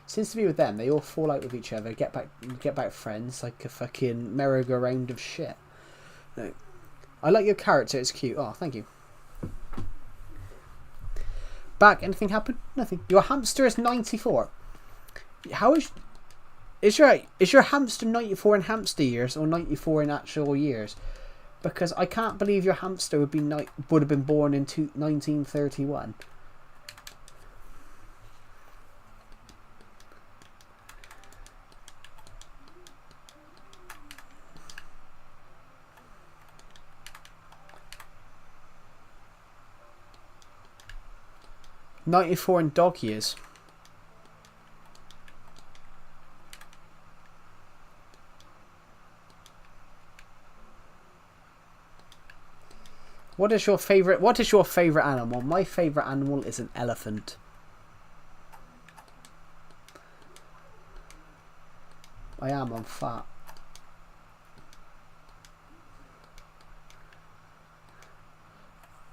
It seems to be with them. They all fall out with each other. Get back friends like a fucking merry-go-round of shit. No. I like your character. It's cute. Oh, thank you. Back. Anything happened? Nothing. Your hamster is 94. How is your hamster 94 in hamster years or 94 in actual years? Because I can't believe your hamster would have been born in 1931. '94 in dog years. What is your favorite animal? My favorite animal is an elephant. I'm fat.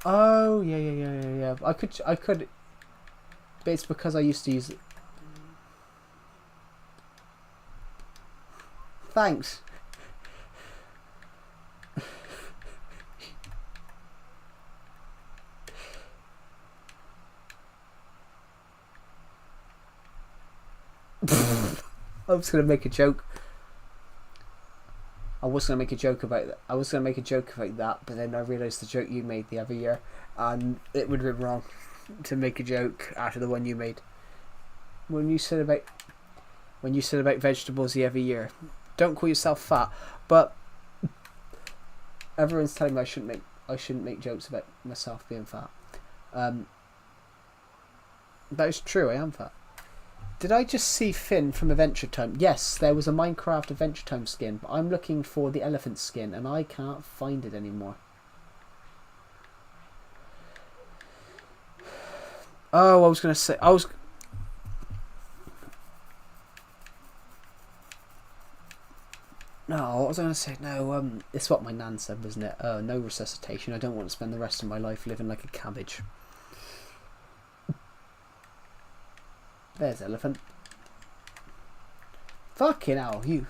Oh, yeah. I could. But it's because I used to use it. Thanks. I was going to make a joke. I was going to make a joke about that, but then I realised the joke you made the other year, and it would have been wrong to make a joke after the one you made. When you said about vegetables the other year, don't call yourself fat, but everyone's telling me I shouldn't make jokes about myself being fat. That is true. I am fat. Did I just see Finn from Adventure Time? Yes, there was a Minecraft Adventure Time skin, but I'm looking for the elephant skin and I can't find it anymore. Oh, I was going to say... No, what was I going to say? No, it's what my nan said, wasn't it? No resuscitation. I don't want to spend the rest of my life living like a cabbage. There's elephant. Fucking hell, you.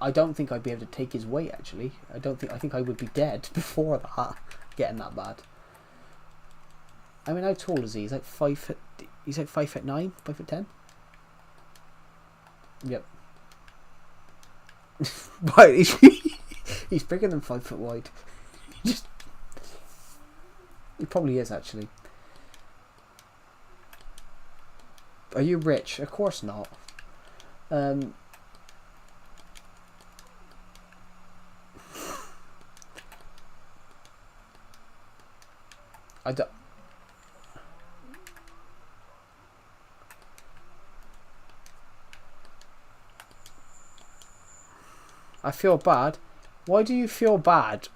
I don't think I'd be able to take his weight, actually. I think I would be dead before that, getting that bad. I mean, how tall is he? He's like 5 foot. He's like 5'9", 5'10". Yep. But he's bigger than 5 foot wide. He probably is, actually. Are you rich? Of course not. I feel bad. Why do you feel bad?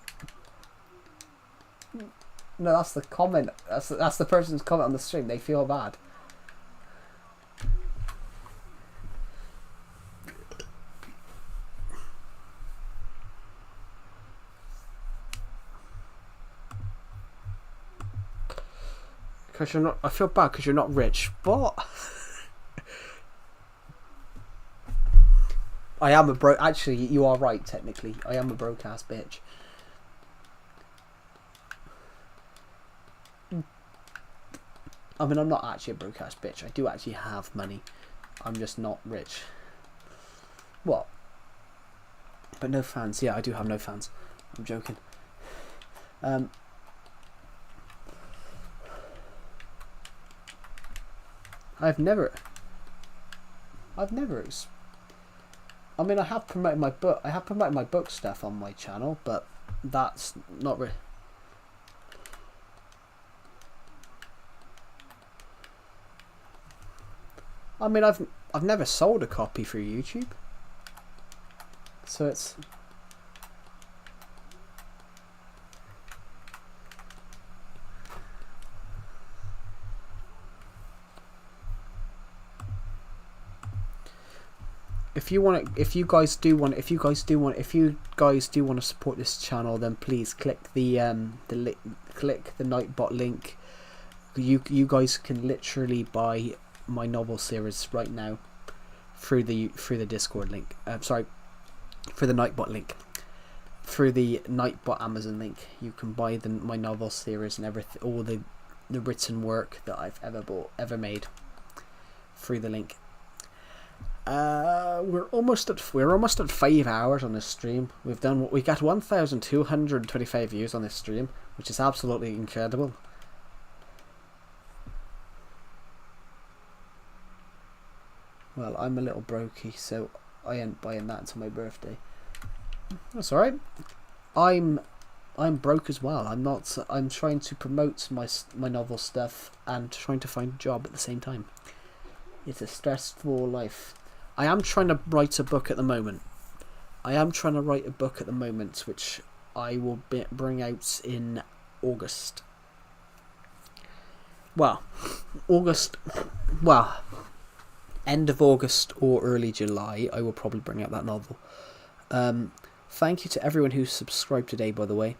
No, that's the comment. That's the person's comment on the stream. They feel bad. Because you're not. I feel bad because you're not rich. What? I am a broke. Actually, you are right. Technically, I am a broke ass bitch. I mean, I'm not actually a broke ass bitch. I do actually have money. I'm just not rich. What? But no fans. Yeah, I do have no fans. I'm joking. I've never. I mean, I have promoted my book. I have promoted my book stuff on my channel, but that's not really. I mean, I've never sold a copy through YouTube, so it's. If you guys do want to support this channel, then please click the Nightbot link. You guys can literally buy my novel series right now through the Discord link. Sorry, for the Nightbot link. Through the Nightbot Amazon link, you can buy my novel series and everything, all the written work that I've ever made through the link. We're almost at 5 hours on this stream. We got 1,225 views on this stream, which is absolutely incredible. Well, I'm a little brokey, so I ain't buying that until my birthday. That's alright. I'm broke as well. I'm trying to promote my novel stuff and trying to find a job at the same time. It's a stressful life. I am trying to write a book at the moment. Which I will bring out in August. Well, end of August or early July, I will probably bring out that novel. Thank you to everyone who subscribed today, by the way.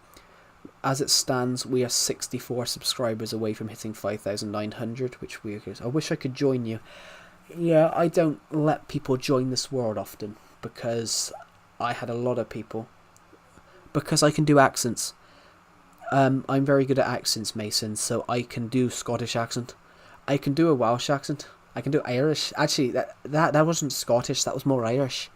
As it stands, we are 64 subscribers away from hitting 5,900, which I wish I could join you. Yeah, I don't let people join this world often because I had a lot of people. Because I can do accents. I'm very good at accents, Mason, so I can do Scottish accent. I can do a Welsh accent. I can do Irish. Actually, that wasn't Scottish, that was more Irish.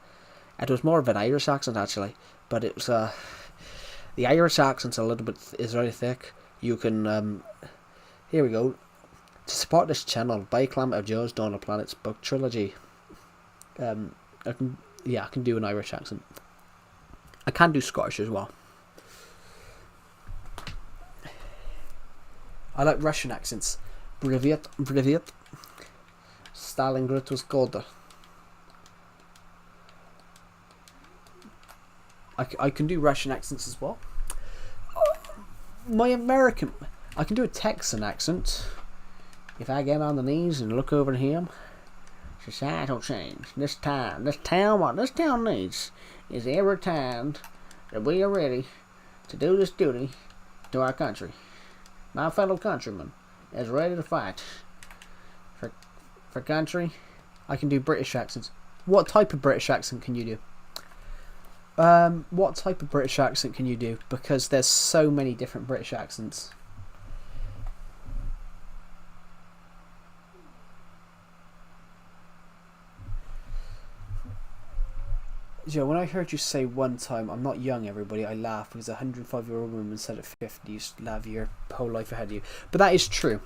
It was more of an Irish accent, actually. But it was, the Irish accent's is very thick. You can, here we go. To support this channel, buy Climate of Joe's Dawn of Planets book trilogy. I can do an Irish accent. I can do Scottish as well. I like Russian accents. Privyet. Stalingrad was colder. I can do Russian accents as well. I can do a Texan accent. If I get on the knees and look over at him, societal change. This town needs is every time that we are ready to do this duty to our country. My fellow countrymen is ready to fight for country. I can do British accents. What type of British accent can you do? What type of British accent can you do? Because there's so many different British accents. Joe, when I heard you say one time, I'm not young, everybody, I laughed because a 105-year-old woman said at 50 you still have your whole life ahead of you. But that is true.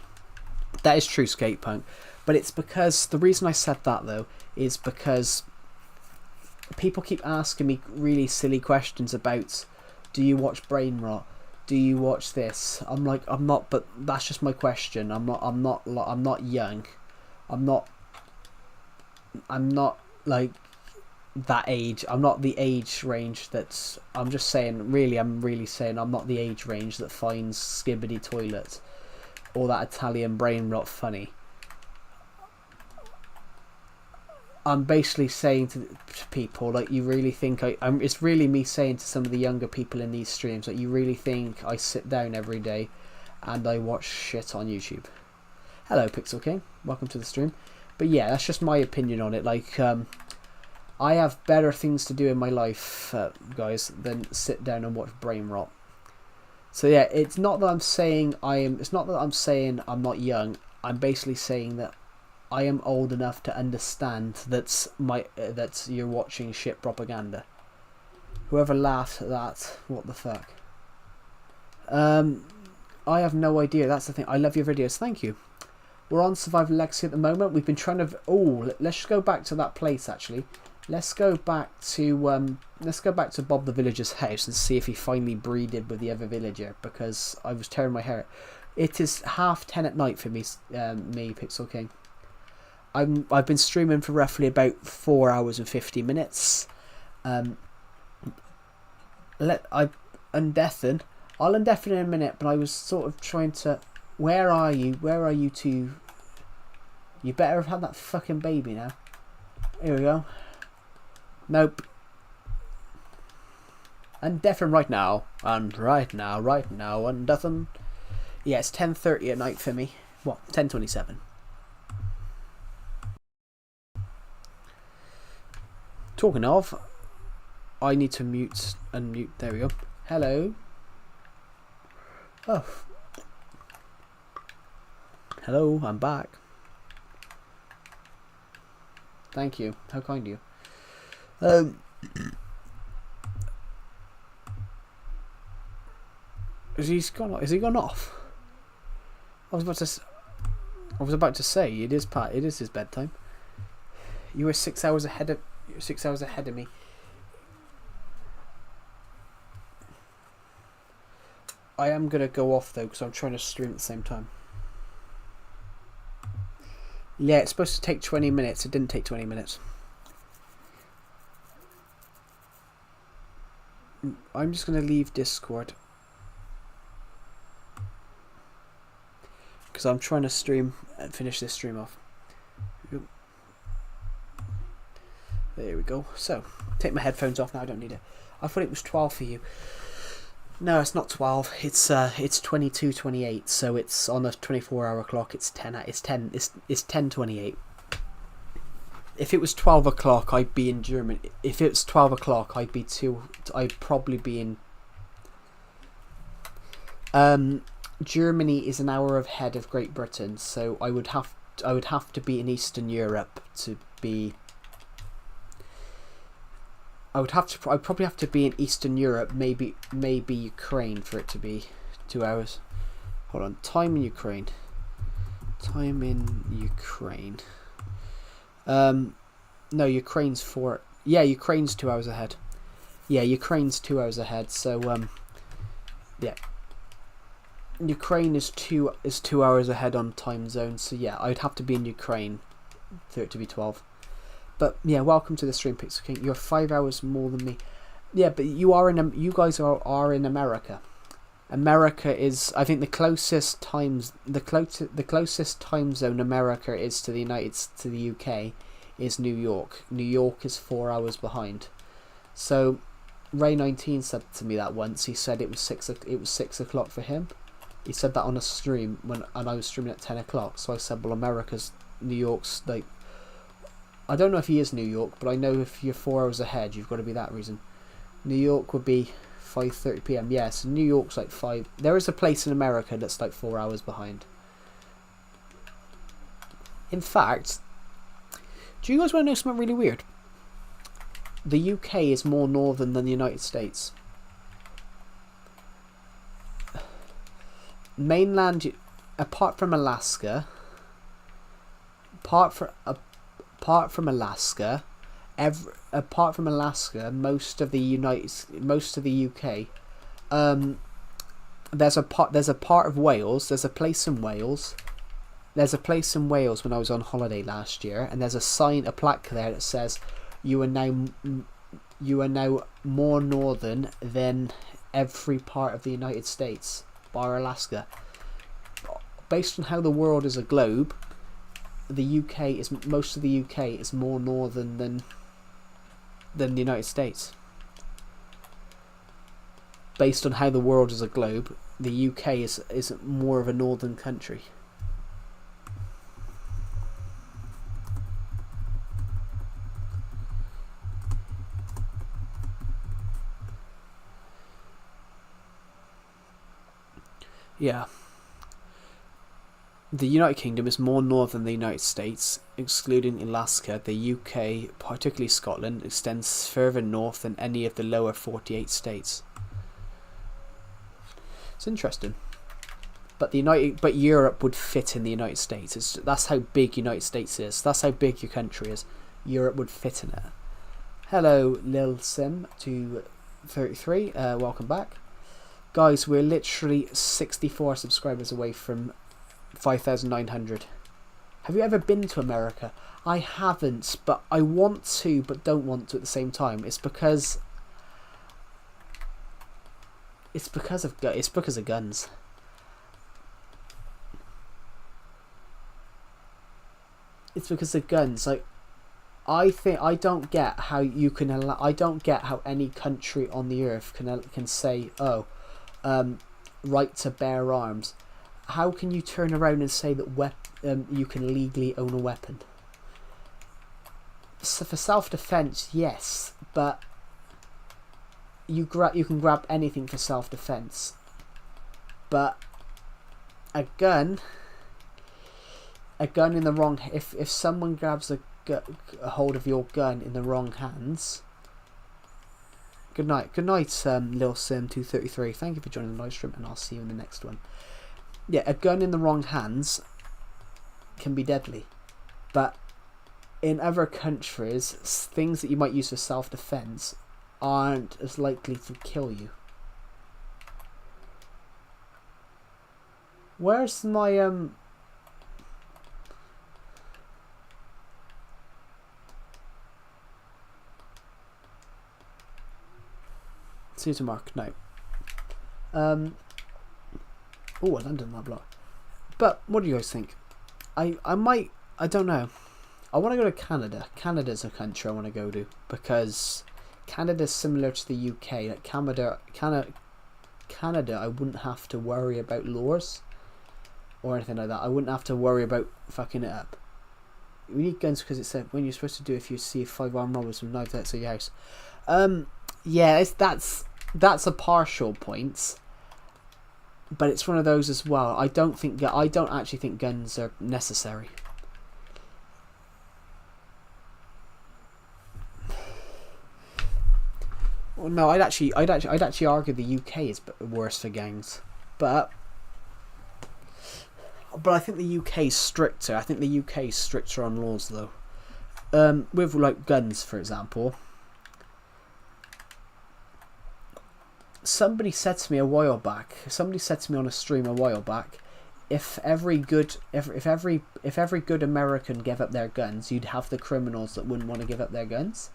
That is true, Skatepunk. But it's because, the reason I said that, though, is because people keep asking me really silly questions about, do you watch Brain Rot? Do you watch this? I'm like, I'm not, but that's just my question. I'm not young. I'm not like that age. I'm not the age range that's, I'm really saying I'm not the age range that finds Skibbity Toilet or that Italian Brain Rot funny. I'm basically saying to people, like, you really think it's really me saying to some of the younger people in these streams, like, you really think I sit down every day and I watch shit on YouTube? Hello, Pixel King. Welcome to the stream. But yeah, that's just my opinion on it. Like, I have better things to do in my life, guys, than sit down and watch Brain Rot. So yeah, it's not that I'm saying I am. It's not that I'm saying I'm not young. I'm basically saying that I am old enough to understand that's you're watching shit propaganda. Whoever laughed at that, what the fuck? I have no idea. That's the thing. I love your videos. Thank you. We're on Survival Legacy at the moment. We've been trying to. Oh, let's just go back to that place. Actually, let's go back to Bob the Villager's house and see if he finally breeded with the other villager. Because I was tearing my hair. It is 10:30 at night for me. Me, Pixel King. I've been streaming for roughly about 4 hours and 50 minutes. I'll undeafen in a minute, but I was sort of trying to. Where are you? Where are you two? You better have had that fucking baby now. Here we go. Nope. Undeafen right now. And right now. Undeafen. Yeah, it's 10:30 at night for me. What? 10:27. Talking of, I need to unmute. There we go. Hello. Oh. Hello, I'm back. Thank you. How kind of you. Is he gone off? I was about to say it is his bedtime. You were 6 hours ahead of me. I am gonna go off though because I'm trying to stream at the same time. Yeah, it's supposed to take 20 minutes. It didn't take 20 minutes. I'm just gonna leave Discord because I'm trying to stream and finish this stream off. There we go. So, take my headphones off now. I don't need it. I thought it was 12 for you. No, it's not 12. It's 22:28. So it's on a 24-hour clock. It's 10:28. If it was 12 o'clock, I'd be in Germany. If it's 12 o'clock, I'd probably be in. Germany is an hour ahead of Great Britain, so I would have to be in Eastern Europe to be. I'd probably have to be in Eastern Europe, maybe Ukraine for it to be 2 hours. Hold on, time in Ukraine. No, Ukraine's 4. Yeah, Ukraine's 2 hours ahead. Yeah, Ukraine's 2 hours ahead. So yeah, Ukraine is 2 hours ahead on time zone. So yeah, I'd have to be in Ukraine for it to be 12. But yeah, welcome to the stream, Pixel King. You're 5 hours more than me. Yeah, but you guys are in America. America is, I think, the closest time zone America is to the UK is New York. New York is 4 hours behind. So Ray19 said to me that once. He said it was 6 o'clock for him. He said that on a stream and I was streaming at 10 o'clock. So I said, well, New York's like. I don't know if he is New York, but I know if you're 4 hours ahead, you've got to be that reason. New York would be 5:30 p.m. Yes, New York's like 5. There is a place in America that's like 4 hours behind. In fact, do you guys want to know something really weird? The UK is more northern than the United States. Mainland, apart from Alaska, most of the UK, there's a part of Wales. There's a place in Wales. There's a place in Wales when I was on holiday last year, and there's a plaque there that says, "You are now more northern than every part of the United States, bar Alaska." Based on how the world is a globe, most of the UK is more northern than the United States. Based on how the world is a globe, the UK is more of a northern country. Yeah. The United Kingdom is more northern than the United States, excluding Alaska. The UK, particularly Scotland, extends further north than any of the lower 48 states. It's interesting. But Europe would fit in the United States. That's how big United States is. That's how big your country is. Europe would fit in it. Hello, Lil Sim 233. Welcome back, guys. We're literally 64 subscribers away from 5,900. Have you ever been to America? I haven't, but I want to, but don't want to at the same time. It's because of guns. It's because of guns. Like, I don't get how you can allow. I don't get how any country on the earth can say, oh, right to bear arms. How can you turn around and say that you can legally own a weapon? So for self-defense, yes, but you can grab anything for self-defense. But a gun in the wrong, if someone grabs a hold of your gun in the wrong hands. Good night, Lil Sim 233. Thank you for joining the live stream, and I'll see you in the next one. Yeah, a gun in the wrong hands can be deadly, but in other countries, things that you might use for self-defense aren't as likely to kill you. Where's my Susan Mark? No. Oh, London, that block. But what do you guys think? I don't know. I want to go to Canada. Canada's a country I want to go to because Canada's similar to the UK. Like Canada, I wouldn't have to worry about laws or anything like that. I wouldn't have to worry about fucking it up. We need guns because it's when you're supposed to do if you see 5 armed robbers with knives outside your house. Yeah, that's a partial point. But it's one of those as well. I don't actually think guns are necessary. Well, no, I'd actually argue the UK is worse for gangs, but I think the UK is stricter. I think the UK is stricter on laws though. With like guns, for example. Somebody said to me a while back. Somebody said to me on a stream a while back, if every good American gave up their guns, you'd have the criminals that wouldn't want to give up their guns.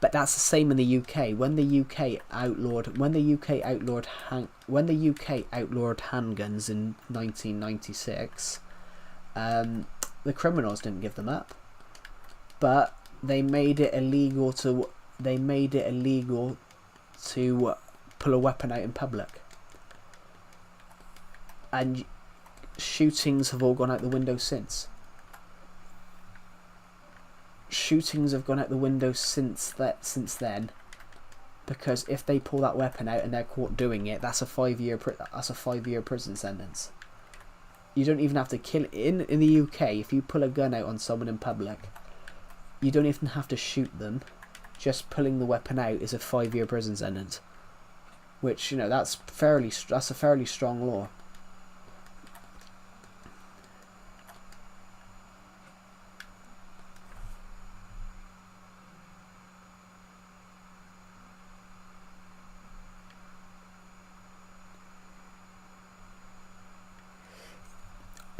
But that's the same in the UK. When the UK outlawed handguns in 1996, the criminals didn't give them up, but they made it illegal to pull a weapon out in public, and shootings have all gone out the window since. Shootings have gone out the window since then, because if they pull that weapon out and they're caught doing it, that's a 5-year prison sentence. You don't even have to kill in the UK. If you pull a gun out on someone in public, you don't even have to shoot them. Just pulling the weapon out is a 5-year prison sentence, which, you know, that's a fairly strong law.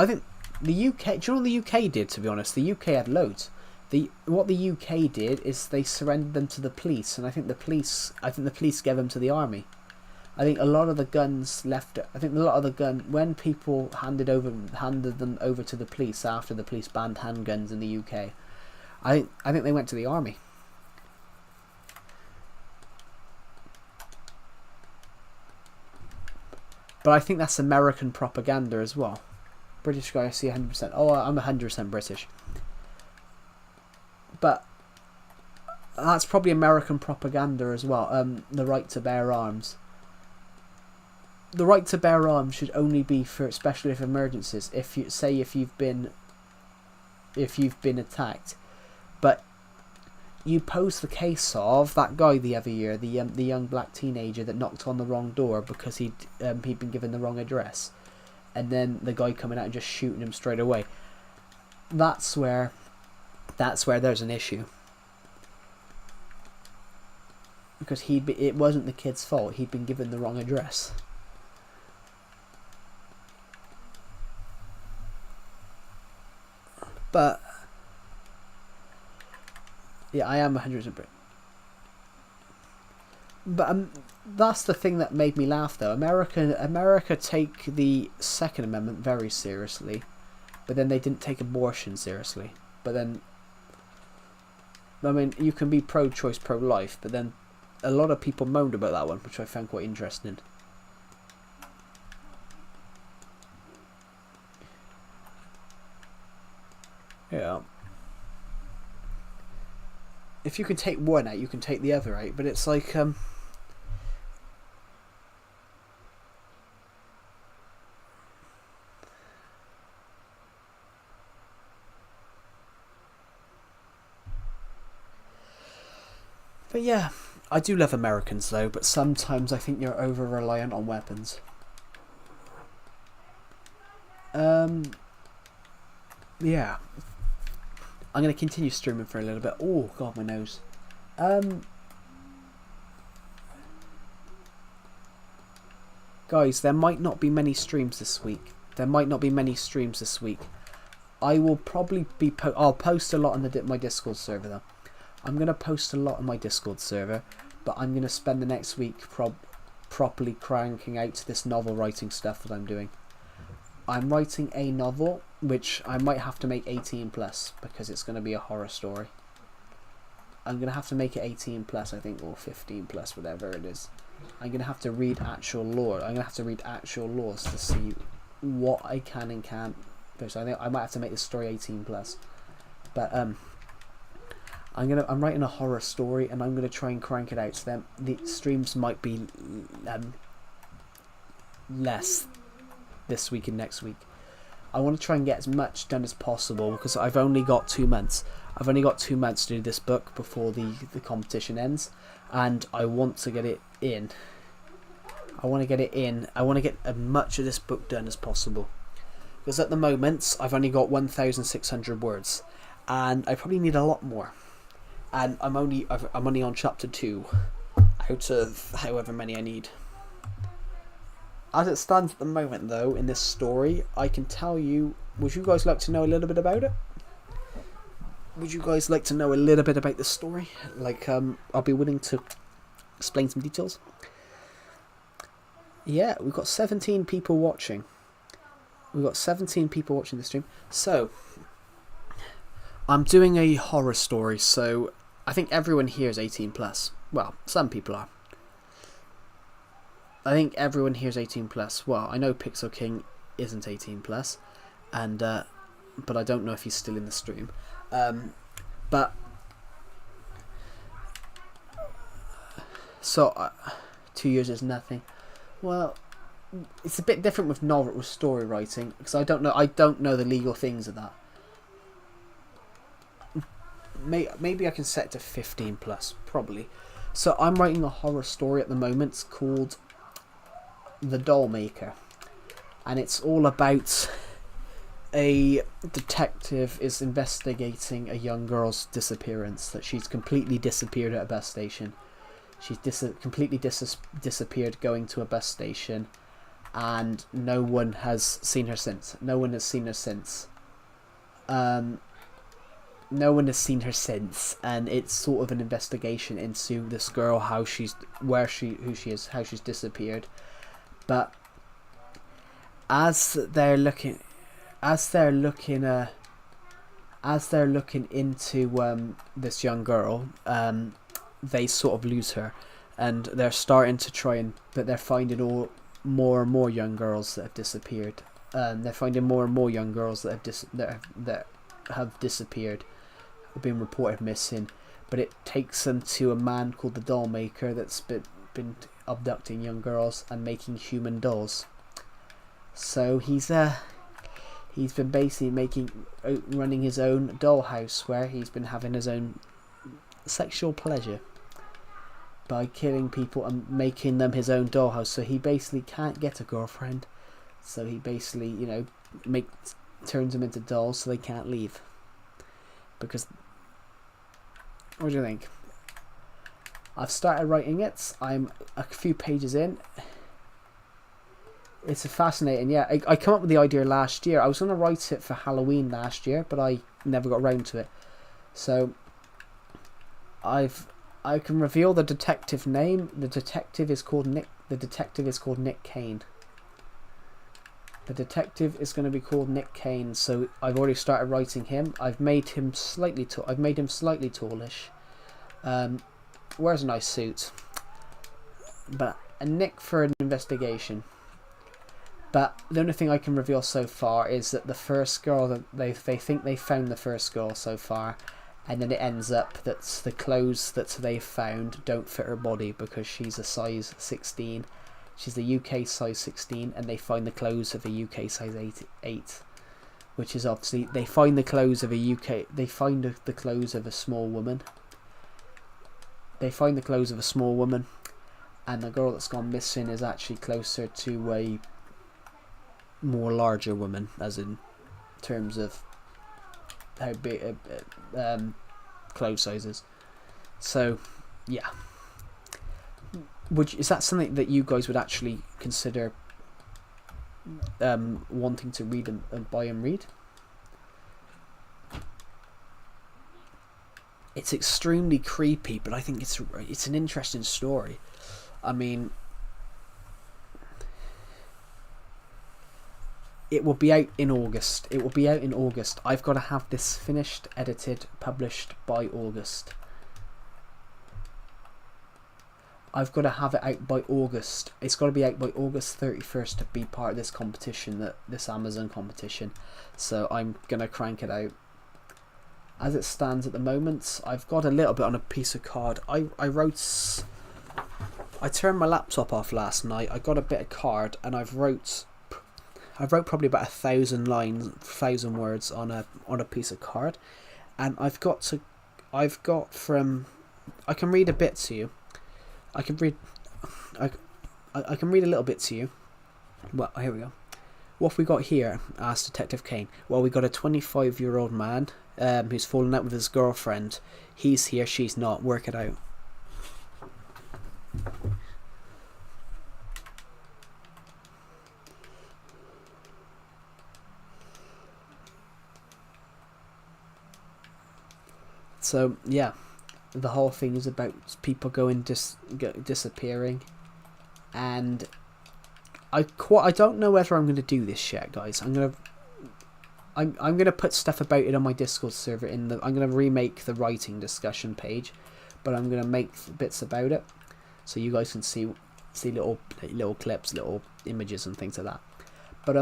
I think the UK. Do you know what the UK did? To be honest, the UK had loads. What the UK did is they surrendered them to the police, and I think the police gave them to the army. I think a lot of the guns left. I think a lot of the when people handed them over to the police after the police banned handguns in the UK. I think they went to the army. But I think that's American propaganda as well. British guy, I see 100%. Oh, I'm 100% British. But that's probably American propaganda as well. The right to bear arms. the right to bear arms should only be for especially for emergencies. If you've been attacked, but you pose the case of that guy the other year, the young black teenager that knocked on the wrong door because he'd been given the wrong address, and then the guy coming out and just shooting him straight away. That's where there's an issue, because it wasn't the kid's fault. He'd been given the wrong address. But yeah, I am 100%. But that's the thing that made me laugh, though. America take the Second Amendment very seriously, but then they didn't take abortion seriously. But then, I mean, you can be pro-choice, pro-life, but then a lot of people moaned about that one, which I found quite interesting. Yeah. If you can take one out, you can take the other out, but it's like but yeah, I do love Americans though, but sometimes I think you're over reliant on weapons. Yeah. I'm going to continue streaming for a little bit. Oh, God, my nose. Guys, there might not be many streams this week. I will probably be... I'll post a lot on my Discord server, though. I'm going to post a lot on my Discord server, but I'm going to spend the next week properly cranking out this novel writing stuff that I'm doing. I'm writing a novel, which I might have to make 18 plus, because it's going to be a horror story. I'm going to have to make it 18 plus, I think, or 15 plus, whatever it is. I'm going to have to read actual lore. I'm going to have to read actual laws to see what I can and can't. So I think I might have to make this story 18 plus. But I'm writing a horror story, and I'm going to try and crank it out. So then the streams might be less this week and next week. I want to try and get as much done as possible, because I've only got 2 months. I've only got 2 months to do this book before the competition ends, and I want to get it in. I want to get as much of this book done as possible, because at the moment I've only got 1,600 words, and I probably need a lot more. And I'm only on chapter 2 out of however many I need. As it stands at the moment, though, in this story, I can tell you... Would you guys like to know a little bit about it? Would you guys like to know a little bit about this story? Like, I'll be willing to explain some details. Yeah, we've got 17 people watching. We've got 17 people watching the stream. So, I'm doing a horror story, so I think everyone here is 18 plus. Well, some people are. I think everyone here is 18 plus. Well, I know Pixel King isn't 18 plus, and but I don't know if he's still in the stream. But so 2 years is nothing. Well, it's a bit different with story writing, because I don't know the legal things of that. Maybe I can set it to 15 plus, probably. So I'm writing a horror story at the moment called The Doll Maker, and it's all about a detective is investigating a young girl's disappearance, that she's completely disappeared at a bus station. She's completely disappeared going to a bus station, and no one has seen her since. No one has seen her since, and it's sort of an investigation into this girl, who she is, how she's disappeared. But as they're looking into this young girl, they sort of lose her, and they're starting to but they're finding more and more young girls that have disappeared. They're finding more and more young girls that have disappeared, have been reported missing. But it takes them to a man called the Doll Maker that's been abducting young girls and making human dolls. So he's been basically running his own dollhouse where he's been having his own sexual pleasure by killing people and making them his own dollhouse. So he basically can't get a girlfriend. So he basically, you know, turns them into dolls so they can't leave. Because, what do you think? I've started writing it. I'm a few pages in. It's a fascinating, yeah. I came up with the idea last year. I was going to write it for Halloween last year, but I never got around to it. So I can reveal the detective name. The detective is called Nick. The detective is called Nick Kane. The detective is going to be called Nick Kane. So I've already started writing him. I've made him slightly tall. I've made him slightly tallish. Wears a nice suit. But a Nick for an investigation. But the only thing I can reveal so far is that the first girl, that they think they found the first girl so far, and then it ends up that the clothes that they found don't fit her body because she's a size 16. She's the UK size 16, and they find the clothes of a UK size 8, which is obviously they find the clothes of a UK. They find the clothes of a small woman. They find the clothes of a small woman, and the girl that's gone missing is actually closer to a more larger woman, as in terms of how big clothes sizes. So yeah, is that something that you guys would actually consider wanting to read and buy and read? It's extremely creepy, but I think it's an interesting story. I mean, it will be out in August. It will be out in August. I've got to have this finished, edited, published by August. I've got to have it out by August. It's got to be out by August 31st to be part of this competition, this Amazon competition. So I'm going to crank it out. As it stands at the moment, I've got a little bit on a piece of card. I turned my laptop off last night. I got a bit of card and I wrote probably about 1,000 lines, 1,000 words on a piece of card, and I can read a bit to you. I can read a little bit to you. Well, here we go. What have we got here? Asked Detective Kane. Well, we got a 25-year-old man who's fallen out with his girlfriend. He's here, she's not. Work it out. So yeah, the whole thing is about people disappearing, and I don't know whether I'm going to do this yet, guys. I'm gonna put stuff about it on my Discord server. I'm gonna remake the writing discussion page, but I'm gonna make bits about it so you guys can see little clips, little images, and things like that. But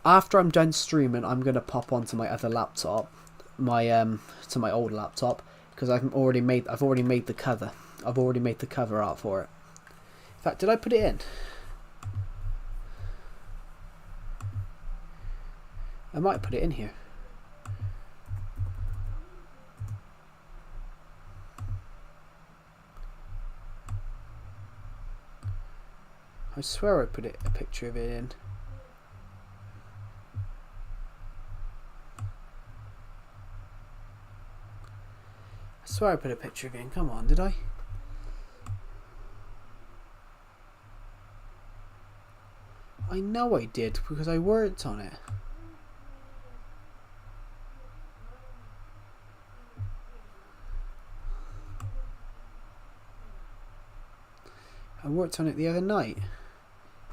after I'm done streaming, I'm gonna pop onto my other laptop, to my old laptop, because I've already made the cover. I've already made the cover art for it. In fact, did I put it in? I might put it in here. I swear I put a picture of it in. I swear I put a picture of it in. Come on, did I? I know I did, because I worked on it. I worked on it the other night.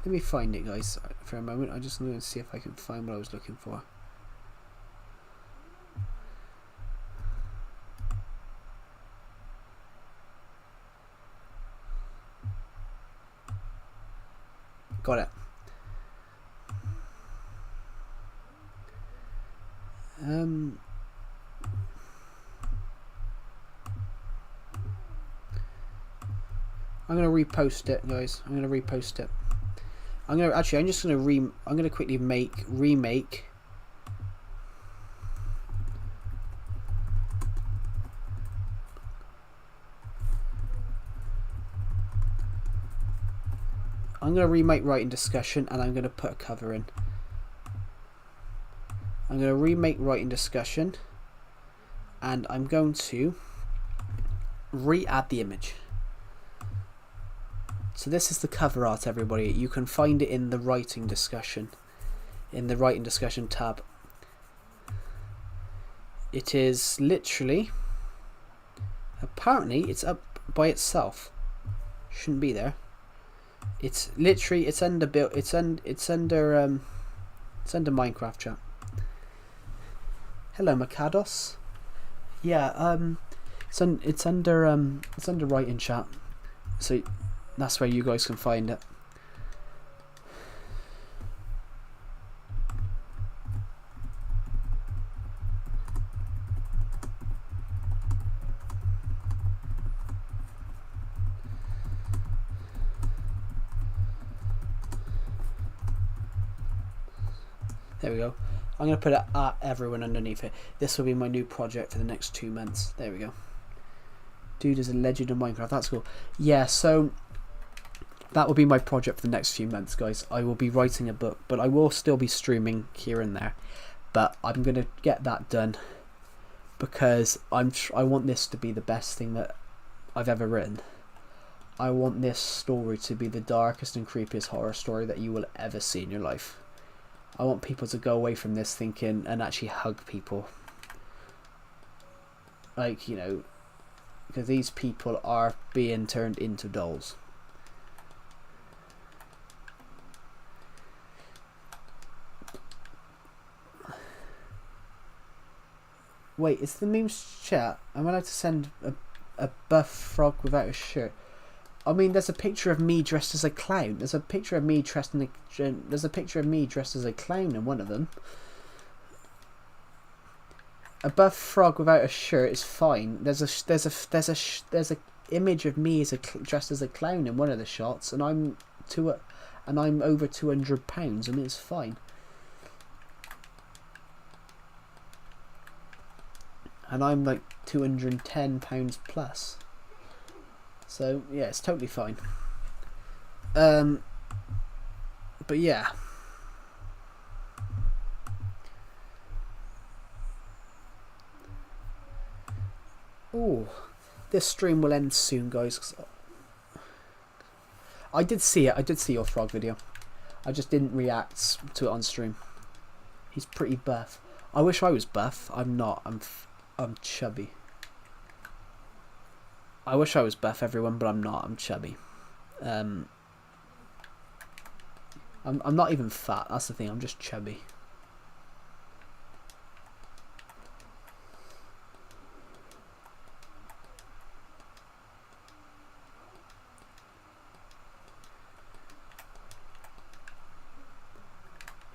Let me find it, guys, for a moment. I just want to see if I can find what I was looking for. Got it. I'm gonna repost it, guys. I'm gonna repost it. I'm just gonna quickly remake. I'm gonna remake writing discussion, and I'm gonna put a cover in. I'm gonna remake writing discussion, and I'm going to re-add the image. So this is the cover art, everybody. You can find it in the writing discussion, tab. It is literally, apparently it's up by itself. Shouldn't be there. It's literally, it's under Minecraft chat. Hello, Makados. Yeah, it's under writing chat. So that's where you guys can find it. There we go. I'm going to put it at everyone underneath it. This will be my new project for the next 2 months. There we go. Dude is a legend of Minecraft. That's cool. Yeah, so that will be my project for the next few months, guys. I will be writing a book, but I will still be streaming here and there. But I'm going to get that done because I want this to be the best thing that I've ever written. I want this story to be the darkest and creepiest horror story that you will ever see in your life. I want people to go away from this thinking and actually hug people. Like, you know, because these people are being turned into dolls. Wait, it's the memes chat. Am I allowed to send a buff frog without a shirt? I mean, there's a picture of me dressed as a clown. There's a picture of me dressed as a clown in one of them. A buff frog without a shirt is fine. There's a image of me dressed as a clown in one of the shots, and I'm over 200 pounds. I mean, it's fine. And I'm like 210 pounds plus. So yeah, it's totally fine. But yeah. Oh, this stream will end soon, guys. I did see it. I did see your frog video. I just didn't react to it on stream. He's pretty buff. I wish I was buff. I'm not. I'm chubby. I wish I was buff, everyone, but I'm not. I'm chubby. I'm not even fat. That's the thing. I'm just chubby.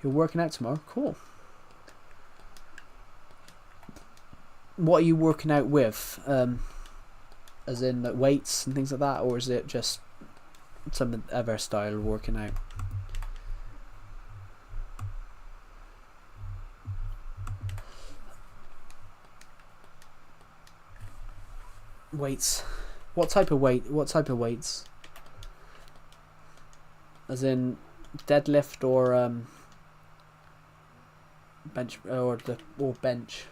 You're working out tomorrow? Cool. What are you working out with? As in like weights and things like that, or is it just some other style of working out? Weights. What type of weight? What type of weights? As in deadlift or bench or bench?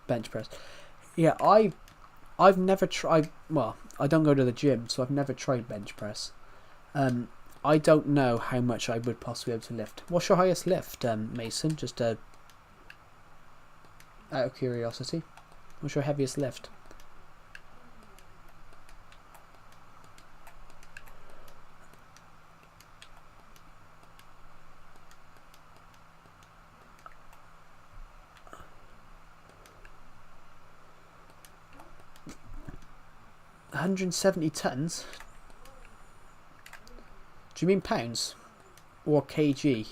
Bench press. Yeah, I've never tried. Well, I don't go to the gym, so I've never tried bench press. I don't know how much I would possibly be able to lift. What's your highest lift, Mason? Just out of curiosity. What's your heaviest lift? $170 tons. you mean pounds? Or kg?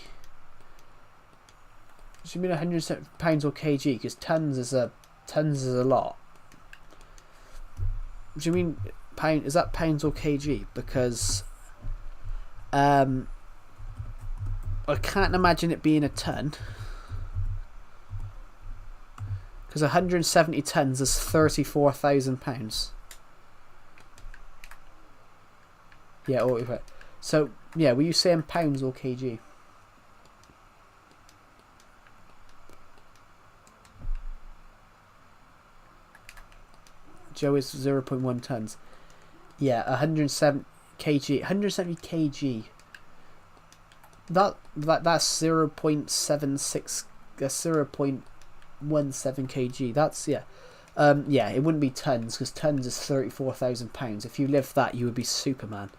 Do you mean 170 pounds or kg? Because tons is a lot. Do you mean pound? Is that pounds or kg? Because I can't imagine it being a ton. Because 170 tons is 34,000 pounds. Yeah. Or so yeah. Were you saying pounds or kg? Joe is 0.1 tons. Yeah, 170 kg. 170 kg. That's 0.76. That's 0.17 kg. That's yeah. Yeah, it wouldn't be tons because tons is 34,000 pounds. If you lift that, you would be Superman.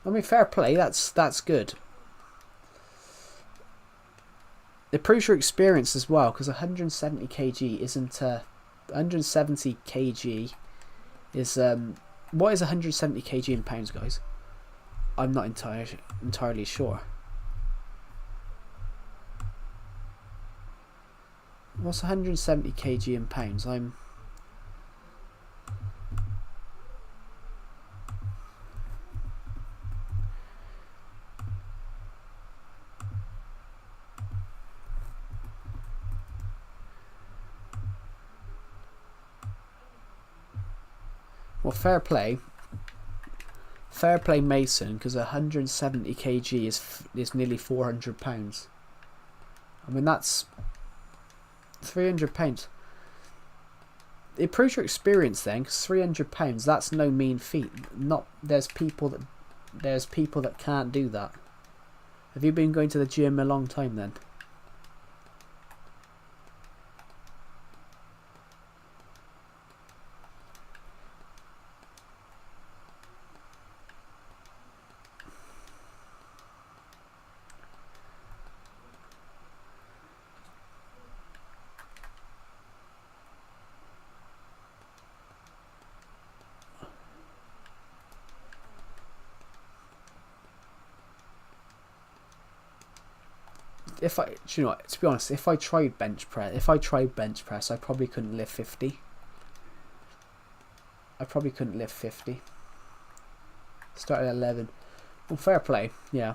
I mean, fair play. That's good. It proves your experience as well because 170 kg isn't 170 kg is what is 170 kg in pounds, guys? I'm not entirely sure. What's 170 kg in pounds? Well, fair play Mason, because 170 kg is nearly 400 pounds. I mean, that's 300 pounds. It proves your experience then, because 300 pounds, that's no mean feat. There's people that can't do that. Have you been going to the gym a long time then? Do you know what, to be honest, if I tried bench press, I probably couldn't lift 50. Started at 11. Well, fair play, yeah.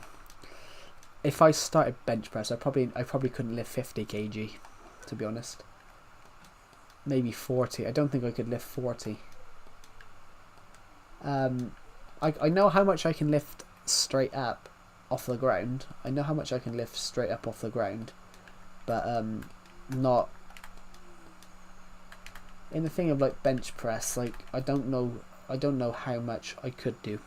If I started bench press, I probably couldn't lift 50 kg, to be honest. Maybe 40. I don't think I could lift 40. I know how much I can lift straight up off the ground. I know how much I can lift straight up off the ground, but not in the thing of like bench press. Like I don't know how much I could do.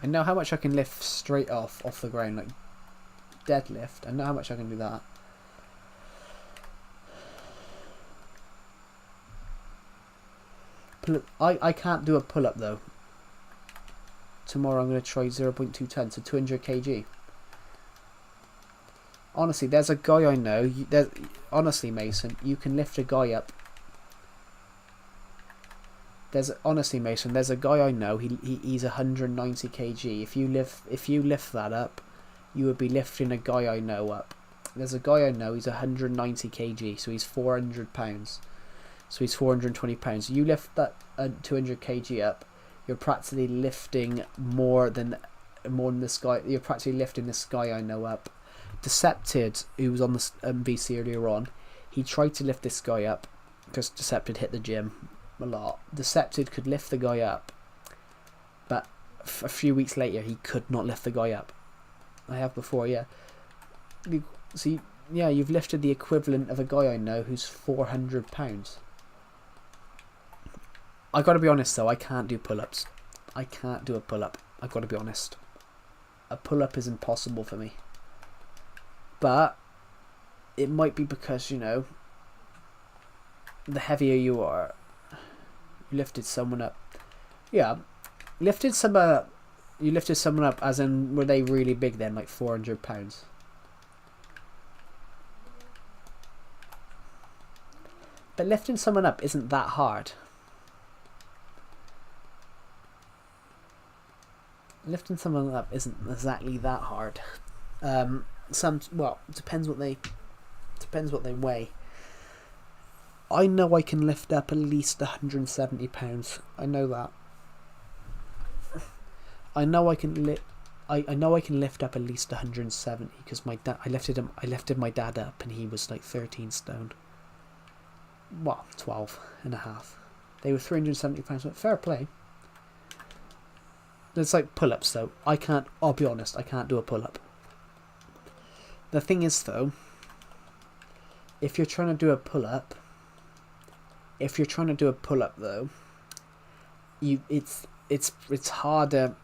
I know how much I can lift straight off the ground, like deadlift. I know how much I can do that. I can't do a pull-up though. Tomorrow I'm going to try 0.2 tons, so 200 kg. Honestly, there's a guy I know. Honestly, Mason, you can lift a guy up. There's a guy I know. He's 190 kg. If you lift that up, you would be lifting a guy I know up. There's a guy I know. He's 190 kg, so he's 400 pounds. So he's 420 pounds. You lift that 200 kg up, you're practically lifting more than this guy. You're practically lifting this guy I know up. Decepted, who was on the VC earlier on, he tried to lift this guy up because Decepted hit the gym a lot. Decepted could lift the guy up, but a few weeks later he could not lift the guy up. I have before, yeah. See, yeah, you've lifted the equivalent of a guy I know who's 400 pounds. I gotta be honest though, I can't do pull-ups. I can't do a pull-up. I gotta be honest. A pull-up is impossible for me. But it might be because, you know, the heavier you are, you lifted someone up. Yeah, lifted some. You lifted someone up, as in, were they really big then, like £400? But lifting someone up isn't that hard. Lifting someone up isn't exactly that hard. Well, depends what they weigh. I know I can lift up at least £170. I know that. I know I can lift up at least 170 because I lifted my dad up and he was like 13 stone. Well, 12 and a half. They were £370, but fair play. It's like pull-ups though. I'll be honest, I can't do a pull-up. The thing is though, if you're trying to do a pull-up though, it's harder.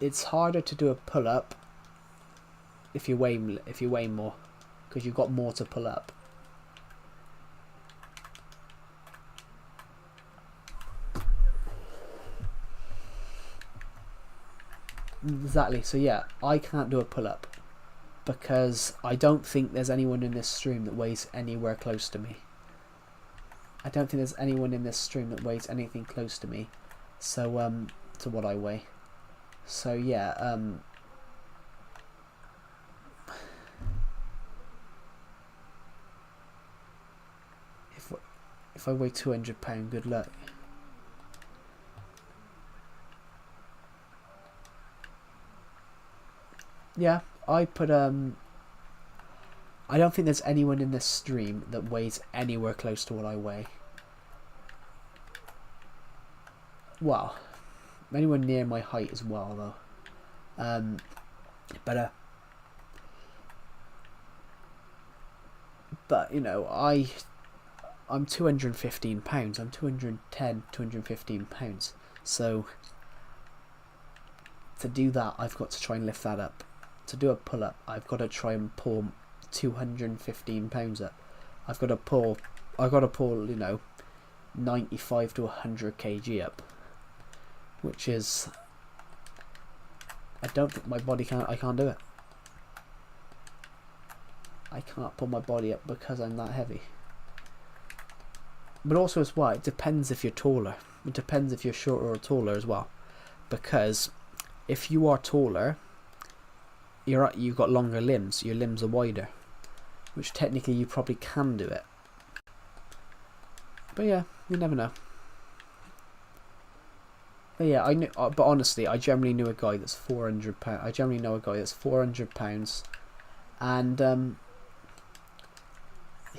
It's harder to do a pull-up if you weigh more, because you've got more to pull up. Exactly. So yeah, I can't do a pull-up because I don't think there's anyone in this stream that weighs anywhere close to me. I don't think there's anyone in this stream that weighs anything close to me. So to what I weigh. So yeah, if I weigh £200, good luck. Yeah, I don't think there's anyone in this stream that weighs anywhere close to what I weigh. Well, anyone near my height as well though. But you know, I'm 215 pounds. I'm 215 pounds. So to do that, I've got to try and lift that up. To do a pull-up, I've got to try and pull 215 pounds up. I've got to pull, you know, 95 to 100 kg up, which is, I don't think my body I can't do it. I can't pull my body up because I'm that heavy. But also as well, it depends if you're taller. It depends if you're shorter or taller as well, because if you are taller, you've got longer limbs. Your limbs are wider, which technically you probably can do it. But yeah, you never know. But yeah, I knew. But honestly, I generally knew a guy that's £400. I generally know a guy that's £400, and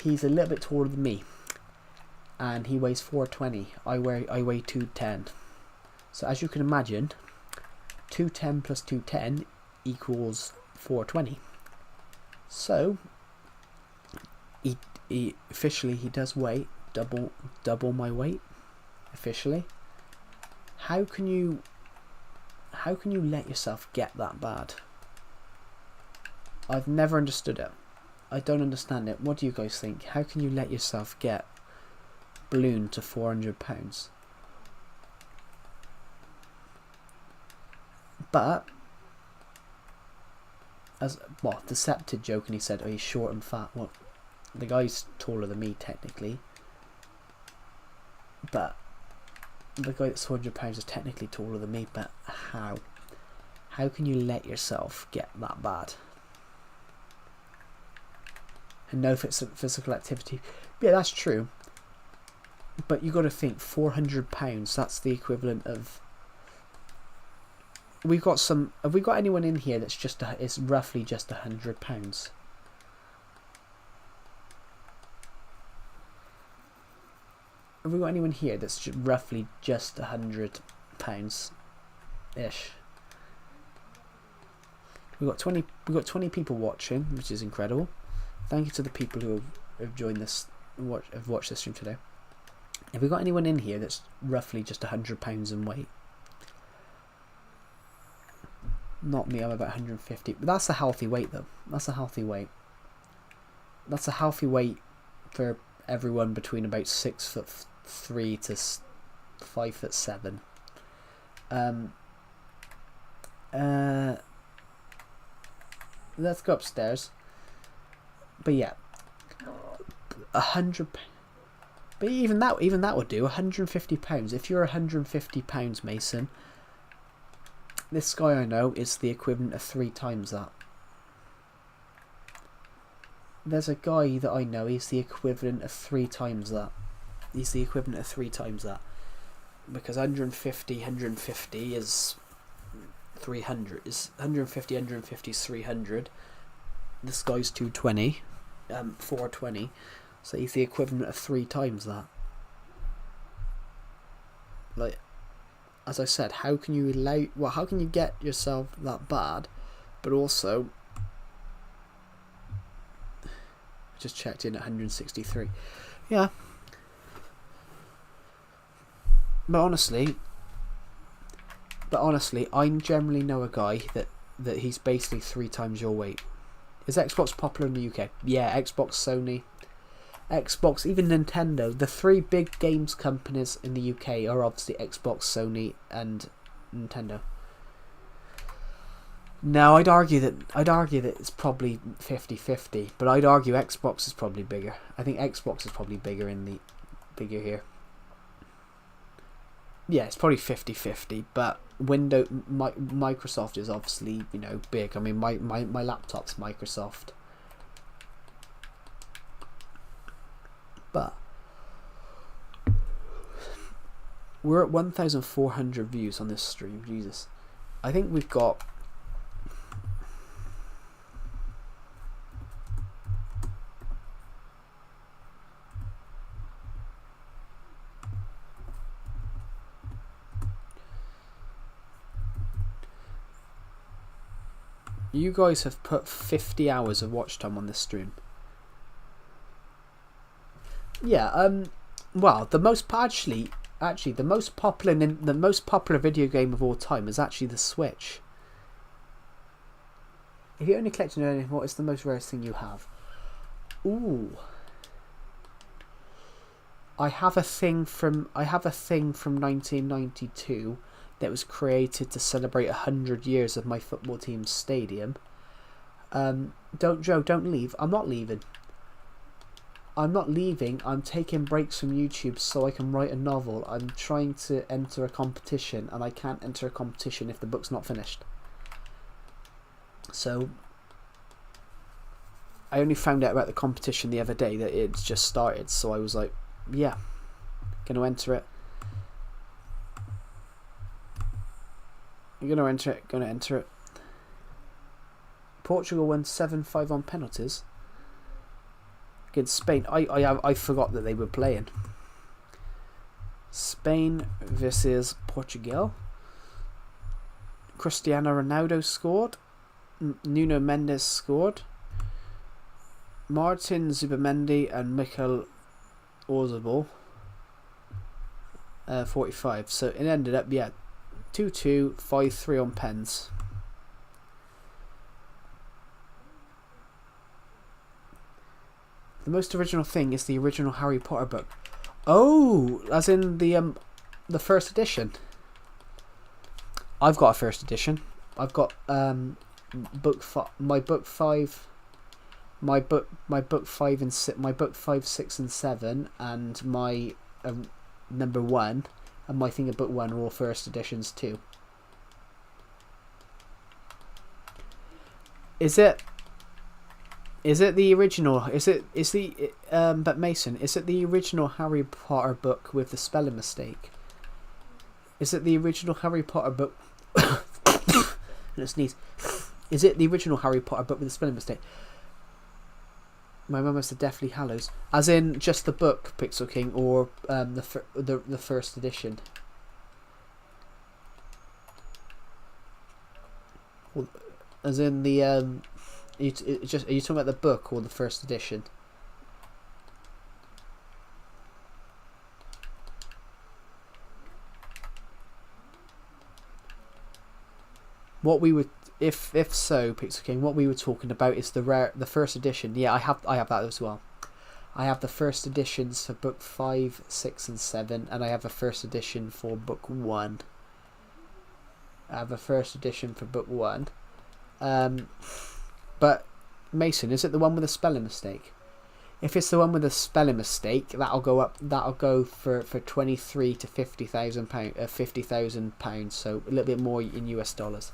he's a little bit taller than me, and he weighs 420. I weigh 210. So as you can imagine, 210 plus 210 equals 420. So he officially he does weigh double my weight officially. How can you let yourself get that bad? I've never understood it. I don't understand it. What do you guys think? How can you let yourself get ballooned to £400? But as what Decepted joke, and he said, "Oh, he's short and fat." Well, the guy's taller than me technically, but the guy that's £400 is technically taller than me. But how? How can you let yourself get that bad? And no physical activity. Yeah, that's true. But you got to think, £400. That's the equivalent of. Have we got anyone in here that's it's roughly just £100? Have we got anyone here that's roughly just £100 ish? We got 20 people watching, which is incredible. Thank you to the people who have joined this, have watched this stream today. Have we got anyone in here that's roughly just £100 in weight? Not me, I'm about 150. But that's a healthy weight though. That's a healthy weight. That's a healthy weight for everyone between about 6'3" to 5'7". Let's go upstairs. But yeah, £100. But even that would do. £150. If you're £150, Mason, this guy I know is the equivalent of 3 times that. There's a guy that I know. He's the equivalent of 3 times that. He's the equivalent of 3 times that. Because 150 is 300. Is 150 is 300. This guy's 220. 420. So he's the equivalent of 3 times that. Like, as I said, how can you how can you get yourself that bad, but also just checked in at 163. Yeah. But honestly, I generally know a guy that he's basically 3 times your weight. Is Xbox popular in the UK? Yeah, Xbox, Sony, Xbox, even Nintendo. The 3 big games companies in the UK are obviously Xbox, Sony, and Nintendo. Now, I'd argue that it's probably 50-50, but I'd argue Xbox is probably bigger. I think Xbox is probably bigger here. Yeah, it's probably 50-50, but Microsoft is obviously, big. I mean, my laptop's Microsoft. But we're at 1,400 views on this stream. Jesus. I think we've got... You guys have put 50 hours of watch time on this stream. Yeah, well, the most popular video game of all time is actually the Switch. If you're only collecting anything, what is the most rarest thing you have? Ooh. I have a thing from 1992 that was created to celebrate 100 years of my football team's stadium. Don't leave. I'm not leaving. I'm taking breaks from YouTube so I can write a novel. I'm trying to enter a competition, and I can't enter a competition if the book's not finished. So I only found out about the competition the other day, that it's just started, so I was like, yeah, gonna enter it. Gonna enter it. Portugal won 7-5 on penalties against Spain. I forgot that they were playing. Spain versus Portugal. Cristiano Ronaldo scored. Nuno Mendes scored. Martin Zubamendi and Mikel Oyarzabal. 45. So it ended up, 2-2, 5-3 on pens. The most original thing is the original Harry Potter book. Oh, as in the first edition. I've got a first edition. I've got book 5, 6 and 7, and my number 1, and my thing of book 1 are all first editions too. Is it the original? But Mason, is it the original Harry Potter book with the spelling mistake? Is it the original Harry Potter book? Let's sneeze. Is it the original Harry Potter book with the spelling mistake? My mum has the Deathly Hallows, as in just the book, Pixel King, or the first edition. As in the are you talking about the book or the first edition? What we would, if so, Pixel King, what we were talking about is the first edition. Yeah, I have that as well. I have the first editions for book 5, 6, and 7, and I have a first edition for book 1. I have a first edition for book 1. But Mason, is it the one with a spelling mistake? If it's the one with a spelling mistake, that'll go up. That'll go for 23 to £50,000, £50,000. So a little bit more in US dollars.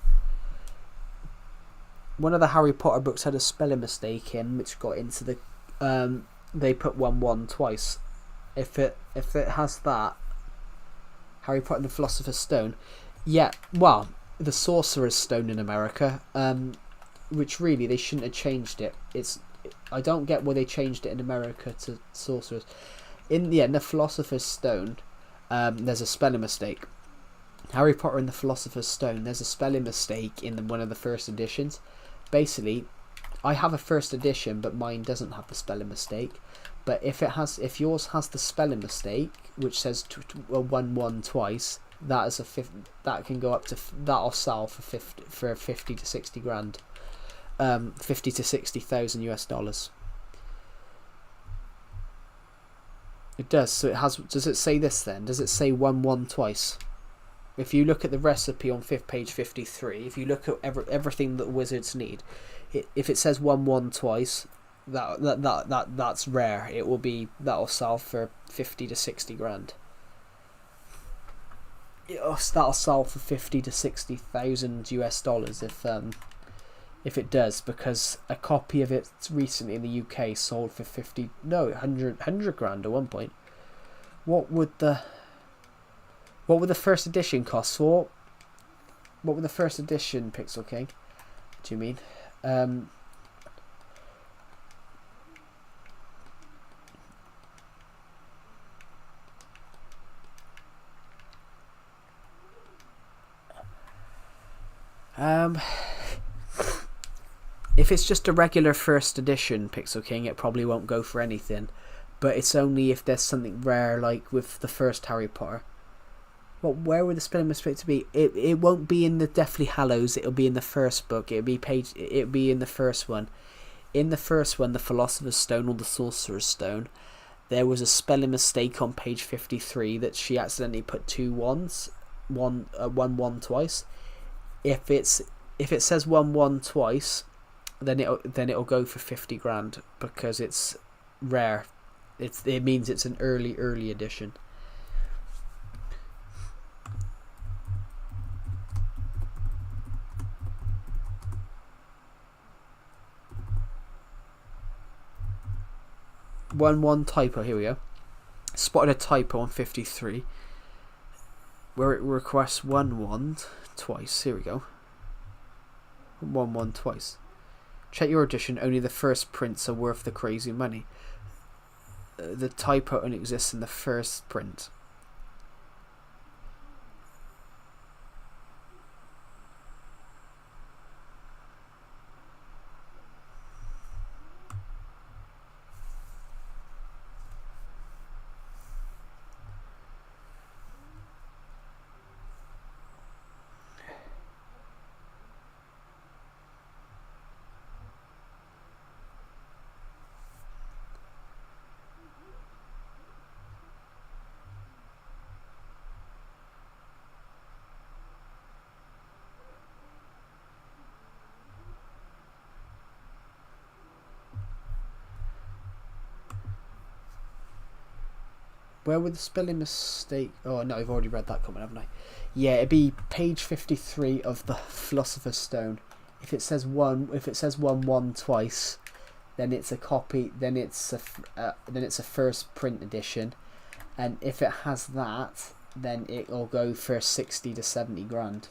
One of the Harry Potter books had a spelling mistake in, which got into the. They put 1-1 twice. If it has that, Harry Potter and the Philosopher's Stone, yeah. Well, the Sorcerer's Stone in America, which really they shouldn't have changed it. I don't get why they changed it in America to Sorcerer's. In the Philosopher's Stone, there's a spelling mistake. Harry Potter and the Philosopher's Stone, there's a spelling mistake in one of the first editions. Basically, I have a first edition, but mine doesn't have the spelling mistake. But if yours has the spelling mistake, which says 1-1 twice, that can go up to, that'll sell for 50 to 60 grand. 50 to 60,000 US dollars. It does. So it has. Does it say this then? Does it say 1-1 twice? If you look at the recipe on page 53, if you look at everything that wizards need, if it says 1-1 twice, that's rare. That'll sell for 50 to 60 grand. That'll sell for 50 to 60,000 US dollars if it does, because a copy of it recently in the UK sold for 100 grand at one point. What would the first edition cost for? What would the first edition, Pixel King? Do you mean? If it's just a regular first edition Pixel King, it probably won't go for anything. But it's only if there's something rare, like with the first Harry Potter. Well, where would the spelling mistake to be? It won't be in the Deathly Hallows. It'll be in the first book. It'll be in the first one. In the first one, the Philosopher's Stone or the Sorcerer's Stone, there was a spelling mistake on page 53 that she accidentally put 2 1s, 1-1 twice. If it says 1-1 twice, then it'll go for 50 grand because it's rare. It means it's an early edition. One typo. Here we go. Spotted a typo on 53 where it requests 1-1 twice. Here we go. 1-1 twice. Check your edition. Only the first prints are worth the crazy money. The typo only exists in the first print. Where would the spelling mistake? Oh no, I've already read that comment, haven't I? Yeah, it'd be page 53 of the Philosopher's Stone. If it says 1-1 twice, then it's a copy. Then it's a first print edition, and if it has that, then it'll go for 60 to 70 grand,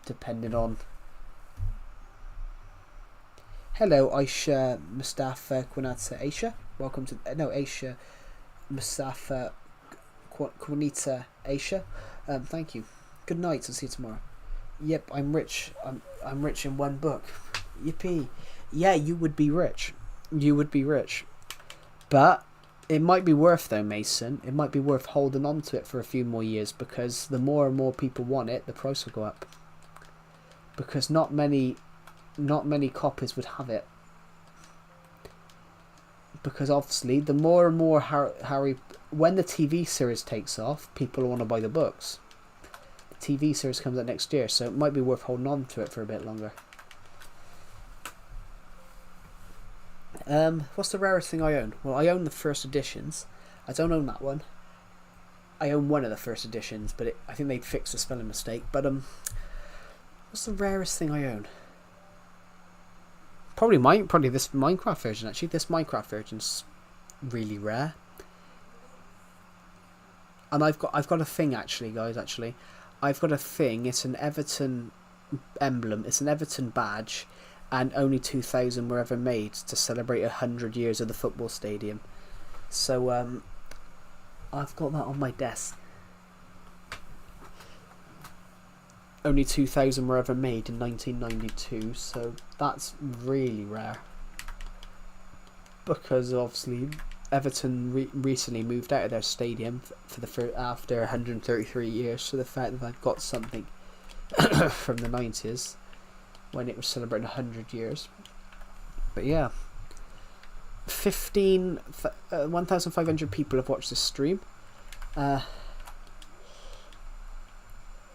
depending on. Hello, Aisha Mustafa Quinata. Aisha, welcome to Aisha Mustafa Quinita Aisha. Thank you. Good night. I'll see you tomorrow. Yep, I'm rich. I'm rich in one book. Yippee. Yeah, you would be rich. You would be rich. But it might be worth though, Mason. It might be worth holding on to it for a few more years, because the more and more people want it, the price will go up. Because not many copies would have it. Because obviously, the more and more Harry, when the TV series takes off, people want to buy the books. The TV series comes out next year, so it might be worth holding on to it for a bit longer. What's the rarest thing I own? Well, I own the first editions. I don't own that one. I own one of the first editions, but I think they'd fixed the spelling mistake. But what's the rarest thing I own? Probably this Minecraft version. Actually, this Minecraft version's really rare. And I've got a thing actually, guys. Actually, I've got a thing. It's an Everton emblem. It's an Everton badge, and only 2,000 were ever made to celebrate 100 years of the football stadium. So I've got that on my desk. Only 2,000 were ever made in 1992, so that's really rare. Because obviously Everton recently moved out of their stadium after 133 years, so the fact that I've got something from the 90s when it was celebrating 100 years. But yeah, 1,500 people have watched this stream.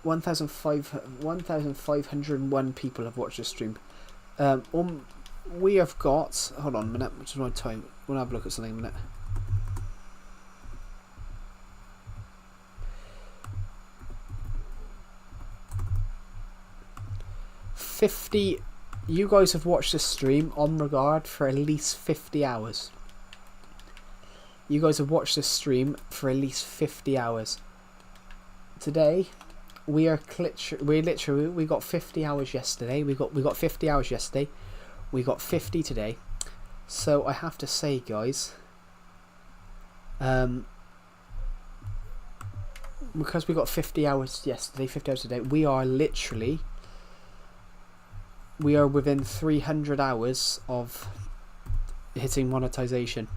1,501 people have watched this stream. We have got, hold on a minute, which is my time. We'll have a look at something in a minute. You guys have watched this stream on regard for at least 50 hours. You guys have watched this stream for at least 50 hours. Today, we got 50 hours yesterday. We got 50 hours yesterday. We got 50 today. So I have to say, guys, because we got 50 hours yesterday, 50 hours today, we are within 300 hours of hitting monetization.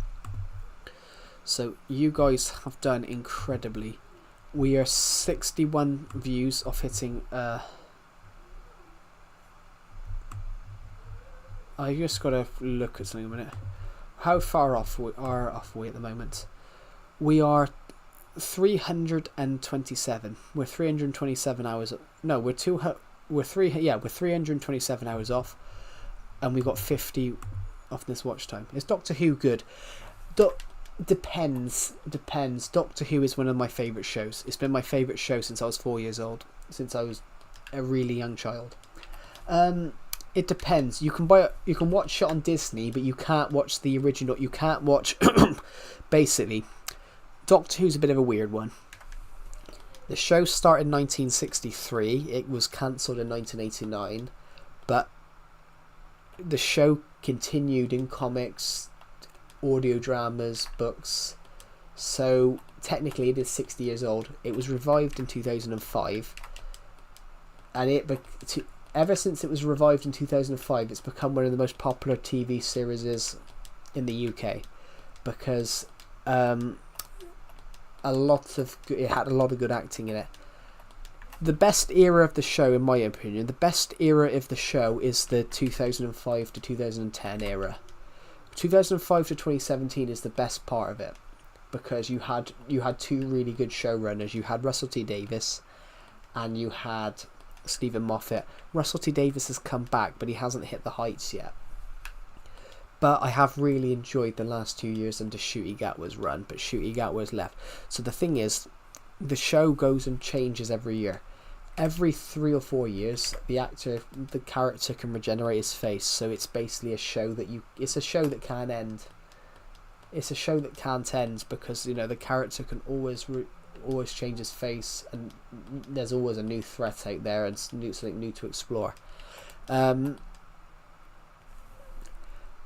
So you guys have done incredibly. We are 61 views of hitting. I just gotta look at something a minute. How far off we at the moment? We are 327. We're 327 hours. No, we're 327 hours off, and we got 50 off this watch time. Is Doctor Who good? Depends. Doctor Who is one of my favourite shows. It's been my favourite show since I was 4 years old, since I was a really young child. It depends. You can watch it on Disney, but you can't watch the original. You can't watch basically. Doctor Who's a bit of a weird one. The show started in 1963. It was cancelled in 1989, but the show continued in comics, audio dramas, books. So technically it is 60 years old. It was revived in 2005, and ever since it was revived in 2005, it's become one of the most popular TV series in the UK, because it had a lot of good acting in it. The best era of the show, in my opinion, the best era of the show is the 2005 to 2010 era. 2005 to 2017 is the best part of it, because you had two really good showrunners. You had Russell T Davies and you had Stephen Moffat. Russell T Davies has come back, but he hasn't hit the heights yet. But I have really enjoyed the last 2 years under Ncuti Gatwa's run, but Ncuti Gatwa's left. So the thing is, the show goes and changes every year. Every 3 or 4 years, the character can regenerate his face. So it's basically a show that it's a show that can't end. It's a show that can't end, because the character can always change his face, and there's always a new threat out there and something new to explore.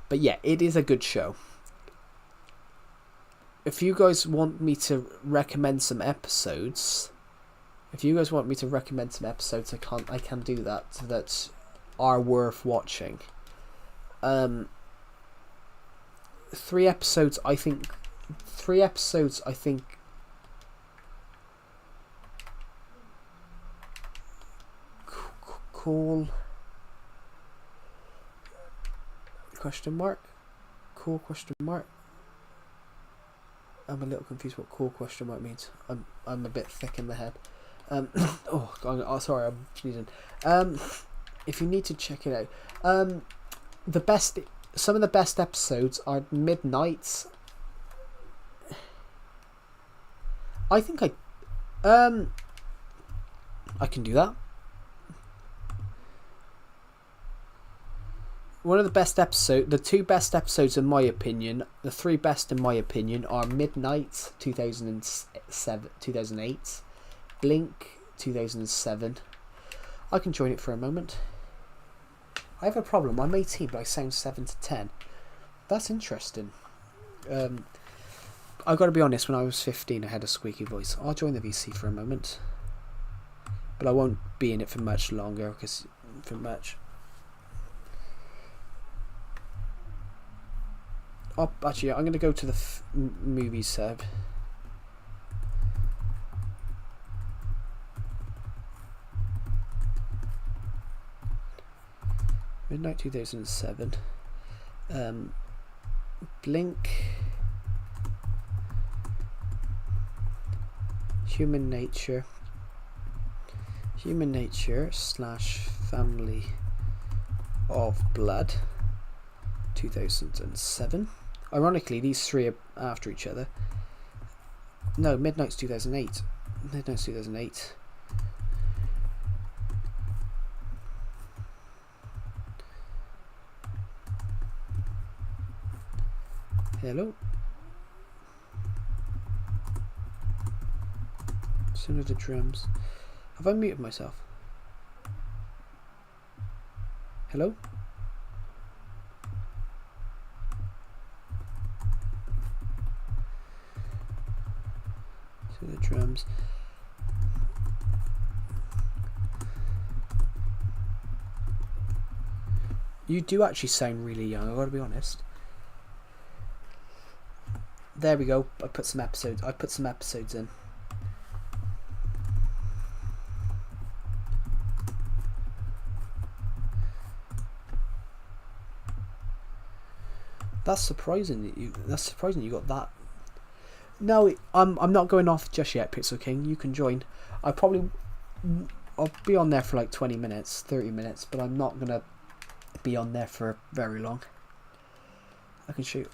But yeah, it is a good show. If you guys want me to recommend some episodes, I can do that are worth watching. 3 episodes, I think. Cool question mark? Cool question mark? I'm a little confused what cool question mark means. I'm a bit thick in the head. Sorry, I'm sneezing. If you need to check it out, some of the best episodes are Midnights. I think I can do that. One of the best episodes, the two best episodes in my opinion, the three best in my opinion are Midnight 2008, Blink 2007. I can join it for a moment. I have a problem. I'm 18, but I sound 7 to 10. That's interesting. I've got to be honest. When I was 15, I had a squeaky voice. I'll join the VC for a moment, but I won't be in it for much longer Actually, I'm going to go to the movies sub. Midnight 2007. Blink. Human Nature / Family of Blood 2007. Ironically, these three are after each other. No, Midnight's 2008. Midnight's 2008. Hello. Sound of the drums. Have I muted myself? Hello? To the drums. You do actually sound really young, I've got to be honest. There we go. I put some episodes in. That's surprising that you got that. No, I'm not going off just yet, Pixel King. You can join. I'll be on there for like 20 minutes, 30 minutes, but I'm not gonna be on there for very long. I can shoot.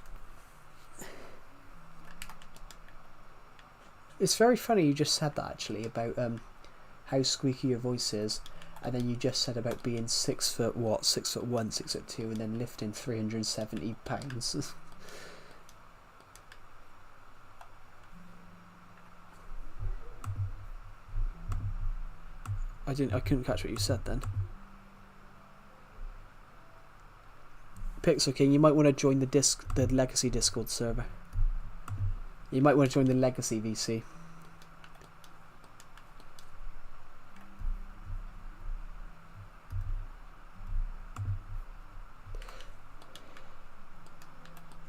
It's very funny you just said that actually about how squeaky your voice is, and then you just said about being 6 foot 6'1", 6'2", and then lifting 370 pounds. I couldn't catch what you said then. Pixel King, you might want to join the Legacy Discord server. You might want to join the Legacy VC.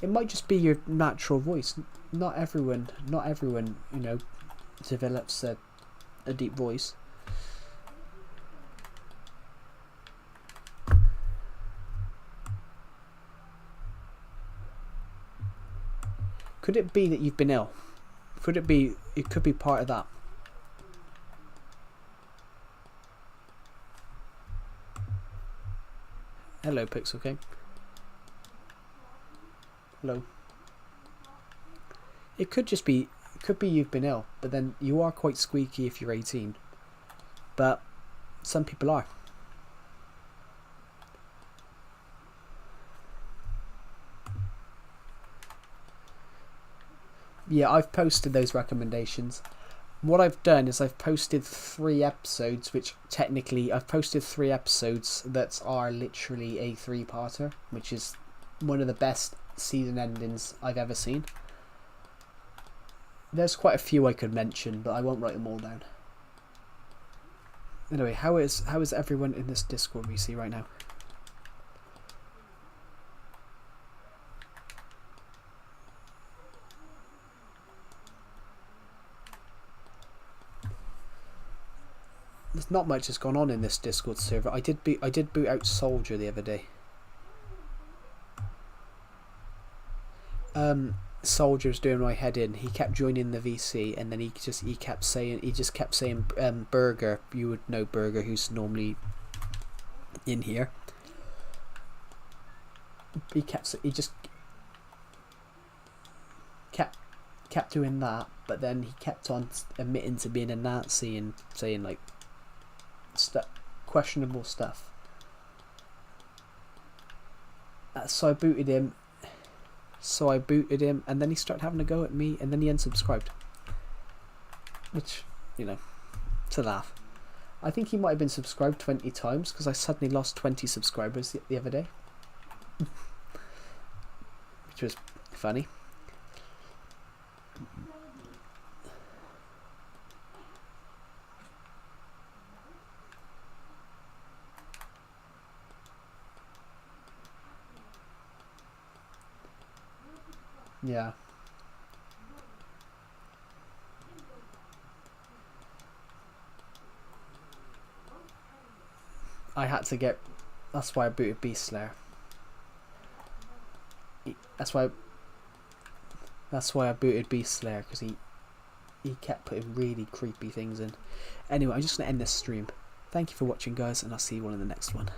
It might just be your natural voice. Not everyone, you know, develops a deep voice. Could it be that you've been ill? Could it be? It could be part of that. Hello, Pixel King. Hello. It could just be. It could be you've been ill, but then you are quite squeaky if you're 18. But some people are. Yeah, I've posted those recommendations. What I've done is I've posted 3 episodes, which technically I've posted 3 episodes that are literally a 3-parter, which is one of the best season endings I've ever seen. There's quite a few I could mention, but I won't write them all down. Anyway, how is everyone in this Discord we see right now? There's not much that's gone on in this Discord server. I did boot out Soldier the other day. soldiers doing my head in. He kept joining the VC, and then he kept saying Burger. You would know Burger, who's normally in here. He just kept doing that, but then he kept on admitting to being a Nazi and saying like questionable stuff. So I booted him. And then he started having a go at me, and then he unsubscribed. Which, you know, it's a laugh. I think he might have been subscribed 20 times because I suddenly lost 20 subscribers the other day. Which was funny. Yeah. I had to get... That's why I booted Beast Slayer. That's why I booted Beast Slayer, because he kept putting really creepy things in. Anyway, I'm just going to end this stream. Thank you for watching, guys, and I'll see you all in the next one.